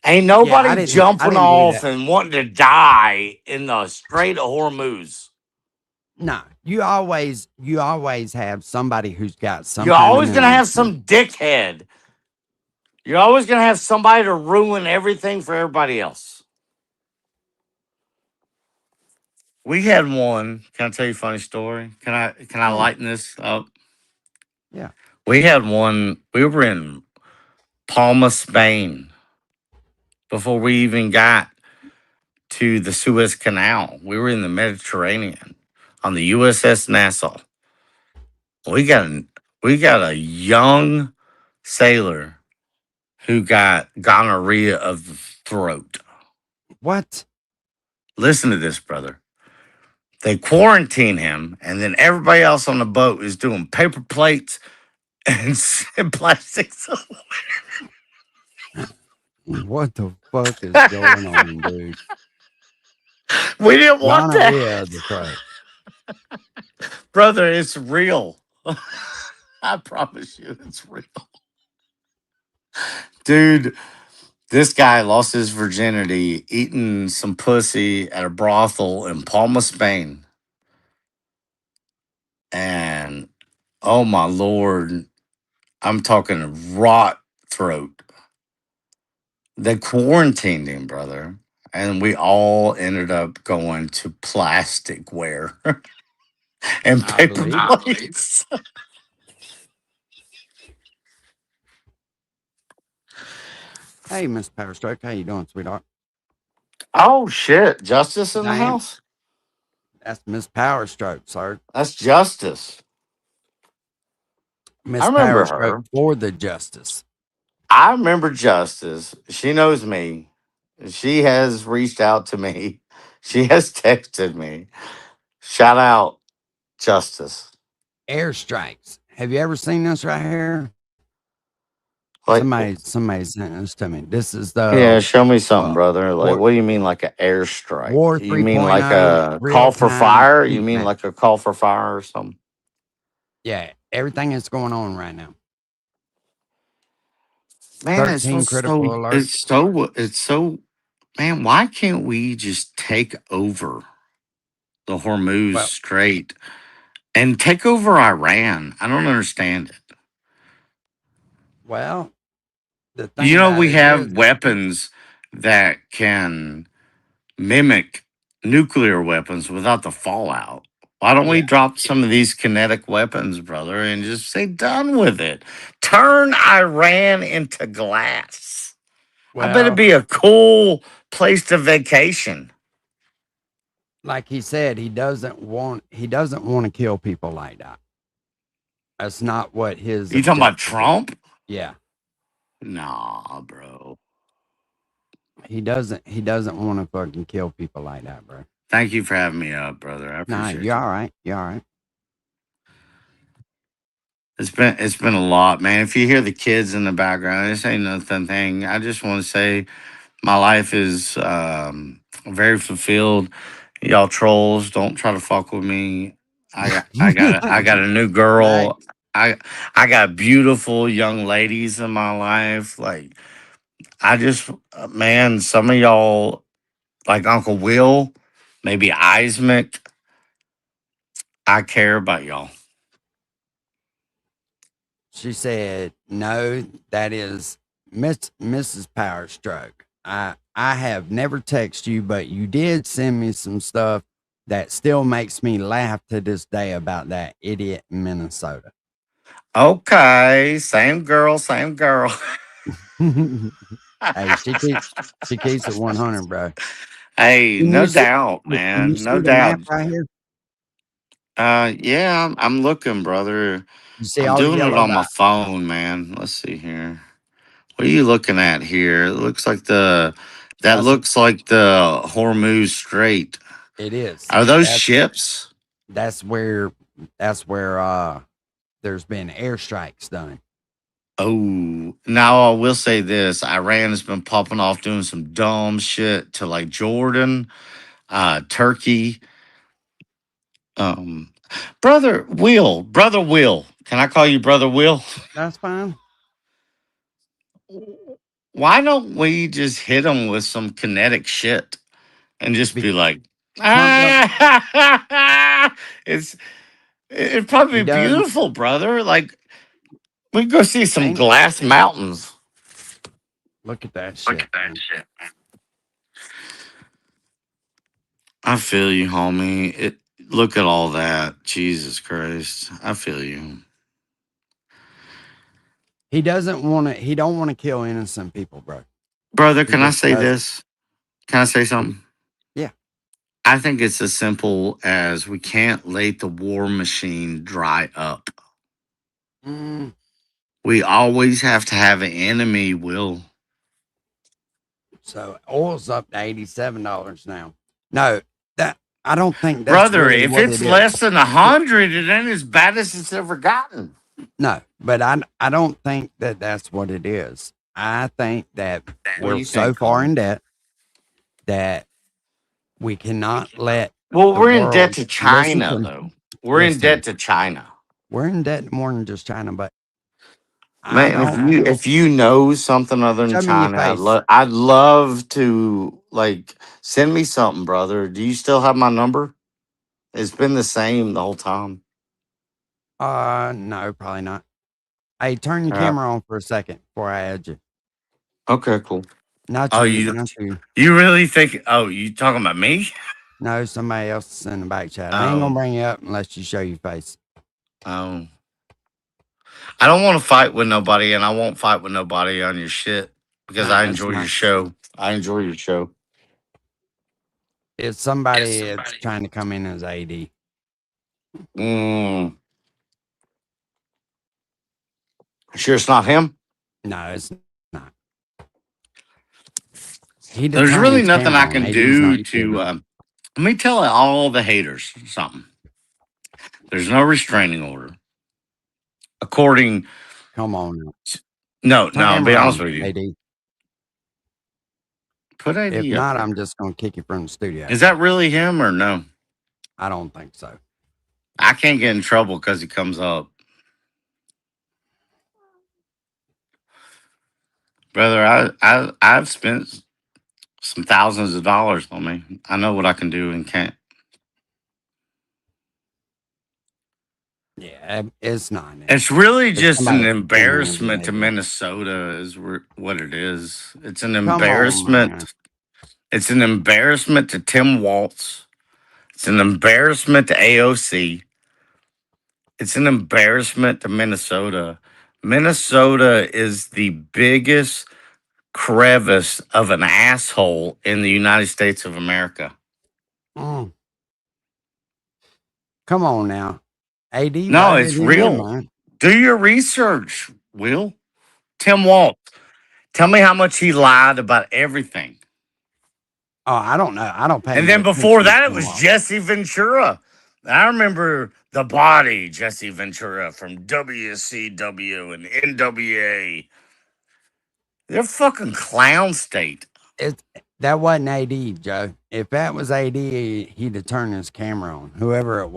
Ain't Yeah, nobody I jumping didn't do off that. and wanting to die in the Strait of Hormuz. No, you always have somebody who's got some You're kind always of gonna have mentality. some dickhead. You're always gonna have somebody to ruin everything for everybody else. We had one. Can I tell you a funny story? Can I Yeah. lighten this up? Yeah. We had one. We were in Palma, Spain, before we even got to the Suez Canal. We were in the Mediterranean on the USS Nassau. We got a young sailor who got gonorrhea of the throat. What? Listen to this, brother. They quarantine him, and then everybody else on the boat is doing paper plates and plastic silverware. What the fuck is going on, dude? We didn't want that. Gonorrhea of the throat. Brother, it's real. I promise you, it's real. Dude, this guy lost his virginity eating some pussy at a brothel in Palma, Spain. And oh my Lord, I'm talking rot throat. They quarantined him, brother. And we all ended up going to plasticware and paper plates. Hey, Miss Powerstroke, how you doing, sweetheart? Oh shit, Justice in the Damn. house? That's Miss Powerstroke, sir. That's Justice. Miss I remember Powerstroke her. for the justice. I remember Justice. She knows me. She has reached out to me. She has texted me. Shout out Justice. Airstrikes. Have you ever seen this right here? Like, Somebody sent this to me. This is the yeah, show me something, brother. Like, what do you mean, like an airstrike? War You mean like 3.0 a call for real-time fire? You heat mean map. like a call for fire or something? Yeah, everything that's going on right now. Man, 13 critical alerts. it's so. Man, why can't we just take over the Hormuz Strait and take over Iran? I don't understand it. Well, the thing You know, about we it have is, weapons that can mimic nuclear weapons without the fallout. Why don't we drop some of these kinetic weapons, brother, and just say done with it? Turn Iran into glass. I bet it'd well, be a cool place to vacation. like he said, he doesn't want to kill people like that. That's not what his. You talking about objective is. Trump? Yeah, Nah, bro. he doesn't want to fucking kill people like that, bro. Thank you for having me up, brother. I Nah, appreciate you're it. all right. You're all right. It's been a lot, man. If you hear the kids in the background, this ain't nothing thing. I just want to say my life is very fulfilled. Y'all trolls, don't try to fuck with me. I got a new girl. I got beautiful young ladies in my life. Like I just man, some of y'all like Uncle Will, maybe Isaac. I care about y'all. She said, "No, that is Mrs. Powerstroke. I have never texted you, but you did send me some stuff that still makes me laugh to this day about that idiot in Minnesota." Okay, same girl, same girl. Hey, she keeps it 100, bro. Hey, Can no you see- doubt, Can you man. see No the map doubt. right here? Yeah, I'm looking, brother. You see I'm all the doing it yellow on my dots? phone, man. Let's see here. What are you looking at here? It looks like that looks like the Hormuz Strait. It is. Are those ships? That's where there's been airstrikes done. Oh, now I will say this. Iran has been popping off doing some dumb shit to like Jordan, Turkey. Brother Will. Can I call you Brother Will? That's fine. Why don't we just hit them with some kinetic shit and just be like, it'd probably be beautiful, brother. Like we go see some glass mountains. Look at that shit. I feel you, homie. Look at all that. Jesus Christ. I feel you. He don't want to kill innocent people, bro. Brother, can I just say does. this? Can I say something? Yeah. I think it's as simple as we can't let the war machine dry up. Mm, We always have to have an enemy, Will. so oil's up to $87 now. No, that I don't think that's Brother, really if what it's it is. less than 100, it ain't as bad as it's ever gotten. No, but I don't think that that's what it is. I think that What do we're you so think, far Colin? in debt that we cannot let Well, the we're in debt world to listen China, to though. We're in listen. debt to China. We're in debt more than just China, but I Man, don't. if you know something other than Show me your China, face. I'd love to like send me something, brother. Do you still have my number? It's been the same the whole time. No, probably not. Hey, turn your Uh, camera on for a second before I add you. okay, cool. Not Oh, you, not you. you really think? Oh, you talking about me? No, somebody else in the back chat. I ain't gonna bring you up unless you show your face. Oh, I don't want to fight with nobody, and I won't fight with nobody on your shit because No, I it's enjoy your not. show. I enjoy your show. It's somebody that's trying to come in as AD. Sure, it's not him. No, it's not. He There's really determines nothing I camera on. can AD's do not to. AD. Let me tell all the haters something. There's no restraining order. According, Come on now. no, Turn I'll be camera honest on, with you. AD. Put AD If up not, there. I'm just gonna kick you from the studio. Is that really him or no? I don't think so. I can't get in trouble because he comes up. Brother, I've spent some thousands of dollars on me. I know what I can do and can't. Yeah, it's not. It's really It's just an somebody pretending as an embarrassment to AD. Minnesota is what it is. It's an Come on, man. embarrassment. It's an embarrassment to Tim Waltz. It's an embarrassment to AOC. It's an embarrassment to Minnesota. Minnesota is the biggest crevice of an asshole in the United States of America. Mm. Come on now. AD No, voted it's him in, real. man. Do your research, Will. Tim Waltz. Tell me how much he lied about everything. Oh, I don't know. I don't pay And no then before attention to that, it Tim was Walz. Jesse Ventura. I remember the body, Jesse Ventura from WCW and NWA. They're fucking clown state. That wasn't AD, Joe. If that was AD, he'd have turned his camera on. Whoever it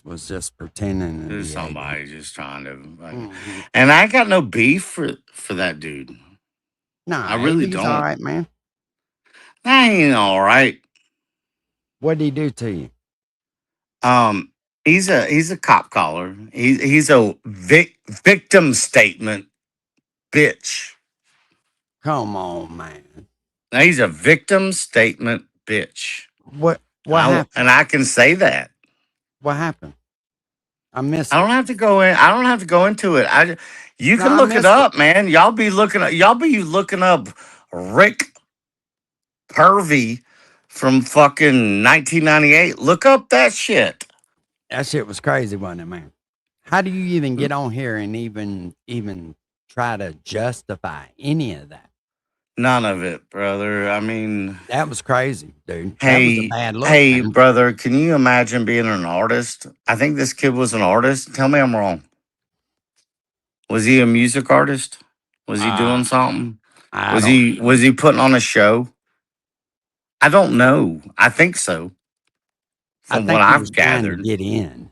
was just pretending to There's be AD. somebody just trying to. And I got no beef for that dude. No, I really AD's don't. all right, man. That ain't all right. What did he do to you? He's a cop caller. He's a victim statement bitch. Come on, man. Now, he's a victim statement bitch. What happened? And I can say that. What happened? I missed I don't have to go in. I don't have to go into it. You can look it up, man. Y'all be looking up Rick Pervy from fucking 1998. Look up that shit. That shit was crazy, wasn't it, man? How do you even get on here and even try to justify any of that? None of it, brother. I mean, that was crazy, dude. That was a Hey, bad look, hey, man. brother, can you imagine being an artist? I think this kid was an artist. Tell me I'm wrong. Was he a music artist? Was he doing something? Was he putting on a show? I don't know. I think so. From what he I've was trying to gathered, get in.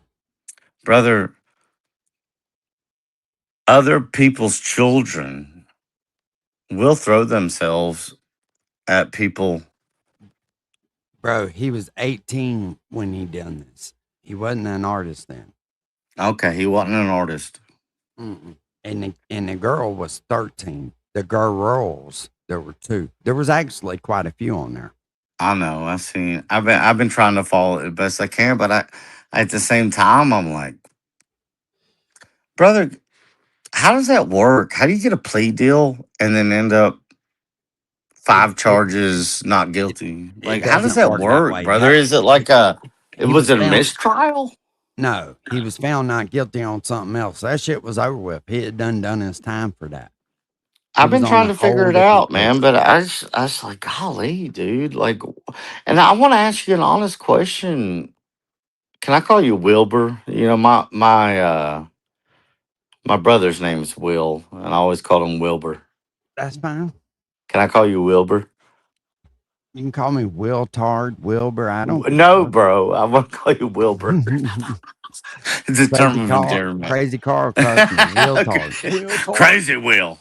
brother, other people's children will throw themselves at people. Bro, he was 18 when he done this. He wasn't an artist then. Okay, he wasn't an artist. Mm-mm. And the girl was 13. The girls, there were 2. There was actually quite a few on there. I know. I've been trying to follow it the best I can, but at the same time, I'm like, brother, how does that work? How do you get a plea deal and then end up 5 charges, not guilty. Like, how does doesn't that work that work, way. brother? Is it like He was it a found- mistrial? No, he was found not guilty on something else. That shit was over with. He had done his time for that. I've He was been on trying a to figure whole it different out, man, case. but I was like, golly, dude. Like, and I want to ask you an honest question. Can I call you Wilbur? You know, my brother's name is Will, and I always called him Wilbur. That's fine. Can I call you Wilbur? You can call me Will Tard, Wilbur. I don't. No, bro. I want to call you Wilbur. It's a term of endearment. Crazy Carl calls me Will Okay. Tard. Crazy Will.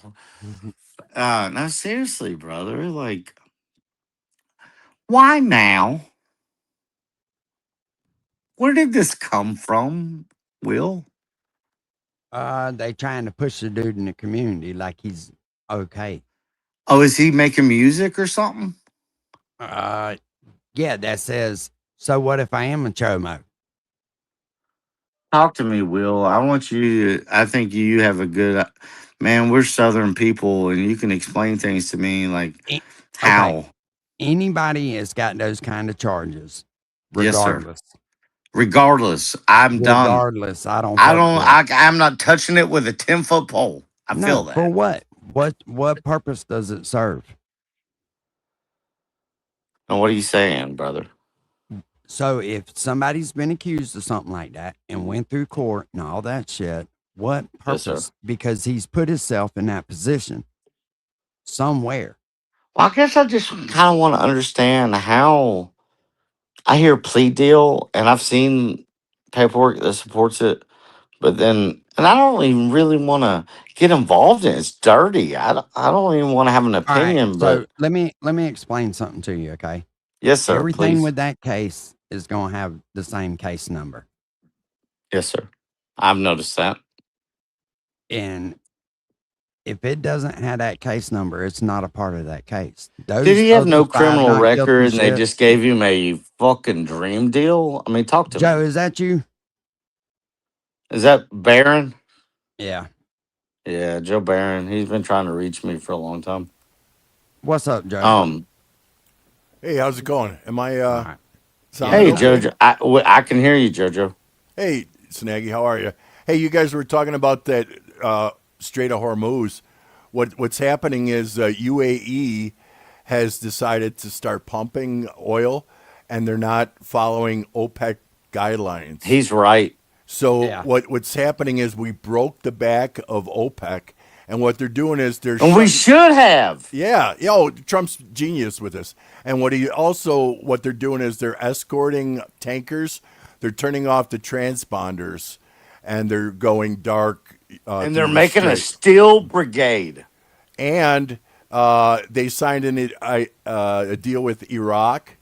No, seriously, brother. Like, why now? Where did this come from, Will? They trying to push the dude in the community like he's okay. Oh, is he making music or something? Yeah, that says, so what if I am a chomo? Talk to me, Will. I want you to, I think you have a good, man, we're Southern people, and you can explain things to me like how. Okay. Anybody has got those kind of charges, Yes, sir. regardless. Regardless, I'm done. Regardless, I don't. I'm not touching it with a 10-foot pole. I feel that. For what? What purpose does it serve? And what are you saying, brother? So if somebody's been accused of something like that and went through court and all that shit, what Yes, purpose? sir. Because he's put himself in that position somewhere. Well, I guess I just kind of want to understand how. I hear plea deal, and I've seen paperwork that supports it, but then, and I don't even really want to get involved in it. It's dirty. I don't even want to have an All right, opinion, so but let me explain something to you, okay? yes, sir. Everything Please. with that case is going to have the same case number. Yes, sir. I've noticed that. And if it doesn't have that case number, it's not a part of that case. Those Did he have other no 5 criminal not guilty record, and they shit- just gave him a fucking dream deal? I mean, talk to Joe, me. is that you? Is that Barron? Yeah. Yeah, Joe Barron. He's been trying to reach me for a long time. What's up, Joe? Hey, how's it going? Am I sounding Hey, okay? Jojo. I can hear you, Jojo. Hey, Snaggy, how are you? Hey, you guys were talking about that Strait of Hormuz. What's happening is UAE has decided to start pumping oil, and they're not following OPEC guidelines. He's right. So Yeah. what's happening is we broke the back of OPEC, and what they're doing is they're And we should have. Yeah, Trump's genius with this. And what they're doing is they're escorting tankers. They're turning off the transponders, and they're going dark. And through they're the making a strait. steel brigade. And they signed a deal with Iraq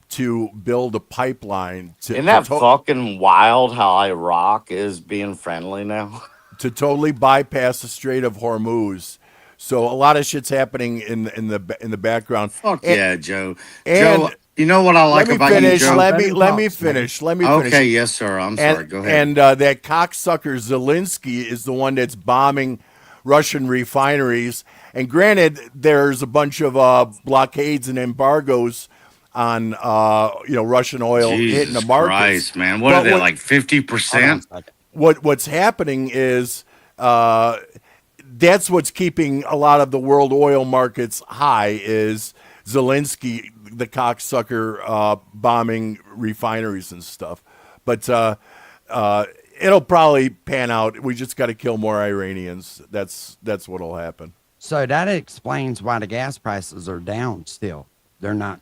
to build a pipeline. Isn't that fucking wild how Iraq is being friendly now? To totally bypass the Strait of Hormuz. So a lot of shit's happening in the background. Fuck yeah, Joe. And Joe, you know what I like about you, Joe? Let me finish. Okay, yes, sir. I'm sorry. Go ahead. And that cocksucker Zelensky is the one that's bombing Russian refineries. And granted, there's a bunch of blockades and embargoes on Russian oil hitting the Jesus markets. Christ, man. What are they, like 50%? What's happening is that's what's keeping a lot of the world oil markets high is Zelensky, the cocksucker, bombing refineries and stuff. But it'll probably pan out. We just got to kill more Iranians. That's what'll happen. So that explains why the gas prices are down still. They're not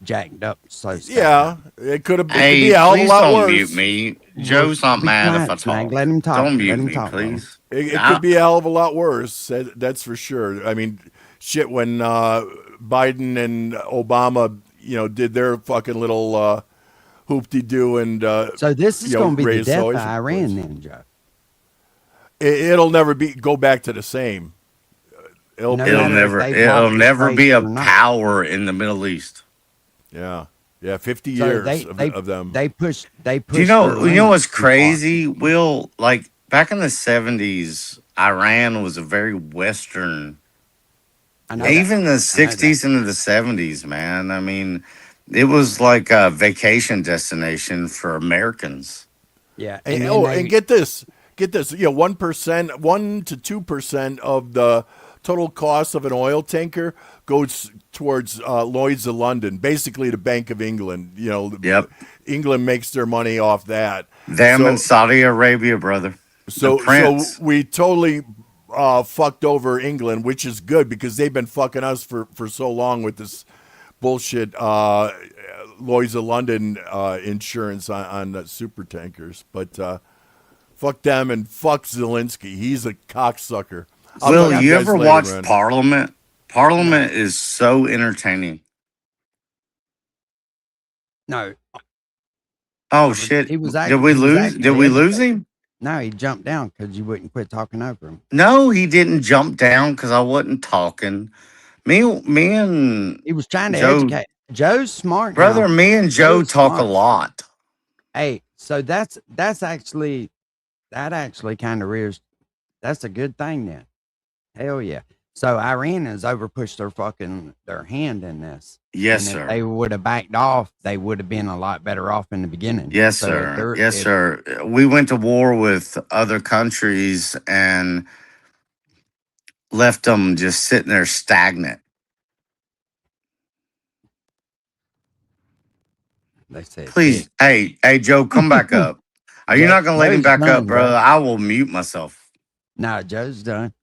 jacked up. So Yeah, it could Hey, be a hell of a please lot don't worse. mute me. Joe's not Be mad if I quiet, Snag. talk. Let him talk. Don't mute Let him me, talk, please. It could be a hell of a lot worse. That's for sure. I mean, shit. When Biden and Obama, did their fucking little hoop-de-doo and So this is going to be the raised death of oil Iran then, Joe. It'll never go back to the same. It'll never be a power in the Middle East. Yeah. 50 So years of them. They push. Do you know what's crazy, Will? Like back in the 70s, Iran was a very Western I know Even the I know that. 60s into the 70s, man. I mean, it was like a vacation destination for Americans. Yeah. And, then and get this. 1%, 1 to 2% of the total cost of an oil tanker goes towards Lloyd's of London, basically the Bank of England. Yep. England makes their money off that. Them in Saudi Arabia, brother. So the prince. we totally fucked over England, which is good because they've been fucking us for so long with this bullshit Lloyd's of London insurance on the super tankers. But fuck them and fuck Zelensky. He's a cocksucker. Will, you ever watch Parliament? Parliament is so entertaining. No. Oh shit! He was Did we lose? Did we lose him? No, he jumped down because you wouldn't quit talking over him. No, he didn't jump down because I wasn't talking. Me and he was trying to Joe, educate. Joe's smart, brother. now. Me and Joe Joe's talk smart. a lot. Hey, so that's actually kind of rears. That's a good thing then. Hell yeah. So Iran has overpushed their hand in this. Yes, and sir. If they would have backed off, they would have been a lot better off in the beginning. Yes, So sir. Yes, sir. We went to war with other countries and left them just sitting there stagnant. They said, Please, hey, Joe, come back up. Are you not gonna let him Joe's back done, up, brother? bro. I will mute myself. No, Joe's done.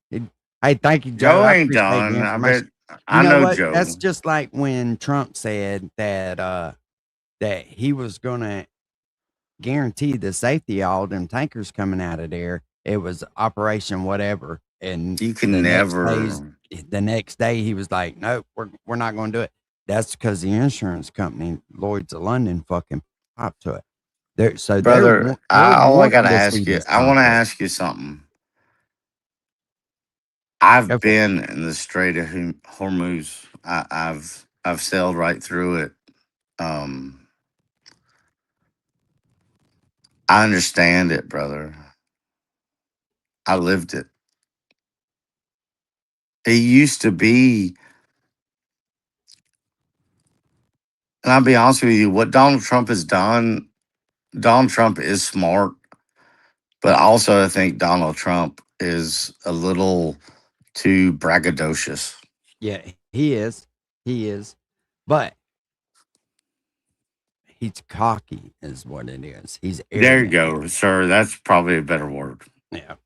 Hey, thank you, Joe. Joe I ain't appreciate the done. I information. bet. I You know what? Joe. That's just like when Trump said that he was gonna guarantee the safety of all them tankers coming out of there. It was Operation whatever, and You can never. The next day he was like, "Nope, we're not going to do it." That's because the insurance company Lloyd's of London fucking popped to it. Brother, all I gotta wanting to ask see you, this I want to conflict. ask you something. I've been in the Strait of Hormuz. I've sailed right through it. I understand it, brother. I lived it. It used to be, and I'll be honest with you, what Donald Trump has done, Donald Trump is smart, but also I think Donald Trump is a little too braggadocious. Yeah, he is. He is. But he's cocky is what it is. He's There you arrogant. go, sir. That's probably a better word. Yeah.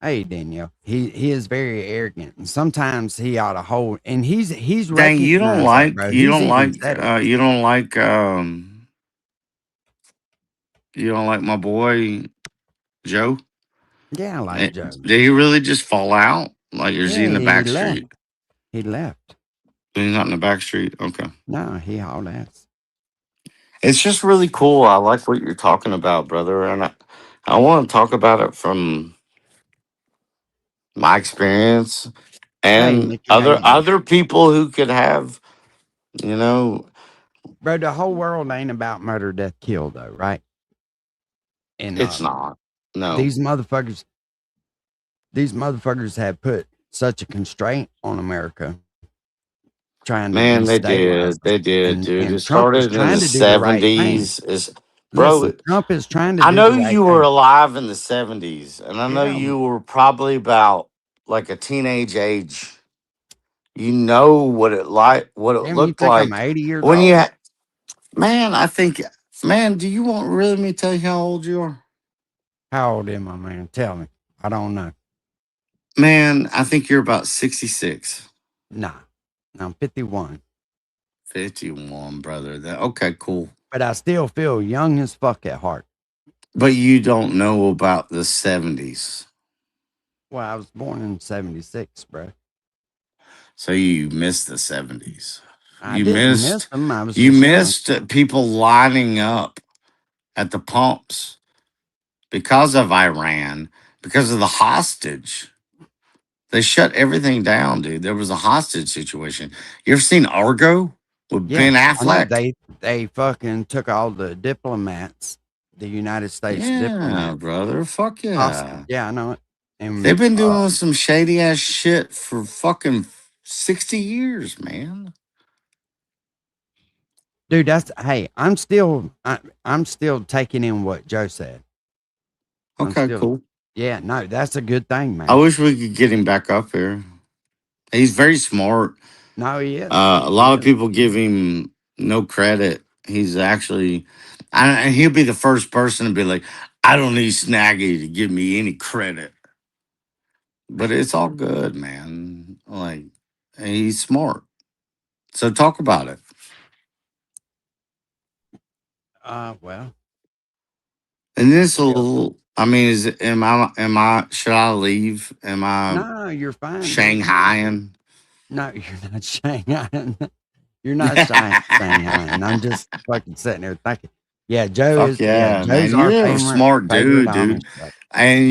Hey Danielle. He is very arrogant. And sometimes he ought to hold and he's Dang, you don't recognized that, like bro. you He's don't even like said it. you don't like you don't like my boy Joe? Yeah, I like Joe. Did he really just fall out? Like, is he in the Yeah, back he left. street? He left. He's not in the back street. Okay. No, he hauled ass. It's just really cool. I like what you're talking about, brother. And I want to talk about it from my experience Hey, and Nikki, how you doing? other people who could have, you know, Bro, the whole world ain't about murder, death, kill, though, right? And it's not. No. These motherfuckers have put such a constraint on America. Trying to Man, they destabilize did. They us. did, And- dude. and It Trump is started in trying the to do the right thing. 70s. Bro, Listen, Trump is trying to I do know the right you were thing. alive in the 70s, and I know Yeah. you were probably about like a teenage age. You know what it Damn, you looked think I'm like 80 years when old? you man, I think man, do you want really me to tell you how old you are? How old am I, man? Tell me. I don't know. Man, I think you're about 66. Nah, I'm 51. 51, brother. Okay, cool. But I still feel young as fuck at heart. But you don't know about the 70s. Well, I was born in 76, bro. So you missed the 70s. I You didn't missed miss them. I was you just young. missed people lining up at the pumps because of Iran, because of the hostage. They shut everything down, dude. There was a hostage situation. You ever seen Argo with Ben I know. Affleck? They fucking took all the diplomats, the United States Yeah, diplomats. brother. Fuck yeah. Hostage. Yeah, I know it. And They've been doing some shady ass shit for fucking 60 years, man. Dude, I'm still taking in what Joe said. Okay, cool. Yeah, no, that's a good thing, man. I wish we could get him back up here. He's very smart. No, he is. A lot of people give him no credit. He's actually, and he'll be the first person to be like, I don't need Snaggy to give me any credit. But it's all good, man. Like, he's smart. So talk about it. Well. And this a little, I mean, am I, should I leave? Am I No, you're fine. Shanghaiing? No, you're not Shanghaiing. You're not Shanghaiing. I'm just fucking sitting there thinking. Yeah, Joe Fuck is. yeah, man. Joe's our You're a favorite, smart dude, dude. Amish. And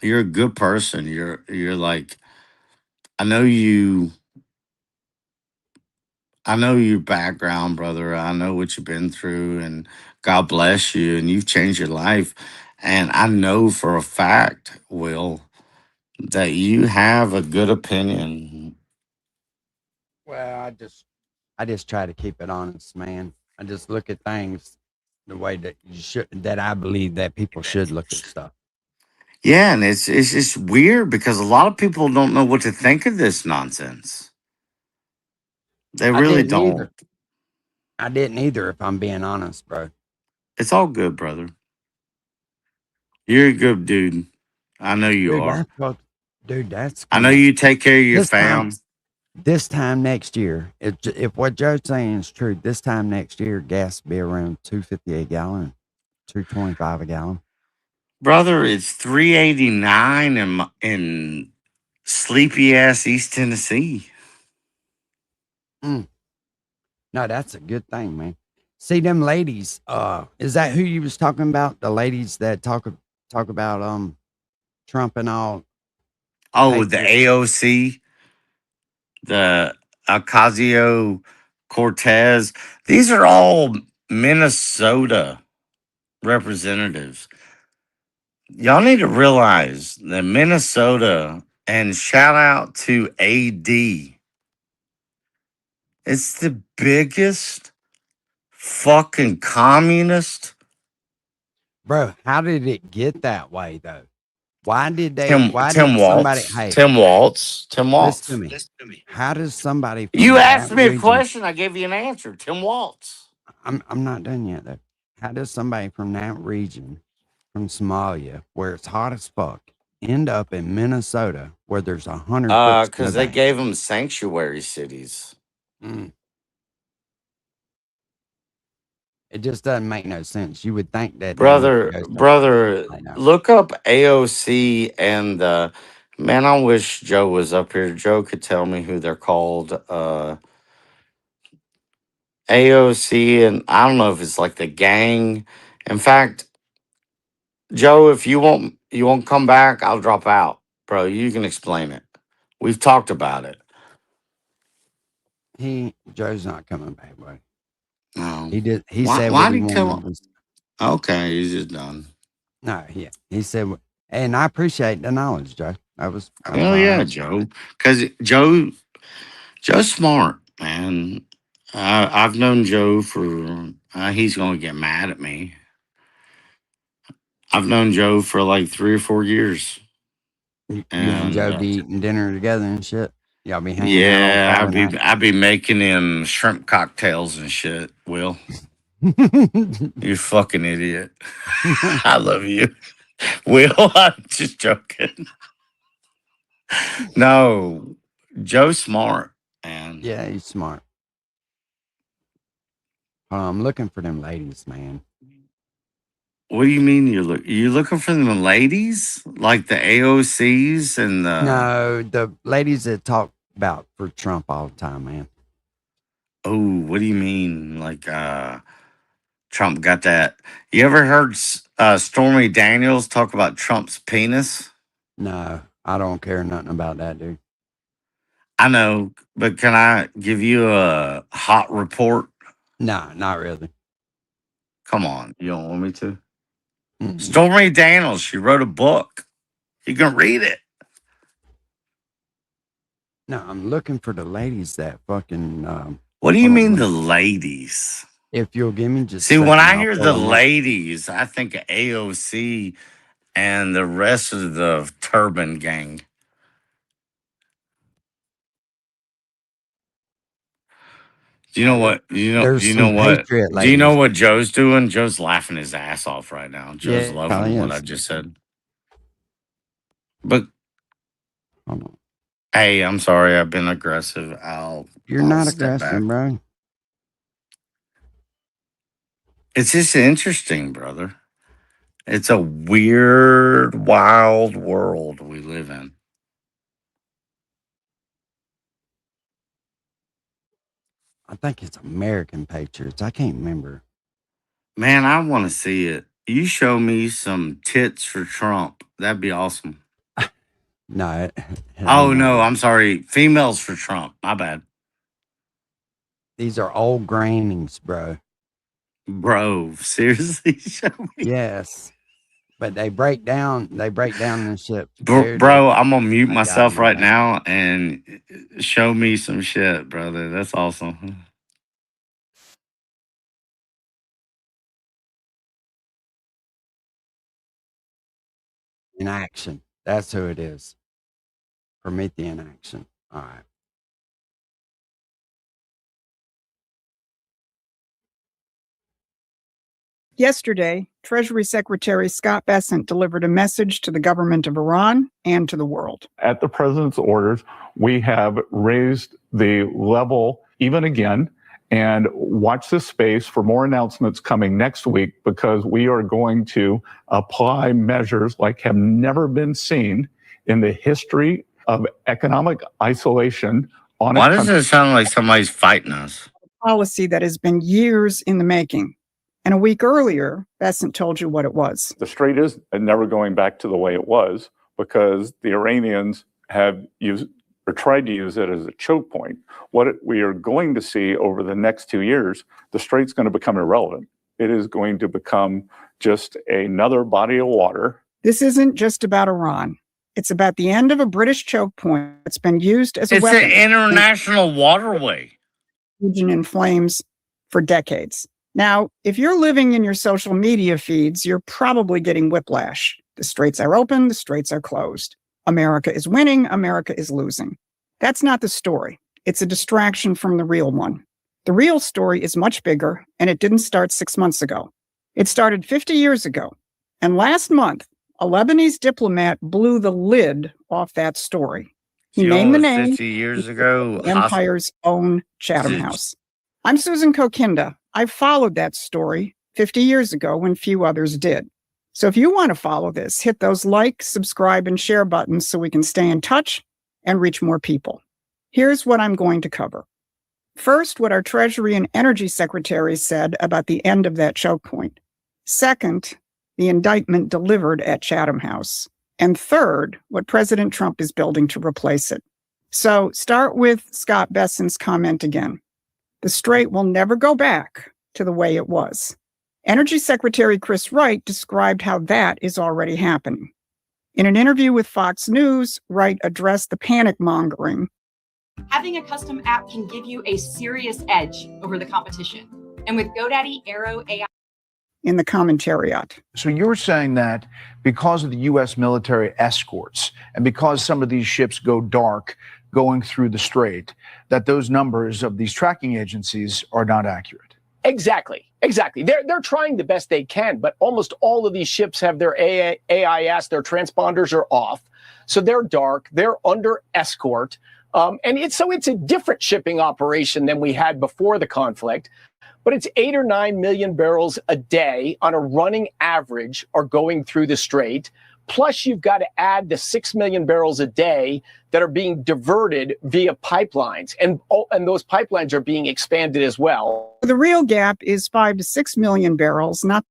you're a good person. You're like, I know your background, brother. I know what you've been through, and God bless you, and you've changed your life. And I know for a fact, Will, that you have a good opinion. Well, I just try to keep it honest, man. I just look at things the way that I believe that people should look at stuff. Yeah, and it's just weird because a lot of people don't know what to think of this nonsense. They really don't. I didn't either, if I'm being honest, bro. It's all good, brother. You're a good dude. I know you are. That's. I know you take care of your fam. This time next year, if what Joe's saying is true, this time next year, gas will be around $2.50 a gallon, $2.25 a gallon. Brother, it's $3.89 in sleepy ass East Tennessee. No, that's a good thing, man. See them ladies. Is that who you was talking about? The ladies that talk about Trump and all. Oh, the AOC, the Ocasio Cortez. These are all Minnesota representatives. Y'all need to realize that Minnesota, and shout out to AD, it's the biggest fucking communist. Bro, how did it get that way though? Why did they? Tim Waltz. Tim Waltz. Listen to me. How does somebody? You asked me a question. I gave you an answer. Tim Waltz. I'm not done yet though. How does somebody from that region, from Somalia, where it's hot as fuck, end up in Minnesota where there's 100? Because they gave them sanctuary cities. It just doesn't make no sense. You would think that, brother, look up AOC and man, I wish Joe was up here. Joe could tell me who they're called. AOC, and I don't know if it's like the gang. In fact, Joe, if you won't come back, I'll drop out, bro. You can explain it. We've talked about it. Joe's not coming back, buddy. No, he did. He why, said, "Why did he come?" Okay, he's just done. No, yeah, he said, and I appreciate the knowledge, Joe. Oh yeah, Joe, because Joe's smart, man. I've known Joe for. He's gonna get mad at me. I've known Joe for like 3 or 4 years. You and Joe be eating dinner together and shit. Y'all be hanging out. Yeah, I'd be making him shrimp cocktails and shit. Will, you fucking idiot. I love you, Will. I'm just joking. No, Joe's smart, man. Yeah, he's smart. I'm looking for them ladies, man. What do you mean you're looking for them ladies? Like the AOCs and the... No, the ladies that talk about for Trump all the time, man. Oh, what do you mean? Like Trump got that. You ever heard Stormy Daniels talk about Trump's penis? No, I don't care nothing about that, dude. I know, but can I give you a hot report? No, not really. Come on. You don't want me to? Stormy Daniels, she wrote a book. You can read it. No, I'm looking for the ladies that fucking. What do you hold on, mean let the me- ladies? If you'll give me just. a See, when second, I I'll hear pull the them up. ladies, I think of AOC and the rest of the Turban Gang. Do you know what? There's Do you know some what? Patriot Do you know ladies. what Joe's doing? Joe's laughing his ass off right now. Joe's Yeah, loving what I yes. just said. But Hold on. hey, I'm sorry. I've been aggressive. You're I'll not step back. aggressive, bro. It's just interesting, brother. It's a weird, wild world we live in. I think it's American Patriots. I can't remember. Man, I want to see it. You show me some tits for Trump. That'd be awesome. No. Oh, no. I'm sorry. Females for Trump. My bad. These are old grannies, bro. Bro, seriously? Show me. Yes. But they break down and shit. Bro, I'm going to mute I got myself them, right man. now and show me some shit, brother. That's awesome. In action. That's who it is. Promethean action. All right. Yesterday, Treasury Secretary Scott Bessent delivered a message to the government of Iran and to the world. At the president's orders, we have raised the level even again, and watch this space for more announcements coming next week, because we are going to apply measures like have never been seen in the history of economic isolation on Why a does country. it sound like somebody's fighting us? Policy that has been years in the making. And a week earlier, Bessent told you what it was. The strait is never going back to the way it was, because the Iranians have used or tried to use it as a choke point. What we are going to see over the next 2 years, the strait's going to become irrelevant. It is going to become just another body of water. This isn't just about Iran. It's about the end of a British choke point that's been used as a It's weapon. an international waterway. Region in flames for decades. Now, if you're living in your social media feeds, you're probably getting whiplash. The straits are open, the straits are closed. America is winning, America is losing. That's not the story. It's a distraction from the real one. The real story is much bigger, and it didn't start 6 months ago. It started 50 years ago. And last month, a Lebanese diplomat blew the lid off that story. He You know named the what was name 50 years ago? the Empire's own Chatham House. I'm Susan Kokinda. I followed that story 50 years ago when few others did. So if you want to follow this, hit those like, subscribe, and share buttons so we can stay in touch and reach more people. Here's what I'm going to cover. First, what our Treasury and Energy Secretaries said about the end of that choke point. Second, the indictment delivered at Chatham House. And third, what President Trump is building to replace it. So start with Scott Bessent's comment again. The strait will never go back to the way it was. Energy Secretary Chris Wright described how that is already happening. In an interview with Fox News, Wright addressed the panic mongering. Having a custom app can give you a serious edge over the competition. And with GoDaddy Aero AI in the commentariat. So you're saying that because of the U.S. military escorts and because some of these ships go dark going through the strait, that those numbers of these tracking agencies are not accurate? Exactly. They're trying the best they can, but almost all of these ships have their AIS, their transponders are off. So they're dark, they're under escort. And it's a different shipping operation than we had before the conflict. But it's 8 or 9 million barrels a day on a running average are going through the strait. Plus, you've got to add the 6 million barrels a day that are being diverted via pipelines. And those pipelines are being expanded as well. The real gap is 5 to 6 million barrels, not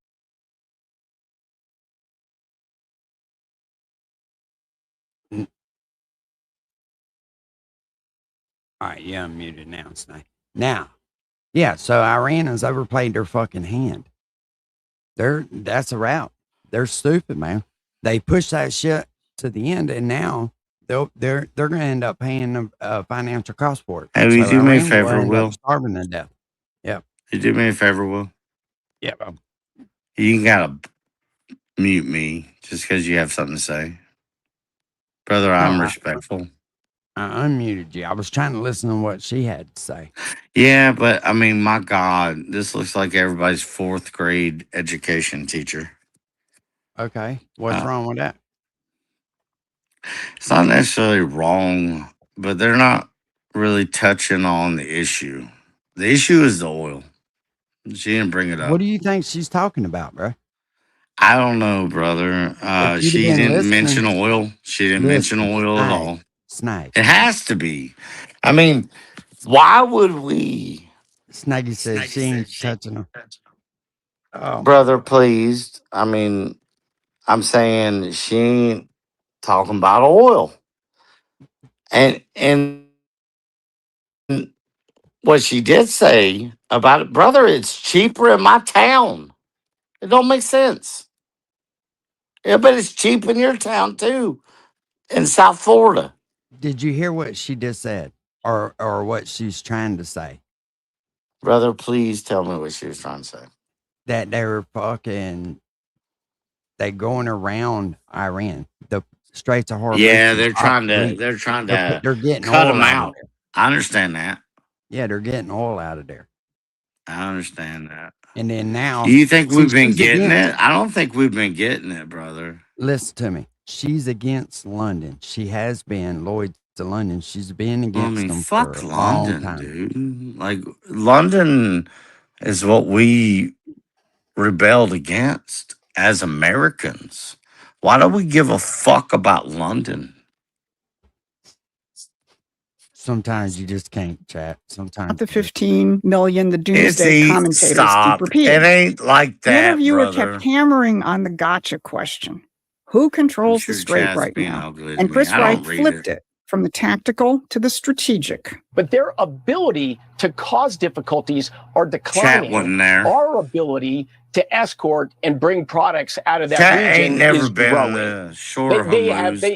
All right, yeah, I'm muted now. Now, yeah, so Iran has overplayed their fucking hand. That's a route. They're stupid, man. They pushed that shit to the end, and now they're going to end up paying a financial cost for it. Hey, will you So do me a Iran will favor, end up Will? starving to death. Yeah. You do me a favor, Will? Yeah, bro. You gotta mute me just because you have something to say. Brother, I'm respectful. I unmuted you. I was trying to listen to what she had to say. Yeah, but I mean, my God, this looks like everybody's fourth grade education teacher. Okay. What's wrong with that? It's not necessarily wrong, but they're not really touching on the issue. The issue is the oil. She didn't bring it What up. do you think she's talking about, bro? I don't know, brother. If you'd She have been didn't mention listening, oil. She didn't mention oil at all. Snag. It has to be. I mean, why would we? Snaggy says she ain't touching her. Oh, Brother, please. I mean, I'm saying she ain't talking about oil. And what she did say about it, brother, it's cheaper in my town. It don't make sense. Yeah, but it's cheap in your town too, in South Florida. did you hear what she just said, or what she's trying to say? Brother, please tell me what she was trying to say. That they're going around Iran. The Straits of Hormuz. Yeah, is they're trying to. obsolete. They're trying They're to getting cut oil them out of out. there. I understand that. Yeah, they're getting oil out of there. I understand that. And then now, You think see, we've been she's getting against- it? I don't think we've been getting it, brother. Listen to me. She's against London. She has been. Lloyd's to London. She's been Well, I against mean, them fuck for a long London, time. dude. Like, London is what we rebelled against as Americans. Why do we give a fuck about London? Sometimes you just can't chat. Sometimes Not the 15 million the It's doomsday commentators keep stop. repeating. It ain't like The that, interviewer brother. kept hammering on the gotcha question. Who controls sure the strait Chad's right being now? ugly to And me. Chris I Wright don't read flipped it from the tactical to the strategic. But their ability to cause difficulties are declining. wasn't there. Our ability to escort and bring products out of that Chat region ain't never is been growing. in the shore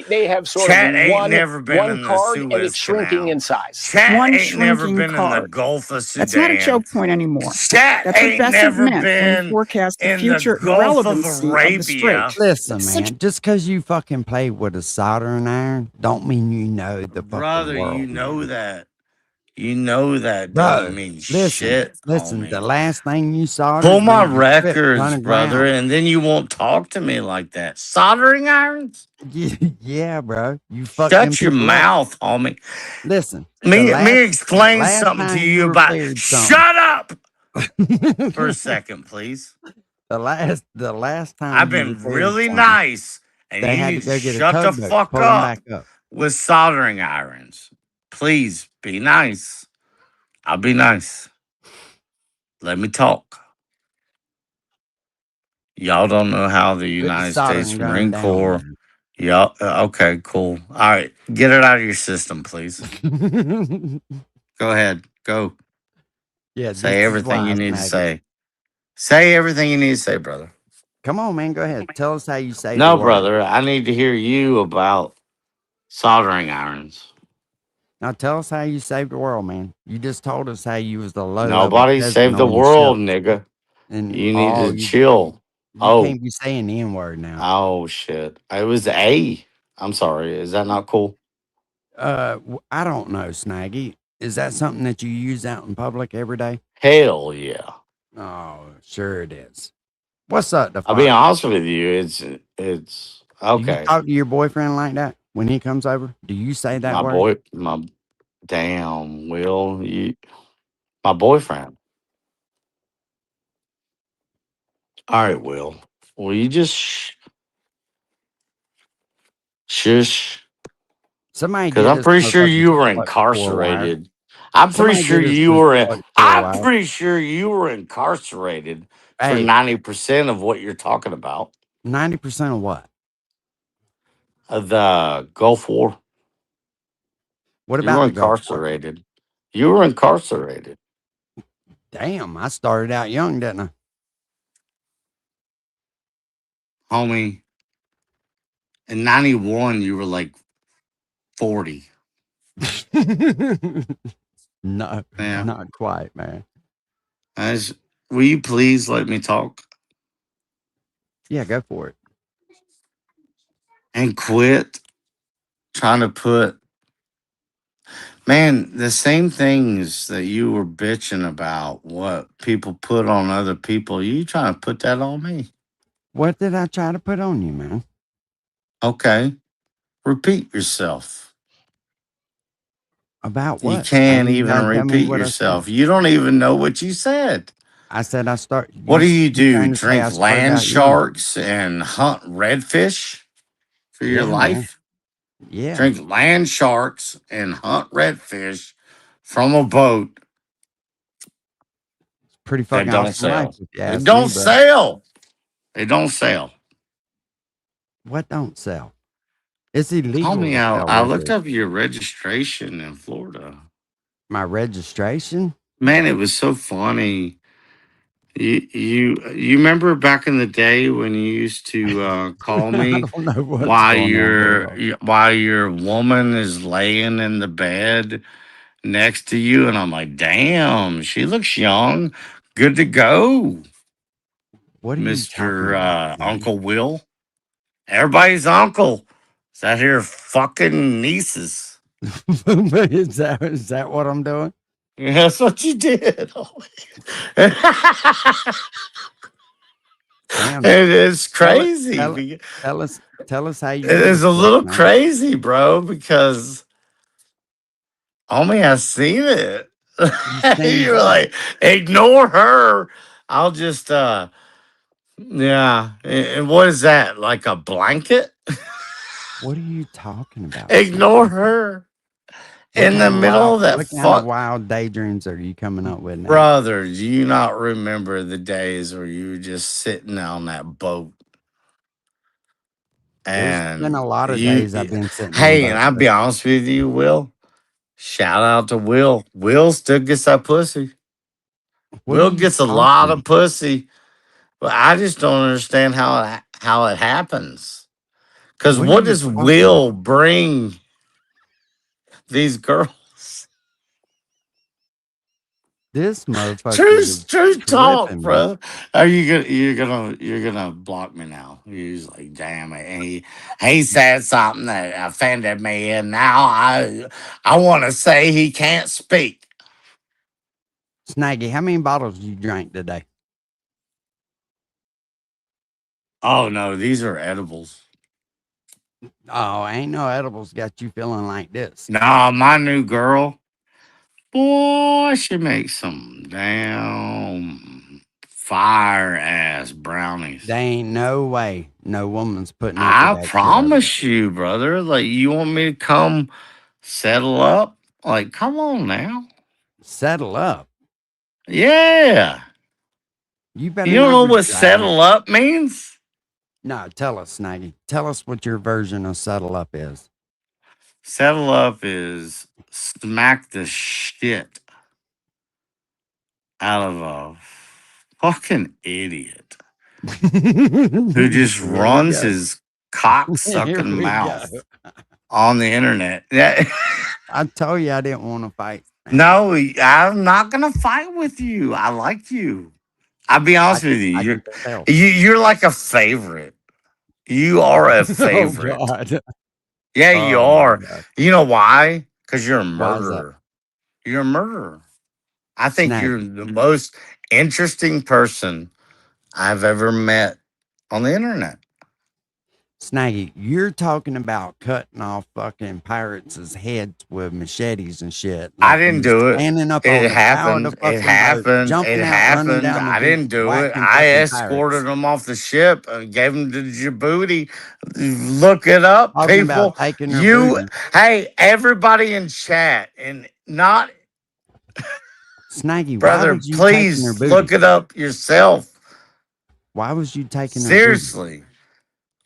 They have sort Chat of ain't never been one in the card and Suez it's shrinking Canal. in size. Chat One ain't never shrinking been in the card. Gulf of Sudan. That's not a choke point anymore. Chat That's what ain't Bessent never meant when he been forecast the in future the Gulf of irrelevancy of the strait. Arabia. Listen, It's man. such Just because you fucking play with a soldering iron, don't mean you know the Brother, fucking world. you know that. You know that Bro, doesn't mean listen, shit, listen. homie. The last thing you saw. Pull my records, brother, and then you won't talk to me like that. Soldering irons? Yeah, bro. You fuck Shut them your people up. mouth, homie. Listen. Me explain last something to time you you about. repaired something. Shut up for a second, please. The last time I've you been repaired really something, nice, and they you had need to go to get a shut the tugboat to fuck pull 'em up back up. with soldering irons. Please be nice. I'll be nice. Let me talk. Y'all don't know how the United soldering States gun Marine down, Corps. Y'all, okay, cool. All right, get it out of your system, please. Go ahead. Go. Yeah, Say this is everything why you I need to snag say. Say everything you need to say, brother. Come on, man. Go ahead. Tell us how you say the No, word. brother. I need to hear you about soldering irons. Now tell us how you saved the world, man. You just told us how you was the low Nobody level saved the on your world, ship. nigga. And You need to you chill. can't be saying the N-word now. Oh shit! It was A. I'm sorry. Is that not cool? I don't know, Snaggy. Is that something that you use out in public every day? Hell yeah. Oh, sure it is. What's up, the I'll be Fox? honest with you. It's Do okay. you talk to your boyfriend like that when he comes over? Do you say that word? My boyfriend. All right, Will. Will you just shush? Somebody Because get I'm this pretty sure motherfucker you were some fucking Core Wire. incarcerated. I'm pretty Somebody sure get us you some were. fucking Core I'm Wire. pretty sure you were incarcerated for Hey. 90% of what you're talking about. 90% of what? Of the Gulf War. What You about were the Gulf War? incarcerated. You were incarcerated. Damn, I started out young, didn't I? Homie, in 91, you were like 40. No, Yeah. not quite, man. Will you please let me talk Yeah, go for it. and quit trying to put, man, the same things that you were bitching about, what people put on other people, you trying to put that on me. What did I try to put on you, man? Okay. Repeat yourself. About You what? can't Snaggy? You even gotta tell me repeat what I yourself. said. You don't even know what you said. I said I start. What do you do? trying to say I Drink started land out young. sharks and hunt redfish for your Yeah, man. life? Yeah. Drink land sharks and hunt redfish from a boat Pretty that fucking don't awesome life, sell. if you It ask don't me, bro. sell. It don't sell. What don't sell? It's Call illegal me to out. sell I looked redfish. up your registration in Florida. My registration? Man, it was so funny. You remember back in the day when you used to call I me don't know what's while going on, bro. while your woman is laying in the bed next to you, and I'm like, damn, she looks young, good to go, What are you talking Mister about, man? Uncle Will. Everybody's uncle. Is that here fucking nieces? is that what I'm doing? Yeah, that's what you did. Damn. It is Tell crazy. tell us how you It do is it, a little man. crazy, bro, because only I seen it. Seen You're what? like, ignore her. I'll just yeah. And what is that? Like a blanket? What are you talking about? Ignore her. In the middle of that What kind of fuck, wild daydreams are you coming up with now? brother, do you not remember the days where you were just sitting on that boat? There's And been a lot of you, days I've been sitting on hey, and boats. I'll be honest with you, Will. Shout out to Will. Will still gets that pussy. What are Will you gets a lot talking? of pussy, but I just don't understand how it happens. Because What are what you does talking Will about? bring these girls? This motherfucker True, is true talk, tripping, man. bro. Are you're gonna block me now? He's like, damn it, and he said something that offended me, and now I want to say he can't speak. Snaggy, how many bottles you drank today? Oh no, these are edibles. Oh, ain't no edibles got you feeling like this. Nah, my new girl, boy, she makes some damn fire ass brownies. There ain't no way no woman's putting up I with that shit over there. promise you, brother. Like, you want me to come settle up? Like, come on now. Settle up. Yeah. You better You don't not know be what driving. settle up means? No, tell us, Snaggy. Tell us what your version of settle up is. Settle up is smack the shit out of a fucking idiot who just Here we runs go. his cock Here sucking we mouth go. on the internet. Yeah. I told you I didn't want to fight. No, I'm not gonna fight with you. I like you. I'll be honest with you. I can tell. You're like a favorite. You are a Oh favorite. God. Yeah, you Oh my are. God. You know why? Because you're a Why is that? murderer. You're a murderer. I think Snaggy. you're the most interesting person I've ever met on the internet. Snaggy, you're talking about cutting off fucking pirates' heads with machetes and shit. I Like didn't you do it. standing up on It the bow of the happened. It fucking boat, happened. jumping It out, running happened. down the I beach, didn't do it. whacking I fucking escorted pirates. them off the ship and gave them to Djibouti. Look it up, Talking about people. taking their You, booty. hey, everybody in chat, and not, Snaggy, why brother, was you taking their please booty? look it up yourself. Why was you taking their booty? Seriously,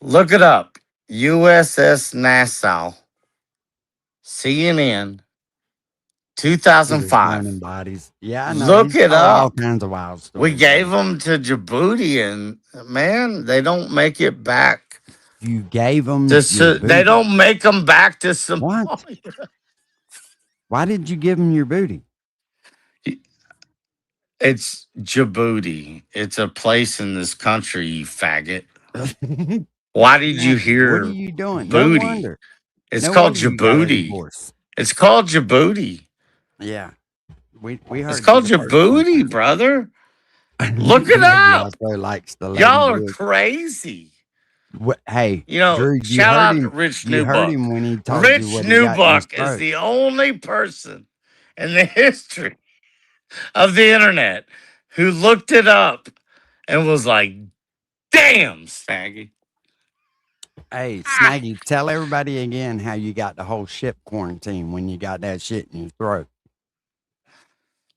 look it up. USS Nassau, CNN, He was 2005. burning bodies. Yeah, I know. Look He's it told all up. kinds of wild stories. We gave them to Djibouti, and man, they don't make it back You gave them. Just they don't make them back to Somalia. What? Why did you give them your booty? It's Djibouti. It's a place in this country, you faggot. Why did you hear What are you doing? booty? No wonder. It's No called wonder you got a Djibouti. divorce. It's called Djibouti. Yeah. We heard It's called you the first time. Djibouti, brother. Look it up. Also likes the lady Y'all are dick. crazy. Hey, You know, Drew, shout out to him, Rich you heard Newbuck. him when he told Rich you what he got in his Newbuck is throat. the only person in the history of the internet who looked it up and was like, damn, Snaggy. Hey, Snaggy, tell everybody again how you got the whole ship quarantine when you got that shit in your throat.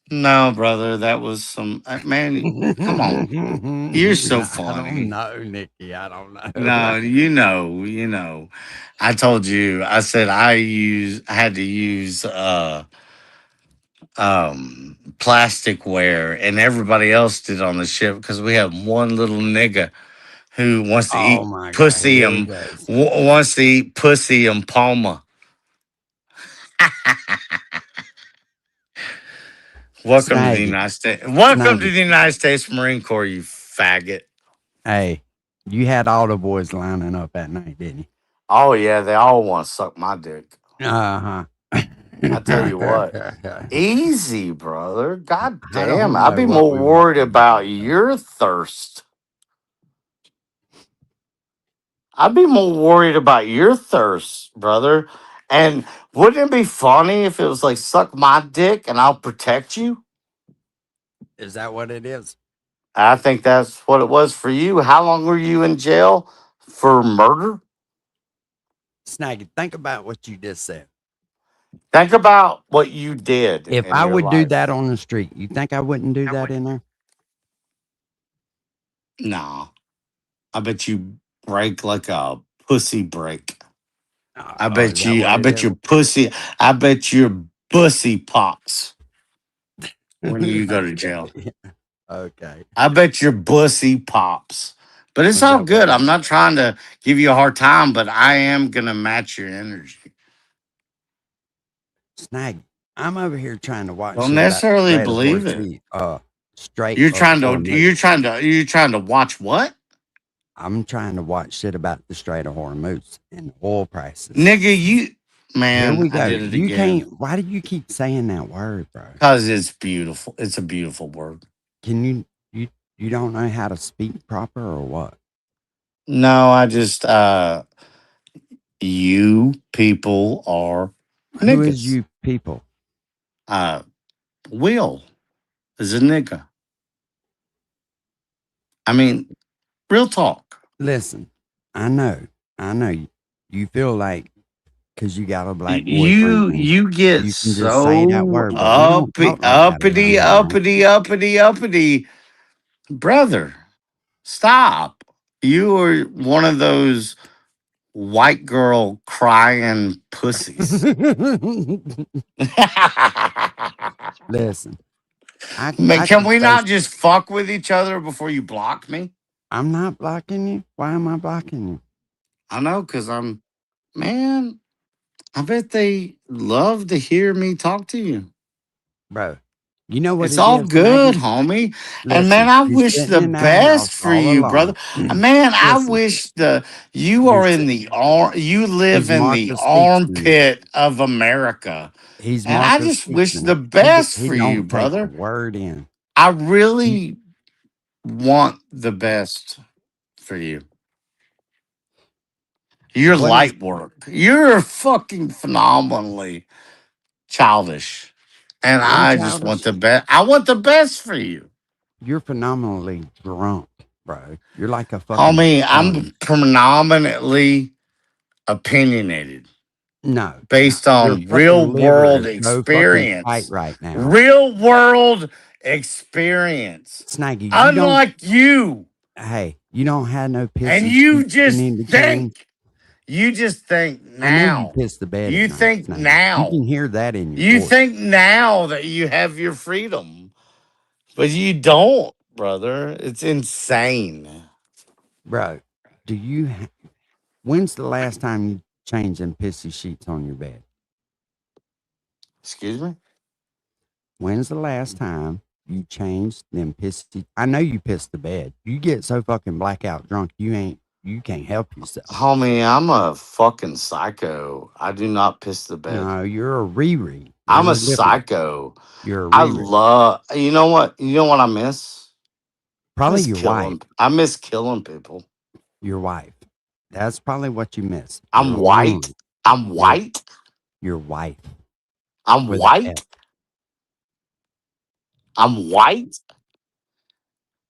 No, brother, that was some man. Come on, you're so funny. I don't know, Nikki. I don't know. No, you know. I told you. I said I had to use plasticware, and everybody else did on the ship because we have one little nigga who wants to eat my God, pussy here he and goes. wants to eat pussy and Palma. Welcome to the United States. Welcome to the United States Marine Corps, you faggot. Hey, you had all the boys lining up that night, didn't you? Oh yeah, they all want to suck my dick. Uh-huh. I tell you what, easy, brother. God I don't damn, I'd be know what more we worried about your thirst. I'd be more worried about your thirst, brother. And wouldn't it be funny if it was like suck my dick and I'll protect you? Is that what it is? I think that's what it was for you. How long were you in jail for murder? Snaggy, think about what you just said. Think about what you did. If in I your would do life. that on the street, you think I wouldn't do that in there? No. I bet you break like a pussy break. I bet you. I bet your pussy. I bet your pussy pops when you go to jail. Okay. I bet your pussy pops. But it's all good. I'm not trying to give you a hard time, but I am gonna match your energy. Snag, I'm over here trying to watch. Don't shit about necessarily Strait of believe Hormuz, Strait. You're of trying to. Hormuz. You're trying to watch what? I'm trying to watch shit about the Strait of Hormuz and oil prices. Nigga, you man. Here we go. I did it You again. can't. Why do you keep saying that word, bro? Because it's beautiful. It's a beautiful word. Can you don't know how to speak proper or what? No, I just you people are Who niggas. is you people? Will is a nigga. I mean, real talk. Listen, I know. You feel like because you got a black boyfriend, You get you can so just say that word, but we don't talk like that uppity, brother. Stop. You are one of those white girl crying pussies. Listen, Man, can we not just fuck with each other before you block me? I'm not blocking you. Why am I blocking you? I know, because man, I bet they love to hear me talk to you. Bro, you know what? It's all good, homie. And man, I wish the best for you, brother. Man, I wish you are in the you live in the armpit of America. And I just wish the best for you, brother. Word in. I really want the best for you. You're light work. You're fucking phenomenally childish. And I just want the best. I want the best for you. You're phenomenally drunk, bro. You're like a fucking. Homie, I'm predominantly opinionated. No. Based on real world experience. Right now. Real world experience. Snaggy. Unlike you. Hey, you don't have no piss. And you just think. You just think now. I know you piss the bed. You think now. You can hear that in your You voice. think now that you have your freedom, but you don't, brother. It's insane, bro. Do you When's the last time you changed them pissy sheets on your bed? Excuse me? When's the last time you changed them pissy? I know you pissed the bed. You get so fucking blackout drunk, you can't help yourself. Homie, I'm a fucking psycho. I do not piss the bed. No, you're a Riri. I'm a There's difference. psycho. You're a I Riri. love, you know what? You know what I miss? Probably I miss your killing. wife. I miss killing people. Your wife. That's probably what you miss. I'm You're white. alone. I'm white. Your wife. I'm With a white. F. I'm white.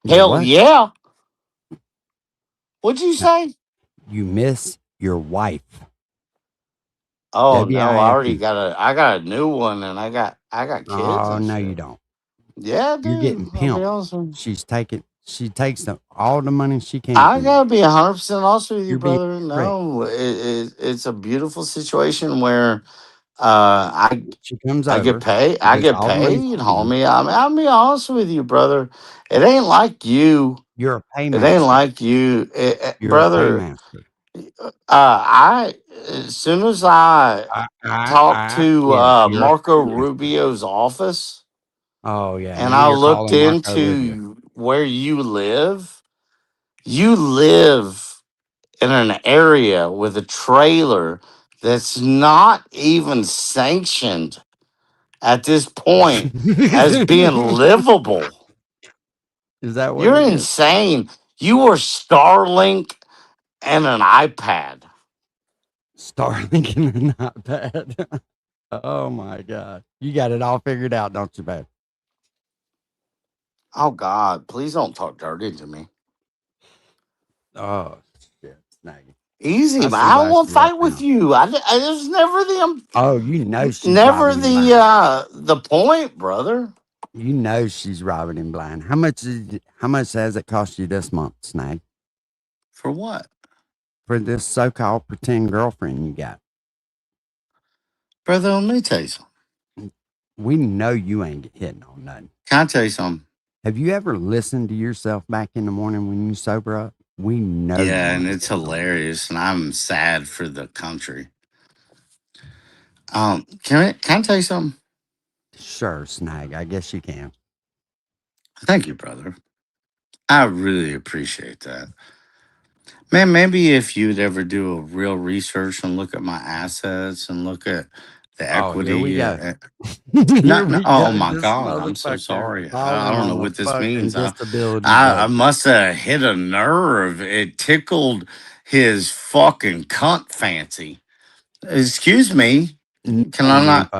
You're Hell what? yeah. What'd you say? You miss your wife. Oh no, I already WIFE. I got a new one and I got kids Oh, and no, shit. you don't. Yeah, You're dude. getting I'll be pimped. honest with you. She takes all the money she can I from you. gotta be 100% honest with you, You're being brother. tricked. No, it's a beautiful situation where She comes I get over. paid. She I gets get all the money paid, from you. homie. I'll be honest with you, brother. It ain't like you. You're a It ain't paymaster. like you, You're brother. a paymaster. As soon as I talked to Yes, you're a Marco paymaster. Rubio's office Oh, yeah. and Now I you're looked calling Marco Rubio. into where you live in an area with a trailer that's not even sanctioned at this point as being livable. Is that what You're it is? insane. You were Starlink and an iPad. Starlink and an iPad. Oh, my God. You got it all figured out, don't you, babe? Oh God, please don't talk dirty to me. Oh, shit. Snaggy. Easy, I'm man. so I glad won't she left fight with now. you. I there's never Oh, you know she's never robbing him blind. the point, brother. You know she's robbing him blind. How much has it cost you this month, Snag? For what? For this so-called pretend girlfriend you got? Brother, let me tell you something. We know you ain't hitting on nothing. Can I tell you something? Have you ever listened to yourself back in the morning when you sober up? We know. Yeah, you and ain't it's hitting on nothing. hilarious, and I'm sad for the country. Can I tell you something? Sure, Snag. I guess you can. Thank you, brother. I really appreciate that. Man, maybe if you'd ever do a real research and look at my assets and look at the Oh, here we equity. go. No, Here no. we Oh go. my This God, I'm so motherfucker sorry. I falling don't know on a what this fucking means. disability I vote. must have hit a nerve. It tickled his fucking cunt fancy. Excuse me. Can I not?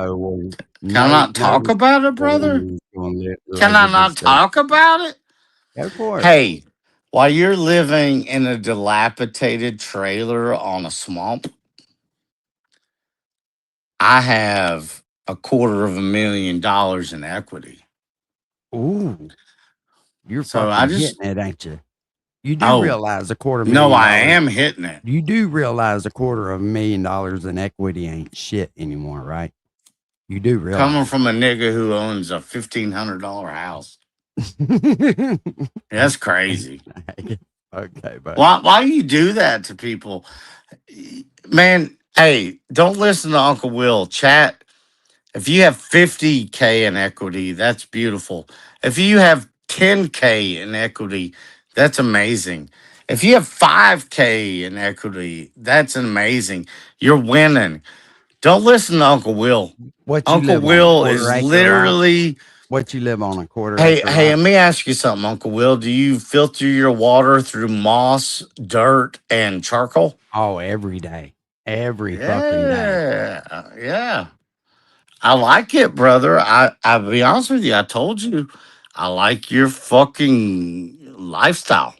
Can I not talk about it, brother? Can I not talk about it? Go for it. Hey, while you're living in a dilapidated trailer on a swamp, I have $250,000 in equity. Ooh, you're So fucking hitting it, ain't you? You do Oh, realize $250,000. no, I am hitting it. You do realize $250,000 in equity ain't shit anymore, right? You do realize. Coming from a nigga who owns a $1,500 house. That's crazy. Okay, but Why you do that to people? Man, hey, don't listen to Uncle Will. Chat. If you have 50K in equity, that's beautiful. If you have 10K in equity, that's amazing. If you have 5K in equity, that's amazing. You're winning. Don't listen to Uncle Will. What you Uncle live on, a Will quarter is acre lot? literally. What you live on, a quarter Hey, acre hey, lot? let me ask you something, Uncle Will. Do you filter your water through moss, dirt, and charcoal? Oh, every day. Every fucking day. Yeah. I like it, brother. I'll be honest with you. I told you, I like your fucking lifestyle.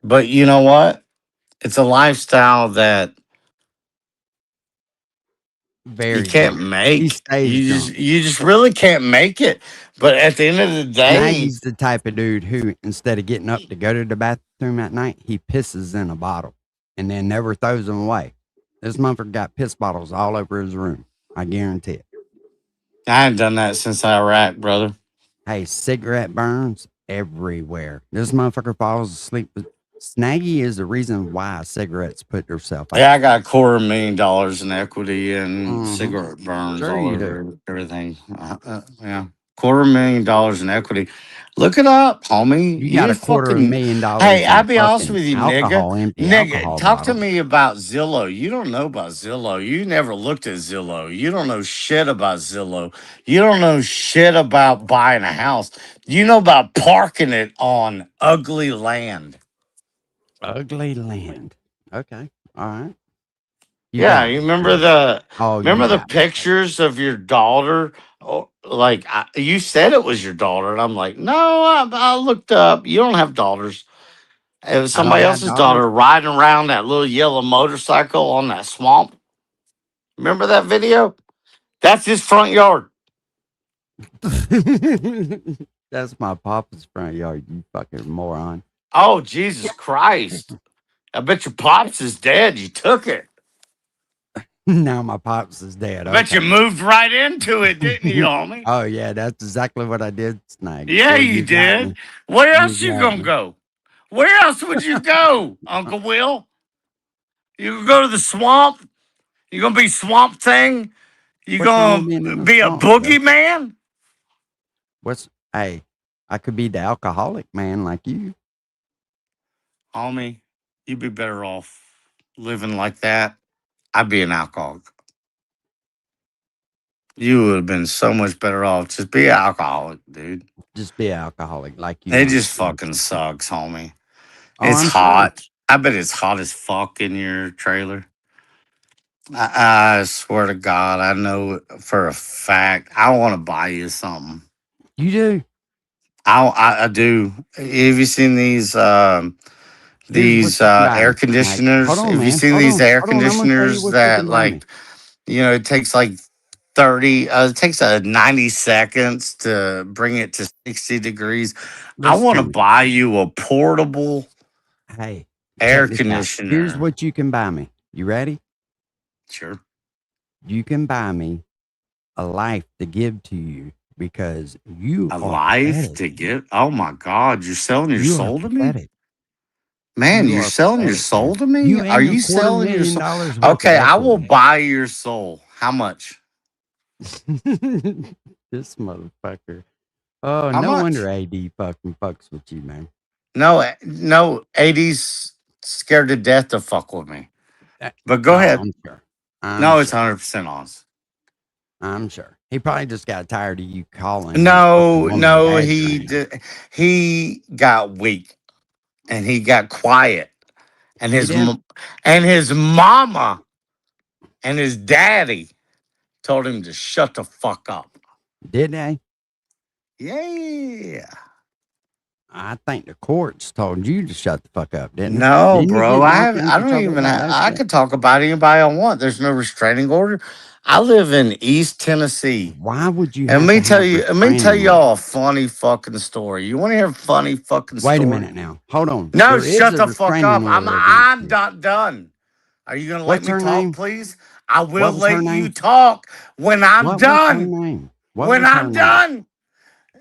But you know what? It's a lifestyle that Very you can't drunk. He make. stays drunk. You just really can't make it. But at the end of the day, Nagy's the type of dude who, instead of getting up to go to the bathroom at night, he pisses in a bottle and then never throws them away. This motherfucker got piss bottles all over his room. I guarantee it. I haven't done that since Iraq, brother. Hey, cigarette burns everywhere. This motherfucker falls asleep with Snaggy is the reason why cigarettes put yourself out. Yeah, I got $250,000 in equity and cigarette burns Sure all you do. over everything. Yeah, $250,000 in equity. Look it up, homie. You got You a fucking. $250,000 Hey, in I'll be honest fucking with you, alcohol, empty Nigga, alcohol talk to bottles. me about Zillow. You don't know about Zillow. You never looked at Zillow. You don't know shit about Zillow. You don't know shit about buying a house. You know about parking it on ugly land. Ugly land. Okay. All right. You Yeah, got you me. remember the Oh, you remember the got me. pictures of your daughter? Oh, like you said it was your daughter, and I'm like, no, I looked up. You don't have daughters. It was I don't somebody got else's daughter daughters. riding around that little yellow motorcycle on that swamp. Remember that video? That's his front yard. That's my papa's front yard, you fucking moron. Oh, Jesus Christ. I bet your pops is dead. You took it. Now my pops is dead. I bet you moved right into it, didn't you, homie? Oh yeah, that's exactly what I did, Snag. Yeah, Boy, you you got did. me. Where You else you got gonna me. go? Where else would you go, Uncle Will? You gonna go to the swamp? You gonna be Swamp Thing? You What's wrong with gonna being in the be a swamp, bro? boogeyman? Hey, I could be the alcoholic man like you. Homie, you'd be better off living like that. I'd be an alcoholic. You would have been so much better off. Just be an alcoholic, dude. Just be an alcoholic like you. It want just to be. fucking sucks, homie. Oh, It's I'm sure. hot. I bet it's hot as fuck in your trailer. I swear to God, I know for a fact. I want to buy you something. You do. I do. Have you seen these Here's what you can buy air me, Snag. conditioners? Hold on, Have you man. seen Hold these on. air Hold on. I'm gonna tell you conditioners what you that can buy me. like it takes like it takes 90 seconds to bring it to 60 degrees. I Listen want to to me. buy you a portable Hey, air check this out. Here's conditioner. what you can buy me. You ready? Sure. You can buy me a life to give to you because you A are life pathetic. to get. Oh my God, you're selling your You are soul to me? pathetic. Man, You you're are selling your pathetic, soul man. to me? You Are and your you selling your soul? $250,000 worth Okay, of I will equity. buy your soul. How much? This motherfucker. Oh, How no much? wonder AD fucking fucks with you, man. No, 80's scared to death to fuck with me. But go Oh, ahead. I'm sure. No, it's sure. 100% honest. I'm sure. He probably just got tired of you calling. his No, fucking woman no, dad's he name. he got weak and he got quiet, and He his did? and his mama and his daddy told him to shut the fuck up. Did they? Yeah. I think the courts told you to shut the fuck up, didn't they? No, Didn't you bro. get knocked in I for don't talking even about that I shit? could talk about anybody I want. There's no restraining order. I live in East Tennessee. Why would you And have to have let me tell restraining y'all a funny fucking story. You want to hear a funny fucking Wait a story? minute now. Hold on. No, There is shut a the fuck up. restraining order against I'm you. not done. Are you gonna let What's me her talk, name? please? I will What was her let you name? talk when I'm What was her done. name? What When was her I'm name? done.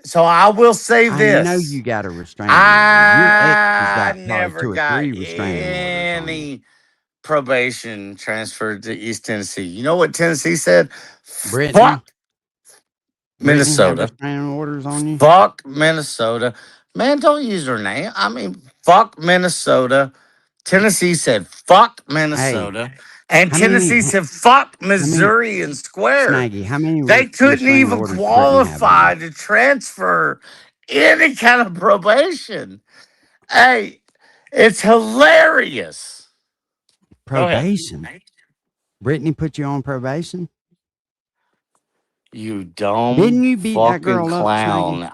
So I will say I know this. you got a restraining order. Your ex has I got probably never 2 or got 3 restraining orders on you. any probation transferred to East Tennessee. You know what Tennessee said? Brittany? Fuck Brittany have Minnesota. restraining orders on you? Fuck Minnesota. Man, don't use her name. I mean, fuck Minnesota. Tennessee said fuck Minnesota. And How many- Tennessee said fuck Missouri and Square. Snaggy, how many They couldn't restraining even orders does Brittany have on qualify to transfer any kind of probation. Hey, it's hilarious. Go ahead. Probation? Brittany put you on probation? You dumb Didn't you beat that fucking girl up, clown. Snaggy?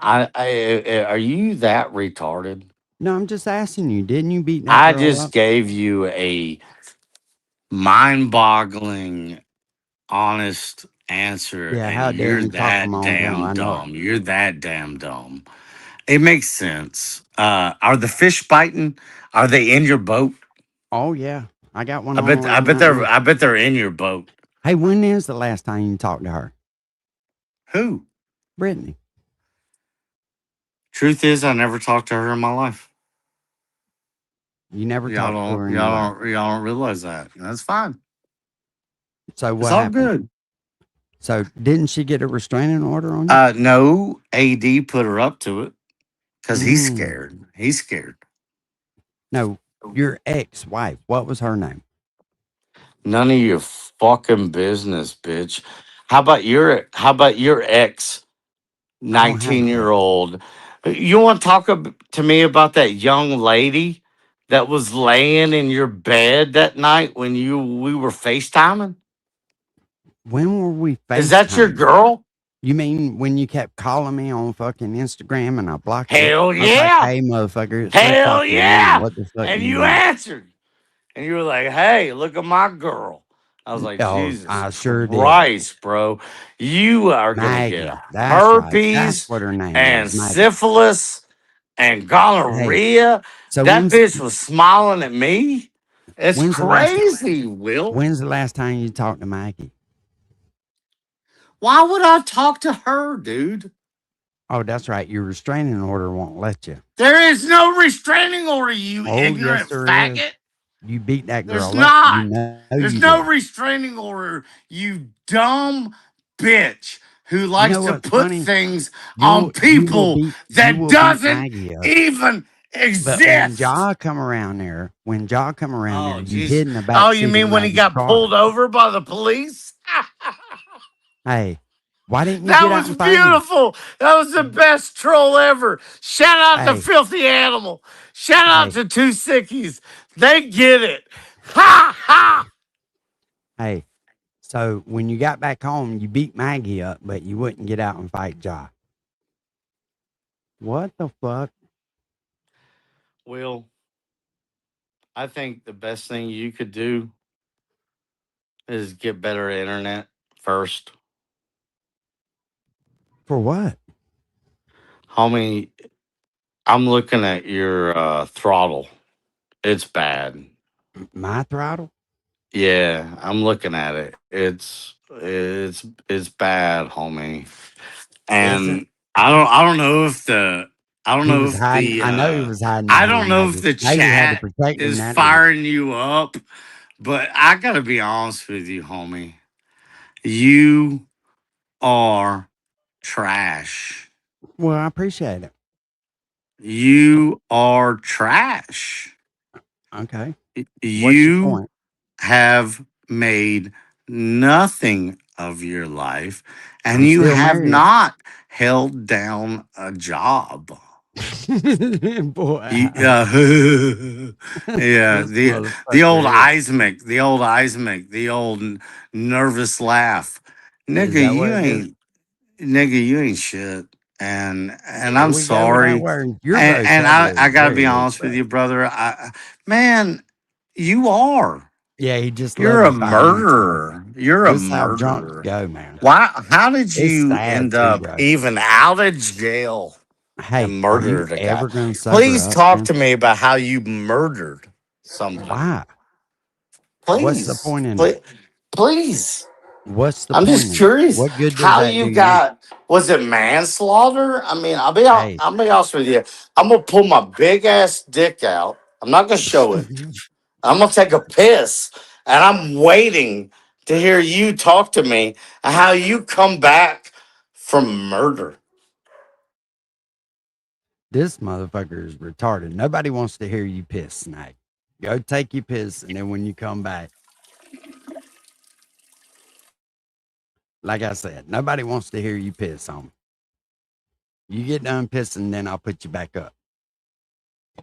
Are you that retarded? No, I'm just asking you. Didn't you beat that I girl just up? gave you a mind-boggling, honest answer, Yeah, how and dare you're you talk that from my own girl? damn I know it. dumb. You're that damn dumb. It makes sense. Are the fish biting? Are they in your boat? Oh yeah, I got one. I on bet right now. I bet they're in your boat. Hey, when is the last time you talked to her? Who? Brittany. Truth is, I never talked to her in my life. You never Y'all talked to her. don't in your life. y'all don't realize that. That's fine. So It's what all happened? good. So didn't she get a restraining order on you? No, AD put her up to it because he's Mm. scared. He's scared. No, your ex-wife. What was her name? None of your fucking business, bitch. How about your ex I don't have 19-year-old? You want to talk to me about that young lady that was laying in your bed that night when we were FaceTiming? When were we FaceTiming? Is that your girl? You mean when you kept calling me on fucking Instagram and I blocked you? Hell I was yeah. like, hey, motherfucker, it's Hell 3:00 in the morning. yeah. What the fuck And do you you want? answered. And you were like, hey, look at my girl. I was like, Oh, Jesus I sure did. Christ, bro. You are going to get Maggie. That's right. That's herpes what her name and was, Maggie. syphilis and Hey, gonorrhea. so That bitch was smiling at me. It's when's the last crazy, Will. when's the last time you talked to Maggie? Why would I talk to her, dude? Oh, that's right. Your restraining order won't let you. There is no restraining order, you Oh, yes, ignorant there is. faggot. You beat that There's girl up. not. You know There's you no did. restraining order, you dumb bitch who You likes know to what's put funny? things You on will people beat that doesn't Maggie up. even But when exist. Ja come around there, Oh, you jeez. hid in the back Oh, seat you of mean when he Maggie's got car. pulled over by the police? Hey, why didn't you That get out was and fight him? beautiful. That was the best troll ever. Shout out to Hey, Filthy Animal. Shout out hey, to Two Sickies. They get it. Ha ha. hey. So when you got back home, you beat Maggie up, but you wouldn't get out and fight Ja. What the fuck? Will, I think the best thing you could do is get better internet first. For what? Homie, I'm looking at your throttle. It's bad. My throttle? Yeah, I'm looking at it. It's bad, homie. Is it? And I don't know if the I don't He know was if hiding. the I know he was hiding I behind don't know if Maggie. the Maggie had to chat protect him is that night. firing you up, but I gotta be honest with you, homie. You are trash. Well, I appreciate it. You are trash. Okay. What's your You point? have made nothing of your life, and I'm you still have married. not held down a job. Boy. Yeah, yeah. This The old motherfucker is. Eismic, the old nervous laugh, Is nigga. that what it is? You ain't shit. And Here I'm we go with that sorry. word. Your And vocabulary I is gotta be very honest with expressive. you, brother. Man, you are. Yeah, he just You're loved a you 5 minutes ago. murderer. You're a This is how drunks murderer. go, man. Why? How did It's you sad end too, up bro. even out of jail Hey, and are you murdered a guy? ever gonna sober Please up, talk man? to me about how you murdered somebody. Why? What's the Please, point in please, it? please. What's the I'm point just in it? curious What good does how that do you you? got. Was it manslaughter? I mean, Hey. I'll be honest with you. I'm gonna pull my big ass dick out. I'm not gonna show it. I'm gonna take a piss, and I'm waiting to hear you talk to me and how you come back from murder. This motherfucker is retarded. Nobody wants to hear you piss, Snake. Go take your piss, and then when you come back, like I said, nobody wants to hear you piss on me. You get done pissing, then I'll put you back up.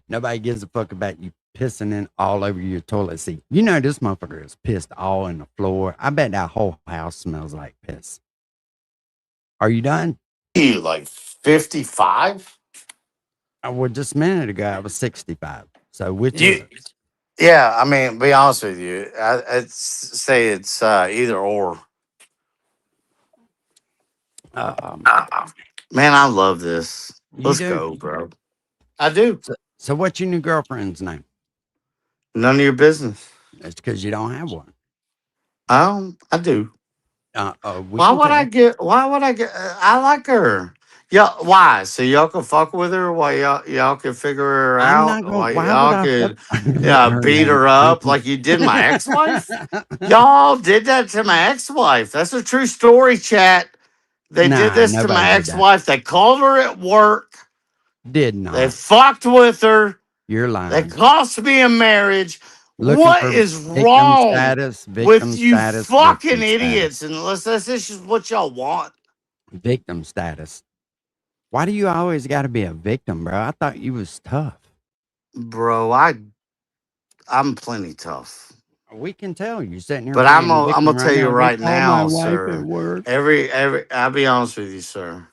Nobody gives a fuck about you pissing in all over your toilet seat. You know this motherfucker is pissed all in the floor. I bet that whole house smells like piss. Are you done? You like 55? Well, just a minute ago, I was 65. So which is You, it? yeah. I mean, be honest with you. I'd say it's either or. Man, I love this. You Let's do? go, bro. I do. So what's your new girlfriend's name? None of your business. It's because you don't have one. I do. We Why can would I tell. get? Why would I get? I like her. Yeah, why? So y'all can fuck with her while y'all can figure her I'm out? not While going. Why y'all would I could fuck beat her up like you did my ex-wife? Y'all did that to my ex-wife. That's a true story, chat. They did Nah, this to nobody my did that. ex-wife. They called her at work. Did They not. fucked with her. You're They lying. cost me a marriage. Looking What for is victim wrong status, with victim you status, fucking victim idiots? status, Unless this is what y'all want. victim status. Why do you always got to be a victim, bro? I thought you was tough. Bro, I'm plenty tough. We can tell you sitting here But I'm playing gonna victim tell right you now. They right called my now, wife sir. at work. I'll be honest with you, sir.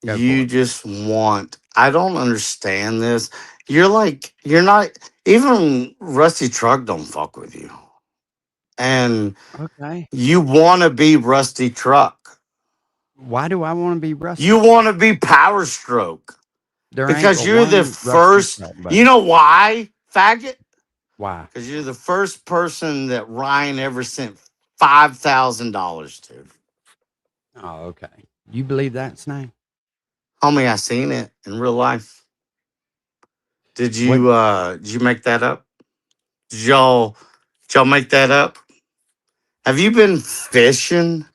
Go for You it. just want. I don't understand this. You're not even Rusty Truck don't fuck with you, and Okay. you want to be Rusty Truck. Why do I want to be Rusty? You want to be Power Stroke There ain't because but you're the one Rusty first. Truck, buddy. You know why, faggot? Why? Because you're the first person that Ryan ever sent $5,000 to. Oh, okay. You believe that, Snake? Homie, I seen it in real life. Did you make that up? Did y'all make that up? Have you been fishing?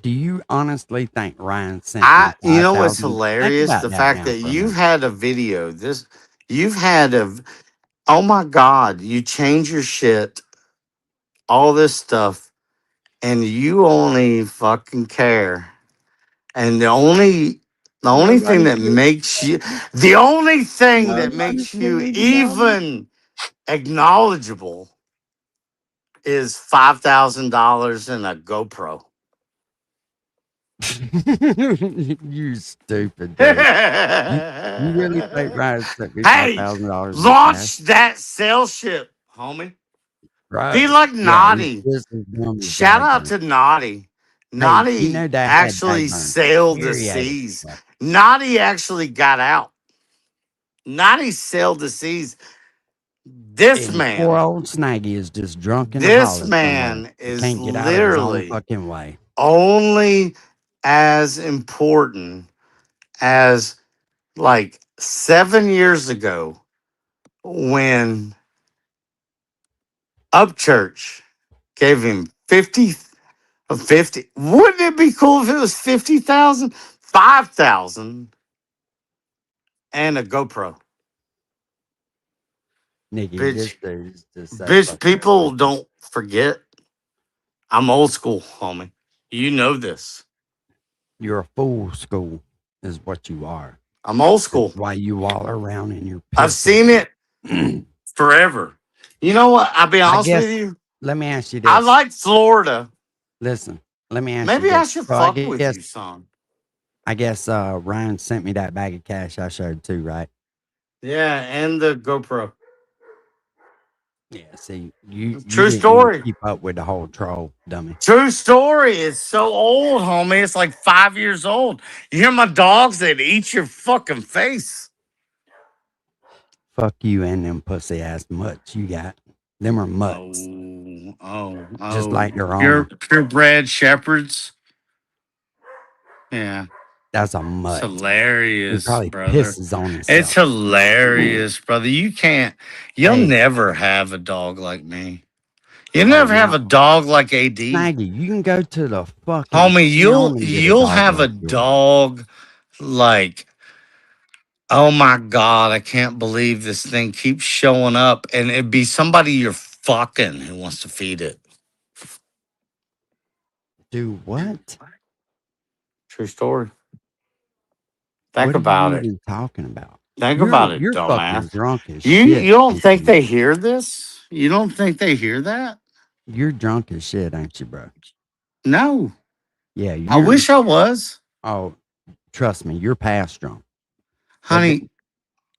Do you honestly think Ryan sent me You know what's 5,000? Think hilarious? about The that fact now that for a you've minute. had a video. Oh my God, you change your shit, all this stuff, and you only fucking care. And the only thing that makes you even acknowledgeable is $5,000 in a GoPro. You stupid dude. You really think Ryan sent me Hey, $5,000 in launch cash? that sail ship, homie. Right. Be like Yeah, Naughty. you're just as dumb as Shout out Dagburn. to Naughty. Hey, Naughty you know that had actually Dagburn sailed the infuriated. seas. Naughty actually got out. Naughty sailed the seas. This And man, poor old Snaggy is just drunk in a this holler man somewhere. He is can't get out of his own literally fucking way. only as important as like 7 years ago when Upchurch gave him 50. Wouldn't it be cool if it was 50,000, 5,000, and a GoPro? Nigga, Bitch, this dude's just so bitch, fucking people stupid. don't forget. I'm old school, homie. You know this. You're a fool school, is what you are. I'm old school. That's why you waller around in your I've seen it forever. You know what? I'll be I honest guess, with you. let me ask you this. I like Florida. Listen, let me ask Maybe you I this. should So fuck with you, son. I guess Ryan sent me that bag of cash I showed too, right? Yeah, and the GoPro. Yeah, see, you True didn't even story. keep up with the whole troll, dummy. True story. It's so old, homie. It's like 5 years old. You hear my dogs? They'd eat your fucking face. Fuck you and them pussy ass mutts you got. Them are mutts. Oh. Just like your owner. Purebred shepherds. Yeah. That's a It's mutt. He hilarious, probably brother. pisses on himself. It's hilarious, brother. You'll Hey. never have a dog like me. You'll Oh, never have no. a dog like AD. Snaggy, you can go to the fucking Homie, town and get you'll dog have a like yours. dog like, oh my God, I can't believe this thing keeps showing up. And it'd be somebody you're fucking who wants to feed it. Do what? True story. Think What are about you it. even talking about? Think about it, You're fucking dumbass. drunk as You shit. don't ain't think you? they hear this? You don't think they hear that? You're drunk as shit, ain't you, bro? No. Yeah, I wish I was. Oh, trust me, you're past drunk. Honey,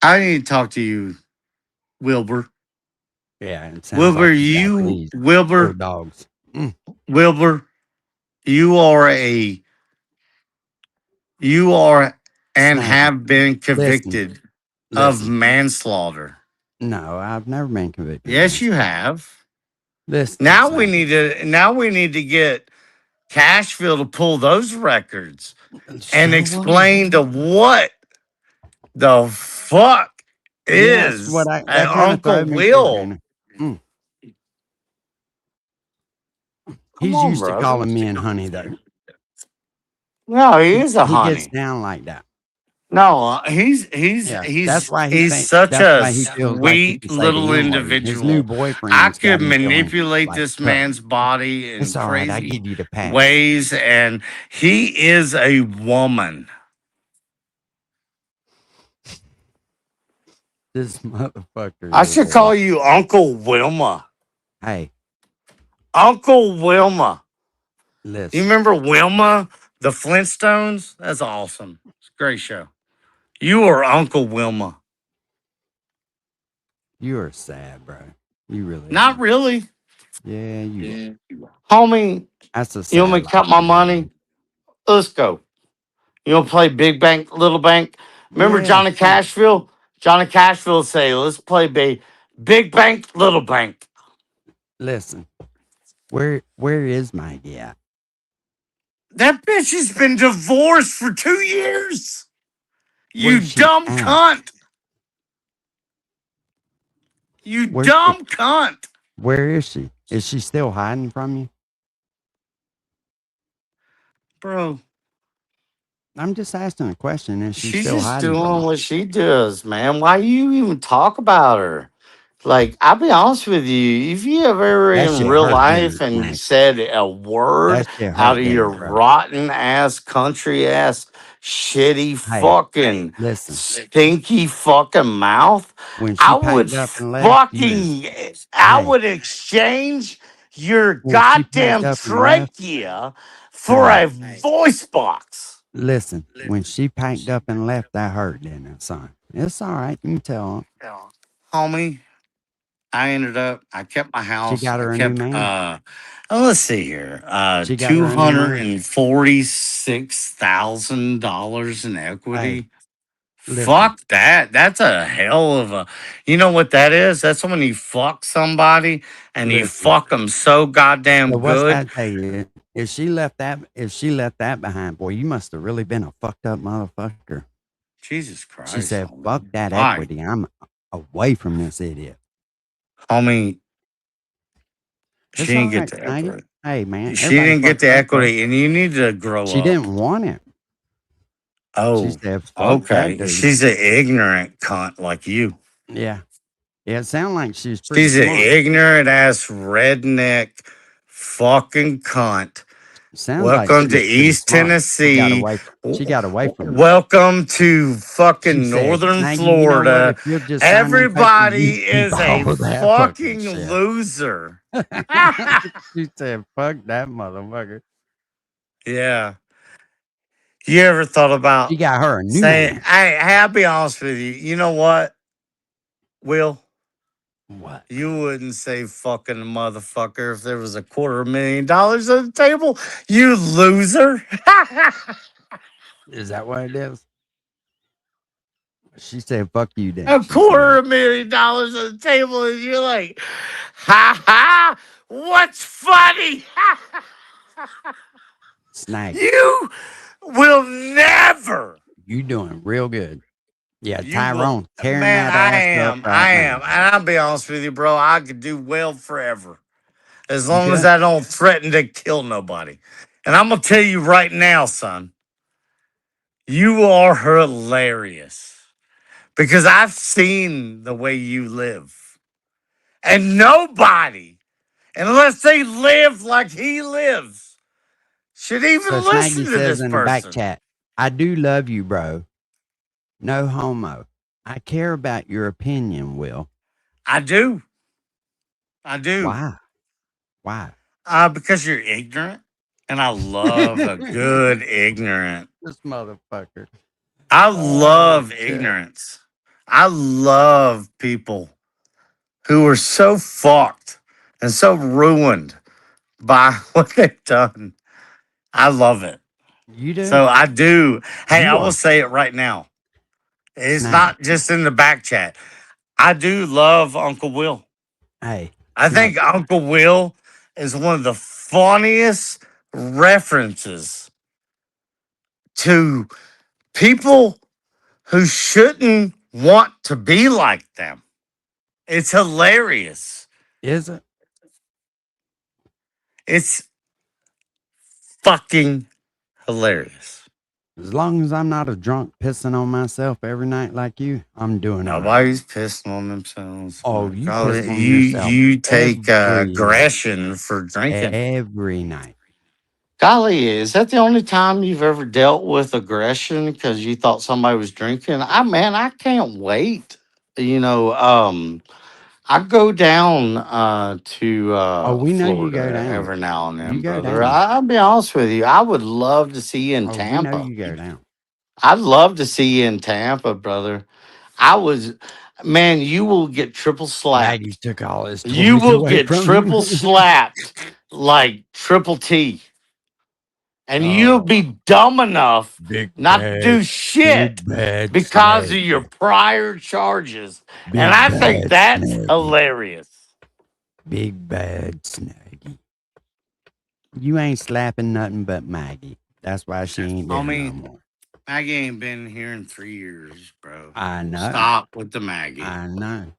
I need to talk to you, Wilbur. Yeah, it sounds Wilbur, like you got these Wilbur, dogs. Wilbur, you are and Snaggy. have been convicted of Listen. manslaughter. No, I've never been convicted. Yes, you have. Listen, Now we need to get Cashville to pull those records and So explain to what the fuck Yes, is what I an that kind of Uncle throw me too, Will. Dana. Mm. Come He's on, used to bro. calling men honey though. No, he is a He gets honey. down like that. No, Yeah, that's why he he's thinks. such That's a why he feels like he sweet can say the little N word. His new individual. I boyfriend's could got him feeling manipulate like this tough. man's body in It's all right. I crazy give you the pass. ways, and he is a woman. This motherfucker. I is should a- call you Uncle Wilma. Hey, Uncle Wilma. listen. You remember Wilma, the Flintstones? That's awesome. It's a great show. You are Uncle Wilma. You are sad, bro. You really. Not really. Yeah, you. Homie, That's a you want me sad to cut my money? Let's go. You want to play Big Bank, Little Bank? Remember Yeah, Johnny sure. Cashville? Johnny Cashville would say, let's play Big Bank, Little Bank. Listen, where is Maggie at? That bitch has been divorced for 2 years. You Where's she dumb at? cunt. You Where's dumb cunt. Where is she? Is she still hiding from you? Bro, I'm just asking a question. Is she she's still just hiding from doing you? what she does, man. Why you even talk about her? Like, I'll be honest with you. If you have ever That in shit real hurt, life didn't it, and you Maggie? said a word That shit out hurt, of didn't your it, bro? rotten ass, country ass, shitty Hey, fucking, listen. stinky fucking mouth, When I she would packed up and left, you was I hey. would exchange your When she packed goddamn up and left, trachea for hey, a voice box. listen. When she packed up and left, that hurt, didn't it, son? It's all right. You can tell him. Homie, I kept my She house. got I her a new kept man. let's see here. She got her a new man. $246,000 in equity. Hey, listen. Fuck that. That's a hell of a, you know what that is? That's when you fuck somebody and you Listen. fuck them so goddamn So what's good. that tell you? If she left that behind, boy, you must have really been a fucked up motherfucker. Jesus Christ. She said, homie. fuck that Why? equity. I'm away from this idiot. Homie, she It's didn't all get right, the Maggie. equity. Hey, man. She Everybody didn't get fucks the up, bro. equity, and you need to grow She up. didn't want it. She Oh, said, fuck that okay. dude. She's an ignorant cunt like you. Yeah. Yeah, it sounded like she was pretty She's an smart. ignorant ass redneck fucking cunt. Sounds like she Welcome was to pretty East smart. Tennessee. She got away from me. Welcome to fucking She said, Northern Maggie, you know what? Florida. If you'll just sign them papers, Everybody you is keep a all that fucking shit. loser. She said, fuck that motherfucker. Yeah. You ever thought about She got her a new saying, man. hey, I'll be honest with you. You know what, Will? What? You wouldn't say fucking motherfucker if there was $250,000 on the table. You loser. Is that what it is? She said, fuck you, then. $250,000 on the table, and you're like, ha ha, what's funny? Snag. You will never. You doing real good. Yeah, You Tyrone, will, tearing man, that I ass am. up right I now. am. And I'll be honest with you, bro. I could do well forever. As long as could? I don't threaten to kill nobody. And I'm going to tell you right now, son, you are hilarious. Because I've seen the way you live. And nobody, unless they live like he lives, should even So listen Snaggy to says this in the back person. chat, I do love you, bro. No homo. I care about your opinion, Will. I do. I do. Why? Why? Because you're ignorant. And I love a good ignorant. This motherfucker. I love shit. ignorance. I love people who are so fucked and so ruined by what they've done. I love it. You do? So I do. Hey, You I are. will say it right now. It's Snaggy. not just in the back chat. I do love Uncle Will. Hey. I think Uncle Will is one of the funniest references to people who shouldn't want to be like them. It's hilarious. Is it? It's fucking hilarious. As long as I'm not a drunk pissing on myself every night like you, I'm doing all right. Nobody's pissing on themselves. Oh, you Golly, piss on yourself you take every aggression for drinking. every night. Golly, is that the only time you've ever dealt with aggression because you thought somebody was drinking? I can't wait. I go down to Oh, we know you Florida go down. every now and then, You go brother. down. I'll be honest with you. I would love to see you in Oh, we Tampa. know you go down. I'd love to see you in Tampa, brother. Man, you will get triple slapped. Maggie took all his You toys will away get from triple you. slapped like Triple T. And you'll Oh, be dumb enough big not to bad, do shit big bad because of snake. your prior charges. Big And I think bad that's snake. hilarious. Big bad Snaggy. You ain't slapping nothing but Maggie. That's why she ain't there no Homie, more. Maggie ain't been here in 3 years, bro. I know. Stop with the Maggie. I know.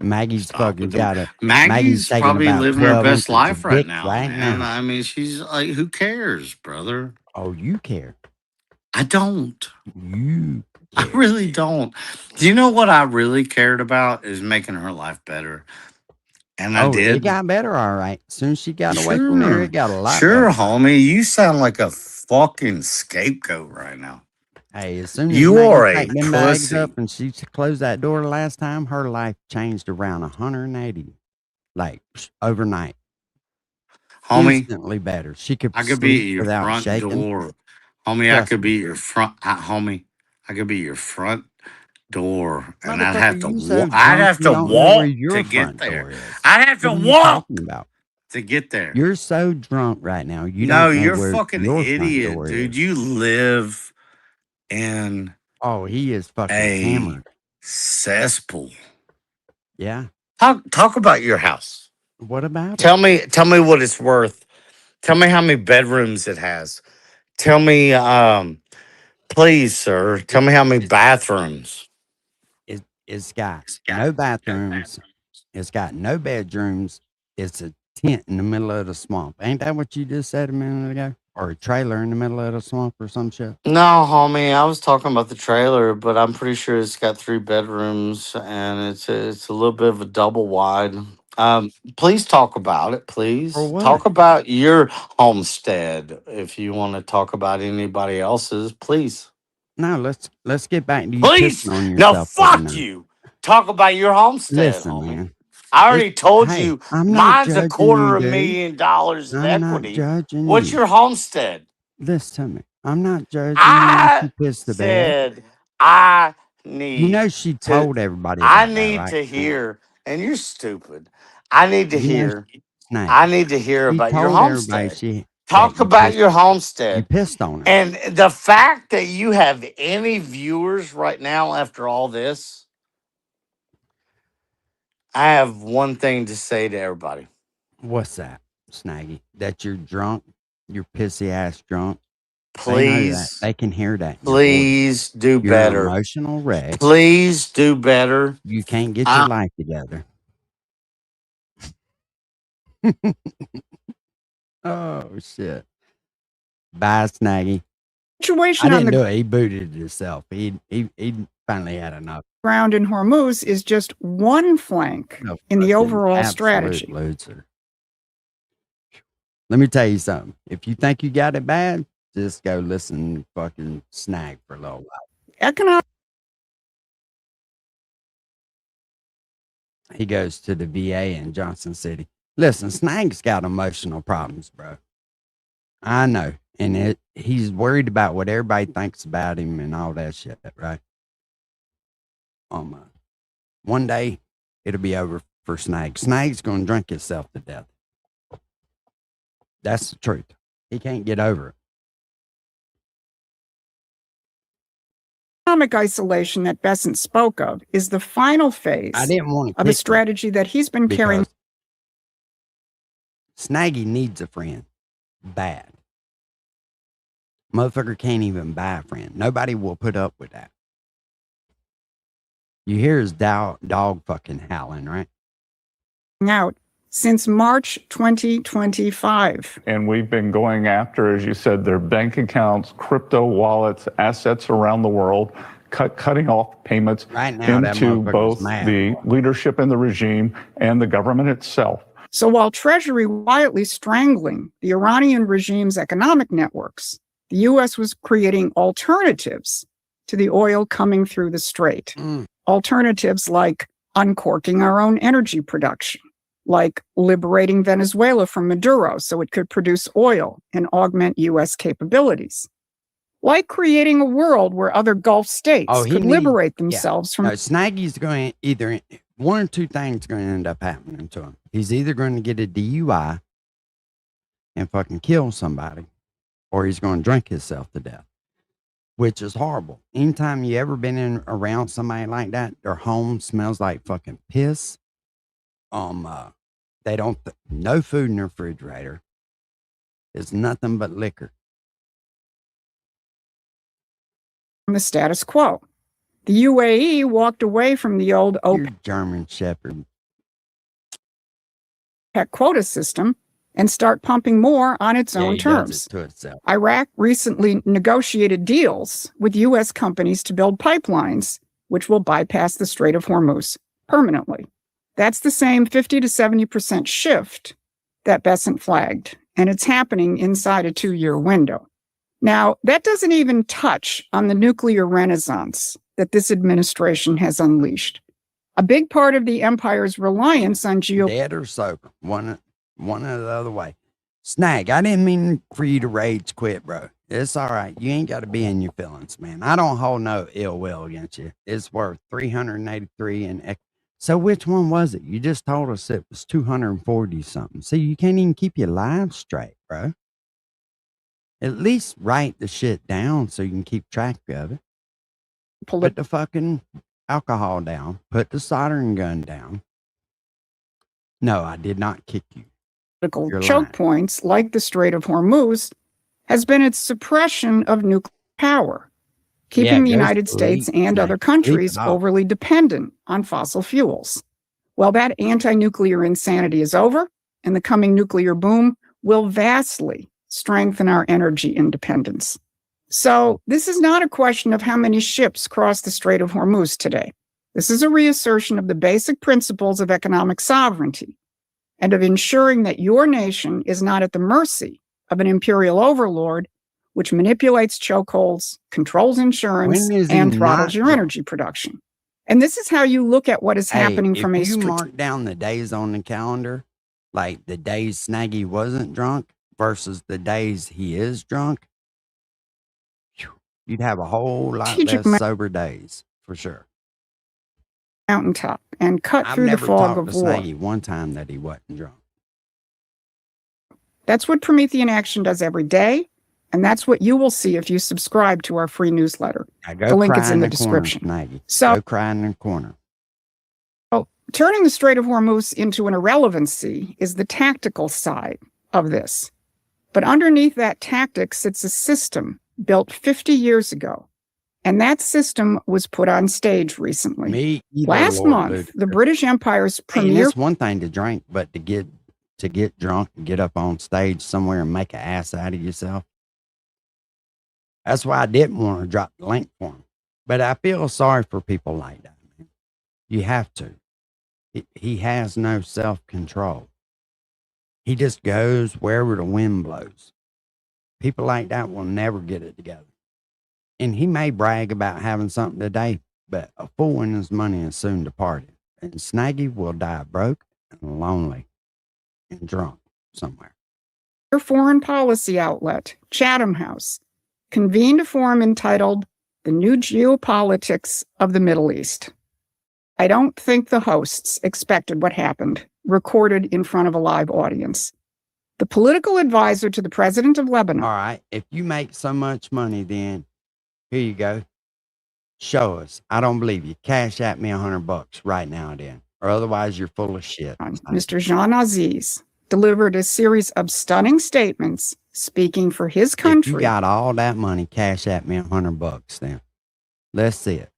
Maggie's Stop fucking with the got it. Maggie's taking probably about living her 12 best inches life of right dick now, right man. now. I mean, she's like, who cares, brother? Oh, you care. I don't. You I care. really don't. Do you know what I really cared about is making her life better? And I Oh, it did. got better, all right. As soon as she got away from there, it got a lot Sure, better. homie. You sound like a fucking scapegoat right now. Hey, as soon as You Maggie are a packed them bags pussy. up and she closed that door the last time, her life changed around 180, like overnight. Homie, Instantly better. She could I could be at sleep your without front shaking. door. Homie, I Trust could me. be at your front. Homie, I could be at your front door, and I'd Motherfucker, have to. you so I'd drunk have you to don't know where walk your to get front door there. is. I'd have to What are you walk talking about? to get there. You're so drunk right now. You No, don't know you're where fucking your front idiot, door dude. is. You live in Oh, he is fucking a hammered. cesspool. Yeah. Talk about your house. What about it? Tell me what it's worth. Tell me how many bedrooms it has. Tell me, please, sir. Tell me how many bathrooms. It's got no bathrooms. It's got no bedrooms. It's a tent in the middle of the swamp. Ain't that what you just said a minute ago? Or a trailer in the middle of the swamp or some shit? No, homie, I was talking about the trailer, but I'm pretty sure it's got 3 bedrooms and it's a little bit of a double wide. Please talk about it, please. For what? Talk about your homestead. If you want to talk about anybody else's, please. No, let's get back to you Please. pissing on No, yourself every fuck night. you. Talk about your homestead, Listen, homie. man. I already told Hey, you I'm not mine's a judging you, dude. $250,000 of I'm not equity. judging What's you. your homestead? Listen to me. I'm not judging you I if you piss the bed. said I You need know she to told everybody I about that, need right? to hear, and you're stupid. I need to You know hear. Snake. I need to hear She about your told everybody homestead. that Talk you about pissed your you homestead. pissed on her. And the fact that you have any viewers right now after all this, I have one thing to say to everybody. What's that, Snaggy? That you're drunk? You're pissy ass drunk? They know that. Please, They can hear that in your voice. please do You're an better. emotional wreck. Please do better. You can't get your life together. Oh shit. Bye, Snaggy. Situation I on didn't the do it. He booted himself. He finally had enough. ground in Hormuz is just one flank No in the fucking overall absolute strategy. loser. Let me tell you something. If you think you got it bad, just go listen to fucking Snag for a little while. Economic He goes to the VA in Johnson City. Listen, Snag's got emotional problems, bro. I know. And he's worried about what everybody thinks about him and all that shit, right? One day, it'll be over for Snag. Snag's going to drink himself to death. That's the truth. He can't get over it. isolation that Besant spoke of is the final phase I didn't want to of a strategy that he's been carrying. Snaggy needs a friend. bad. Motherfucker can't even buy a friend. Nobody will put up with that. You hear his dog fucking howling, right? Out since March 2025. And we've been going after, as you said, their bank accounts, crypto wallets, assets around the world, cutting off payments right now, into both the leadership in the regime and the government itself. So while Treasury quietly strangling the Iranian regime's economic networks, the U.S. was creating alternatives to the oil coming through the strait. Alternatives like uncorking our own energy production, like liberating Venezuela from Maduro so it could produce oil and augment U.S. capabilities, like creating a world where other Gulf states could liberate themselves from. No, Snaggy's going to either, one or two things going to end up happening to him. He's either going to get a DUI and fucking kill somebody, or he's going to drink himself to death, which is horrible. Anytime you ever been around somebody like that, their home smells like fucking piss. They don't, no food in their refrigerator. It's nothing but liquor. The status quo. The UAE walked away from the old OPEC German Shepherd quota system and start pumping more on its own he terms. does it to itself. Iraq recently negotiated deals with U.S. companies to build pipelines, which will bypass the Strait of Hormuz permanently. That's the same 50 to 70% shift that Bessent flagged, and it's happening inside a 2-year window. Now, that doesn't even touch on the nuclear renaissance that this administration has unleashed. A big part of the empire's reliance on Dead or sober, one or the other way. Snag, I didn't mean for you to rage quit, bro. It's all right. You ain't got to be in your feelings, man. I don't hold no ill will against you. It's worth 383 and so which one was it? You just told us it was 240 something. See, you can't even keep your lives straight, bro. At least write the shit down so you can keep track of it. Put the fucking alcohol down. Put the soldering gun down. No, I did not kick you. Political choke points like the Strait of Hormuz has been its suppression of nuclear power, keeping the United States and other countries overly dependent on fossil fuels. Well, that anti-nuclear insanity is over, and the coming nuclear boom will vastly strengthen our energy independence. So this is not a question of how many ships cross the Strait of Hormuz today. This is a reassertion of the basic principles of economic sovereignty and of ensuring that your nation is not at the mercy of an imperial overlord which manipulates chokeholds, controls insurance, and throttles your energy production. And this is how you look at what is happening from a if you mark down the days on the calendar, like the days Snaggy wasn't drunk versus the days he is drunk, you'd have a whole lot less sober days, for sure. Mountaintop and cut I've through the never fog talked of to war. Snaggy one time that he wasn't drunk. That's what Promethean Action does every day, and that's what you will see if you subscribe to our free newsletter. The link is in the description. Snaggy. So, go cry in the corner. Turning the Strait of Hormuz into an irrelevancy is the tactical side of this. But underneath that tactic sits a system built 50 years ago. And that system was put on stage recently. Last month, the British Empire's premier... It's one thing to drink, but to get drunk and get up on stage somewhere and make an ass out of yourself. That's why I didn't want to drop the link for him. But I feel sorry for people like that, man. You have to. He has no self-control. He just goes wherever the wind blows. People like that will never get it together. And he may brag about having something today, but a fool and his money is soon departed. And Snaggy will die broke and lonely and drunk somewhere. Their foreign policy outlet, Chatham House, convened a forum entitled The New Geopolitics of the Middle East. I don't think the hosts expected what happened, recorded in front of a live audience. The political advisor to the president of Lebanon. All right, if you make so much money, then here you go. Show us. I don't believe you. Cash at me $100 right now, then, or otherwise you're full of shit. Mr. Jean Aziz delivered a series of stunning statements speaking for his If you country. got all that money, cash at me $100 then. Let's see it.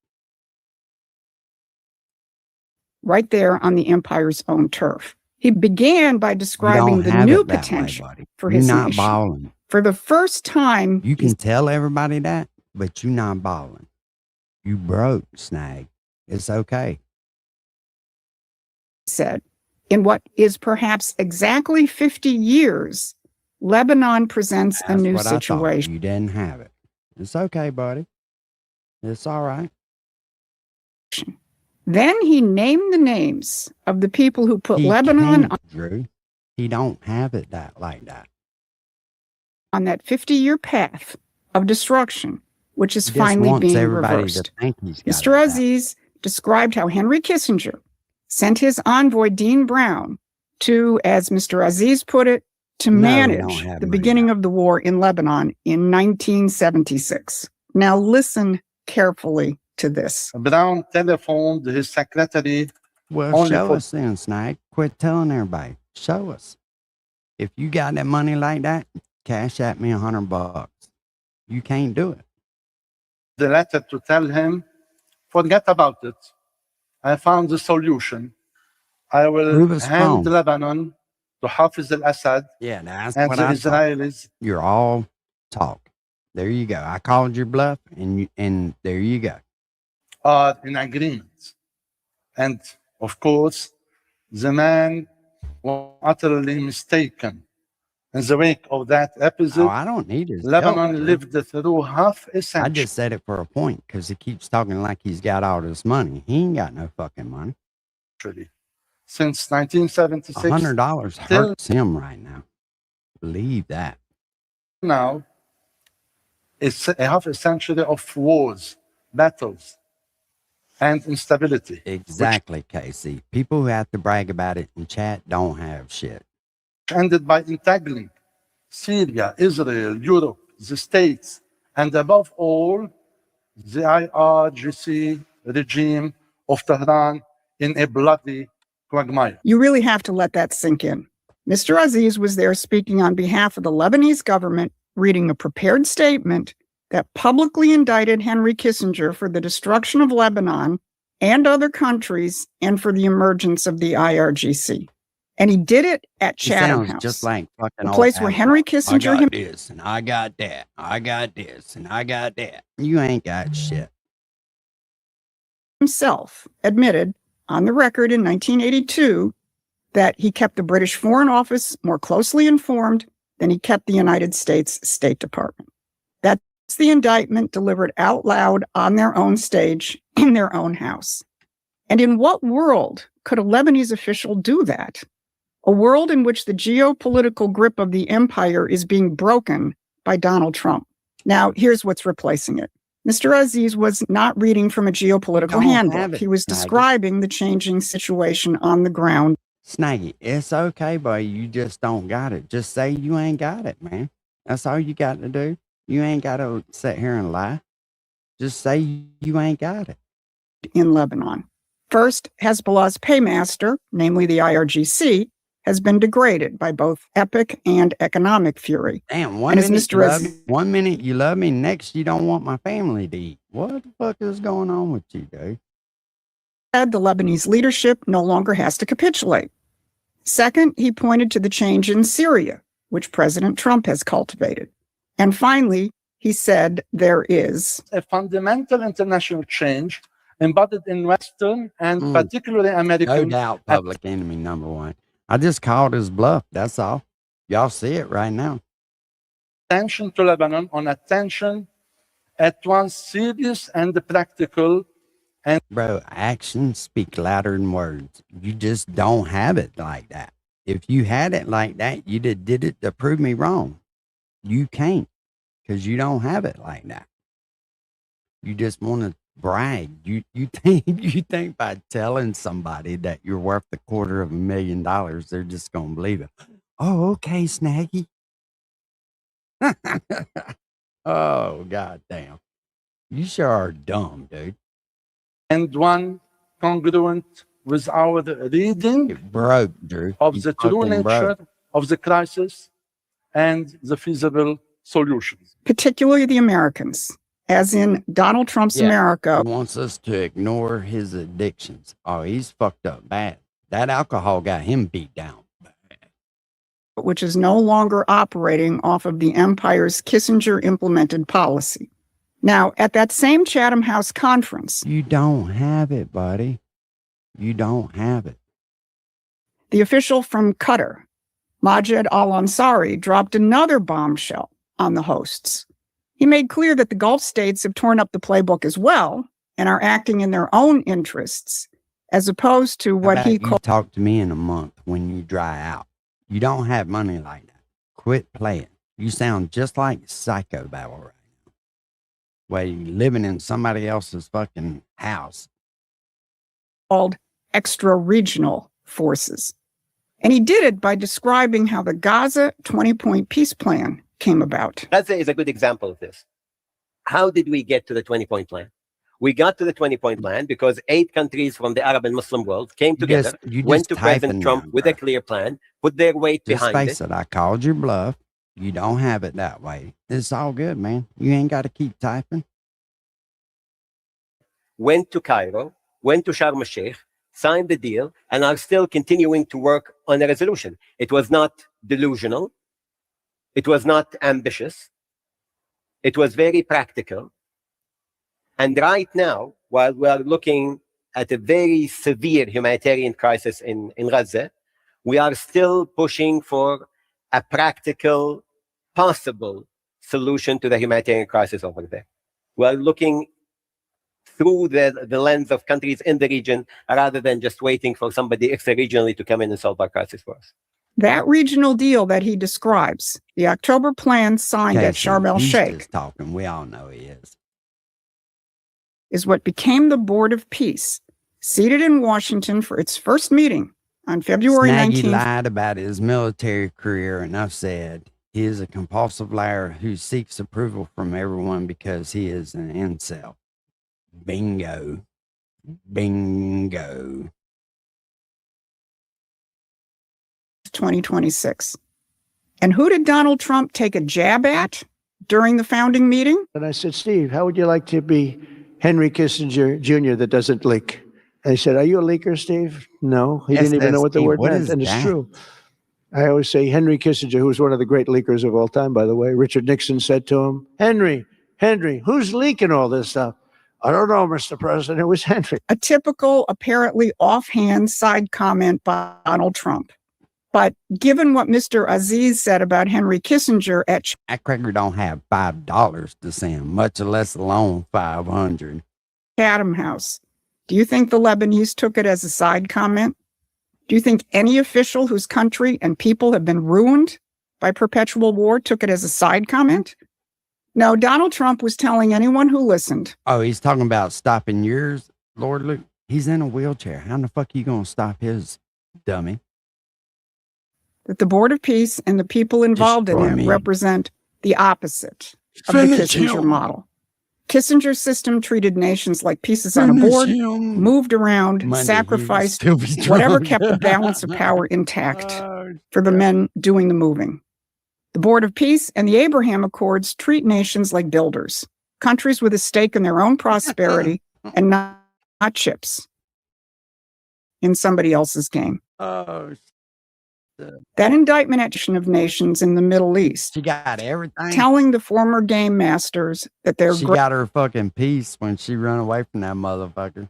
Right there on the empire's own turf. He began by You describing don't the have new it that way, potential buddy. for You're his not nation. balling. For the first time, You can tell everybody that, but you're not balling. You broke, Snag. It's okay. said, in what is perhaps exactly 50 years, Lebanon presents a That's new what I thought. situation. You didn't have it. It's okay, buddy. It's all right. Then he named the names of the people who put He Lebanon can't, Drew. He don't have it that like that. on that 50-year path of destruction, which is He just finally wants being everybody reversed. to think he's got Mr. it Aziz described how Henry Kissinger sent his envoy, Dean Brown, to, as Mr. Aziz put it, to No, we manage don't have the money beginning of the war in Lebanon in 1976. Now listen carefully to this. Brown telephoned his secretary. Well, only show for- us then, Snag. Quit telling everybody. Show us. If you got that money like that, cash at me $100. You can't do it. the letter to tell him, forget about it. I found the solution. I will Prove us hand wrong. Lebanon to Hafiz al-Assad Yeah, that's and what the I thought. Israelis. You're all talk. There you go. I called your bluff, and there you go. Are in agreement. And of course, the man was utterly mistaken. In the wake of that episode, Oh, I don't need his Lebanon help, lived through half a I century. just said it for a point because he keeps talking like he's got all this money. He ain't got no fucking money. Since 1976, $100 till hurts him right now. Believe that. now, it's a half a century of wars, battles, and instability. Exactly, Casey. People who have to brag about it in chat don't have shit. Ended by entangling Syria, Israel, Europe, the States, and above all, the IRGC regime of Tehran in a bloody quagmire. You really have to let that sink in. Mr. Aziz was there speaking on behalf of the Lebanese government, reading a prepared statement that publicly indicted Henry Kissinger for the destruction of Lebanon and other countries and for the emergence of the IRGC. And he did it at He Chatham sounds House, just like fucking a old place where Adam. Henry I Kissinger got this, and I got that. I got this, and I got that. You ain't got shit. himself admitted on the record in 1982 that he kept the British Foreign Office more closely informed than he kept the United States State Department. That's the indictment delivered out loud on their own stage in their own house. And in what world could a Lebanese official do that? A world in which the geopolitical grip of the empire is being broken by Donald Trump. Now, here's what's replacing it. Mr. Aziz was not reading from a geopolitical Don't have handbook. it, He was Maggie. describing the changing situation on the ground. Snaggy, it's okay, buddy. You just don't got it. Just say you ain't got it, man. That's all you got to do. You ain't got to sit here and lie. Just say you ain't got it. In Lebanon. First, Hezbollah's paymaster, namely the IRGC, has been degraded by both epic and economic fury. Damn, one And as minute, Mr. Aziz 1 minute you love me, next you don't want my family to eat. What the fuck is going on with you, dude? said, the Lebanese leadership no longer has to capitulate. Second, he pointed to the change in Syria, which President Trump has cultivated. And finally, he said there is a fundamental international change embodied in Western and particularly No American doubt, public enemy number one. I just called his bluff. That's all. Y'all see it right now. attention to Lebanon on attention at once serious and practical. And Bro, actions speak louder than words. You just don't have it like that. If you had it like that, you did it to prove me wrong. You can't, because you don't have it like that. You just want to brag. You think by telling somebody that you're worth $250,000, they're just gonna believe it. Oh, okay, Snaggy. Oh, goddamn. You sure are dumb, dude. and one congruent with our reading Broke, Drew. of You the true fucking nature broke. of the crisis and the feasible solutions. Particularly the Americans, as in Donald Trump's Yeah, America, He wants us to ignore his addictions. Oh, he's fucked up bad. That alcohol got him beat down. which is no longer operating off of the empire's Kissinger implemented policy. Now, at that same Chatham House conference, You don't have it, buddy. You don't have it. the official from Qatar, Majed Al-Ansari, dropped another bombshell on the hosts. He made clear that the Gulf states have torn up the playbook as well and are acting in their own interests, as opposed to what How he about you called talk to me in a month when you dry out. You don't have money like that. Quit playing. You sound just like Psycho Babble right now. Well, you living in somebody else's fucking house. extra-regional forces. And he did it by describing how the Gaza 20-point peace plan came about. Gaza is a good example of this. How did we get to the 20-point plan? We got to the 20-point plan because 8 countries from the Arab and Muslim world came together, you went just to President typing Trump now, with a clear plan, put their weight Just behind face it. it. I called your bluff. You don't have it that way. It's all good, man. You ain't got to keep typing. Went to Cairo, went to Sharm el-Sheikh, signed the deal, and are still continuing to work on a resolution. It was not delusional. It was not ambitious. It was very practical. And right now, while we are looking at a very severe humanitarian crisis in Gaza, we are still pushing for a practical, possible solution to the humanitarian crisis over there. We are looking through the lens of countries in the region rather than just waiting for somebody extra-regionally to come in and solve our crisis for us. That regional deal that he describes, the October plan signed at Casey, Sharm he's el-Sheikh, just talking. We all know he is. is what became the Board of Peace, seated in Washington for its first meeting on February Snaggy 19th. lied about his military career, and I've said he is a compulsive liar who seeks approval from everyone because he is an incel. Bingo. Bingo. 2026. And who did Donald Trump take a jab at during the founding meeting? And I said, Steve, how would you like to be Henry Kissinger Jr. that doesn't leak? And he said, are you a leaker, Steve? No, he didn't even know what the SSD, word what meant. is And it's that? true. I always say Henry Kissinger, who was one of the great leakers of all time, by the way. Richard Nixon said to him, Henry, who's leaking all this stuff? I don't know, Mr. President. It was Henry. A typical, apparently offhand side comment by Donald Trump. But given what Mr. Aziz said about Henry Kissinger at That cracker don't have $5 to send, much less alone 500. Chatham House, do you think the Lebanese took it as a side comment? Do you think any official whose country and people have been ruined by perpetual war took it as a side comment? No, Donald Trump was telling anyone who listened. Oh, he's talking about stopping yours, Lord Luke. He's in a wheelchair. How in the fuck are you going to stop his, dummy? That the Board of Peace and the people involved in Destroy it me. represent the opposite of the Finish Kissinger him. model. Kissinger's system treated nations like pieces on a Finish board, him. moved around, Monday, he sacrificed still be whatever drunk. kept the balance of power intact for the men doing the moving. The Board of Peace and the Abraham Accords treat nations like builders, countries with a stake in their own prosperity and not chips in somebody else's game. Oh, That indictment action of nations in the Middle East, she got everything. telling the former game masters that their She got her fucking peace when she run away from that motherfucker.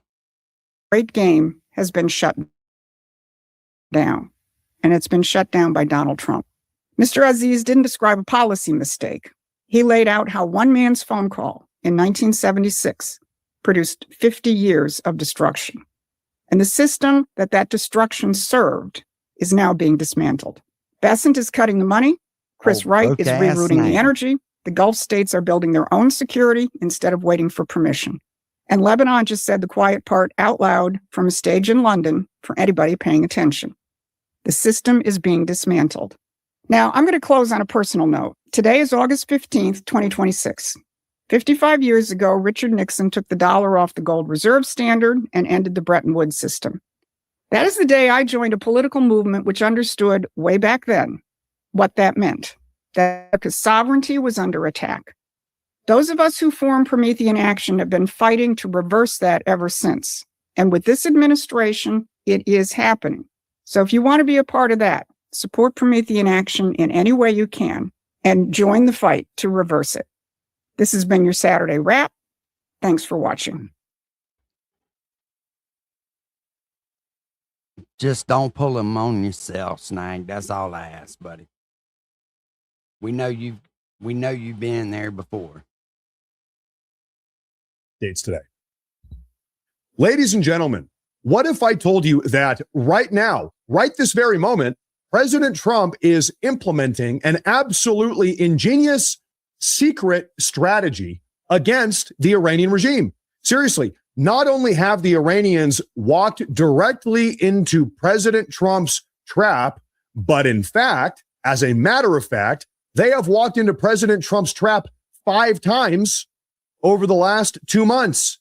great game has been shut down, and it's been shut down by Donald Trump. Mr. Aziz didn't describe a policy mistake. He laid out how one man's phone call in 1976 produced 50 years of destruction. And the system that destruction served is now being dismantled. Bessent is cutting the money. Chris Wright is broke-ass rerouting the name. energy. The Gulf states are building their own security instead of waiting for permission. And Lebanon just said the quiet part out loud from a stage in London for anybody paying attention. The system is being dismantled. Now, I'm going to close on a personal note. Today is August 15th, 2026. 55 years ago, Richard Nixon took the dollar off the gold reserve standard and ended the Bretton Woods system. That is the day I joined a political movement which understood way back then what that meant. that America's sovereignty was under attack. Those of us who formed Promethean Action have been fighting to reverse that ever since. And with this administration, it is happening. So if you want to be a part of that, support Promethean Action in any way you can and join the fight to reverse it. This has been your Saturday Wrap. Thanks for watching. Just don't pull them on yourself, Snag. That's all I ask, buddy. We know you've been there before. Dates today. Ladies and gentlemen, what if I told you that right now, right this very moment, President Trump is implementing an absolutely ingenious secret strategy against the Iranian regime? Seriously, not only have the Iranians walked directly into President Trump's trap, but in fact, as a matter of fact, they have walked into President Trump's trap 5 times over the last 2 months,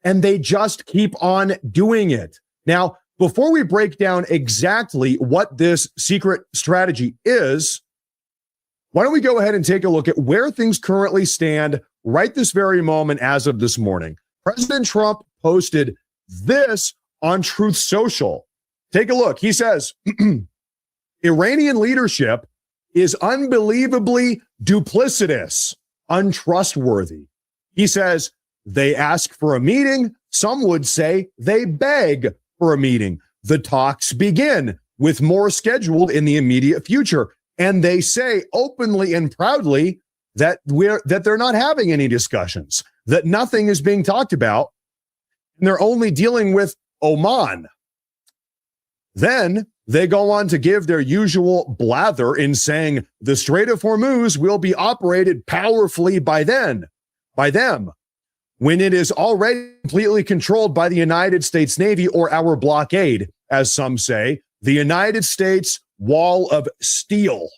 and they just keep on doing it. Now, before we break down exactly what this secret strategy is, why don't we go ahead and take a look at where things currently stand right this very moment as of this morning. President Trump posted this on Truth Social. Take a look. He says, Iranian leadership is unbelievably duplicitous, untrustworthy. He says, they ask for a meeting. Some would say they beg for a meeting. The talks begin with more scheduled in the immediate future. And they say openly and proudly that they're not having any discussions, that nothing is being talked about, and they're only dealing with Oman. Then they go on to give their usual blather in saying the Strait of Hormuz will be operated powerfully by them, when it is already completely controlled by the United States Navy, or our blockade, as some say, the United States wall of steel.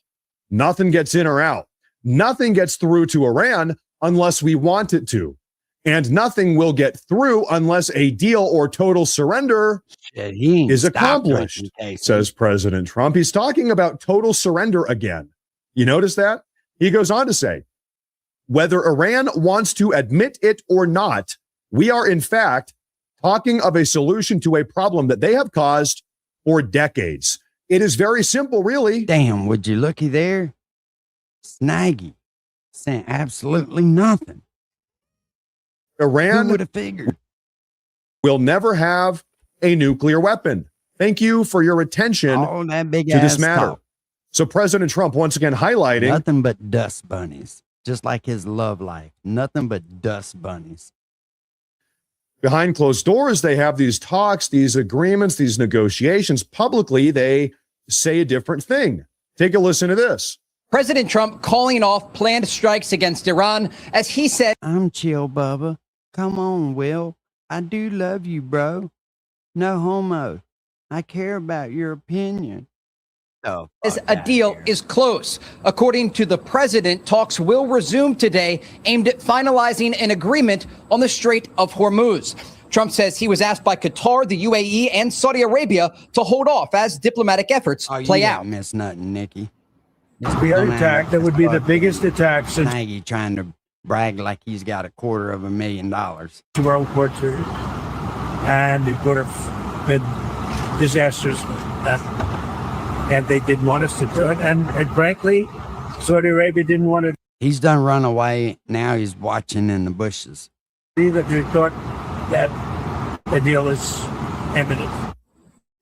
Nothing gets in or out. Nothing gets through to Iran unless we want it to. And nothing will get through unless a deal or total surrender is accomplished, says President Trump. He's talking about total surrender again. You notice that? He goes on to say, whether Iran wants to admit it or not, we are in fact talking of a solution to a problem that they have caused for decades. It is very simple, really. Damn, would you looky there? Snaggy saying absolutely nothing. Iran Who would have figured? Will never have a nuclear weapon. Thank you for your attention that big to this ass matter. talk. So President Trump once again highlighting Nothing but dust bunnies, just like his love life. Nothing but dust bunnies. behind closed doors. They have these talks, these agreements, these negotiations. Publicly, they say a different thing. Take a listen to this. President Trump calling off planned strikes against Iran as he said, I'm chill, Bubba. Come on, Will. I do love you, bro. No homo. I care about your opinion. Oh, as a deal is close. According to the president, talks will resume today aimed at finalizing an agreement on the Strait of Hormuz. Trump says he was asked by Qatar, the UAE, and Saudi Arabia to hold off as diplomatic efforts play you out. Miss nothing, Nikki. It'd be an attack. That would be the biggest attack since Maggie trying to brag like he's got $250,000. World War II. And it would have been disastrous. And they didn't want us to do it. And frankly, Saudi Arabia didn't want to. He's done run away. Now he's watching in the bushes. Either they thought that the deal is imminent.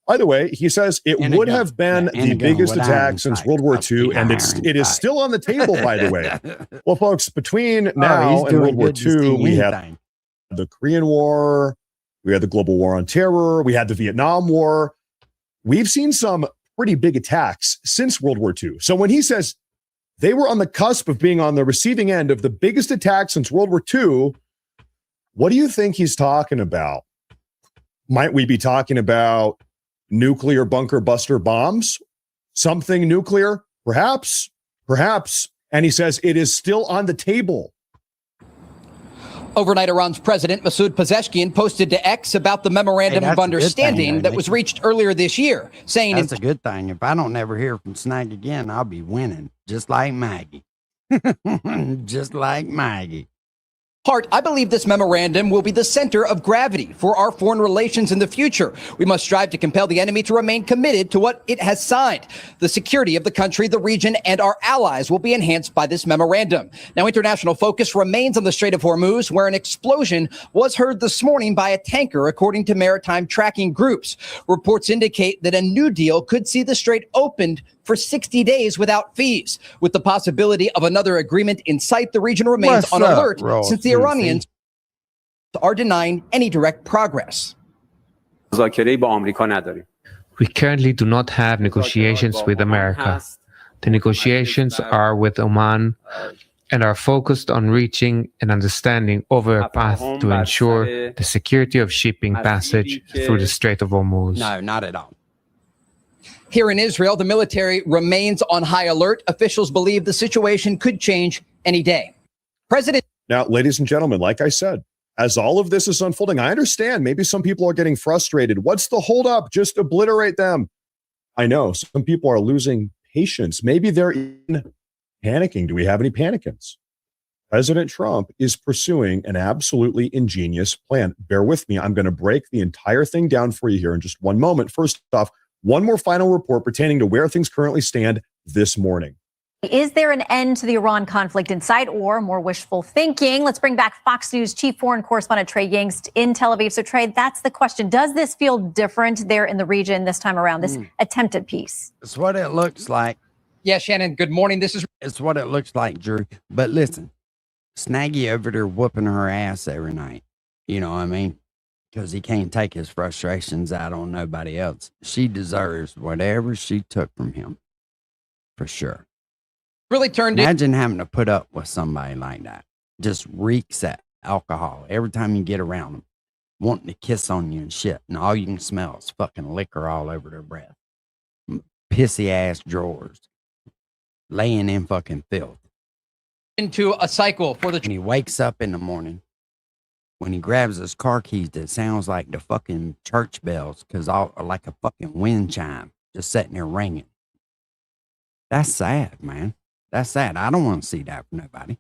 By the way, he says it would have been the biggest attack since World War II, and it is still on the table, by the way. Well, folks, between now and World War II, we had the Korean War, we had the global war on terror, we had the Vietnam War. We've seen some pretty big attacks since World War II. So when he says they were on the cusp of being on the receiving end of the biggest attack since World War II, what do you think he's talking about? Might we be talking about nuclear bunker buster bombs? Something nuclear? Perhaps. And he says it is still on the table. Overnight, Iran's President Masoud Pezeshkian posted to X about the memorandum of understanding that was reached earlier this year, saying that's a good thing. If I don't ever hear from Snag again, I'll be winning, just like Maggie. Just like Maggie. Hart, I believe this memorandum will be the center of gravity for our foreign relations in the future. We must strive to compel the enemy to remain committed to what it has signed. The security of the country, the region, and our allies will be enhanced by this memorandum. Now, international focus remains on the Strait of Hormuz, where an explosion was heard this morning by a tanker, according to maritime tracking groups. Reports indicate that a new deal could see the strait opened for 60 days without fees. With the possibility of another agreement in sight, the region remains on alert since the Iranians are denying any direct progress. We currently do not have negotiations with America. The negotiations are with Oman and are focused on reaching an understanding over a path to ensure the security of shipping passage through the Strait of Hormuz. No, not at all. Here in Israel, the military remains on high alert. Officials believe the situation could change any day. Now, ladies and gentlemen, like I said, as all of this is unfolding, I understand maybe some people are getting frustrated. What's the holdup? Just obliterate them. I know some people are losing patience. Maybe they're in panicking. Do we have any panicants? President Trump is pursuing an absolutely ingenious plan. Bear with me. I'm going to break the entire thing down for you here in just one moment. First off, one more final report pertaining to where things currently stand this morning. Is there an end to the Iran conflict in sight or more wishful thinking? Let's bring back Fox News chief foreign correspondent Trey Yingst in Tel Aviv. So Trey, that's the question. Does this feel different there in the region this time around, this attempted peace? It's what it looks like. Yeah, Shannon, good morning. It's what it looks like, Drew. But listen, Snaggy over there whooping her ass every night. You know what I mean? Because he can't take his frustrations out on nobody else. She deserves whatever she took from him, for sure. Really turned Imagine having to put up with somebody like that. Just reeks at alcohol every time you get around them, wanting to kiss on you and shit, and all you can smell is fucking liquor all over their breath. Pissy ass drawers, laying in fucking filth. Into a cycle for the. When he wakes up in the morning, when he grabs his car keys, it sounds like the fucking church bells, because all like a fucking wind chime just sitting there ringing. That's sad, man. That's sad. I don't want to see that for nobody.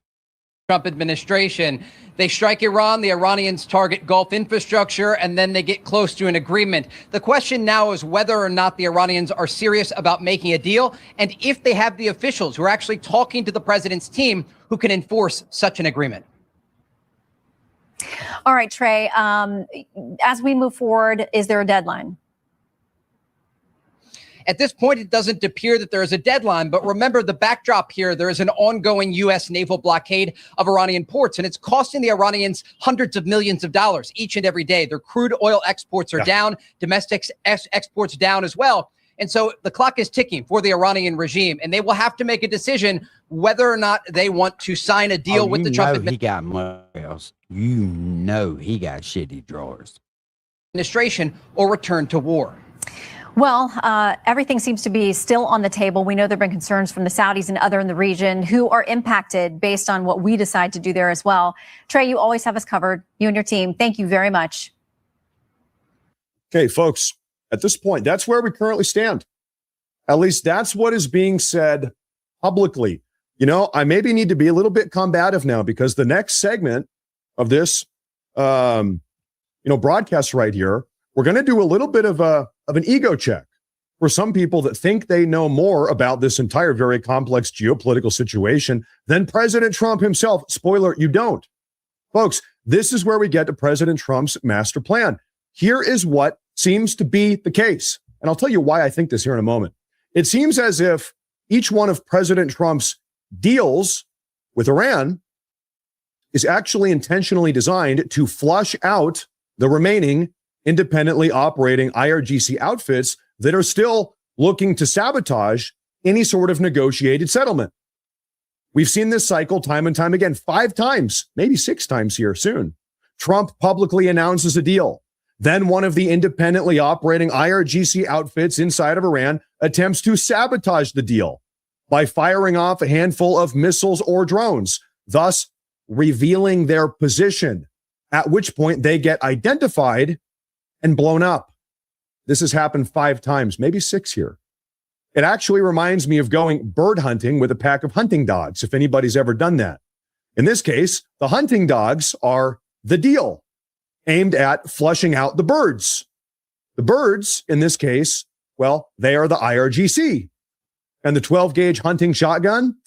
Trump administration, they strike Iran, the Iranians target Gulf infrastructure, and then they get close to an agreement. The question now is whether or not the Iranians are serious about making a deal, and if they have the officials who are actually talking to the president's team who can enforce such an agreement. All right, Trey, as we move forward, is there a deadline? At this point, it doesn't appear that there is a deadline, but remember the backdrop here. There is an ongoing U.S. naval blockade of Iranian ports, and it's costing the Iranians hundreds of millions of dollars each and every day. Their crude oil exports are down, domestic exports down as well. And so the clock is ticking for the Iranian regime, and they will have to make a decision whether or not they want to sign a deal with the Trump administration. He got much. You know he got shitty drawers. Administration or return to war. Well, everything seems to be still on the table. We know there have been concerns from the Saudis and other in the region who are impacted based on what we decide to do there as well. Trey, you always have us covered. You and your team. Thank you very much. Okay, folks, at this point, that's where we currently stand. At least that's what is being said publicly. You know, I maybe need to be a little bit combative now because the next segment of this, broadcast right here, we're going to do a little bit of an ego check for some people that think they know more about this entire very complex geopolitical situation than President Trump himself. Spoiler, you don't. Folks, this is where we get to President Trump's master plan. Here is what seems to be the case. And I'll tell you why I think this here in a moment. It seems as if each one of President Trump's deals with Iran is actually intentionally designed to flush out the remaining independently operating IRGC outfits that are still looking to sabotage any sort of negotiated settlement. We've seen this cycle time and time again, 5 times, maybe 6 times here soon. Trump publicly announces a deal. Then one of the independently operating IRGC outfits inside of Iran attempts to sabotage the deal by firing off a handful of missiles or drones, thus revealing their position, at which point they get identified and blown up. This has happened 5 times, maybe 6 here. It actually reminds me of going bird hunting with a pack of hunting dogs, if anybody's ever done that. In this case, the hunting dogs are the deal, aimed at flushing out the birds. The birds, in this case, well, they are the IRGC. And the 12-gauge hunting shotgun,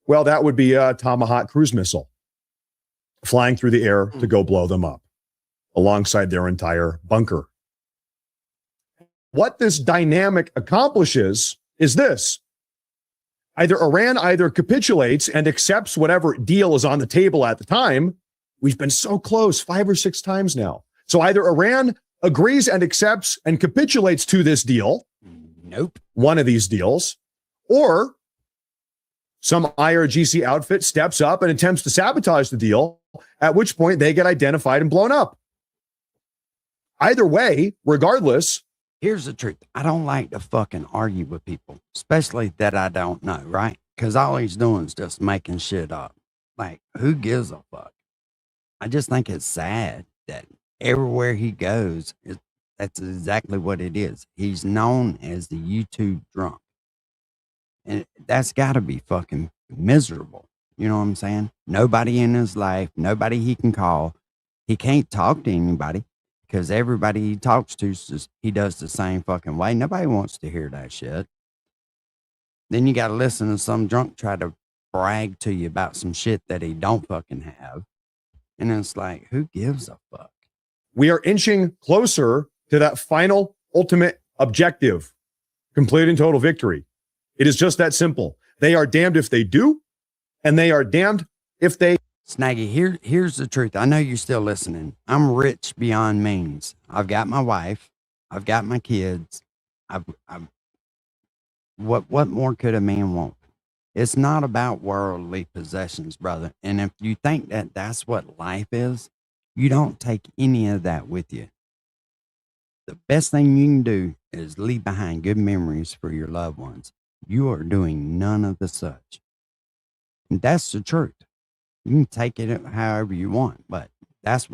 well, that would be a Tomahawk cruise missile flying through the air to go blow them up alongside their entire bunker. What this dynamic accomplishes is this. Either Iran capitulates and accepts whatever deal is on the table at the time. We've been so close 5 or 6 times now. So either Iran agrees and accepts and capitulates to this deal. Nope. One of these deals. Or some IRGC outfit steps up and attempts to sabotage the deal, at which point they get identified and blown up. Either way, regardless. Here's the truth. I don't like to fucking argue with people, especially that I don't know, right? Because all he's doing is just making shit up. Like, who gives a fuck? I just think it's sad that everywhere he goes, that's exactly what it is. He's known as the YouTube drunk. And that's got to be fucking miserable. You know what I'm saying? Nobody in his life, nobody he can call. He can't talk to anybody because everybody he talks to, he does the same fucking way. Nobody wants to hear that shit. Then you got to listen to some drunk try to brag to you about some shit that he don't fucking have. And it's like, who gives a fuck? We are inching closer to that final, ultimate objective, complete and total victory. It is just that simple. They are damned if they do, and they are damned if they... Snaggy, here's the truth. I know you're still listening. I'm rich beyond means. I've got my wife. I've got my kids. What more could a man want? It's not about worldly possessions, brother. And if you think that that's what life is, you don't take any of that with you. The best thing you can do is leave behind good memories for your loved ones. You are doing none of the such. And that's the truth. You can take it however you want, but that's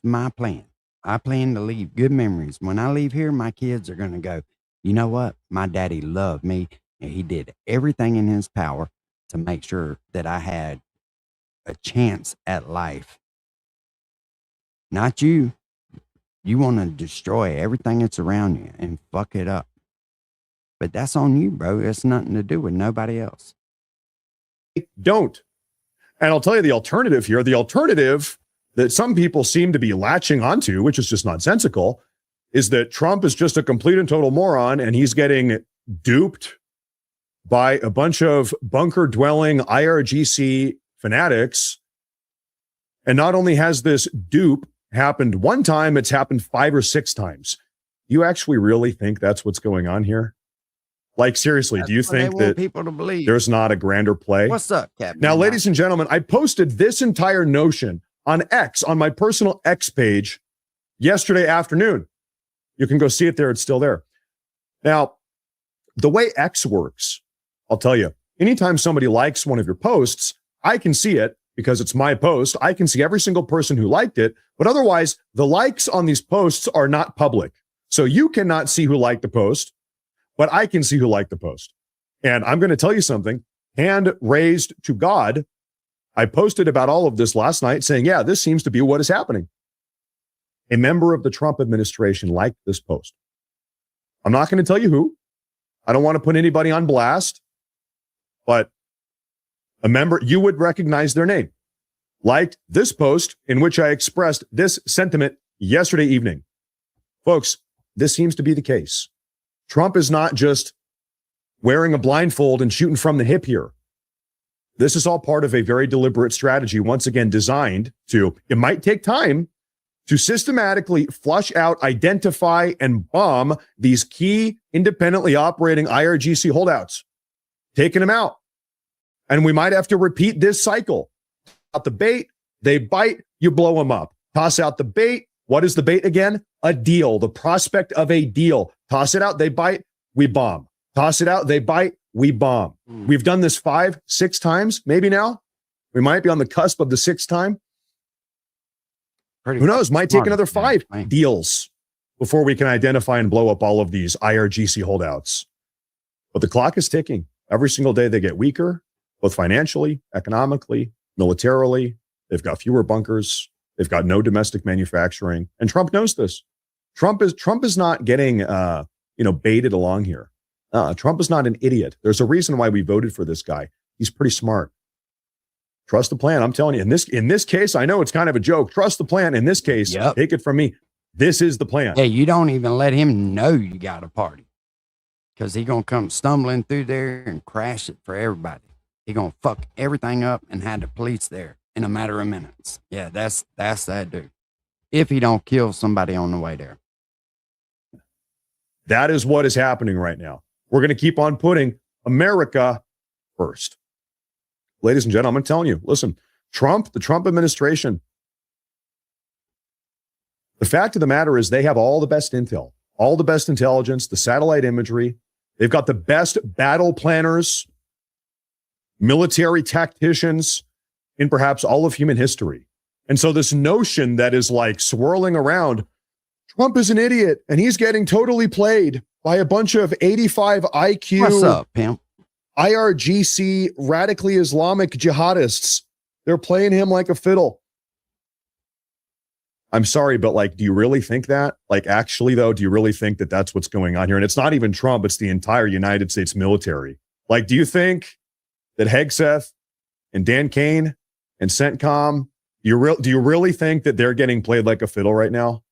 my plan. I plan to leave good memories. When I leave here, my kids are going to go, you know what? My daddy loved me, and he did everything in his power to make sure that I had a chance at life. Not you. You want to destroy everything that's around you and fuck it up. But that's on you, bro. It's nothing to do with nobody else. Don't. And I'll tell you the alternative here. The alternative that some people seem to be latching onto, which is just nonsensical, is that Trump is just a complete and total moron and he's getting duped by a bunch of bunker-dwelling IRGC fanatics. And not only has this dupe happened one time, it's happened 5 or 6 times. You actually really think that's what's going on here? Like, seriously, do you think that people to believe there's not a grander play? What's up, Captain? Now, ladies and gentlemen, I posted this entire notion on X, on my personal X page yesterday afternoon. You can go see it there. It's still there. Now, the way X works, I'll tell you, anytime somebody likes one of your posts, I can see it because it's my post. I can see every single person who liked it, but otherwise the likes on these posts are not public. So you cannot see who liked the post, but I can see who liked the post. And I'm going to tell you something, hand raised to God. I posted about all of this last night saying, yeah, this seems to be what is happening. A member of the Trump administration liked this post. I'm not going to tell you who. I don't want to put anybody on blast, but a member, you would recognize their name, liked this post in which I expressed this sentiment yesterday evening. Folks, this seems to be the case. Trump is not just wearing a blindfold and shooting from the hip here. This is all part of a very deliberate strategy, once again, designed to, it might take time, to systematically flush out, identify, and bomb these key independently operating IRGC holdouts, taking them out. And we might have to repeat this cycle. Out the bait, they bite, you blow them up. Toss out the bait. What is the bait again? A deal, the prospect of a deal. Toss it out, they bite, we bomb. Toss it out, they bite, we bomb. We've done this 5, 6 times, maybe now. We might be on the cusp of the 6th time. Pretty Who knows? Might take smart, another 5 man. deals before we can identify and blow up all of these IRGC holdouts. But the clock is ticking. Every single day they get weaker, both financially, economically, militarily. They've got fewer bunkers. They've got no domestic manufacturing. And Trump knows this. Trump is not getting baited along here. Trump is not an idiot. There's a reason why we voted for this guy. He's pretty smart. Trust the plan. I'm telling you, in this case, I know it's kind of a joke. Trust the plan. In this case, Take it from me. This is the plan. Yeah, you don't even let him know you got a party, because he gonna come stumbling through there and crash it for everybody. He gonna fuck everything up and have the police there in a matter of minutes. Yeah, that's that dude. If he don't kill somebody on the way there. That is what is happening right now. We're going to keep on putting America first. Ladies and gentlemen, I'm telling you, listen, the Trump administration, the fact of the matter is they have all the best intel, all the best intelligence, the satellite imagery. They've got the best battle planners, military tacticians in perhaps all of human history. And so this notion that is like swirling around, Trump is an idiot and he's getting totally played by a bunch of 85 IQ. What's up, pimp? IRGC radically Islamic jihadists. They're playing him like a fiddle. I'm sorry, but like, do you really think that? Like, actually, though, do you really think that that's what's going on here? And it's not even Trump, it's the entire United States military. Like, do you think that Hegseth and Dan Kane and CENTCOM, do you really think that they're getting played like a fiddle right now?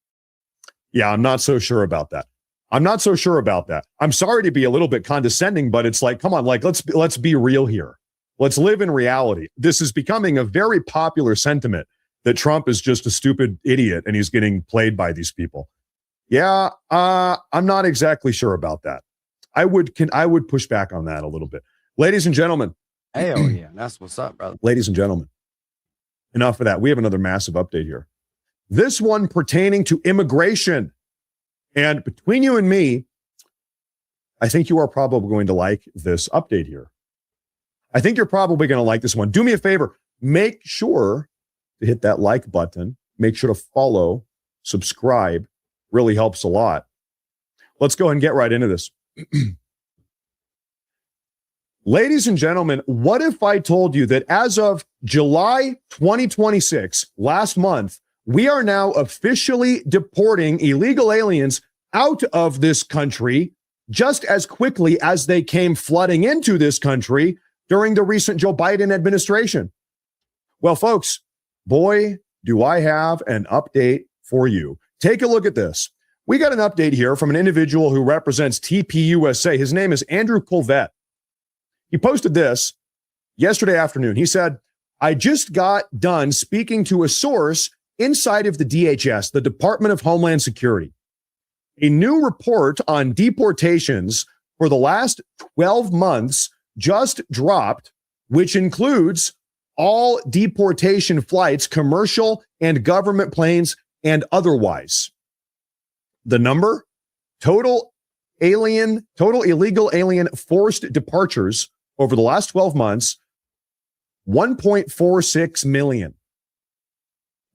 Yeah, I'm not so sure about that. I'm sorry to be a little bit condescending, but it's like, come on, like, let's be real here. Let's live in reality. This is becoming a very popular sentiment that Trump is just a stupid idiot and he's getting played by these people. Yeah, I'm not exactly sure about that. I would push back on that a little bit. Ladies and gentlemen. Hell yeah, that's what's up, brother. Ladies and gentlemen, enough of that. We have another massive update here. This one pertaining to immigration. And between you and me, I think you are probably going to like this update here. I think you're probably going to like this one. Do me a favor. Make sure to hit that like button. Make sure to follow, subscribe. Really helps a lot. Let's go ahead and get right into this. Ladies and gentlemen, what if I told you that as of July 2026, last month, we are now officially deporting illegal aliens out of this country just as quickly as they came flooding into this country during the recent Joe Biden administration? Well, folks, boy, do I have an update for you. Take a look at this. We got an update here from an individual who represents TPUSA. His name is Andrew Colvette. He posted this yesterday afternoon. He said, I just got done speaking to a source inside of the DHS, the Department of Homeland Security. A new report on deportations for the last 12 months just dropped, which includes all deportation flights, commercial and government planes and otherwise. The number, total illegal alien forced departures over the last 12 months, 1.46 million.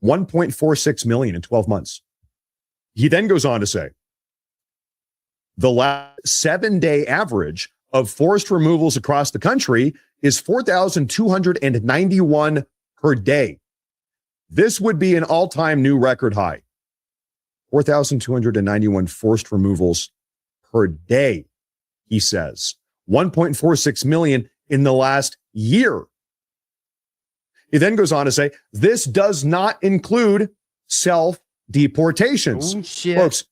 1.46 million in 12 months. He then goes on to say, the last 7-day average of forced removals across the country is 4,291 per day. This would be an all-time new record high. 4,291 forced removals per day, he says. 1.46 million in the last year. He then goes on to say, this does not include self-deportations. Oh, shit. Folks,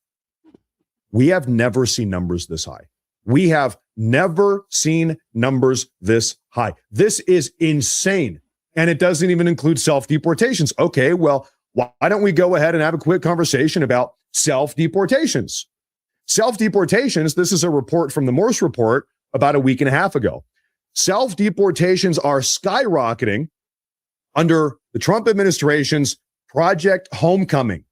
we have never seen numbers this high. We have never seen numbers this high. This is insane. And it doesn't even include self-deportations. Okay, well, why don't we go ahead and have a quick conversation about self-deportations? Self-deportations, this is a report from the Morse Report about a week and a half ago. Self-deportations are skyrocketing under the Trump administration's Project Homecoming.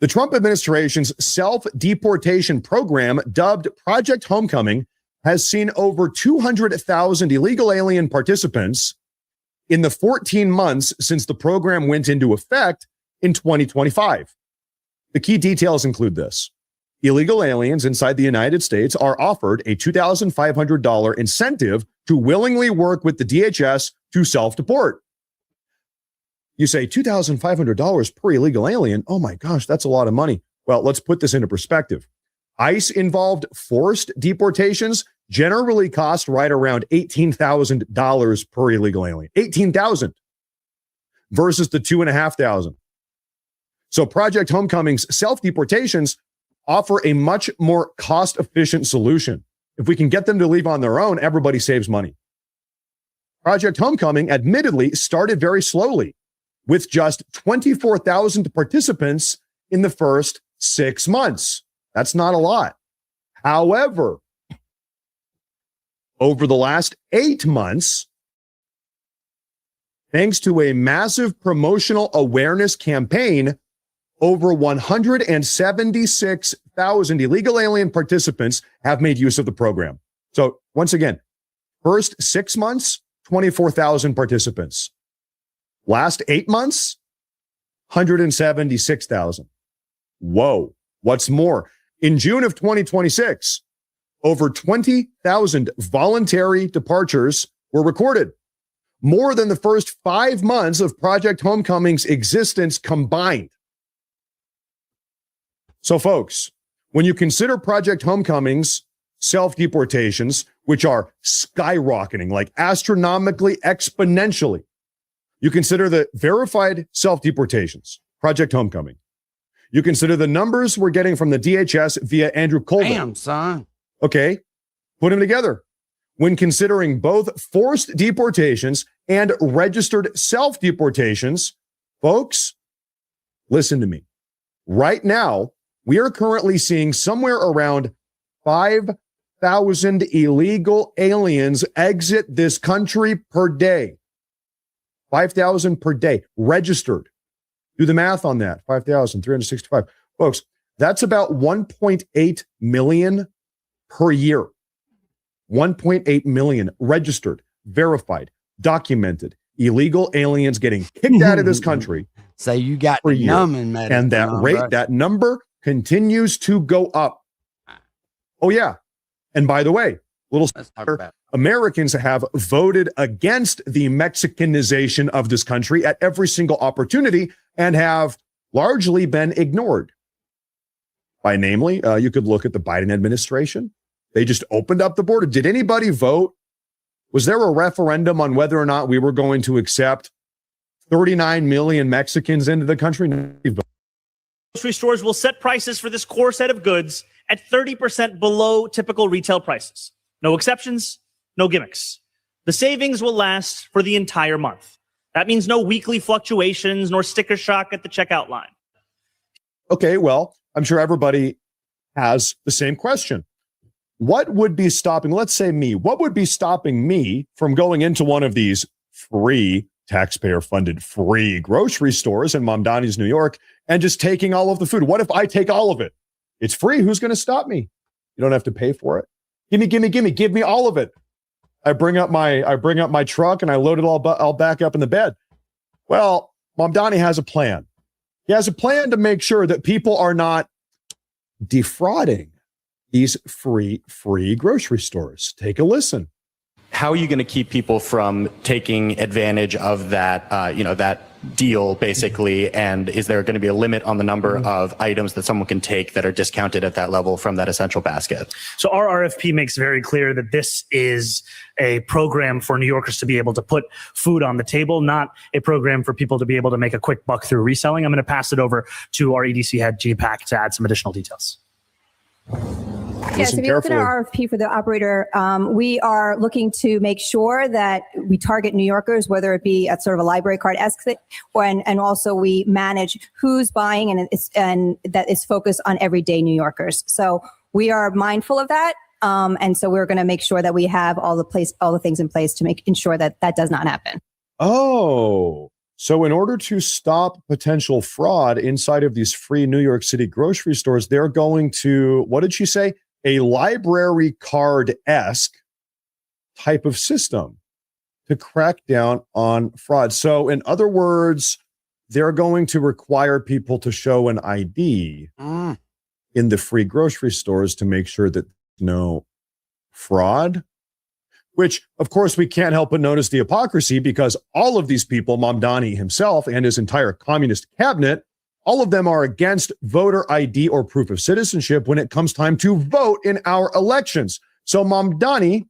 The Trump administration's self-deportation program, dubbed Project Homecoming, has seen over 200,000 illegal alien participants in the 14 months since the program went into effect in 2025. The key details include this. Illegal aliens inside the United States are offered a $2,500 incentive to willingly work with the DHS to self-deport. You say $2,500 per illegal alien? Oh my gosh, that's a lot of money. Well, let's put this into perspective. ICE-involved forced deportations generally cost right around $18,000 per illegal alien. $18,000 versus the $2,500. So Project Homecoming's self-deportations offer a much more cost-efficient solution. If we can get them to leave on their own, everybody saves money. Project Homecoming admittedly started very slowly, with just 24,000 participants in the first 6 months. That's not a lot. However, over the last 8 months, thanks to a massive promotional awareness campaign, over 176,000 illegal alien participants have made use of the program. So once again, first 6 months, 24,000 participants. Last 8 months, 176,000. Whoa. What's more, in June of 2026, over 20,000 voluntary departures were recorded, more than the first 5 months of Project Homecoming's existence combined. So folks, when you consider Project Homecoming's self-deportations, which are skyrocketing, like astronomically, exponentially, you consider the verified self-deportations, Project Homecoming. You consider the numbers we're getting from the DHS via Andrew Colvin. Damn, son. Okay, put them together. When considering both forced deportations and registered self-deportations, folks, listen to me. Right now, we are currently seeing somewhere around 5,000 illegal aliens exit this country per day. 5,000 per day registered. Do the math on that. 5,365. Folks, that's about 1.8 million per year. 1.8 million registered, verified, documented illegal aliens getting kicked out of this country. So you got per the year. numbing medicine, And that rate, right? that number continues to go up. Oh, yeah. And by the way, Americans have voted against the Mexicanization of this country at every single opportunity and have largely been ignored. By namely, you could look at the Biden administration. They just opened up the border. Did anybody vote? Was there a referendum on whether or not we were going to accept 39 million Mexicans into the country? Grocery stores will set prices for this core set of goods at 30% below typical retail prices. No exceptions, no gimmicks. The savings will last for the entire month. That means no weekly fluctuations nor sticker shock at the checkout line. Okay, well, I'm sure everybody has the same question. What would be stopping, let's say me, what would be stopping me from going into one of these free, taxpayer-funded free grocery stores in Mamdani's, New York, and just taking all of the food? What if I take all of it? It's free. Who's going to stop me? You don't have to pay for it. Give me all of it. I bring up my truck and I load it all back up in the bed. Well, Mamdani has a plan. He has a plan to make sure that people are not defrauding these free grocery stores. Take a listen. How are you going to keep people from taking advantage of that, that deal, basically? And is there going to be a limit on the number of items that someone can take that are discounted at that level from that essential basket? So our RFP makes very clear that this is a program for New Yorkers to be able to put food on the table, not a program for people to be able to make a quick buck through reselling. I'm going to pass it over to our EDC head, G-Pack, to add some additional details. Yes, if you look at our RFP for the operator, we are looking to make sure that we target New Yorkers, whether it be at sort of a library card-esque, and also we manage who's buying and that is focused on everyday New Yorkers. So we are mindful of that. And so we're going to make sure that we have all the things in place to ensure that that does not happen. Oh, so in order to stop potential fraud inside of these free New York City grocery stores, they're going to, what did she say? A library card-esque type of system to crack down on fraud. So, in other words, they're going to require people to show an ID in the free grocery stores to make sure that no fraud, which, of course, we can't help but notice the hypocrisy because all of these people, Mamdani himself and his entire communist cabinet, all of them are against voter ID or proof of citizenship when it comes time to vote in our elections. So Mamdani,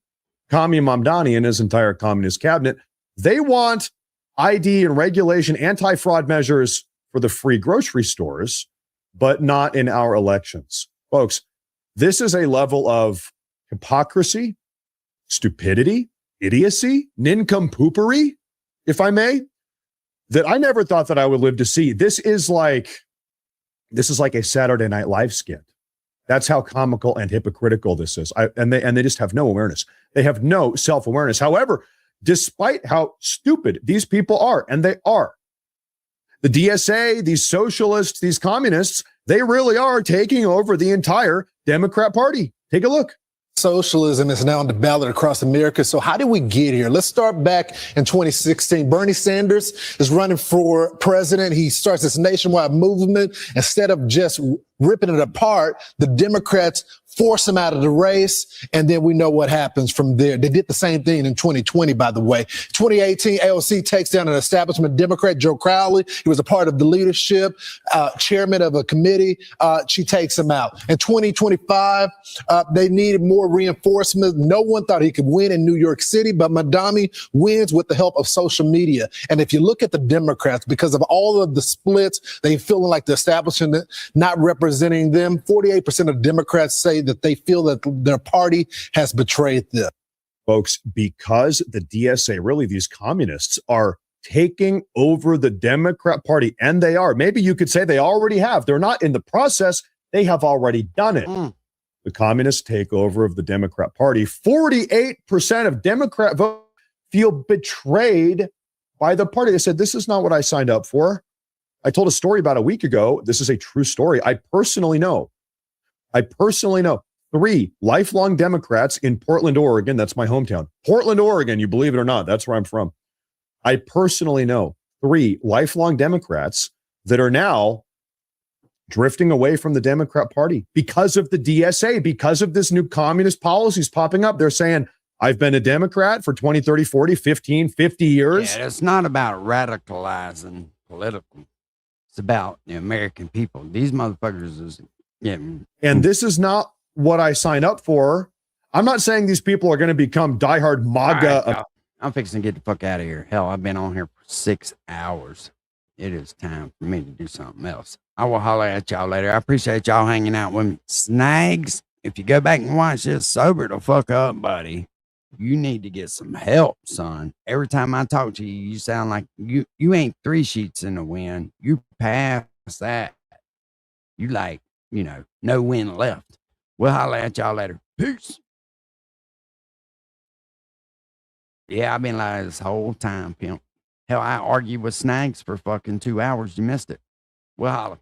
Kami Mamdani and his entire communist cabinet, they want ID and regulation, anti-fraud measures for the free grocery stores, but not in our elections. Folks, this is a level of hypocrisy, stupidity, idiocy, nincompoopery, if I may, that I never thought that I would live to see. This is like a Saturday Night Live skit. That's how comical and hypocritical this is. And they just have no awareness. They have no self-awareness. However, despite how stupid these people are, and they are, the DSA, these socialists, these communists, they really are taking over the entire Democrat Party. Take a look. Socialism is now on the ballot across America. So how did we get here? Let's start back in 2016. Bernie Sanders is running for president. He starts this nationwide movement. Instead of just ripping it apart, the Democrats force him out of the race, and then we know what happens from there. They did the same thing in 2020, by the way. 2018, AOC takes down an establishment Democrat, Joe Crowley. He was a part of the leadership, chairman of a committee. She takes him out. In 2025, they needed more reinforcement. No one thought he could win in New York City, but Mamdani wins with the help of social media. And if you look at the Democrats, because of all of the splits, they feeling like the establishment not representing them. 48% of Democrats say that they feel that their party has betrayed them. Folks, because the DSA, really these communists, are taking over the Democrat Party, and they are. Maybe you could say they already have. They're not in the process. They have already done it. The communist takeover of the Democrat Party. 48% of Democrat voters feel betrayed by the party. They said, this is not what I signed up for. I told a story about a week ago. This is a true story. I personally know 3 lifelong Democrats in Portland, Oregon. That's my hometown. Portland, Oregon, you believe it or not. That's where I'm from. I personally know 3 lifelong Democrats that are now drifting away from the Democrat Party because of the DSA, because of this new communist policies popping up. They're saying, I've been a Democrat for 20, 30, 40, 15, 50 years. Yeah, it's not about radicalizing political. It's about the American people. These motherfuckers is getting. And this is not what I signed up for. I'm not saying these people are going to become diehard MAGA. Right, I'm fixing to get the fuck out of here. Hell, I've been on here for 6 hours. It is time for me to do something else. I will holler at y'all later. I appreciate y'all hanging out with me. Snags, if you go back and watch this, sober the fuck up, buddy. You need to get some help, son. Every time I talk to you, you sound like you ain't 3 sheets in the wind. You past that. You like, no wind left. We'll holler at y'all later. Peace. Yeah, I've been lying this whole time, pimp. Hell, I argued with Snags for fucking 2 hours. You missed it. We'll holler.